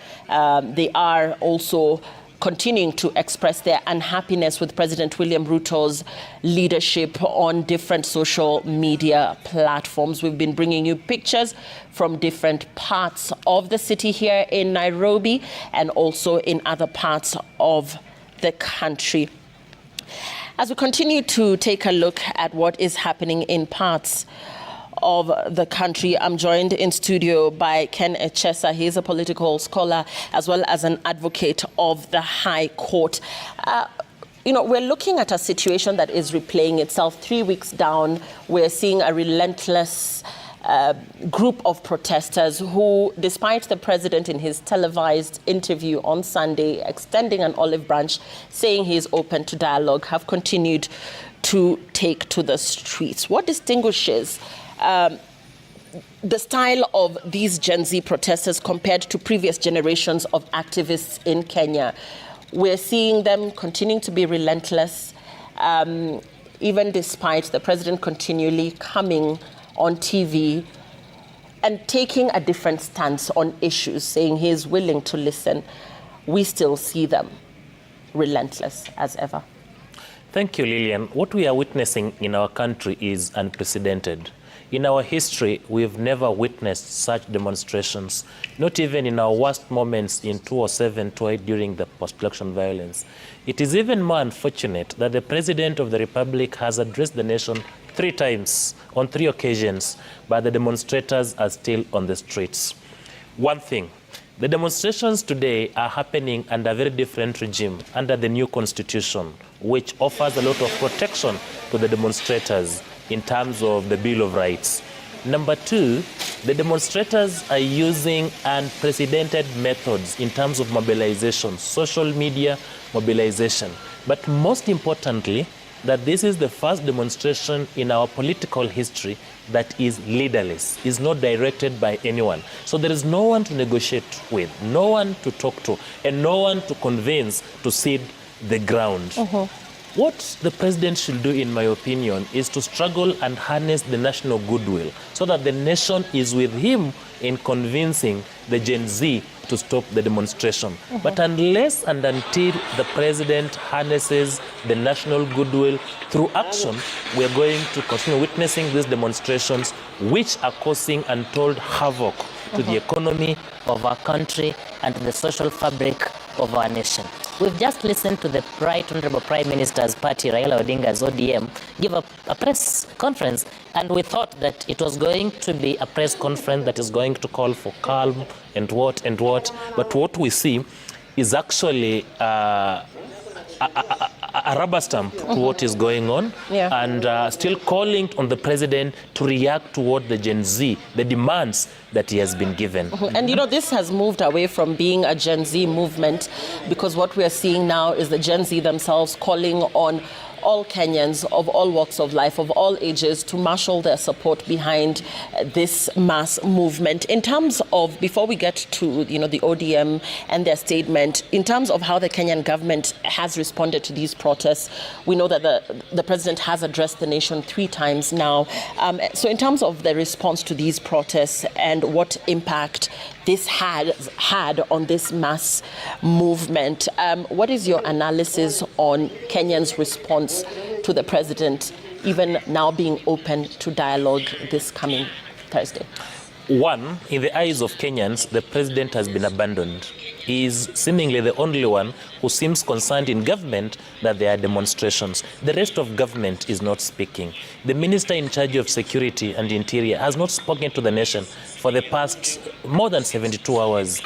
They are also continuing to express their unhappiness with President William Ruto's leadership on different social media platforms. We've been bringing you pictures from different parts of the city here in Nairobi and also in other parts of the country. As we continue to take a look at what is happening in parts of the country, I'm joined in studio by Ken Echesa. He is a political scholar as well as an advocate of the High Court. We're looking at a situation that is replaying itself 3 weeks down. We're seeing a relentless group of protesters who, despite the president in his televised interview on Sunday extending an olive branch, saying he is open to dialogue, have continued to take to the streets. What distinguishes the style of these Gen Z protesters compared to previous generations of activists in Kenya? We're seeing them continuing to be relentless, even despite the president continually coming on TV and taking a different stance on issues, saying he is willing to listen. We still see them relentless as ever. Thank you, Lillian. What we are witnessing in our country is unprecedented. In our history, we've never witnessed such demonstrations, not even in our worst moments in 2007-2008 during the post-election violence. It is even more unfortunate that the President of the Republic has addressed the nation 3 times, on 3 occasions, but the demonstrators are still on the streets. One thing, the demonstrations today are happening under a very different regime, under the new constitution, which offers a lot of protection to the demonstrators in terms of the Bill of Rights. Number 2, the demonstrators are using unprecedented methods in terms of mobilization, social media mobilization. But most importantly, that this is the first demonstration in our political history that is leaderless, is not directed by anyone. So there is no one to negotiate with, no one to talk to, and no one to convince to cede the ground. What the president should do, in my opinion, is to struggle and harness the national goodwill so that the nation is with him in convincing the Gen Z to stop the demonstration. But unless and until the president harnesses the national goodwill through action, we are going to continue witnessing these demonstrations, which are causing untold havoc to the economy of our country and to the social fabric of our nation. We've just listened to the Right Honorable Prime Minister's party, Raila Odinga's ODM, give a press conference, and we thought that it was going to be a press conference that is going to call for calm and what. But what we see is actually a rubber stamp to what is going on, and still calling on the president to react to what the Gen Z, the demands that he has been given. And you know, this has moved away from being a Gen Z movement, because what we are seeing now is the Gen Z themselves calling on all Kenyans of all walks of life, of all ages, to marshal their support behind this mass movement. In terms of, before we get to the ODM and their statement, in terms of how the Kenyan government has responded to these protests, we know that the president has addressed the nation 3 times now. So in terms of the response to these protests and what impact this had on this mass movement, what is your analysis on Kenyans' response to the president, even now being open to dialogue this coming Thursday? One, in the eyes of Kenyans, the president has been abandoned. He is seemingly the only one who seems concerned in government that there are demonstrations. The rest of government is not speaking. The minister in charge of security and interior has not spoken to the nation for the past more than 72 hours.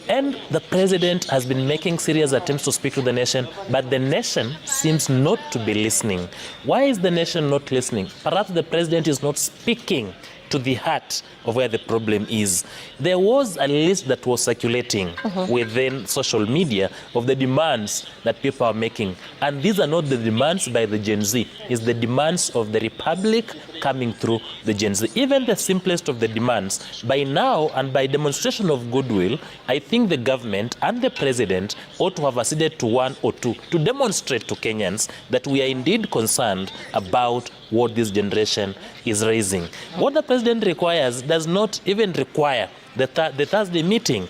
And the president has been making serious attempts to speak to the nation, but the nation seems not to be listening. Why is the nation not listening? Perhaps the president is not speaking to the heart of where the problem is. There was a list that was circulating within social media of the demands that people are making. And these are not the demands by the Gen Z. It's the demands of the Republic coming through the Gen Z. Even the simplest of the demands, by now and by demonstration of goodwill, I think the government and the president ought to have acceded to 1 or 2 to demonstrate to Kenyans that we are indeed concerned about what this generation is raising. What the president requires does not even require the Thursday meeting,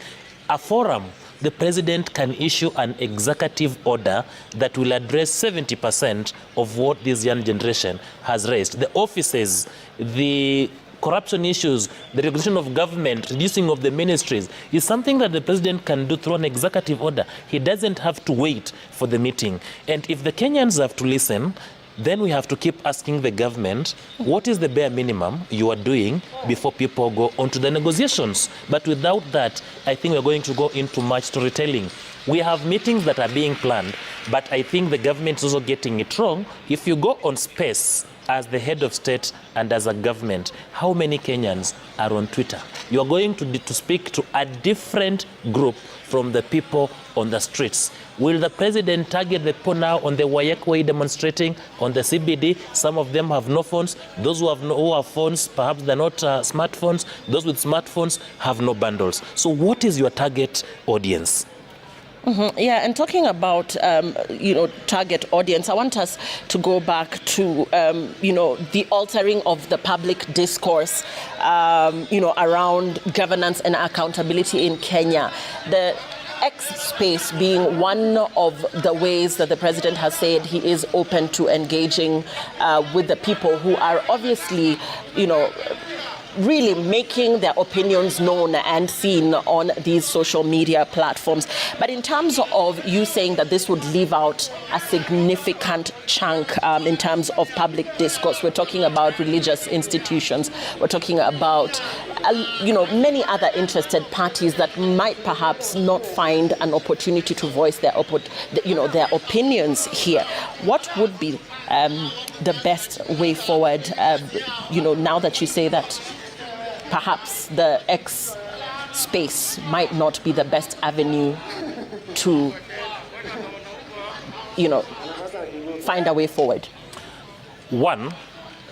a forum. The president can issue an executive order that will address 70% of what this young generation has raised. The offices, the corruption issues, the regulation of government, reducing of the ministries, is something that the president can do through an executive order. He doesn't have to wait for the meeting. And if the Kenyans have to listen, then we have to keep asking the government, what is the bare minimum you are doing before people go on to the negotiations? But without that, I think we're going to go into much storytelling. We have meetings that are being planned, but I think the government is also getting it wrong. If you go on space as the head of state and as a government, how many Kenyans are on Twitter? You are going to speak to a different group from the people on the streets. Will the president target the people now on the Wayek Way demonstrating on the CBD? Some of them have no phones. Those who have phones, perhaps they're not smartphones. Those with smartphones have no bundles. So what is your target audience? Yeah, and talking about, target audience, I want us to go back to, the altering of the public discourse, around governance and accountability in Kenya. The X space being one of the ways that the president has said he is open to engaging with the people who are obviously, really making their opinions known and seen on these social media platforms. But in terms of you saying that this would leave out a significant chunk in terms of public discourse, we're talking about religious institutions, we're talking about many other interested parties that might perhaps not find an opportunity to voice their opinions here. What would be the best way forward, now that you say that perhaps the X space might not be the best avenue to, find a way forward? One,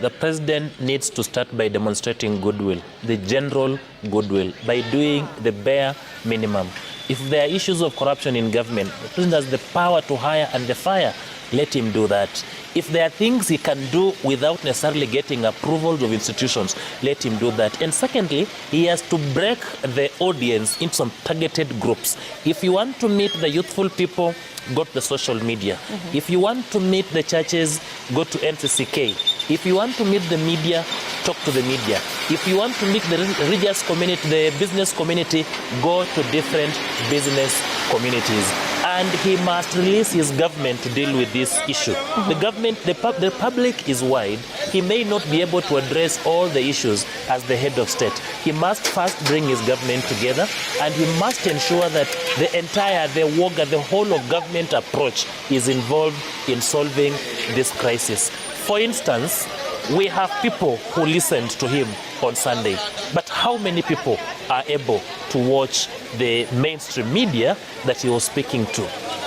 the president needs to start by demonstrating goodwill, the general goodwill, by doing the bare minimum. If there are issues of corruption in government, the president has the power to hire and fire. Let him do that. If there are things he can do without necessarily getting approvals of institutions, let him do that. And secondly, he has to break the audience into some targeted groups. If you want to meet the youthful people, go to the social media. If you want to meet the churches, go to NCCK. If you want to meet the media, talk to the media. If you want to meet the religious community, the business community, go to different business communities. And he must release his government to deal with this issue. The government, the public is wide. He may not be able to address all the issues as the head of state. He must first bring his government together, and he must ensure that the whole of government approach is involved in solving this crisis. For instance, we have people who listened to him on Sunday, but how many people are able to watch the mainstream media that he was speaking to?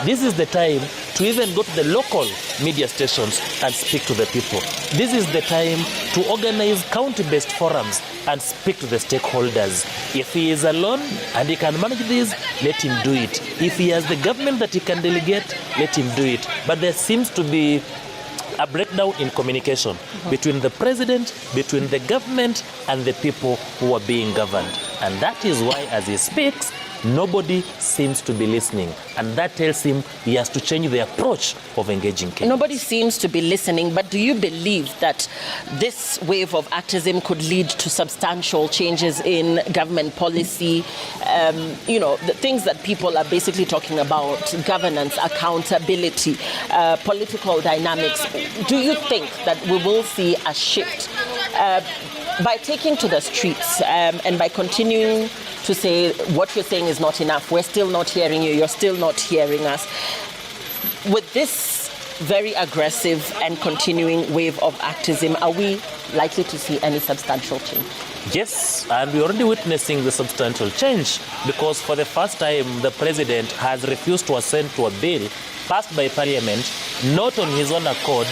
This is the time to even go to the local media stations and speak to the people. This is the time to organize county-based forums and speak to the stakeholders. If he is alone and he can manage this, let him do it. If he has the government that he can delegate, let him do it. But there seems to be a breakdown in communication between the president, between the government, and the people who are being governed. And that is why, as he speaks, nobody seems to be listening. And that tells him he has to change the approach of engaging Kenyans. Nobody seems to be listening, but do you believe that this wave of activism could lead to substantial changes in government policy? The things that people are basically talking about, governance, accountability, political dynamics. Do you think that we will see a shift by taking to the streets and by continuing to say what you're saying is not enough, we're still not hearing you, you're still not hearing us? With this very aggressive and continuing wave of activism, are we likely to see any substantial change? Yes, and we're already witnessing the substantial change, because for the first time the president has refused to assent to a bill passed by parliament, not on his own accord,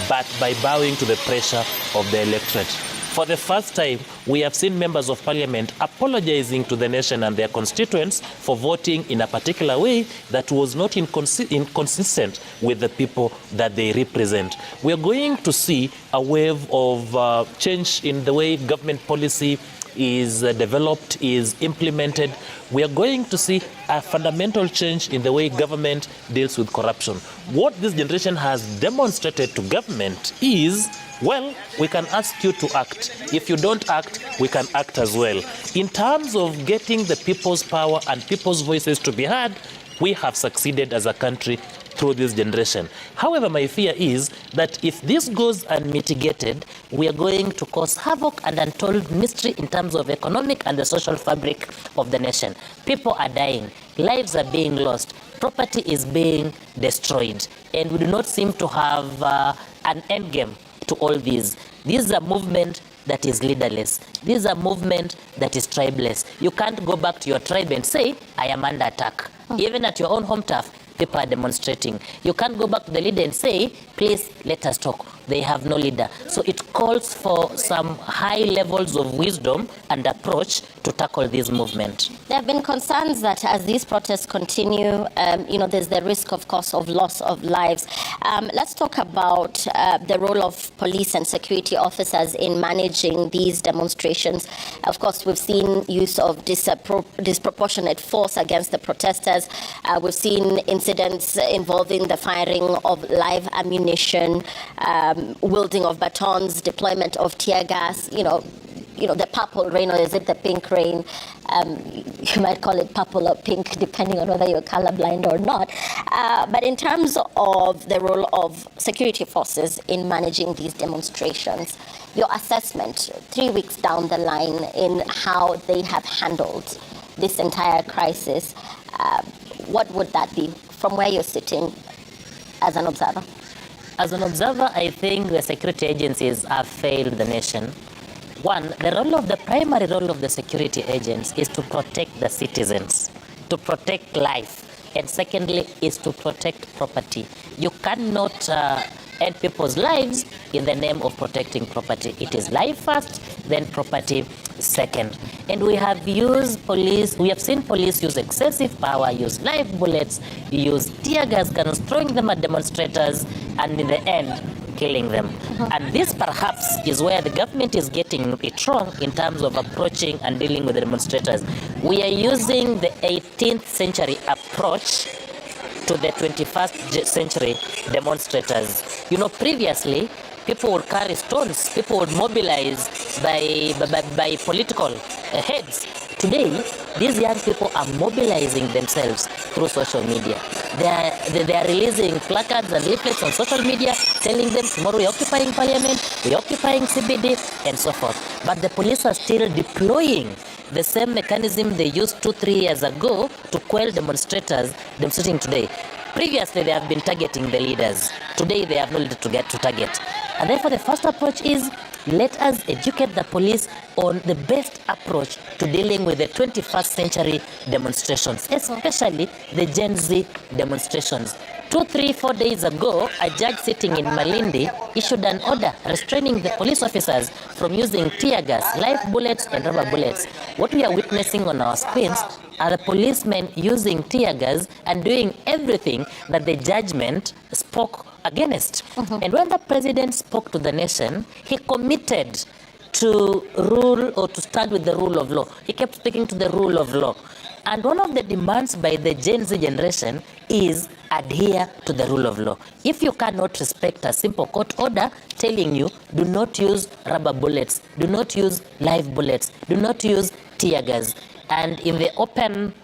but by bowing to the pressure of the electorate. For the first time, we have seen members of parliament apologizing to the nation and their constituents for voting in a particular way that was not inconsistent with the people that they represent. We are going to see a wave of change in the way government policy is developed, is implemented. We are going to see a fundamental change in the way government deals with corruption. What this generation has demonstrated to government is, well, we can ask you to act. If you don't act, we can act as well. In terms of getting the people's power and people's voices to be heard, we have succeeded as a country through this generation. However, my fear is that if this goes unmitigated, we are going to cause havoc and untold mystery in terms of economic and the social fabric of the nation. People are dying, lives are being lost, property is being destroyed, and we do not seem to have an end game to all these. This is a movement that is leaderless. This is a movement that is tribeless. You can't go back to your tribe and say, I am under attack. Even at your own home turf, people are demonstrating. You can't go back to the leader and say, please let us talk. They have no leader. So it calls for some high levels of wisdom and approach to tackle this movement. There have been concerns that as these protests continue, there's the risk, of course, of loss of lives. Let's talk about the role of police and security officers in managing these demonstrations. Of course, we've seen use of disproportionate force against the protesters. We've seen incidents involving the firing of live ammunition, wielding of batons, deployment of tear gas, the purple rain, or is it the pink rain? You might call it purple or pink, depending on whether you're colorblind or not. But in terms of the role of security forces in managing these demonstrations, your assessment 3 weeks down the line in how they have handled this entire crisis, what would that be from where you're sitting as an observer? As an observer, I think the security agencies have failed the nation. One, the primary role of the security agents is to protect the citizens, to protect life. And secondly, is to protect property. You cannot end people's lives in the name of protecting property. It is life first, then property second. And we have seen police use excessive power, use live bullets, use tear gas guns, throwing them at demonstrators, and in the end, killing them. And this perhaps is where the government is getting it wrong in terms of approaching and dealing with the demonstrators. We are using the 18th century approach to the 21st century demonstrators. Previously, people would carry stones, people would mobilize by political heads. Today, these young people are mobilizing themselves through social media. They are releasing placards and leaflets on social media, telling them tomorrow we're occupying parliament, we're occupying CBD, and so forth. But the police are still deploying the same mechanism they used 2-3 years ago to quell demonstrators demonstrating today. Previously, they have been targeting the leaders. Today, they have no leader to get to target. And therefore, the first approach is let us educate the police on the best approach to dealing with the 21st century demonstrations, especially the Gen Z demonstrations. 2, 3, 4 days ago, a judge sitting in Malindi issued an order restraining the police officers from using tear gas, live bullets, and rubber bullets. What we are witnessing on our screens are the policemen using tear gas and doing everything that the judgment spoke against. And when the president spoke to the nation, he committed to rule or to stand with the rule of law. He kept speaking to the rule of law. And one of the demands by the Gen Z generation is adhere to the rule of law. If you cannot respect a simple court order telling you do not use rubber bullets, do not use live bullets, do not use tear gas, and in the open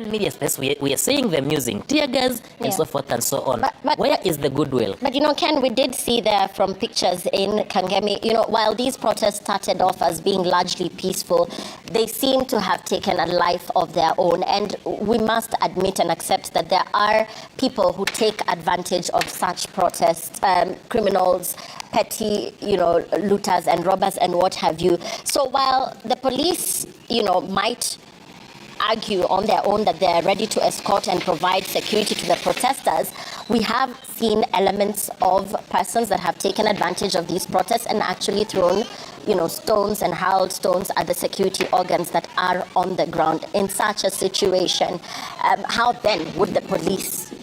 media space, we are seeing them using tear gas and so forth and so on. But where is the goodwill? But Ken, we did see there from pictures in Kangemi, while these protests started off as being largely peaceful, they seem to have taken a life of their own. And we must admit and accept that there are people who take advantage of such protests, criminals, petty, looters and robbers and what have you. So while the police, might argue on their own that they're ready to escort and provide security to the protesters, we have seen elements of persons that have taken advantage of these protests and actually thrown, stones and hurled stones at the security organs that are on the ground. In such a situation, how then would the police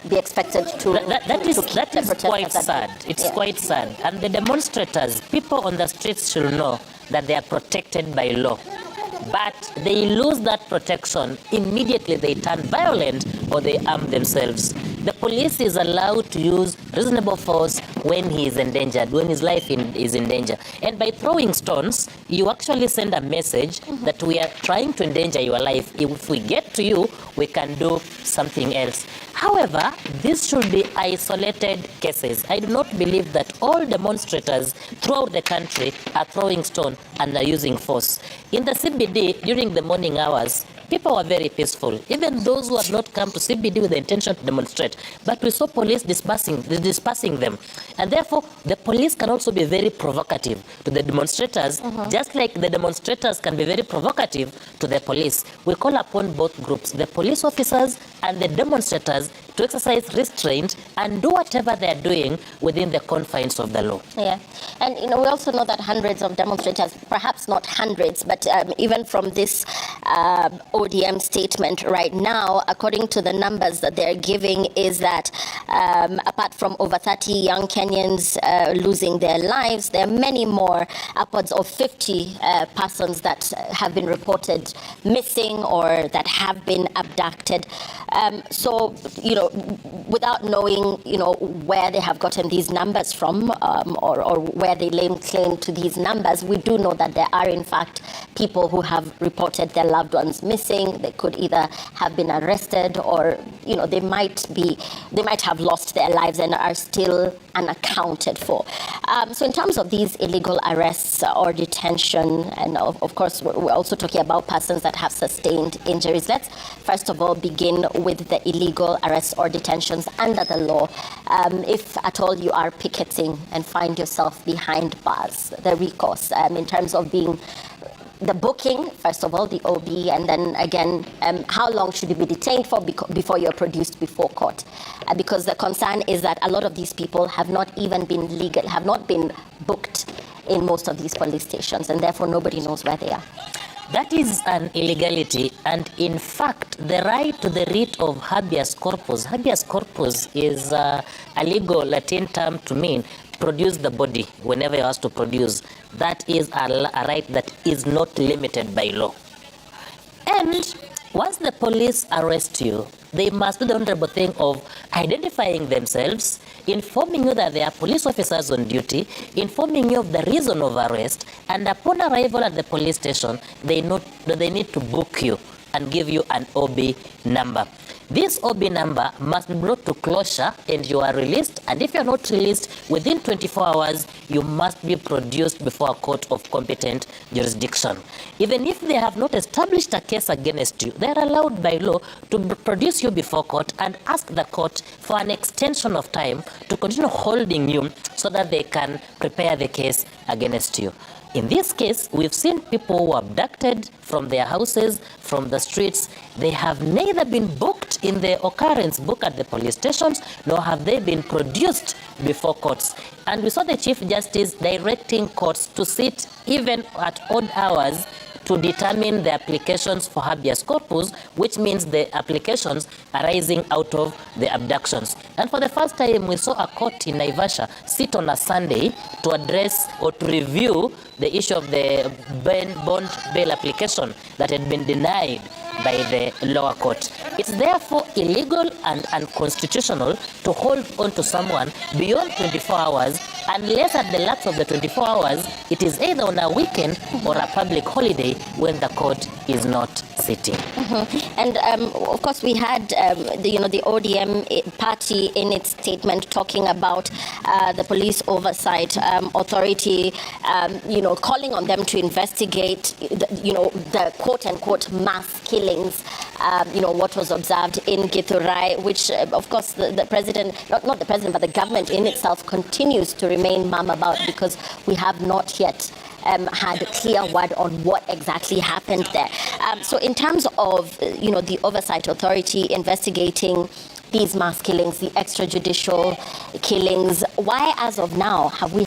be expected to that is quite sad. It's quite sad. And the demonstrators, people on the streets should know that they are protected by law. But they lose that protection immediately they turn violent or they arm themselves. The police is allowed to use reasonable force when he is endangered, when his life is in danger. And by throwing stones, you actually send a message that we are trying to endanger your life. If we get to you, we can do something else. However, this should be isolated cases. I do not believe that all demonstrators throughout the country are throwing stone and are using force. In the CBD, during the morning hours, people were very peaceful, even those who had not come to CBD with the intention to demonstrate. But we saw police dispersing them. And therefore, the police can also be very provocative to the demonstrators, just like the demonstrators can be very provocative to the police. We call upon both groups, the police officers and the demonstrators, to exercise restraint and do whatever they're doing within the confines of the law. Yeah. And, we also know that hundreds of demonstrators, perhaps not hundreds, but even from this ODM statement right now, according to the numbers that they're giving, is that apart from over 30 young Kenyans losing their lives, there are many more, upwards of 50 persons that have been reported missing or that have been abducted. So, without knowing, where they have gotten these numbers from, or where they lay claim to these numbers, we do know that there are in fact people who have reported their loved ones missing. They could either have been arrested, or they might have lost their lives and are still unaccounted for. So in terms of these illegal arrests or detention, and of course we're also talking about persons that have sustained injuries. Let's first of all begin with the illegal arrests or detentions under the law. If at all you are picketing and find yourself behind bars, the recourse in terms of being the booking, first of all, the OB, and then again, how long should you be detained for before you're produced before court? Because the concern is that a lot of these people have not even been legal, have not been booked in most of these police stations, and therefore nobody knows where they are. That is an illegality, and in fact, the right to the writ of habeas corpus. Habeas corpus is a legal Latin term to mean produce the body whenever you ask to produce. That is a right that is not limited by law. And once the police arrest you, they must do the honorable thing of identifying themselves, informing you that they are police officers on duty, informing you of the reason of arrest, and upon arrival at the police station, they need to book you and give you an OB number. This OB number must be brought to closure and you are released, and if you are not released within 24 hours, you must be produced before a court of competent jurisdiction. Even if they have not established a case against you, they are allowed by law to produce you before court and ask the court for an extension of time to continue holding you so that they can prepare the case against you. In this case, we've seen people who were abducted from their houses, from the streets. They have neither been booked in the occurrence book at the police stations, nor have they been produced before courts. And we saw the Chief Justice directing courts to sit even at odd hours to determine the applications for habeas corpus, which means the applications arising out of the abductions. And for the first time, we saw a court in Naivasha sit on a Sunday to address or to review the issue of the bond bail application that had been denied by the lower court. It's therefore illegal and unconstitutional to hold on to someone beyond 24 hours unless at the lapse of the 24 hours it is either on a weekend or a public holiday when the court is not sitting. And of course we had the ODM party in its statement talking about the police oversight authority calling on them to investigate the quote-unquote mass killings, what was observed in Githurai, which of course the president, not the president, but the government in itself continues to remain mum about, because we have not yet had a clear word on what exactly happened there. So in terms of the oversight authority investigating these mass killings, the extrajudicial killings, why as of now have we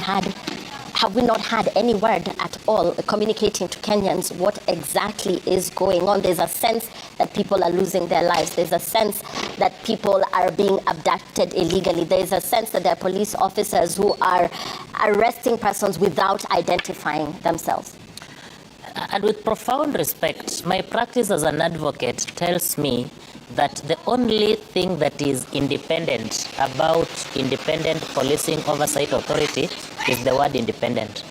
not had any word at all communicating to Kenyans what exactly is going on? There's a sense that people are losing their lives. There's a sense that people are being abducted illegally. There's a sense that there are police officers who are arresting persons without identifying themselves. And with profound respect, my practice as an advocate tells me that the only thing that is independent about independent policing oversight authority is the word independent.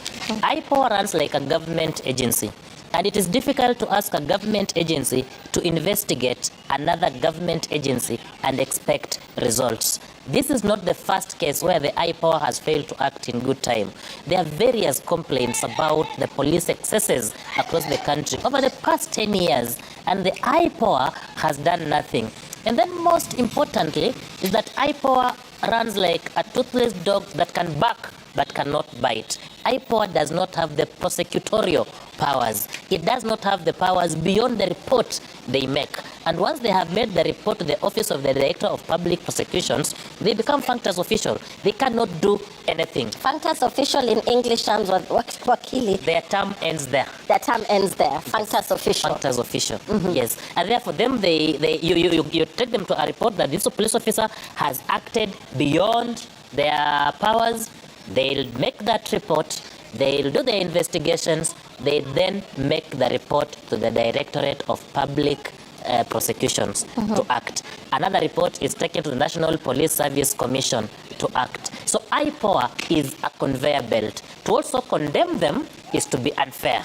IPOA runs like a government agency, and it is difficult to ask a government agency to investigate another government agency and expect results. This is not the first case where the IPOA has failed to act in good time. There are various complaints about the police excesses across the country over the past 10 years, and the IPOA has done nothing. And then most importantly is that IPOA runs like a toothless dog that can bark but cannot bite. IPOA does not have the prosecutorial powers. It does not have the powers beyond the report they make. And once they have made the report to the Office of the Director of Public Prosecutions, they become functus official. They cannot do anything. Functus official in English terms, wakili. Their term ends there. Their term ends there. Functus official. Functus official, yes. And therefore, them, you take them to a report that this police officer has acted beyond their powers. They'll make that report, they'll do the investigations, they then make the report to the Directorate of Public prosecutions to act. Another report is taken to the National Police Service Commission to act. So IPOA is a conveyor belt. To also condemn them is to be unfair.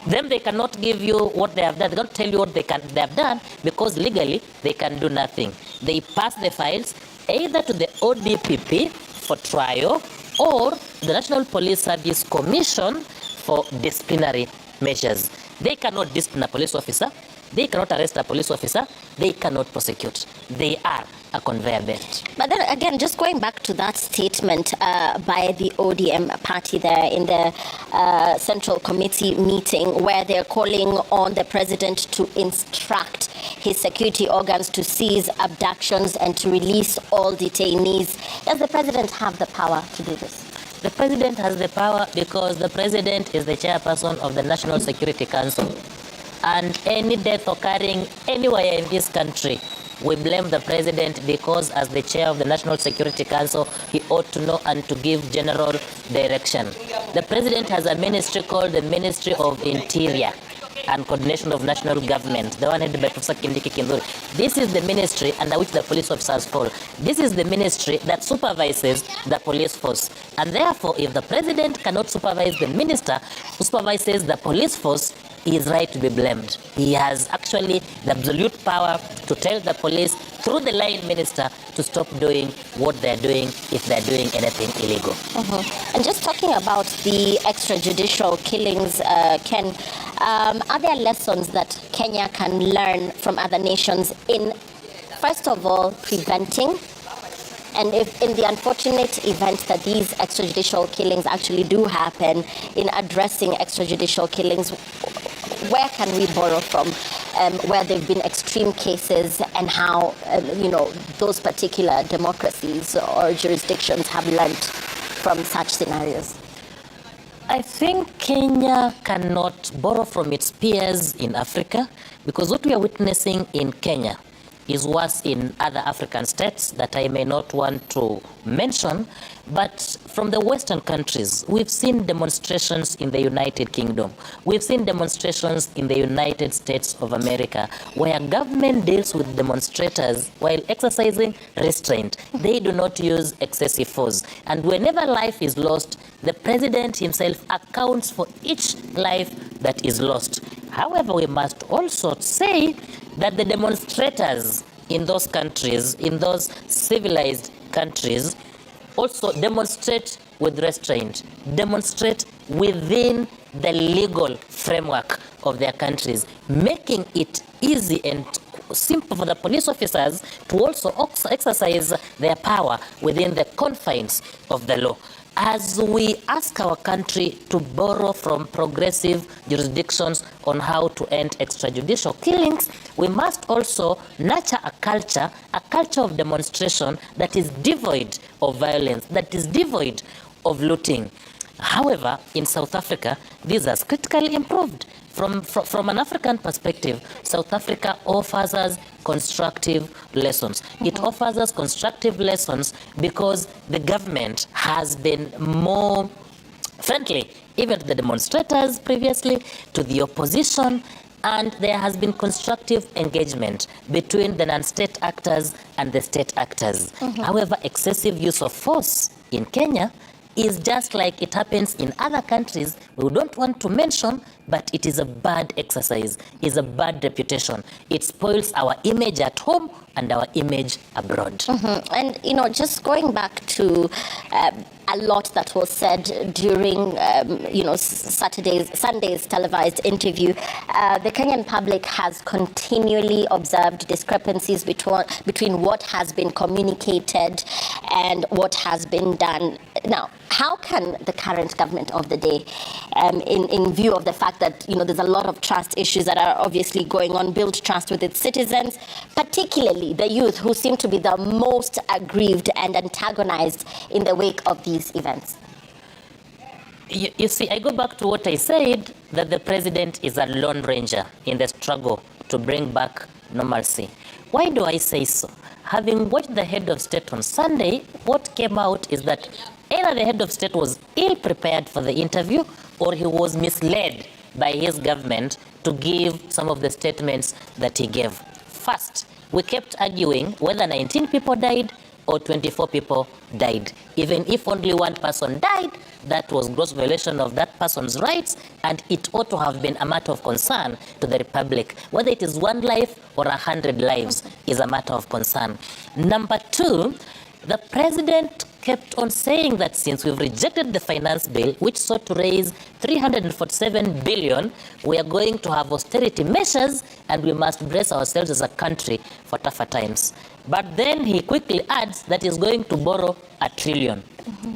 Them, they cannot give you what they have done. They don't tell you what they have done because legally they can do nothing. They pass the files either to the ODPP for trial or the National Police Service Commission for disciplinary measures. They cannot discipline a police officer. They cannot arrest a police officer. They cannot prosecute. They are a conveyor belt. But then again, just going back to that statement by the ODM party there in the Central Committee meeting where they're calling on the president to instruct his security organs to cease abductions and to release all detainees. Does the president have the power to do this? The president has the power because the president is the chairperson of the National Security Council. And any death occurring anywhere in this country, we blame the president because as the chair of the National Security Council, he ought to know and to give general direction. The president has a ministry called the Ministry of Interior and Coordination of National Government, the one headed by Professor Kindiki Kinduri. This is the ministry under which the police officers fall. This is the ministry that supervises the police force. And therefore, if the president cannot supervise the minister who supervises the police force, he is right to be blamed. He has actually the absolute power to tell the police through the line minister to stop doing what they're doing if they're doing anything illegal. And just talking about the extrajudicial killings, Ken, are there lessons that Kenya can learn from other nations in, first of all, preventing? And if in the unfortunate event that these extrajudicial killings actually do happen, in addressing extrajudicial killings, where can we borrow from where there have been extreme cases and how those particular democracies or jurisdictions have learned from such scenarios? I think Kenya cannot borrow from its peers in Africa because what we are witnessing in Kenya is worse in other African states that I may not want to mention, but from the Western countries, we've seen demonstrations in the United Kingdom. We've seen demonstrations in the United States of America where government deals with demonstrators while exercising restraint. They do not use excessive force. And whenever life is lost, the president himself accounts for each life that is lost. However, we must also say that the demonstrators in those countries, in those civilized countries, also demonstrate with restraint, demonstrate within the legal framework of their countries, making it easy and simple for the police officers to also exercise their power within the confines of the law. As we ask our country to borrow from progressive jurisdictions on how to end extrajudicial killings, we must also nurture a culture of demonstration that is devoid of violence, that is devoid of looting. However, in South Africa, this has critically improved. From an African perspective, South Africa offers us constructive lessons. It offers us constructive lessons because the government has been more friendly, even to the demonstrators previously, to the opposition, and there has been constructive engagement between the non-state actors and the state actors. However, excessive use of force in Kenya is just like it happens in other countries we don't want to mention, but it is a bad exercise, is a bad reputation. It spoils our image at home and our image abroad. And, just going back to a lot that was said during, Sunday's televised interview, the Kenyan public has continually observed discrepancies between what has been communicated and what has been done. Now, how can the current government of the day, in view of the fact that, there's a lot of trust issues that are obviously going on, build trust with its citizens, particularly the youth who seem to be the most aggrieved and antagonized in the wake of these events? You see, I go back to what I said, that the president is a lone ranger in the struggle to bring back normalcy. Why do I say so? Having watched the head of state on Sunday, what came out is that either the head of state was ill-prepared for the interview or he was misled by his government to give some of the statements that he gave. First, we kept arguing whether 19 people died or 24 people died. Even if only one person died, that was gross violation of that person's rights, and it ought to have been a matter of concern to the Republic. Whether it is 1 life or 100 lives is a matter of concern. Number two, the president kept on saying that since we've rejected the finance bill, which sought to raise 347 billion, we are going to have austerity measures and we must brace ourselves as a country for tougher times. But then he quickly adds that he's going to borrow $1 trillion.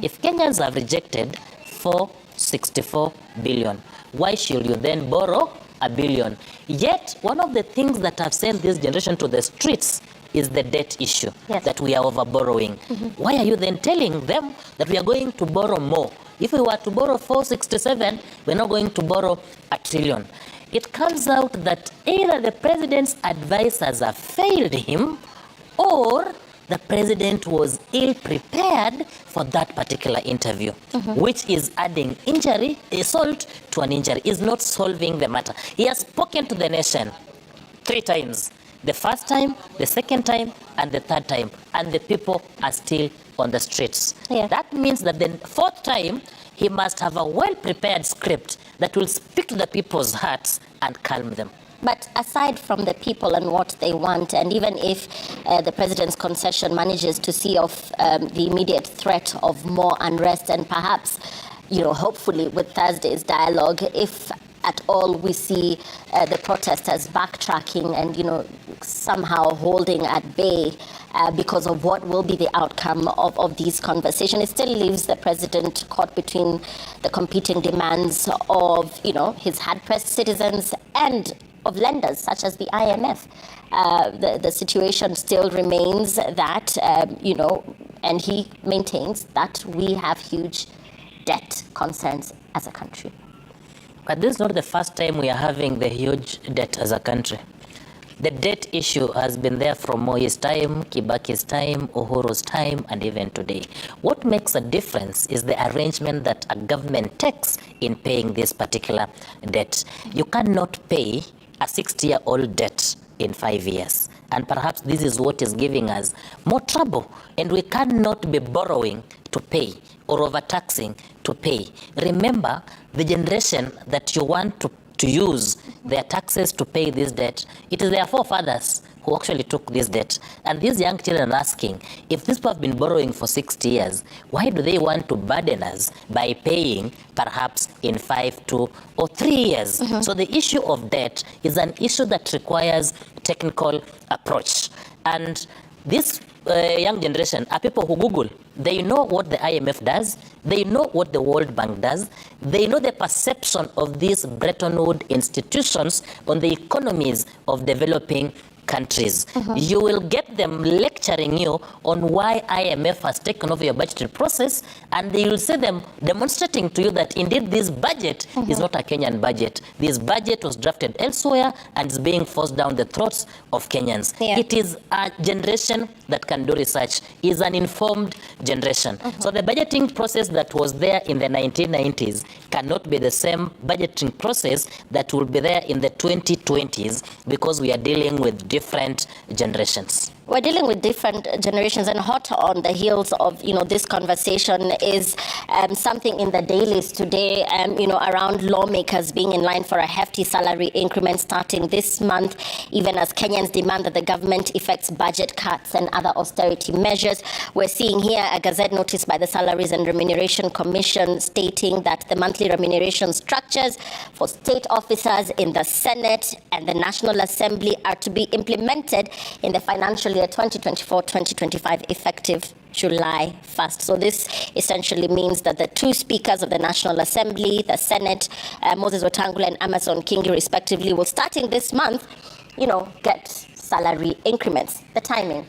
If Kenyans have rejected 464 billion, why should you then borrow $1 billion? Yet, one of the things that have sent this generation to the streets is the debt issue, that we are over borrowing. Why are you then telling them that we are going to borrow more? If we were to borrow 467, we're not going to borrow $1 trillion. It comes out that either the president's advisors have failed him, or the president was ill-prepared for that particular interview, which is adding insult to an injury, is not solving the matter. He has spoken to the nation 3 times. The first time, the second time, and the third time, and the people are still on the streets. That means that the 4th time, he must have a well-prepared script that will speak to the people's hearts and calm them. But aside from the people and what they want, and even if the president's concession manages to see off the immediate threat of more unrest, and perhaps, hopefully with Thursday's dialogue, if at all we see the protesters backtracking and, somehow holding at bay because of what will be the outcome of these conversations, it still leaves the president caught between the competing demands of, his hard-pressed citizens and of lenders such as the IMF. The situation still remains that, and he maintains that we have huge debt concerns as a country. But this is not the first time we are having the huge debt as a country. The debt issue has been there from Moi's time, Kibaki's time, Uhuru's time, and even today. What makes a difference is the arrangement that a government takes in paying this particular debt. You cannot pay a 60-year-old debt in 5 years. And perhaps this is what is giving us more trouble. And we cannot be borrowing to pay or overtaxing to pay. Remember, the generation that you want to use their taxes to pay this debt, it is their forefathers who actually took this debt. And these young children are asking, if these people have been borrowing for 60 years, why do they want to burden us by paying perhaps in 5, 2, or 3 years? So the issue of debt is an issue that requires technical approach. And this young generation are people who Google. They know what the IMF does. They know what the World Bank does. They know the perception of these Bretton Woods institutions on the economies of developing countries. You will get them lecturing you on why IMF has taken over your budgetary process, and they will see them demonstrating to you that indeed this budget is not a Kenyan budget. This budget was drafted elsewhere and is being forced down the throats of Kenyans. It is a generation that can do research, is an informed generation. So the budgeting process that was there in the 1990s cannot be the same budgeting process that will be there in the 2020s, because we are dealing with different generations. We're dealing with different generations, and hot on the heels of this conversation is something in the dailies today, around lawmakers being in line for a hefty salary increment starting this month, even as Kenyans demand that the government effects budget cuts and other austerity measures. We're seeing here a Gazette notice by the Salaries and Remuneration Commission stating that the monthly remuneration structures for state officers in the Senate and the National Assembly are to be implemented in the financial year 2024-2025 effective July 1st. So this essentially means that the 2 speakers of the National Assembly, the Senate, Moses Wetangula and Amason Kingi respectively, will starting this month, get salary increments. The timing.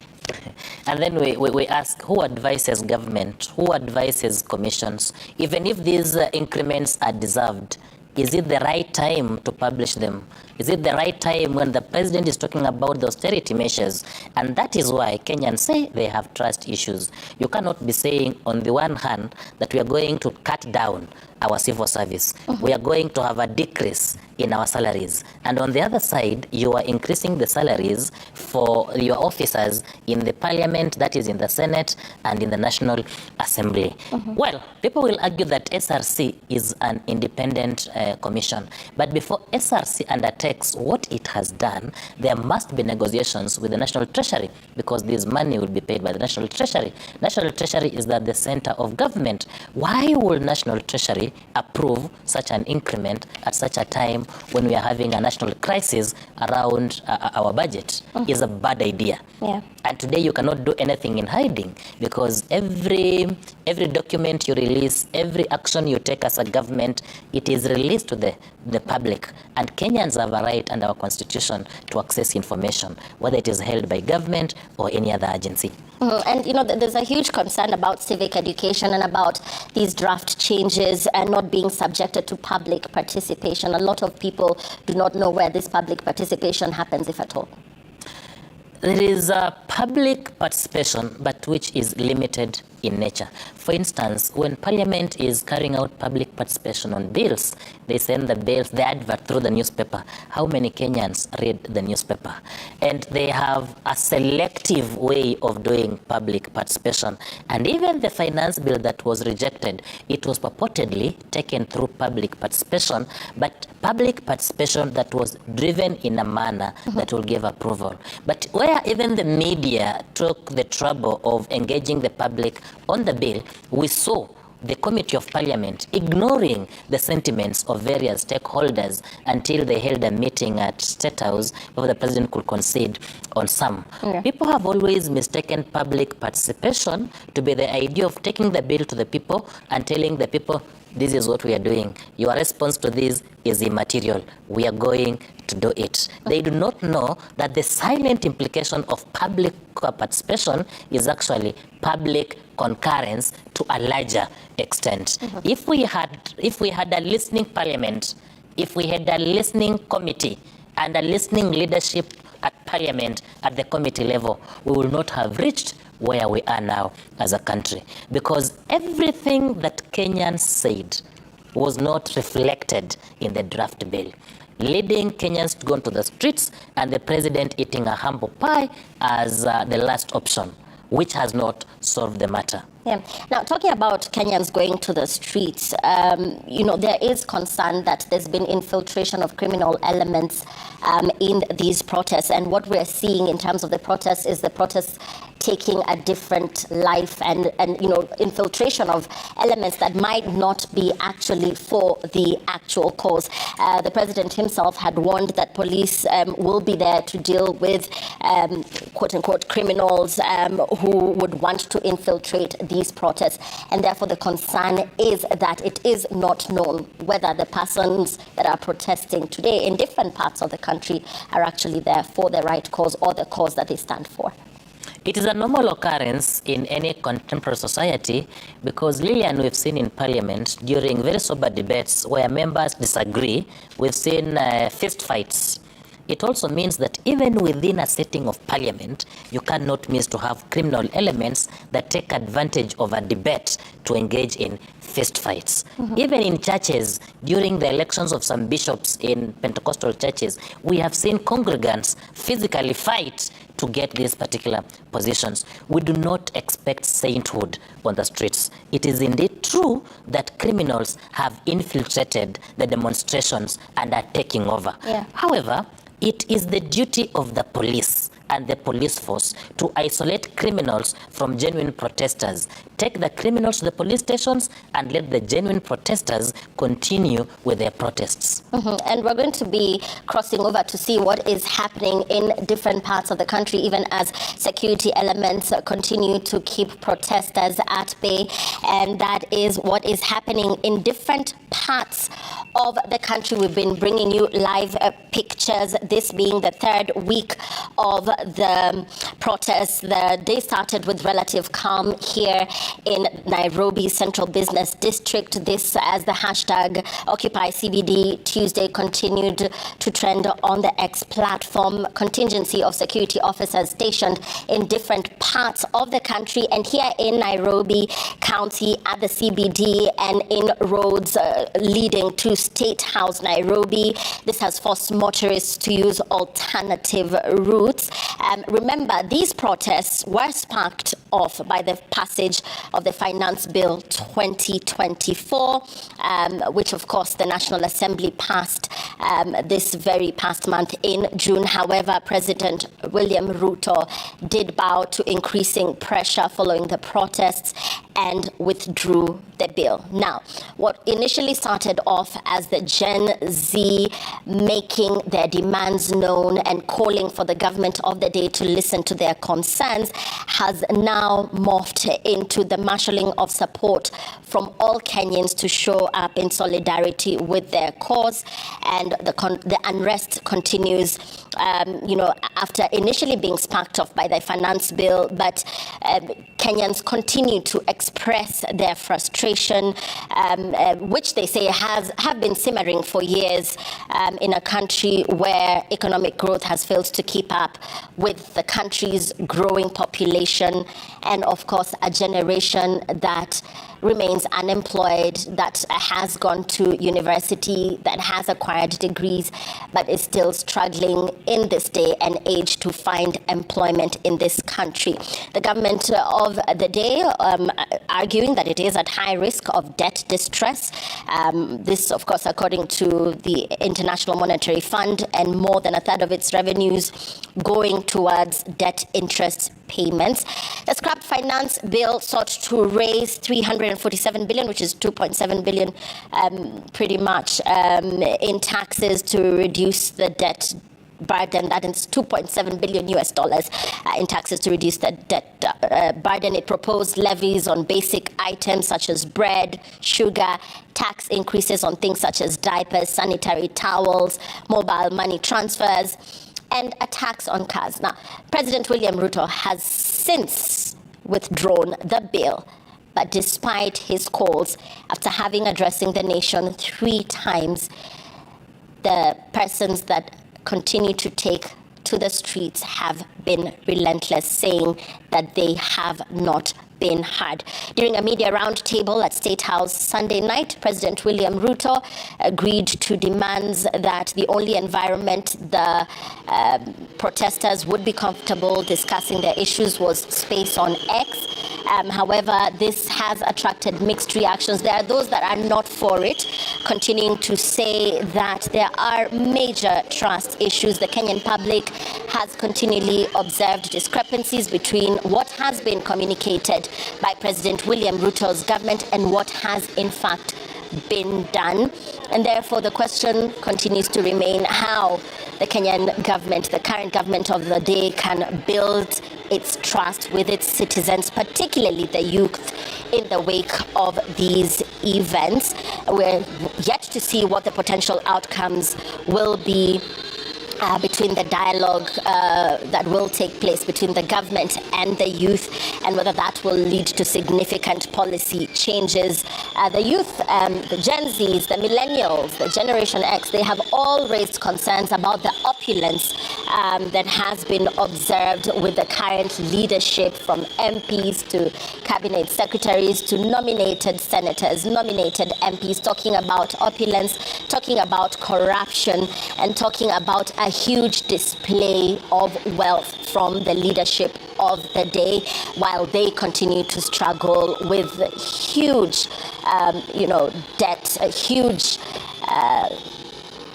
And then we ask, who advises government? Who advises commissions? Even if these increments are deserved, is it the right time to publish them? Is it the right time when the president is talking about the austerity measures? And that is why Kenyans say they have trust issues. You cannot be saying on the one hand that we are going to cut down our civil service. We are going to have a decrease in our salaries. And on the other side, you are increasing the salaries for your officers in the parliament, that is in the Senate and in the National Assembly. Well, people will argue that SRC is an independent commission. But before SRC undertakes what it has done, there must be negotiations with the National Treasury, because this money will be paid by the National Treasury. National Treasury is at the center of government. Why will National Treasury approve such an increment at such a time when we are having a national crisis around our budget? Is a bad idea. Yeah. And today you cannot do anything in hiding, because every document you release, every action you take as a government, it is released to the public. And Kenyans have a right under our constitution to access information, whether it is held by government or any other agency. And you know, there's a huge concern about civic education and about these draft changes and not being subjected to public participation. A lot of people do not know where this public participation happens, if at all. There is a public participation, but which is limited in nature. For instance, when Parliament is carrying out public participation on bills, they send the bills, the advert through the newspaper. How many Kenyans read the newspaper? And they have a selective way of doing public participation. And even the finance bill that was rejected, it was purportedly taken through public participation, but public participation that was driven in a manner that will give approval. But where even the media took the trouble of engaging the public on the bill, we saw the Committee of Parliament ignoring the sentiments of various stakeholders until they held a meeting at State House where the President could concede on some. People have always mistaken public participation to be the idea of taking the bill to the people and telling the people, this is what we are doing. Your response to this is immaterial. We are going to do it. They do not know that the silent implication of public participation is actually public concurrence to a larger extent. If we had a listening parliament, if we had a listening committee and a listening leadership at parliament at the committee level, we will not have reached where we are now as a country, because everything that Kenyans said was not reflected in the draft bill, leading Kenyans to go into the streets and the president eating a humble pie as the last option, which has not solved the matter. Yeah. Now, talking about Kenyans going to the streets, you know, there is concern that there's been infiltration of criminal elements in these protests. And what we're seeing in terms of the protests is the protests taking a different life and you know, infiltration of elements that might not be actually for the actual cause. The president himself had warned that police will be there to deal with quote-unquote criminals who would want to infiltrate these protests, and therefore the concern is that it is not known whether the persons that are protesting today in different parts of the country are actually there for the right cause or the cause that they stand for. It is a normal occurrence in any contemporary society, because, Lillian, we've seen in Parliament during very sober debates where members disagree, we've seen fist fights. It also means that even within a setting of Parliament, you cannot miss to have criminal elements that take advantage of a debate to engage in fist fights. Even in churches, during the elections of some bishops in Pentecostal churches, we have seen congregants physically fight to get these particular positions. We do not expect sainthood on the streets. It is indeed true that criminals have infiltrated the demonstrations and are taking over. However, it is the duty of the police and the police force to isolate criminals from genuine protesters. Take the criminals to the police stations and let the genuine protesters continue with their protests. And we're going to be crossing over to see what is happening in different parts of the country, even as security elements continue to keep protesters at bay. And that is what is happening in different parts of the country. We've been bringing you live pictures, this being the third week of the protests. The day started with relative calm here in Nairobi Central Business District. This as the hashtag Occupy CBD Tuesday continued to trend on the X platform. Contingency of security officers stationed in different parts of the country, and here in Nairobi County at the CBD and in roads leading to State House Nairobi. This has forced motorists to use alternative routes. Remember, these protests were sparked off by the passage of the Finance Bill 2024, which of course the National Assembly passed this very past month in June. However, President William Ruto did bow to increasing pressure following the protests and withdrew the bill. Now, what initially started off as the Gen Z making their demands known and calling for the government of the day to listen to their concerns has now morphed into the marshalling of support from all Kenyans to show up in solidarity with their cause. And the unrest continues, after initially being sparked off by the finance bill, but Kenyans continue to express their frustration, which they say have been simmering for years in a country where economic growth has failed to keep up with the country's growing population, and of course a generation that remains unemployed, that has gone to university, that has acquired degrees, but is still struggling in this day and age to find employment in this country. The government of the day arguing that it is at high risk of debt distress. This, of course, according to the International Monetary Fund, and more than a third of its revenues going towards debt interest payments. The scrapped finance bill sought to raise 347 billion, which is 2.7 billion pretty much, in taxes to reduce the debt burden. That is $2.7 billion in taxes to reduce the debt burden. It proposed levies on basic items such as bread, sugar, tax increases on things such as diapers, sanitary towels, mobile money transfers, and a tax on cars. Now, President William Ruto has since withdrawn the bill, but despite his calls, after having addressing the nation 3 times, the persons that continue to take to the streets have been relentless, saying that they have not been heard. During a media roundtable at State House Sunday night, President William Ruto agreed to demands that the only environment the protesters would be comfortable discussing their issues was space on X. However, this has attracted mixed reactions. There are those that are not for it, continuing to say that there are major trust issues. The Kenyan public has continually observed discrepancies between what has been communicated by President William Ruto's government and what has in fact been done. And therefore the question continues to remain how the Kenyan government, the current government of the day, can build its trust with its citizens, particularly the youth, in the wake of these events. We're yet to see what the potential outcomes will be between the dialogue that will take place between the government and the youth, and whether that will lead to significant policy changes. The youth, the Gen Zs, the millennials, the Generation X, they have all raised concerns about the opulence that has been observed with the current leadership, from MPs to cabinet secretaries to nominated senators, nominated MPs, talking about opulence, talking about corruption, and talking about a huge display of wealth from the leadership of the day, while they continue to struggle with huge, debt, a huge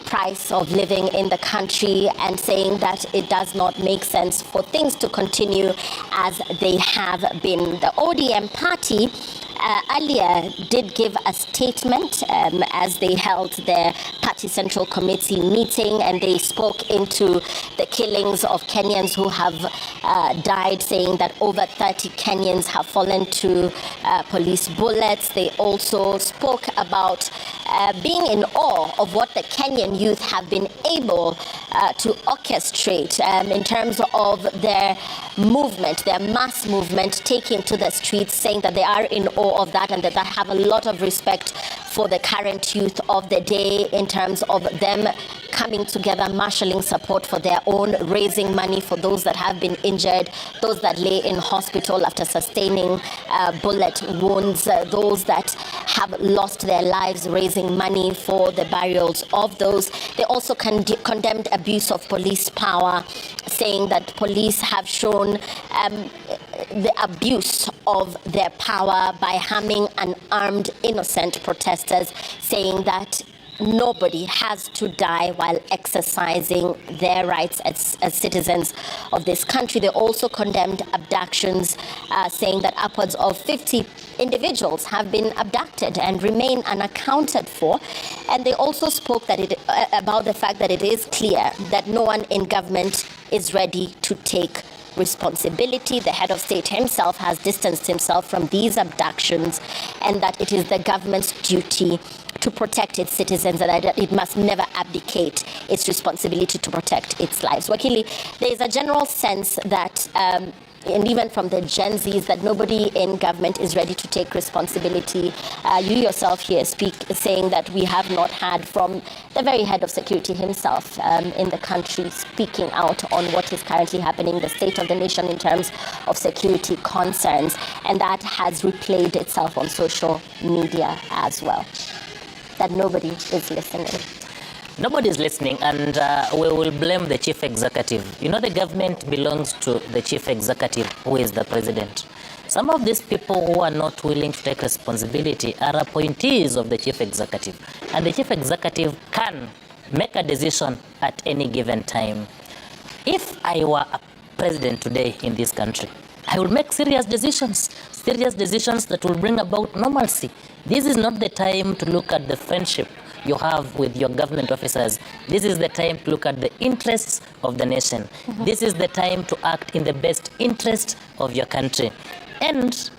price of living in the country, and saying that it does not make sense for things to continue as they have been. The ODM party earlier did give a statement as they held their party central committee meeting, and they spoke into the killings of Kenyans who have died, saying that over 30 Kenyans have fallen to police bullets. They also spoke about being in awe of what the Kenyan youth have been able to orchestrate in terms of their movement, their mass movement, taking to the streets, saying that they are in awe of that and that they have a lot of respect for the current youth of the day in terms of them coming together, marshalling support for their own, raising money for those that have been injured, those that lay in hospital after sustaining bullet wounds, those that have lost their lives, raising money for the burials of those. They also condemned abuse of police power, saying that police have shown the abuse of their power by harming unarmed innocent protesters, saying that nobody has to die while exercising their rights as citizens of this country. They also condemned abductions, saying that upwards of 50 individuals have been abducted and remain unaccounted for. And they also spoke about the fact that it is clear that no one in government is ready to take responsibility. The head of state himself has distanced himself from these abductions, and that it is the government's duty to protect its citizens, and that it must never abdicate its responsibility to protect its lives. Wakili, there is a general sense that, and even from the Gen Zs, that nobody in government is ready to take responsibility. You yourself here speak, saying that we have not had from the very head of security himself in the country speaking out on what is currently happening, the state of the nation in terms of security concerns, and that has replayed itself on social media as well. That nobody is listening. Nobody is listening, and we will blame the chief executive. You know, the government belongs to the chief executive, who is the president. Some of these people who are not willing to take responsibility are appointees of the chief executive, and the chief executive can make a decision at any given time. If I were a president today in this country, I will make serious decisions that will bring about normalcy. This is not the time to look at the friendship you have with your government officers. This is the time to look at the interests of the nation. This is the time to act in the best interest of your country. And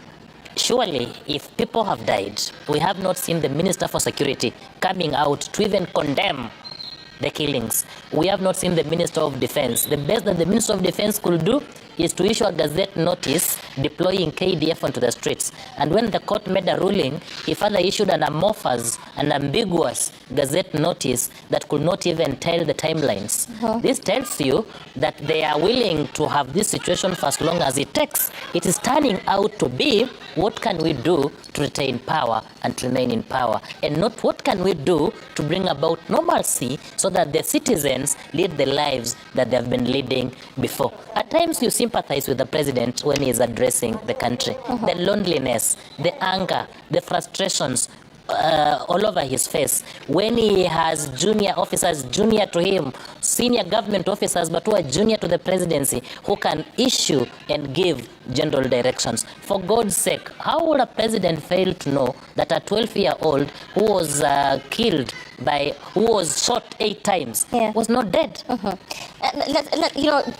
surely, if people have died, we have not seen the Minister for Security coming out to even condemn the killings. We have not seen the Minister of Defense. The best that the Minister of Defense could do is to issue a gazette notice deploying KDF onto the streets. And when the court made a ruling, he further issued an amorphous and ambiguous gazette notice that could not even tell the timelines. This tells you that they are willing to have this situation for as long as it takes. It is turning out to be, what can we do to retain power and to remain in power, and not what can we do to bring about normalcy so that the citizens lead the lives that they have been leading before. At times you sympathize with the president when he is addressing the country. The loneliness, the anger, the frustrations all over his face, when he has junior officers junior to him, senior government officers but who are junior to the presidency, who can issue and give general directions. For God's sake, how would a president fail to know that a 12-year-old who was killed who was shot 8 times was not dead?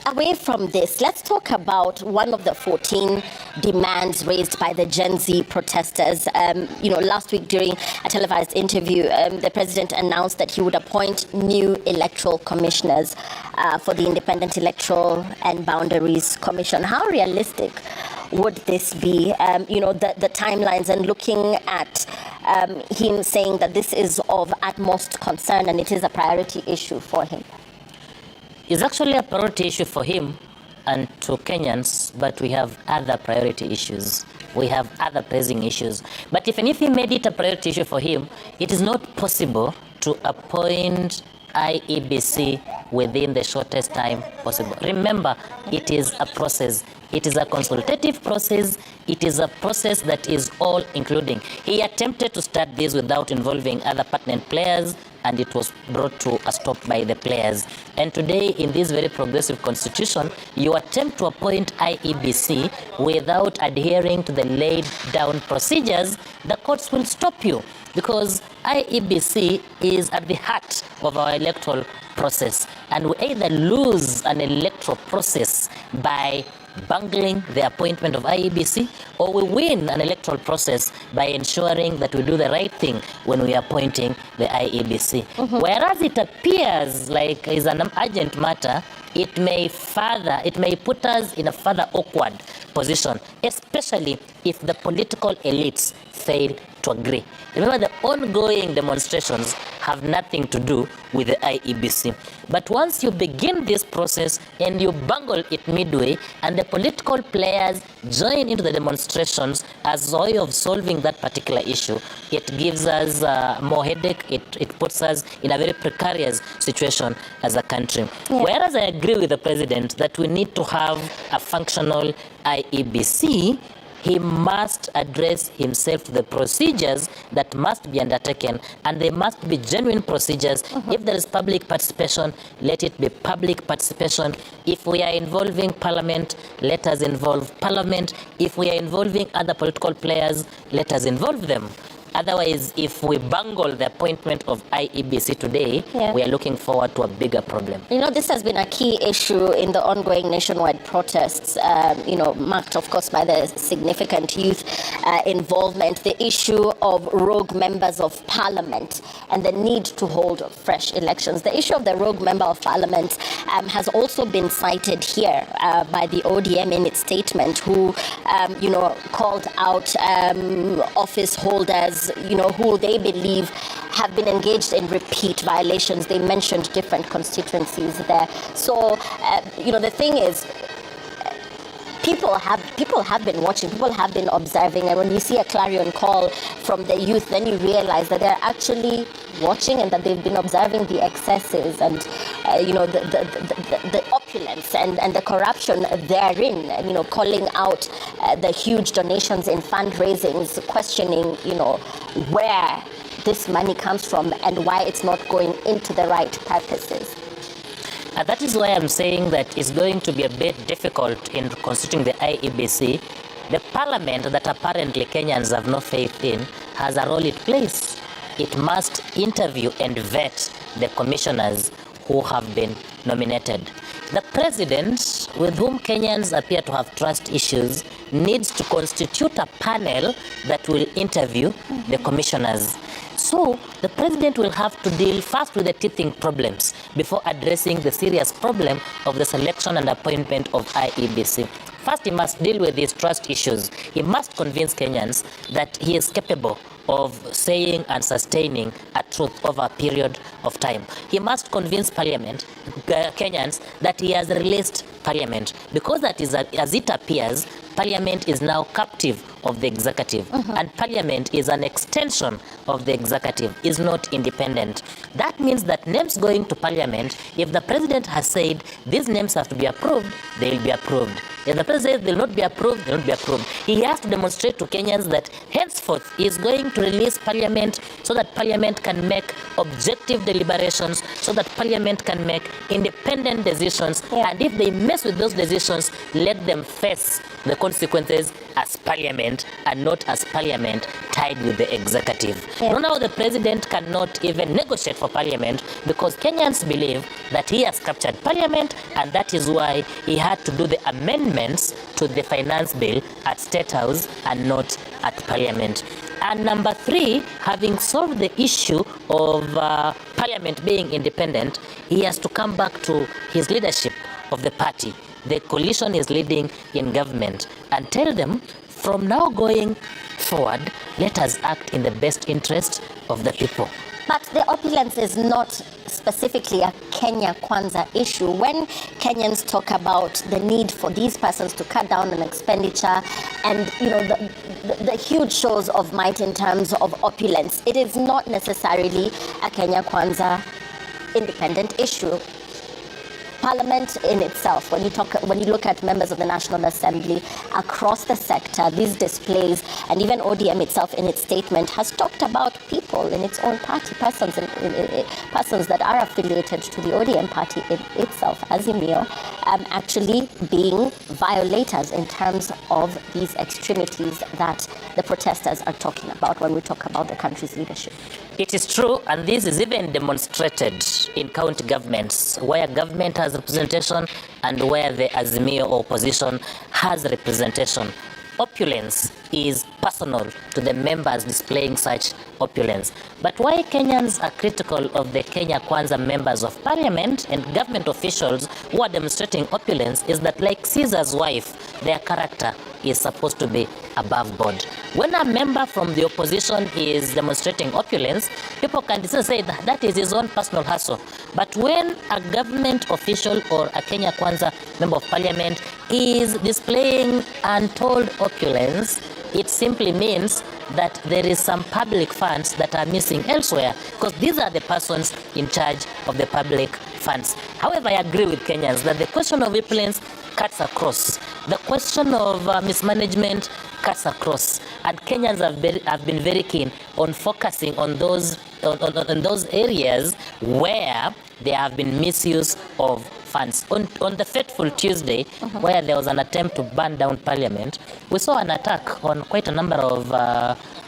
Away from this, let's talk about one of the 14 demands raised by the Gen Z protesters. Last week during a televised interview, the president announced that he would appoint new electoral commissioners for the Independent Electoral and Boundaries Commission. How realistic would this be? The timelines, and looking at him saying that this is of utmost concern and it is a priority issue for him. It's actually a priority issue for him and to Kenyans, but we have other priority issues. We have other pressing issues. But even if he made it a priority issue for him, it is not possible to appoint IEBC within the shortest time possible. Remember, it is a process. It is a consultative process. It is a process that is all including. He attempted to start this without involving other pertinent players, and it was brought to a stop by the players. And today, in this very progressive constitution, you attempt to appoint IEBC without adhering to the laid down procedures, the courts will stop you, because IEBC is at the heart of our electoral process, and we either lose an electoral process by bungling the appointment of IEBC, or we win an electoral process by ensuring that we do the right thing when we are appointing the IEBC. Whereas it appears like is an urgent matter, it may put us in a further awkward position, especially if the political elites fail to agree. Remember, the ongoing demonstrations have nothing to do with the IEBC. But once you begin this process and you bungle it midway, and the political players join into the demonstrations as a way of solving that particular issue, it gives us more headache. It puts us in a very precarious situation as a country. Yeah. Whereas I agree with the president that we need to have a functional IEBC, he must address himself to the procedures that must be undertaken, and they must be genuine procedures. If there is public participation, let it be public participation. If we are involving parliament, let us involve parliament. If we are involving other political players, let us involve them. Otherwise, if we bungle the appointment of IEBC today, we are looking forward to a bigger problem. You know, this has been a key issue in the ongoing nationwide protests, marked, of course, by the significant youth involvement, the issue of rogue members of parliament and the need to hold fresh elections. The issue of the rogue member of parliament has also been cited here by the ODM in its statement, who, called out office holders, who they believe have been engaged in repeat violations. They mentioned different constituencies there. So, the thing is, people have been watching, people have been observing, and when you see a clarion call from the youth, then you realize that they're actually watching and that they've been observing the excesses and the opulence and the corruption therein, calling out the huge donations in fundraisings, questioning where this money comes from and why it's not going into the right purposes. And that is why I'm saying that it's going to be a bit difficult in constituting the IEBC. The parliament that apparently Kenyans have no faith in has a role it plays. It must interview and vet the commissioners who have been nominated. The president, with whom Kenyans appear to have trust issues, needs to constitute a panel that will interview the commissioners. So the president will have to deal first with the teething problems before addressing the serious problem of the selection and appointment of IEBC. First, he must deal with these trust issues. He must convince Kenyans that he is capable of saying and sustaining a truth over a period of time. He must convince Parliament, Kenyans, that he has released Parliament, because that is, as it appears, Parliament is now captive of the executive, and Parliament is an extension of the executive, is not independent. That means that names going to Parliament, if the president has said these names have to be approved, they will be approved. If the president says they will not be approved, they will not be approved. He has to demonstrate to Kenyans that henceforth he is going to release Parliament so that Parliament can make objective deliberations, so that Parliament can make independent decisions, and if they mess with those decisions, let them face the consequences as Parliament and not as Parliament tied with the executive. Now the president cannot even negotiate for Parliament because Kenyans believe that he has captured Parliament, and that is why he had to do the amendments to the finance bill at State House and not at Parliament. And number three, having solved the issue of Parliament being independent, he has to come back to his leadership of the party, the coalition is leading in government, and tell them, from now going forward, let us act in the best interest of the people. But the opulence is not specifically a Kenya Kwanza issue. When Kenyans talk about the need for these persons to cut down on expenditure and the huge shows of might in terms of opulence, it is not necessarily a Kenya Kwanza independent issue. Parliament in itself, when you look at members of the National Assembly across the sector, these displays, and even ODM itself in its statement has talked about people in its own party, persons that are affiliated to the ODM party itself, Azimio, actually being violators in terms of these extremities that the protesters are talking about when we talk about the country's leadership. It is true, and this is even demonstrated in county governments, where government has representation and where the Azimio opposition has representation. Opulence is personal to the members displaying such opulence. But why Kenyans are critical of the Kenya Kwanza members of parliament and government officials who are demonstrating opulence is that, like Caesar's wife, their character is supposed to be above board. When a member from the opposition is demonstrating opulence, people can say that is his own personal hustle. But when a government official or a Kenya Kwanza member of parliament is displaying untold opulence, it simply means that there is some public funds that are missing elsewhere, because these are the persons in charge of the public funds. However, I agree with Kenyans that the question of opulence cuts across. The question of mismanagement cuts across. And Kenyans have been very keen on focusing on those areas where there have been misuse of funds. On the fateful Tuesday, where there was an attempt to burn down parliament, we saw an attack on quite a number of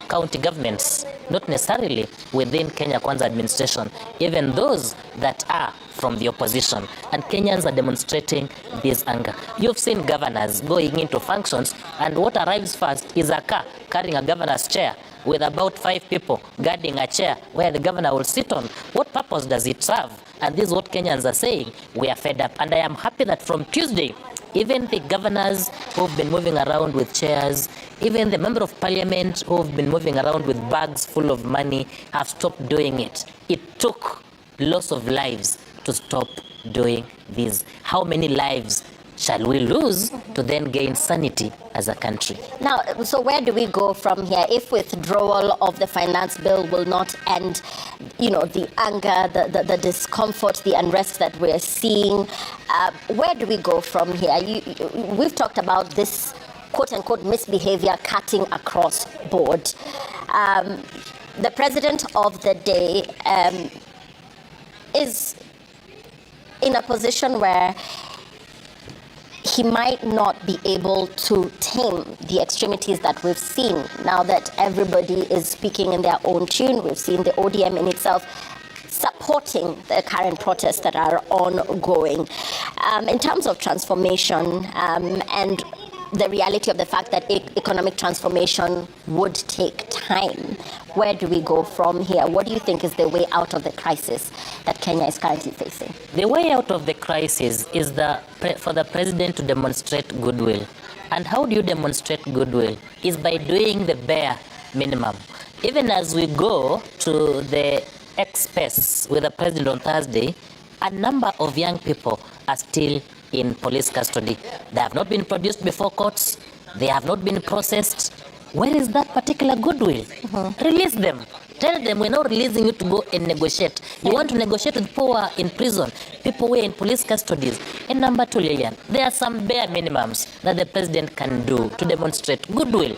county governments, not necessarily within Kenya Kwanza administration, even those that are from the opposition. And Kenyans are demonstrating this anger. You've seen governors going into functions, and what arrives first is a car carrying a governor's chair with about 5 people guarding a chair where the governor will sit on. What purpose does it serve? And this is what Kenyans are saying. We are fed up. And I am happy that from Tuesday, even the governors who've been moving around with chairs, even the member of parliament who've been moving around with bags full of money have stopped doing it. It took loss of lives to stop doing this. How many lives shall we lose to then gain sanity as a country? Now, so where do we go from here? If withdrawal of the finance bill will not end, the anger, the discomfort, the unrest that we're seeing, where do we go from here? We've talked about this quote-unquote misbehavior cutting across board. The president of the day is in a position where he might not be able to tame the extremities that we've seen. Now that everybody is speaking in their own tune, we've seen the ODM in itself supporting the current protests that are ongoing. In terms of transformation and the reality of the fact that economic transformation would take time, where do we go from here? What do you think is the way out of the crisis that Kenya is currently facing? The way out of the crisis is for the president to demonstrate goodwill. And how do you demonstrate goodwill? Is by doing the bare minimum. Even as we go to the Express with the president on Thursday, a number of young people are still in police custody. They have not been produced before courts. They have not been processed. Where is that particular goodwill? Release them. Tell them we're not releasing you to go and negotiate. You want to negotiate with people who are in prison, people who are in police custodies. And number 2, Lillian, there are some bare minimums that the president can do to demonstrate goodwill.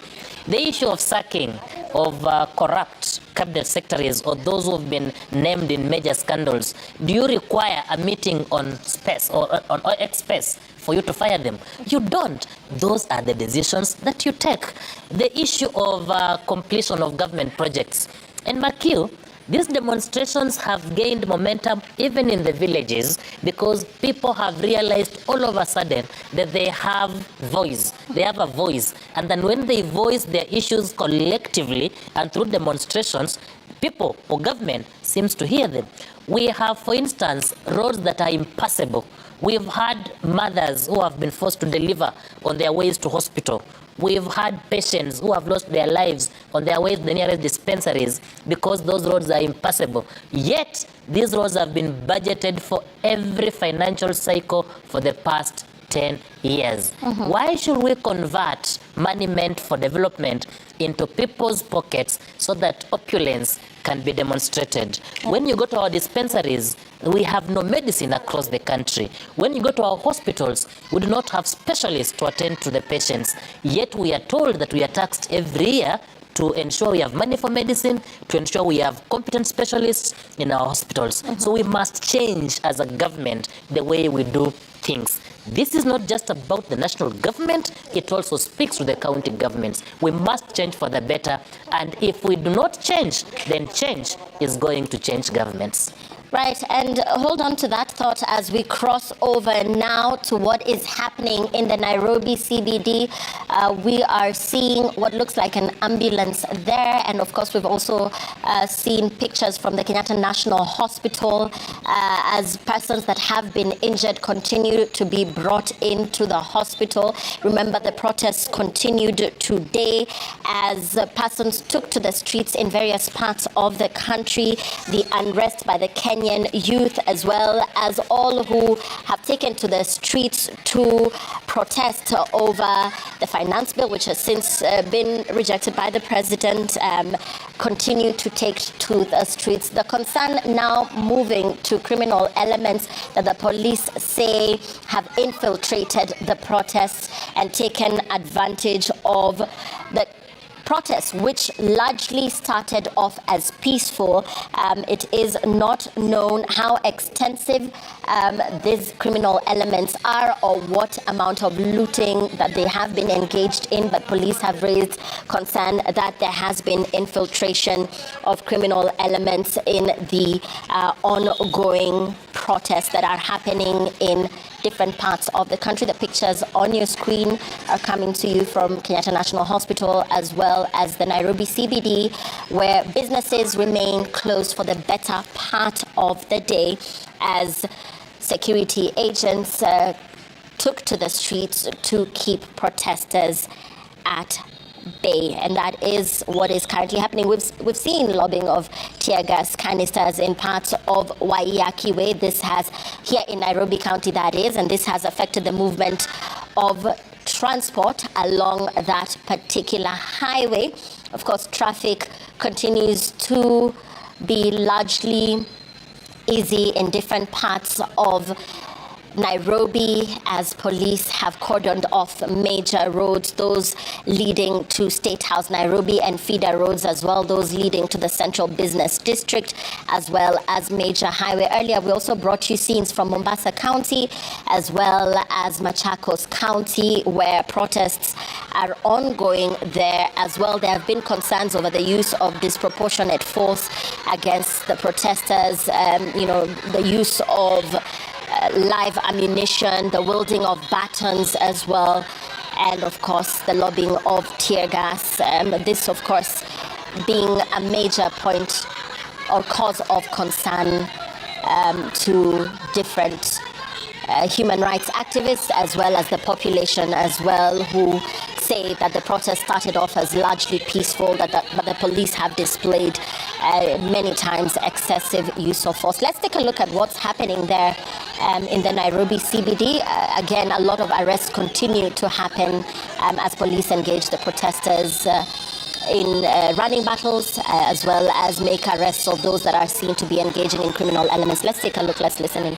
The issue of sacking of corrupt cabinet secretaries or those who have been named in major scandals, do you require a meeting on space or on X-Space for you to fire them? You don't. Those are the decisions that you take. The issue of completion of government projects. And Makil, these demonstrations have gained momentum even in the villages because people have realized all of a sudden that they have voice. They have a voice. And then when they voice their issues collectively and through demonstrations, people or government seems to hear them. We have, for instance, roads that are impassable. We've had mothers who have been forced to deliver on their ways to hospital. We've had patients who have lost their lives on their way to the nearest dispensaries because those roads are impassable. Yet, these roads have been budgeted for every financial cycle for the past 10 years. Why should we convert money meant for development into people's pockets so that opulence can be demonstrated? When you go to our dispensaries, we have no medicine across the country. When you go to our hospitals, we do not have specialists to attend to the patients. Yet we are told that we are taxed every year to ensure we have money for medicine, to ensure we have competent specialists in our hospitals. So we must change as a government the way we do things. This is not just about the national government, it also speaks to the county governments. We must change for the better, and if we do not change, then change is going to change governments. Right, and hold on to that thought as we cross over now to what is happening in the Nairobi CBD. We are seeing what looks like an ambulance there, and of course we've also seen pictures from the Kenyatta National Hospital as persons that have been injured continue to be brought into the hospital. Remember, the protests continued today as persons took to the streets in various parts of the country. The unrest by the Kenyan youth, as well as all who have taken to the streets to protest over the finance bill, which has since been rejected by the president, continue to take to the streets. The concern now moving to criminal elements that the police say have infiltrated the protests and taken advantage of the protests, which largely started off as peaceful. It is not known how extensive these criminal elements are or what amount of looting that they have been engaged in, but police have raised concern that there has been infiltration of criminal elements in the ongoing protests that are happening in different parts of the country. The pictures on your screen are coming to you from Kenyatta National Hospital as well as the Nairobi CBD, where businesses remain closed for the better part of the day as security agents took to the streets to keep protesters at bay, and that is what is currently happening. We've seen lobbing of tear gas canisters in parts of Waiyaki Way. This has, here in Nairobi County that is, and this has affected the movement of transport along that particular highway. Of course, traffic continues to be largely easy in different parts of Nairobi as police have cordoned off major roads, those leading to State House Nairobi, and feeder roads as well, those leading to the Central Business District, as well as major highway. Earlier, we also brought you scenes from Mombasa County as well as Machakos County, where protests are ongoing there as well. There have been concerns over the use of disproportionate force against the protesters, the use of live ammunition, the wielding of batons as well, and of course the lobbing of tear gas. This, of course, being a major point or cause of concern to different human rights activists as well as the population as well, who say that the protest started off as largely peaceful, but the police have displayed many times excessive use of force. Let's take a look at what's happening there in the Nairobi CBD. Again, a lot of arrests continue to happen as police engage the protesters in running battles, as well as make arrests of those that are seen to be engaging in criminal elements. Let's take a look, let's listen in.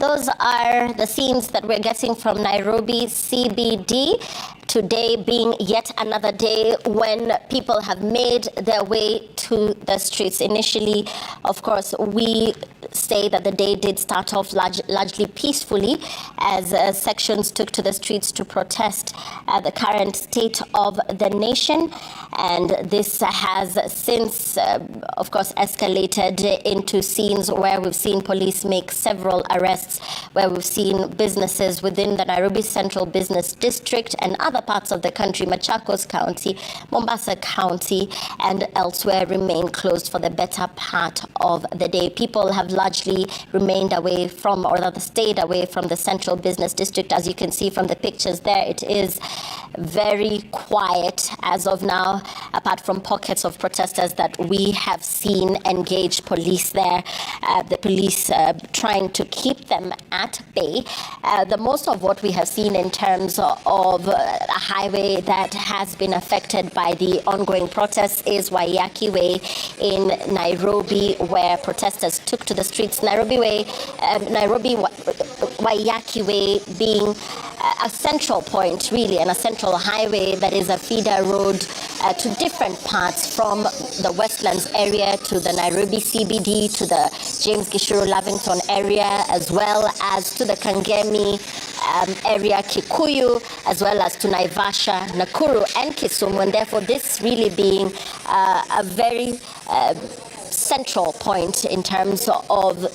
those are the scenes that we're getting from Nairobi CBD. Today being yet another day when people have made their way to the streets. Initially, of course, we say that the day did start off largely peacefully as sections took to the streets to protest the current state of the nation. And this has since, of course, escalated into scenes where we've seen police make several arrests, where we've seen businesses within the Nairobi Central Business District and other parts of the country, Machakos County, Mombasa County, and elsewhere remain closed for the better part of the day. People have largely remained away from, or rather stayed away from the Central Business District. As you can see from the pictures there, it is very quiet as of now, apart from pockets of protesters that we have seen engage police there. The police trying to keep them at bay. The most of what we have seen in terms of a highway that has been affected by the ongoing protests is Waiyaki Way in Nairobi, where protesters took to the streets. Nairobi Waiyaki Way being a central point, really, and a central highway that is a feeder road to different parts from the Westlands area to the Nairobi CBD, to the James Gishuru Lavington area, as well as to the Kangemi area, Kikuyu, as well as to Naivasha, Nakuru, and Kisumu, and therefore this really being a very central point in terms of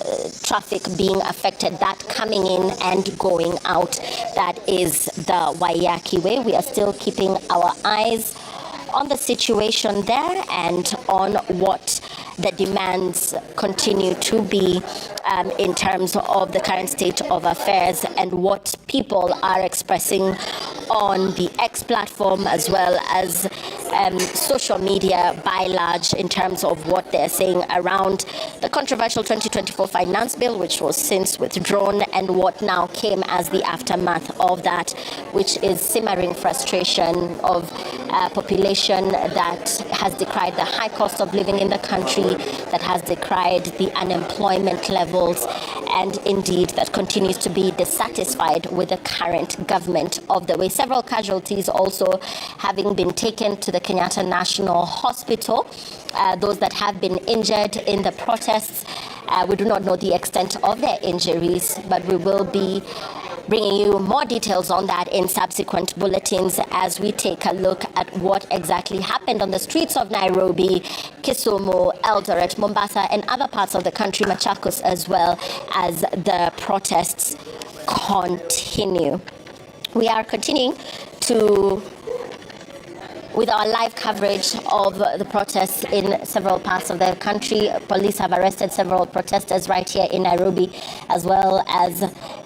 traffic being affected, that coming in and going out. That is the Waiyaki Way. We are still keeping our eyes on the situation there and on what the demands continue to be in terms of the current state of affairs and what people are expressing on the X platform, as well as social media by large, in terms of what they're saying around the controversial 2024 finance bill, which was since withdrawn, and what now came as the aftermath of that, which is simmering frustration of a population that has decried the high cost of living in the country, that has decried the unemployment levels, and indeed that continues to be dissatisfied with the current government of the way. Several casualties also having been taken to the Kenyatta National Hospital. Those that have been injured in the protests, we do not know the extent of their injuries, but we will be bringing you more details on that in subsequent bulletins as we take a look at what exactly happened on the streets of Nairobi, Kisumu, Eldoret, Mombasa, and other parts of the country, Machakos, as well as the protests continue. We are continuing with our live coverage of the protests in several parts of the country. Police have arrested several protesters right here in Nairobi, as well as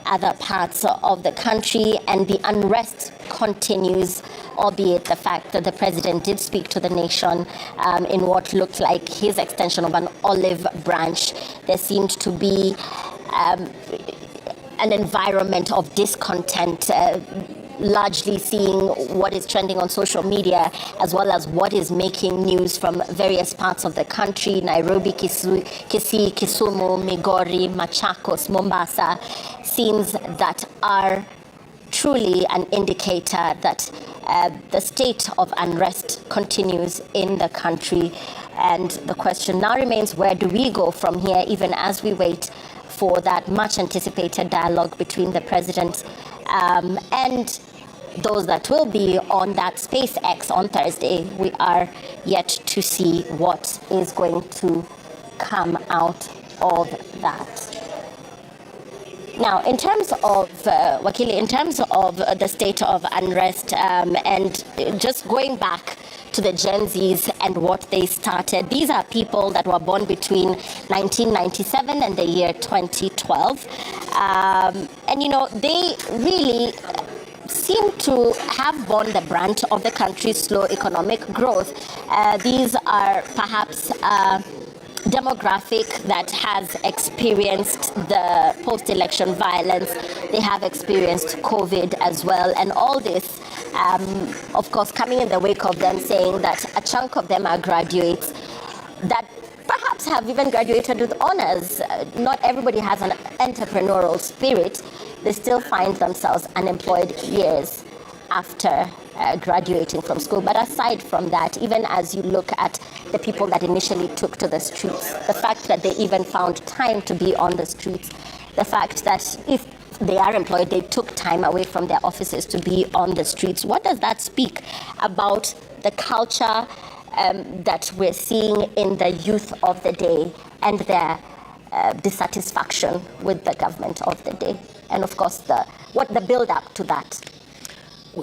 other parts of the country, and the unrest continues, albeit the fact that the president did speak to the nation in what looked like his extension of an olive branch. There seemed to be an environment of discontent, largely seeing what is trending on social media, as well as what is making news from various parts of the country: Nairobi, Kisii, Kisumu, Migori, Machakos, Mombasa. Scenes that are truly an indicator that the state of unrest continues in the country. And the question now remains, where do we go from here, even as we wait for that much anticipated dialogue between the president and those that will be on that SpaceX on Thursday. We are yet to see what is going to come out of that. Now, in terms of, Wakili, in terms of the state of unrest and just going back to the Gen Zs and what they started, these are people that were born between 1997 and the year 2012. And, you know, they really seem to have borne the brunt of the country's slow economic growth. These are perhaps demographic that has experienced the post-election violence. They have experienced COVID as well, and all this, of course, coming in the wake of them saying that a chunk of them are graduates that perhaps fact, have even graduated with honors. Not everybody has an entrepreneurial spirit. They still find themselves unemployed years after graduating from school. But aside from that, even as you look at the people that initially took to the streets, the fact that they even found time to be on the streets, the fact that if they are employed, they took time away from their offices to be on the streets. What does that speak about the culture that we're seeing in the youth of the day and their dissatisfaction with the government of the day? And of course, the build-up to that.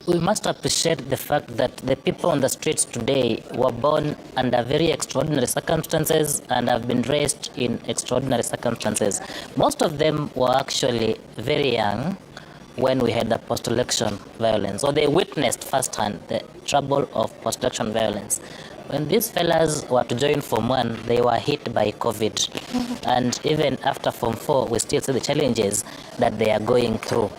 We must appreciate the fact that the people on the streets today were born under very extraordinary circumstances and have been raised in extraordinary circumstances. Most of them were actually very young when we had the post-election violence, or they witnessed firsthand the trouble of post-election violence. When these fellas were to join Form 1, they were hit by COVID. And even after Form 4, we still see the challenges that they are going through.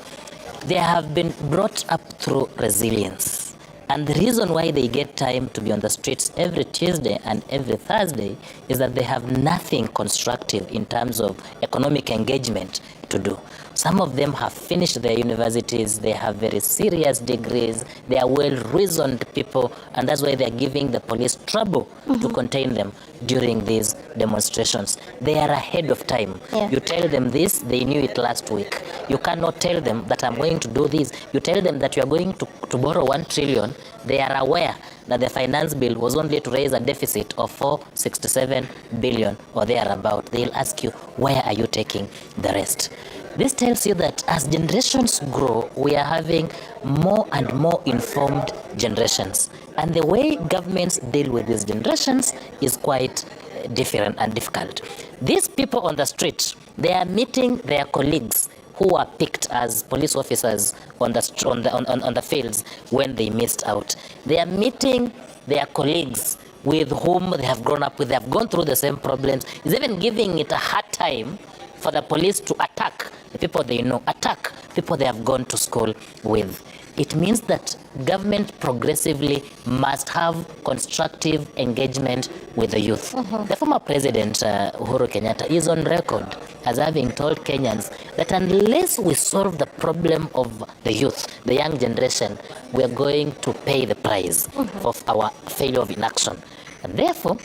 They have been brought up through resilience. And the reason why they get time to be on the streets every Tuesday and every Thursday is that they have nothing constructive in terms of economic engagement to do. Some of them have finished their universities, they have very serious degrees, they are well-reasoned people, and that's why they're giving the police trouble to contain them during these demonstrations. They are ahead of time. Yeah. You tell them this, they knew it last week. You cannot tell them that I'm going to do this. You tell them that you are going to borrow 1 trillion. They are aware that the finance bill was only to raise a deficit of 467 billion or thereabout. They'll ask you, where are you taking the rest? This tells you that as generations grow, we are having more and more informed generations. And the way governments deal with these generations is quite different and difficult. These people on the street, they are meeting their colleagues who are picked as police officers on the fields when they missed out. They are meeting their colleagues with whom they have grown up with. They have gone through the same problems. It's even giving it a hard time for the police to attack the people they know, attack people they have gone to school with. It means that government progressively must have constructive engagement with the youth. The former president, Uhuru Kenyatta, is on record as having told Kenyans that unless we solve the problem of the youth, the young generation, we are going to pay the price of our failure of inaction. And therefore,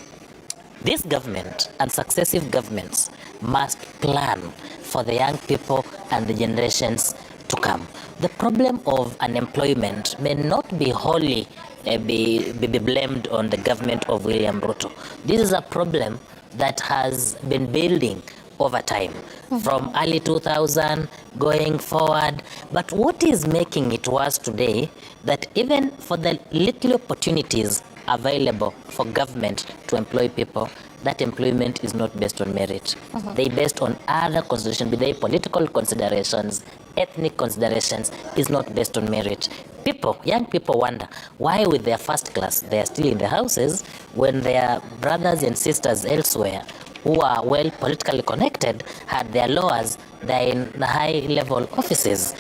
this government and successive governments must plan for the young people and the generations to come. The problem of unemployment may not be wholly be blamed on the government of William Ruto. This is a problem that has been building over time, from early 2000 going forward. But what is making it worse today, that even for the little opportunities available for government to employ people, that employment is not based on merit. They based on other considerations, be they political considerations, ethnic considerations, is not based on merit. People, young people wonder why with their first class they are still in the houses when their brothers and sisters elsewhere who are well politically connected had their lowers, they're in high-level offices.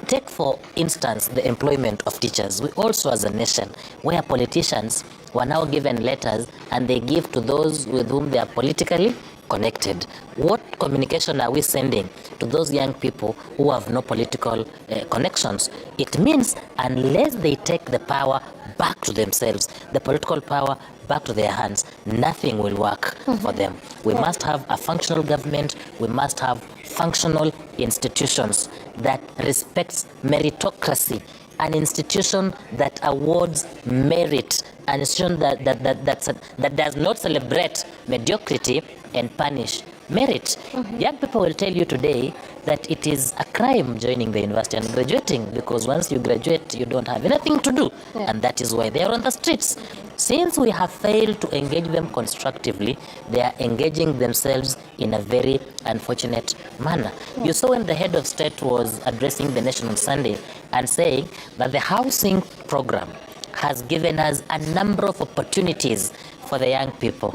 Take, for instance, the employment of teachers. We also, as a nation, where politicians were now given letters and they give to those with whom they are politically connected. What communication are we sending to those young people who have no political connections? It means unless they take the power back to themselves, the political power back to their hands, nothing will work for them. We must have a functional government. We must have functional institutions that respects meritocracy, an institution that awards merit, an institution that does not celebrate mediocrity and punish merit. Young people will tell you today that it is a crime joining the university and graduating, because once you graduate, you don't have anything to do. And that is why they are on the streets. Since we have failed to engage them constructively, they are engaging themselves in a very unfortunate manner. You saw when the head of state was addressing the nation on Sunday and saying that the housing program has given us a number of opportunities for the young people.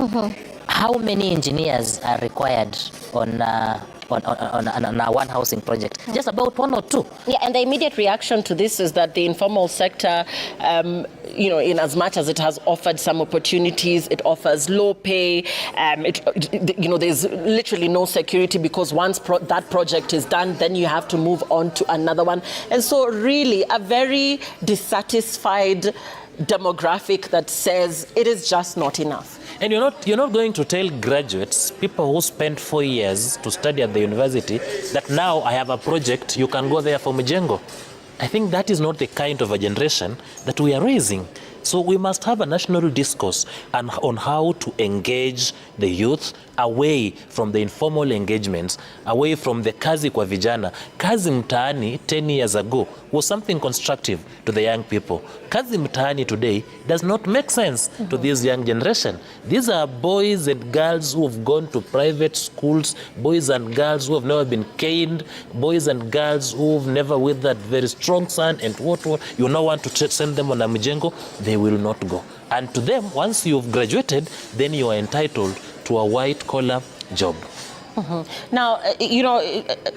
How many engineers are required on on a one housing project. Just about 1 or 2. Yeah, and the immediate reaction to this is that the informal sector, in as much as it has offered some opportunities, it offers low pay. There's literally no security because once that project is done, then you have to move on to another one. And so really a very dissatisfied demographic that says it is just not enough. And you're not going to tell graduates, people who spent 4 years to study at the university, that now I have a project, you can go there for Mjengo. I think that is not the kind of a generation that we are raising. So we must have a national discourse on how to engage the youth away from the informal engagements, away from the kazi kwa vijana. Kazi mtaani 10 years ago was something constructive to the young people. Kazi mtaani today does not make sense to this young generation. These are boys and girls who have gone to private schools, boys and girls who have never been caned, boys and girls who have never with that very strong sun and what. You now want to send them on a Mjengo, they will not go. And to them, once you've graduated, then you are entitled to a white-collar job. Now,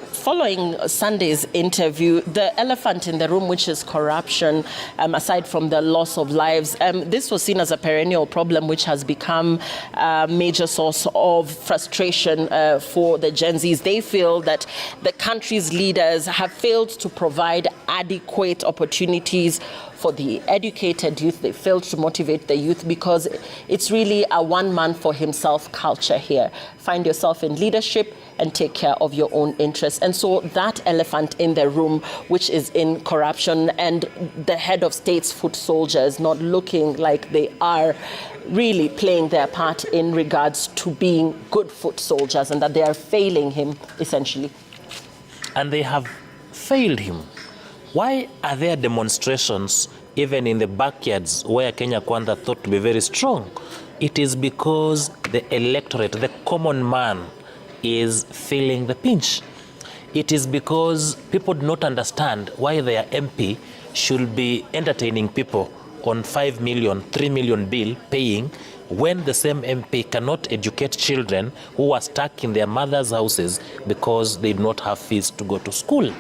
following Sunday's interview, the elephant in the room, which is corruption, aside from the loss of lives, this was seen as a perennial problem which has become a major source of frustration for the Gen Zs. They feel that the country's leaders have failed to provide adequate opportunities for the educated youth. They failed to motivate the youth because it's really a one-man-for-himself culture here. Find yourself in leadership and take care of your own interests. And so that elephant in the room, which is in corruption, and the head of state's foot soldiers not looking like they are really playing their part in regards to being good foot soldiers, and that they are failing him, essentially. And they have failed him. Why are there demonstrations even in the backyards where Kenya Kwanza thought to be very strong? It is because the electorate, the common man, is feeling the pinch. It is because people do not understand why their MP should be entertaining people on 5 million, 3 million bill paying when the same MP cannot educate children who are stuck in their mother's houses because they do not have fees to go to school.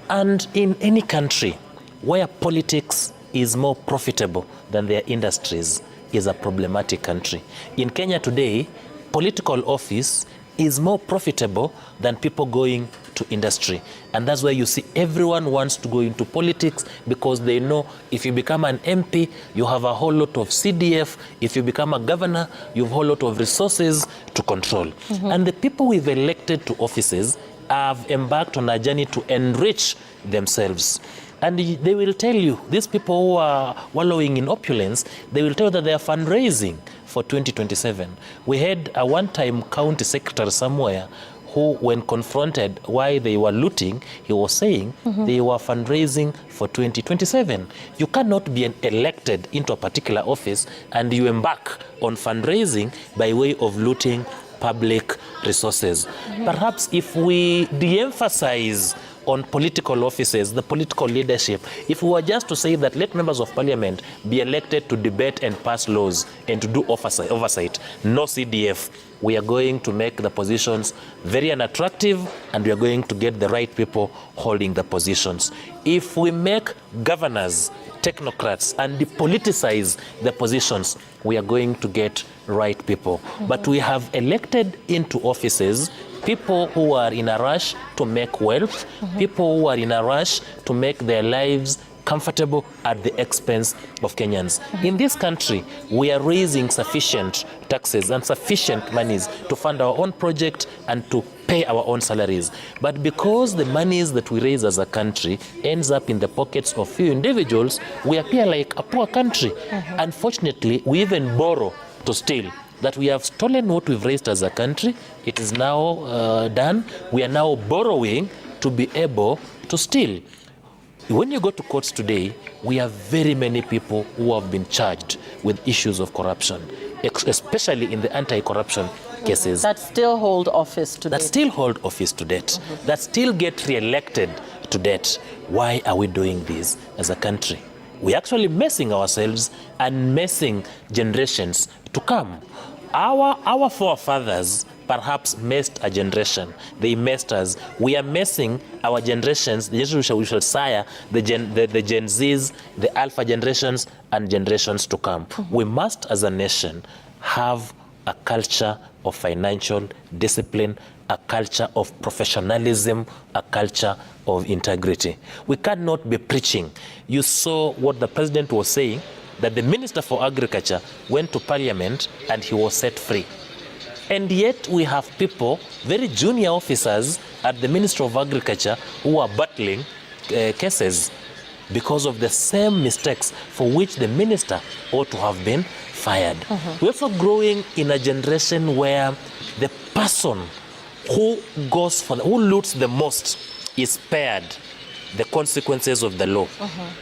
And in any country where politics is more profitable than their industries is a problematic country. In Kenya today, political office is more profitable than people going to industry. And that's why you see everyone wants to go into politics, because they know if you become an MP, you have a whole lot of CDF. If you become a governor, you have a whole lot of resources to control. And the people we've elected to offices have embarked on a journey to enrich themselves. And they will tell you, these people who are wallowing in opulence, they will tell you that they are fundraising for 2027. We had a one-time county secretary somewhere who, when confronted why they were looting, he was saying they were fundraising for 2027. You cannot be elected into a particular office and you embark on fundraising by way of looting public resources. Perhaps if we de-emphasize on political offices, the political leadership, if we were just to say that let members of parliament be elected to debate and pass laws and to do oversight, no CDF, we are going to make the positions very unattractive and we are going to get the right people holding the positions. If we make governors technocrats and depoliticize the positions, we are going to get right people. But we have elected into offices people who are in a rush to make wealth, people who are in a rush to make their lives comfortable at the expense of Kenyans. In this country, we are raising sufficient taxes and sufficient monies to fund our own project and to pay our own salaries. But because the monies that we raise as a country ends up in the pockets of few individuals, we appear like a poor country. Unfortunately, we even borrow to steal. That we have stolen what we've raised as a country, it is now done. We are now borrowing to be able to steal. When you go to courts today, we have very many people who have been charged with issues of corruption, especially in the anti-corruption cases. That still hold office to date. That still hold office to date. That still get re-elected to date. Why are we doing this as a country? We're actually messing ourselves and messing generations to come. Our forefathers perhaps messed a generation. They messed us. We are messing our generations, the generation we shall sire, the Gen Zs, the Alpha generations, and generations to come. We must, as a nation, have a culture of financial discipline, a culture of professionalism, a culture of integrity. We cannot be preaching. You saw what the president was saying, that the Minister for Agriculture went to Parliament and he was set free. And yet we have people, very junior officers at the Ministry of Agriculture, who are battling cases because of the same mistakes for which the minister ought to have been fired. We're also growing in a generation where the person who goes for who loots the most is spared the consequences of the law.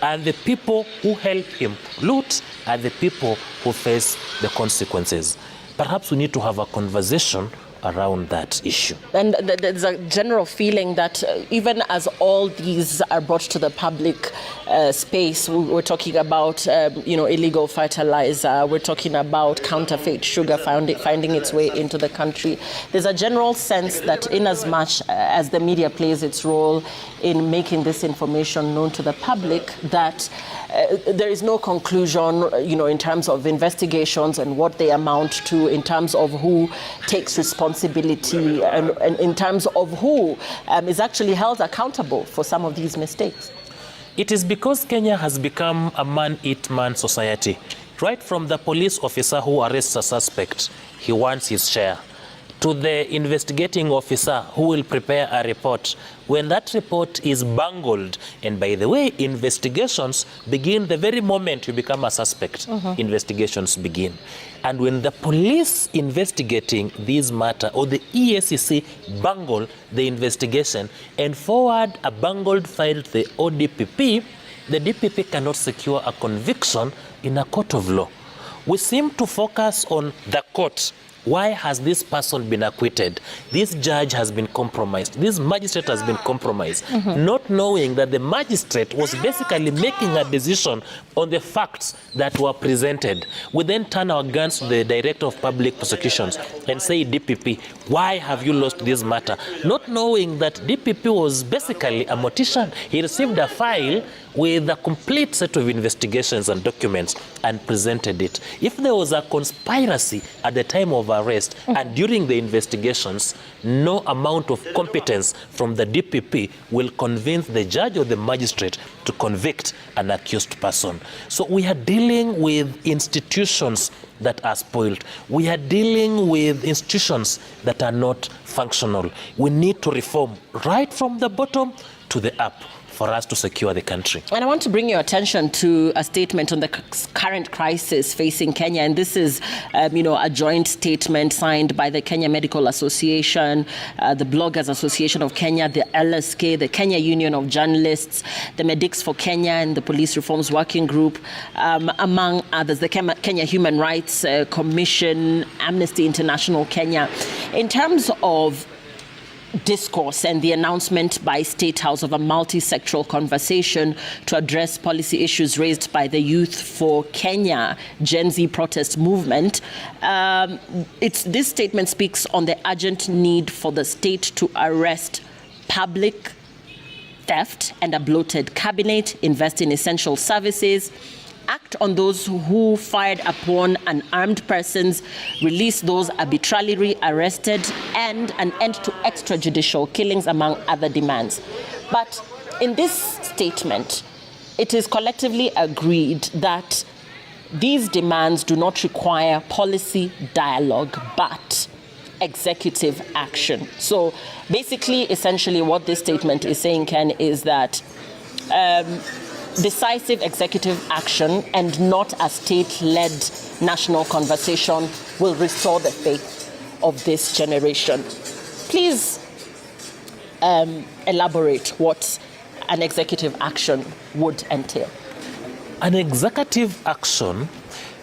And the people who help him loot are the people who face the consequences. Perhaps we need to have a conversation around that issue. And there's a general feeling that even as all these are brought to the public space, we're talking about illegal fertilizer, we're talking about counterfeit sugar finding its way into the country. There's a general sense that in as much as the media plays its role in making this information known to the public, that there is no conclusion, in terms of investigations and what they amount to, in terms of who takes responsibility, and in terms of who is actually held accountable for some of these mistakes. It is because Kenya has become a man-eat-man society. Right from the police officer who arrests a suspect, he wants his share, to the investigating officer who will prepare a report. When that report is bungled, and by the way, investigations begin the very moment you become a suspect. Investigations begin. And when the police investigating this matter, or the EACC bungle the investigation and forward a bungled file to the ODPP, the DPP cannot secure a conviction in a court of law. We seem to focus on the court. Why has this person been acquitted? This judge has been compromised. This magistrate has been compromised. Not knowing that the magistrate was basically making a decision on the facts that were presented. We then turn our guns to the Director of Public Prosecutions and say, DPP, why have you lost this matter? Not knowing that DPP was basically a mortician. He received a file with a complete set of investigations and documents and presented it. If there was a conspiracy at the time of arrest and during the investigations, no amount of competence from the DPP will convince the judge or the magistrate to convict an accused person. So we are dealing with institutions that are spoiled. We are dealing with institutions that are not functional. We need to reform right from the bottom to the up for us to secure the country. And I want to bring your attention to a statement on the current crisis facing Kenya. And this is, a joint statement signed by the Kenya Medical Association, the Bloggers Association of Kenya, the LSK, the Kenya Union of Journalists, the Medics for Kenya, and the Police Reforms Working Group, among others, the Kenya Human Rights Commission, Amnesty International Kenya. In terms of discourse and the announcement by State House of a multi-sectoral conversation to address policy issues raised by the Youth for Kenya Gen Z protest movement. This statement speaks on the urgent need for the state to arrest public theft and a bloated cabinet, invest in essential services, act on those who fired upon unarmed persons, release those arbitrarily arrested, and an end to extrajudicial killings, among other demands. But in this statement, it is collectively agreed that these demands do not require policy dialogue, but executive action. So basically, essentially, what this statement is saying, Ken, is that decisive executive action and not a state-led national conversation will restore the faith of this generation. Please elaborate what an executive action would entail. An executive action,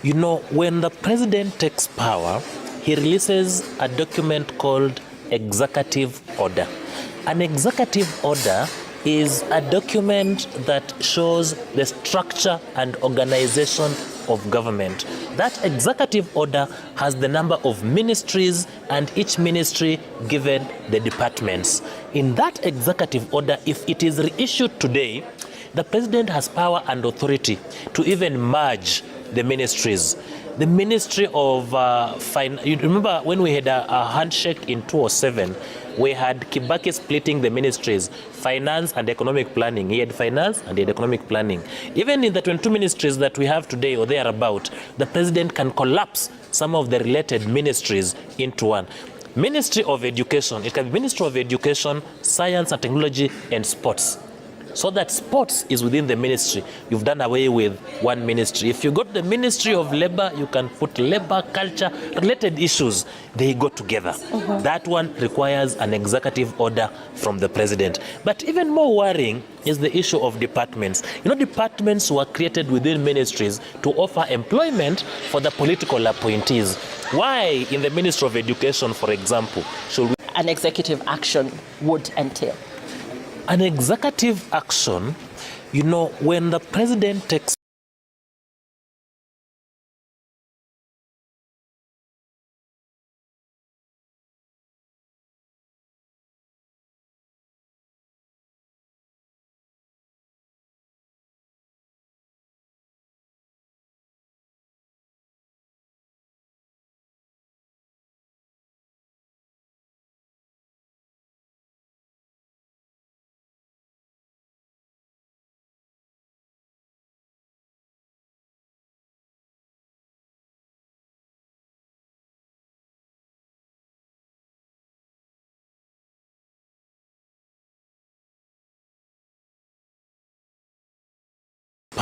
when the president takes power, he releases a document called executive order. An executive order is a document that shows the structure and organization of government. That executive order has the number of ministries and each ministry given the departments. In that executive order, if it is reissued today, the president has power and authority to even merge the ministries. The Ministry of Finance, you remember when we had a handshake in 2007, we had Kibaki splitting the ministries, finance and economic planning. He had finance and he had economic planning. Even in the 22 ministries that we have today or thereabout, the president can collapse some of the related ministries into one. Ministry of Education, it can be Ministry of Education, Science and Technology and Sports. So that sports is within the ministry. You've done away with one ministry. If you go to the Ministry of Labor, you can put labor, culture, related issues. They go together. That one requires an executive order from the president. But even more worrying is the issue of departments. You know, departments were created within ministries to offer employment for the political appointees. Why in the Ministry of Education, for example, should we... An executive action would entail? An executive action, you know, when the president takes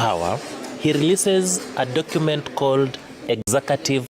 power, he releases a document called Executive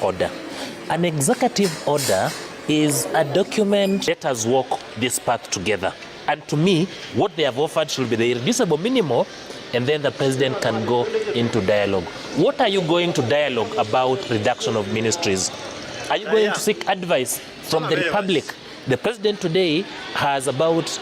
order. An executive order is a document. Let us walk this path together. And to me, what they have offered should be the irreducible minimum, and then the president can go into dialogue. What are you going to dialogue about reduction of ministries? Are you going to seek advice from the Republic? The president today has about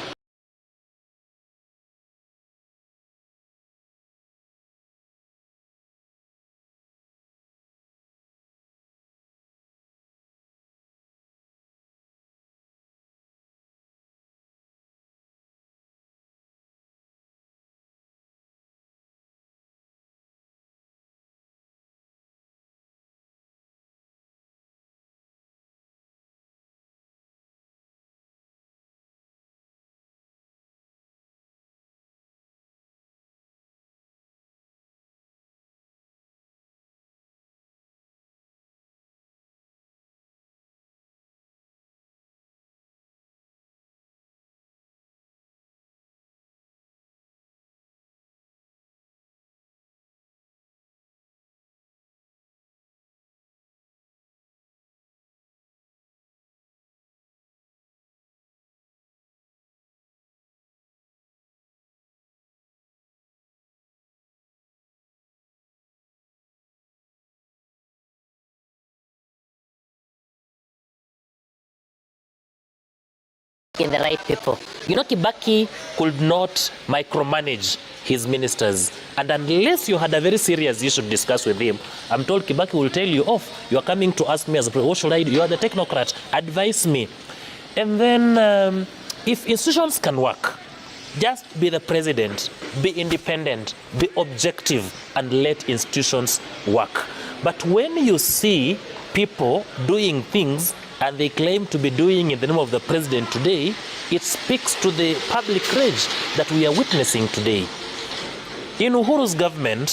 the right people. You know, Kibaki could not micromanage his ministers. And unless you had a very serious issue to discuss with him, I'm told Kibaki will tell you off. You are coming to ask me as a president, what should I do? You are the technocrat. Advise me. And then if institutions can work, just be the president, be independent, be objective, and let institutions work. But when you see people doing things and they claim to be doing in the name of the president today, it speaks to the public rage that we are witnessing today. In Uhuru's government,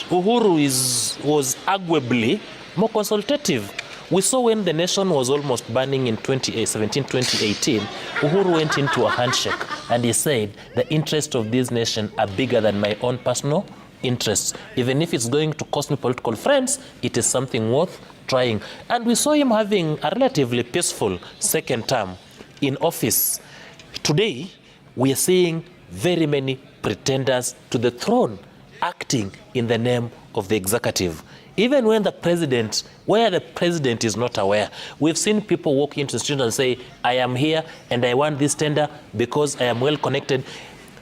Uhuru was arguably more consultative. We saw when the nation was almost burning in 2018, Uhuru went into a handshake and he said, the interests of this nation are bigger than my own personal interests. Even if it's going to cost me political friends, it is something worth trying. And we saw him having a relatively peaceful second term in office. Today, we are seeing very many pretenders to the throne acting in the name of the executive. Even when the president, where the president is not aware, we've seen people walk into the street and say, I am here and I want this tender because I am well connected.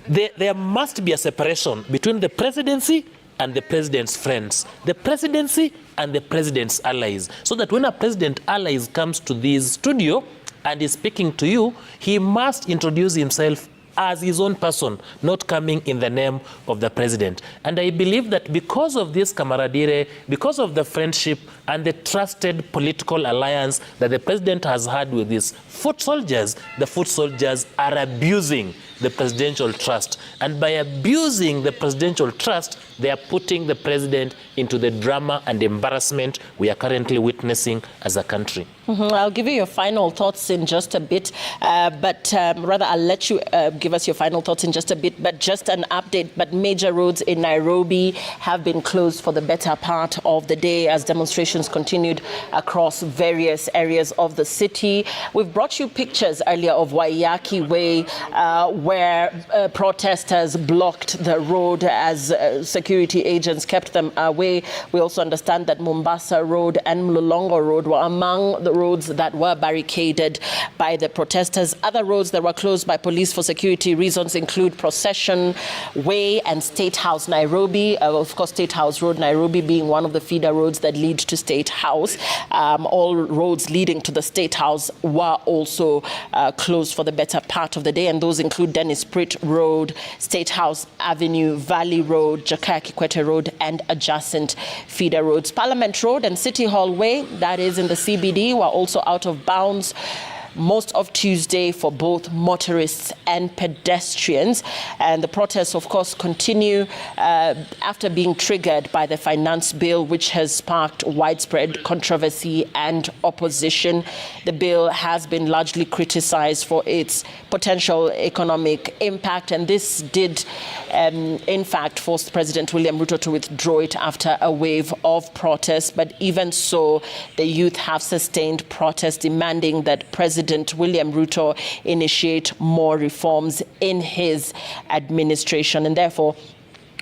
There must be a separation between the presidency and the president's friends, the presidency and the president's allies, so that when a president allies comes to this studio and is speaking to you, he must introduce himself as his own person, not coming in the name of the president. And I believe that because of this camaraderie, because of the friendship and the trusted political alliance that the president has had with his foot soldiers, the foot soldiers are abusing the presidential trust. And by abusing the presidential trust, they are putting the president into the drama and embarrassment we are currently witnessing as a country. I'll give you your final thoughts in just a bit, but rather I'll let you give us your final thoughts in just a bit, but just an update. But major roads in Nairobi have been closed for the better part of the day as demonstrations continued across various areas of the city. We've brought you pictures earlier of Waiyaki Way, where protesters blocked the road as security agents kept them away. We also understand that Mombasa Road and Mlolongo Road were among the roads that were barricaded by the protesters. Other roads that were closed by police for security reasons include Procession Way and State House Nairobi. Of course, State House Road Nairobi being one of the feeder roads that lead to State House. All roads leading to the State House were also closed for the better part of the day, and those include Dennis Pritt Road, State House Avenue, Valley Road, Jakaya Kikwete Road, and adjacent feeder roads. Parliament Road and City Hall Way, that is in the CBD, were also out of bounds most of Tuesday for both motorists and pedestrians. And the protests, of course, continue after being triggered by the finance bill, which has sparked widespread controversy and opposition. The bill has been largely criticized for its potential economic impact, and this did, in fact, force President William Ruto to withdraw it after a wave of protests. But even so, the youth have sustained protests demanding that President William Ruto initiate more reforms in his administration. And therefore,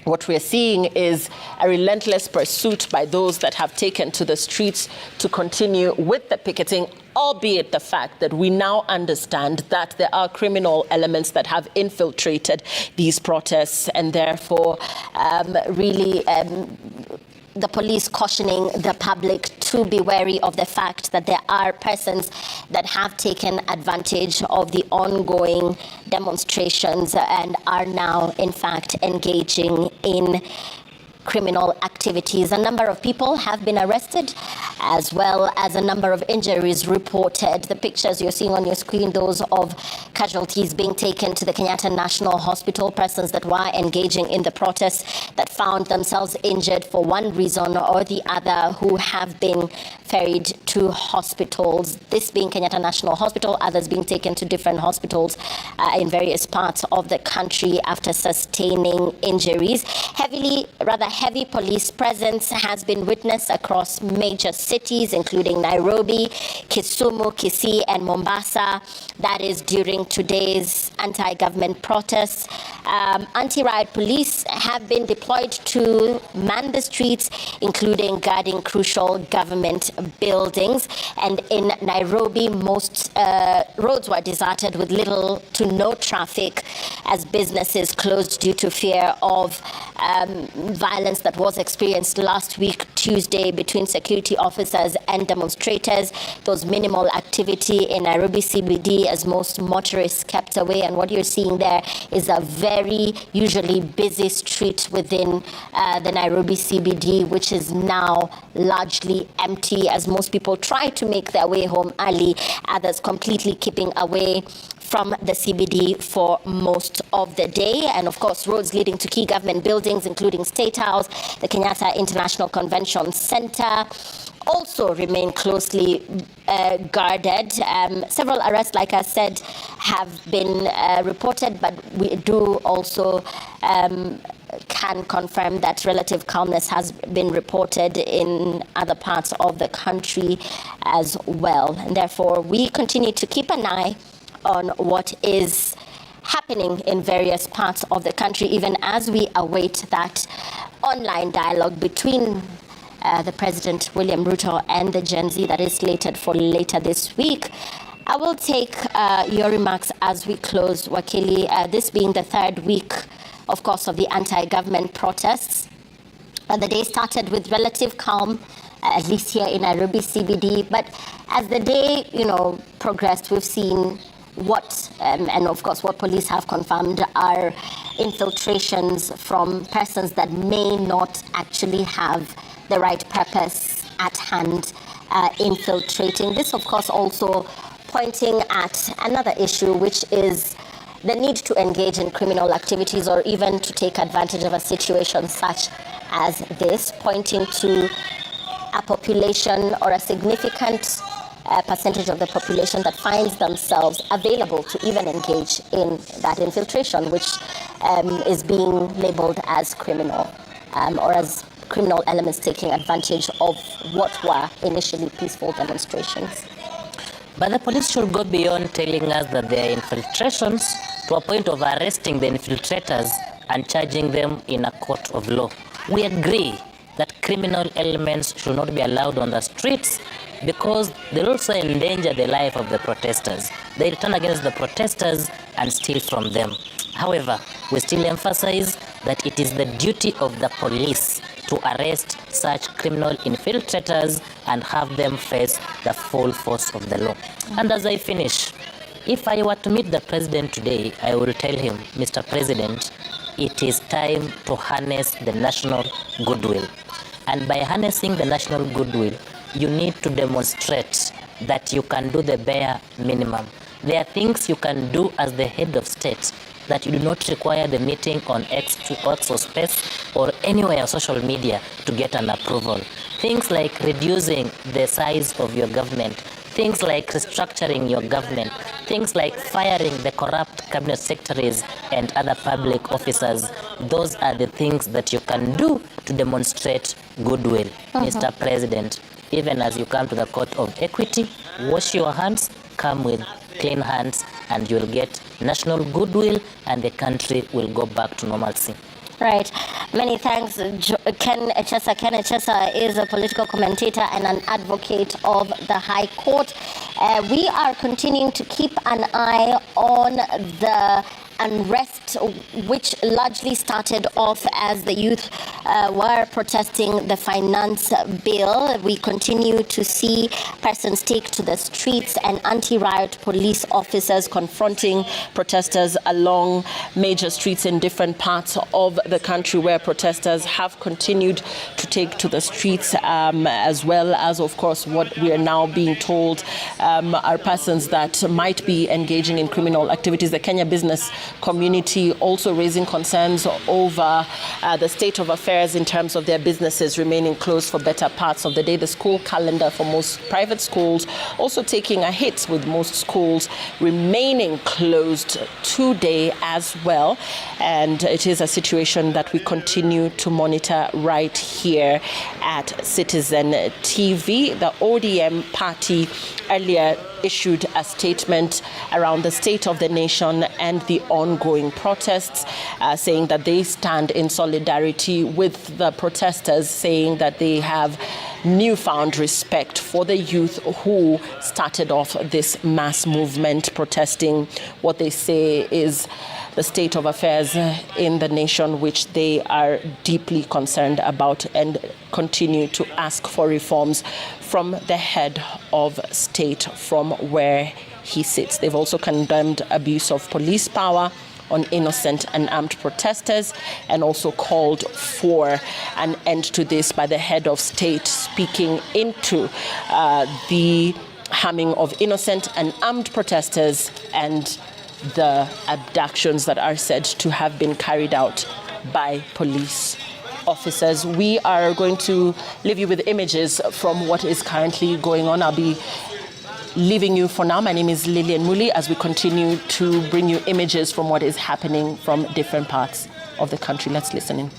what we're seeing is a relentless pursuit by those that have taken to the streets to continue with the picketing, albeit the fact that we now understand that there are criminal elements that have infiltrated these protests, and therefore the police cautioning the public to be wary of the fact that there are persons that have taken advantage of the ongoing demonstrations and are now, in fact, engaging in criminal activities. A number of people have been arrested, as well as a number of injuries reported. The pictures you're seeing on your screen, those of casualties being taken to the Kenyatta National Hospital, persons that were engaging in the protests that found themselves injured for one reason or the other, who have been ferried to hospitals. This being Kenyatta National Hospital, others being taken to different hospitals in various parts of the country after sustaining injuries. Heavy police presence has been witnessed across major cities, including Nairobi, Kisumu, Kisii, and Mombasa. That is during today's anti-government protests. Anti-riot police have been deployed to man the streets, including guarding crucial government buildings. And in Nairobi, most roads were deserted with little to no traffic as businesses closed due to fear of violence that was experienced last week Tuesday between security officers and demonstrators. There was minimal activity in Nairobi CBD as most motorists kept away. And what you're seeing there is a very usually busy street within the Nairobi CBD, which is now largely empty as most people try to make their way home early, others completely keeping away from the CBD for most of the day. And of course, roads leading to key government buildings, including State House, the Kenyatta International Convention Center, also remain closely guarded. Several arrests, like I said, have been reported, but we do also can confirm that relative calmness has been reported in other parts of the country as well. And therefore, we continue to keep an eye on what is happening in various parts of the country, even as we await that online dialogue between the President William Ruto and the Gen Z that is slated for later this week. I will take your remarks as we close, Wakili, this being the third week, of course, of the anti-government protests. The day started with relative calm, at least here in Nairobi CBD, but as the day, progressed, we've seen what, and of course what police have confirmed, are infiltrations from persons that may not actually have the right purpose at hand, infiltrating. This, of course, also pointing at another issue, which is the need to engage in criminal activities or even to take advantage of a situation such as this, pointing to a population or a significant percentage of the population that finds themselves available to even engage in that infiltration, which is being labeled as criminal, or as criminal elements taking advantage of what were initially peaceful demonstrations. But the police should go beyond telling us that there are infiltrations to a point of arresting the infiltrators and charging them in a court of law. We agree that criminal elements should not be allowed on the streets because they also endanger the life of the protesters. They turn against the protesters and steal from them. However, we still emphasize that it is the duty of the police to arrest such criminal infiltrators and have them face the full force of the law. And as I finish, if I were to meet the president today, I will tell him, Mr. President, it is time to harness the national goodwill. And by harnessing the national goodwill, you need to demonstrate that you can do the bare minimum. There are things you can do as the head of state that you do not require the meeting on X or Space or anywhere on social media to get an approval. Things like reducing the size of your government, things like restructuring your government, things like firing the corrupt cabinet secretaries and other public officers. Those are the things that you can do to demonstrate goodwill. Mr. President, even as you come to the court of equity, wash your hands, come with clean hands, and you'll get national goodwill and the country will go back to normalcy. Right. Many thanks, Ken Echesa. Ken Echesa is a political commentator and an advocate of the High Court. We are continuing to keep an eye on the unrest, which largely started off as the youth were protesting the finance bill. We continue to see persons take to the streets and anti-riot police officers confronting protesters along major streets in different parts of the country, where protesters have continued to take to the streets, as well as, of course, what we are now being told are persons that might be engaging in criminal activities. The Kenya business community also raising concerns over the state of affairs in terms of their businesses remaining closed for better parts of the day. The school calendar for most private schools also taking a hit, with most schools remaining closed today as well. And it is a situation that we continue to monitor right here at Citizen TV. The ODM party earlier issued a statement around the state of the nation and the ongoing protests, saying that they stand in solidarity with the protesters, saying that they have newfound respect for the youth who started off this mass movement protesting what they say is the state of affairs in the nation, which they are deeply concerned about, and continue to ask for reforms from the head of state from where he sits. They've also condemned abuse of police power on innocent and armed protesters, and also called for an end to this by the head of state, speaking into the harming of innocent and armed protesters and the abductions that are said to have been carried out by police officers. We are going to leave you with images from what is currently going on. I'll be leaving you for now. My name is Lillian Muli as we continue to bring you images from what is happening from different parts of the country. Let's listen in.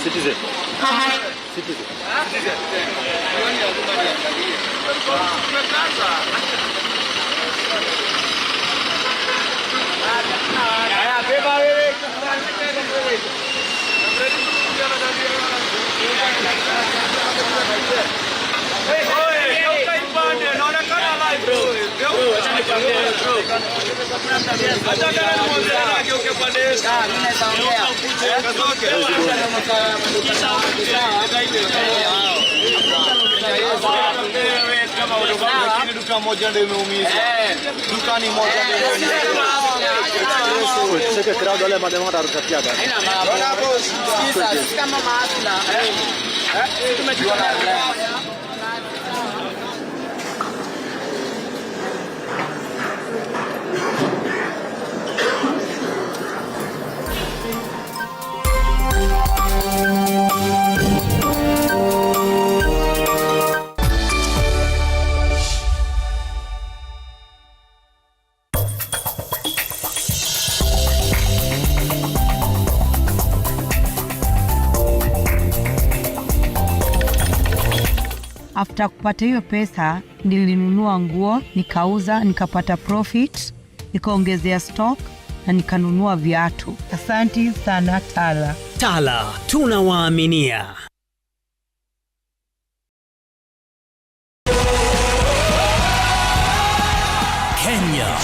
Citizen. Duka moja ndio imeumiza. Dukani moja ndio imeumiza. Sasa crowd wale mademo watarukatia gani? Bwana boss, sisi kama maasla. Tumejua After kupata hiyo pesa, nilinunua nguo, nikauza, nikapata profit, nikaongezea stock na nikanunua viatu. Asante sana Tala. Tala, tunawaaminia. Kenya.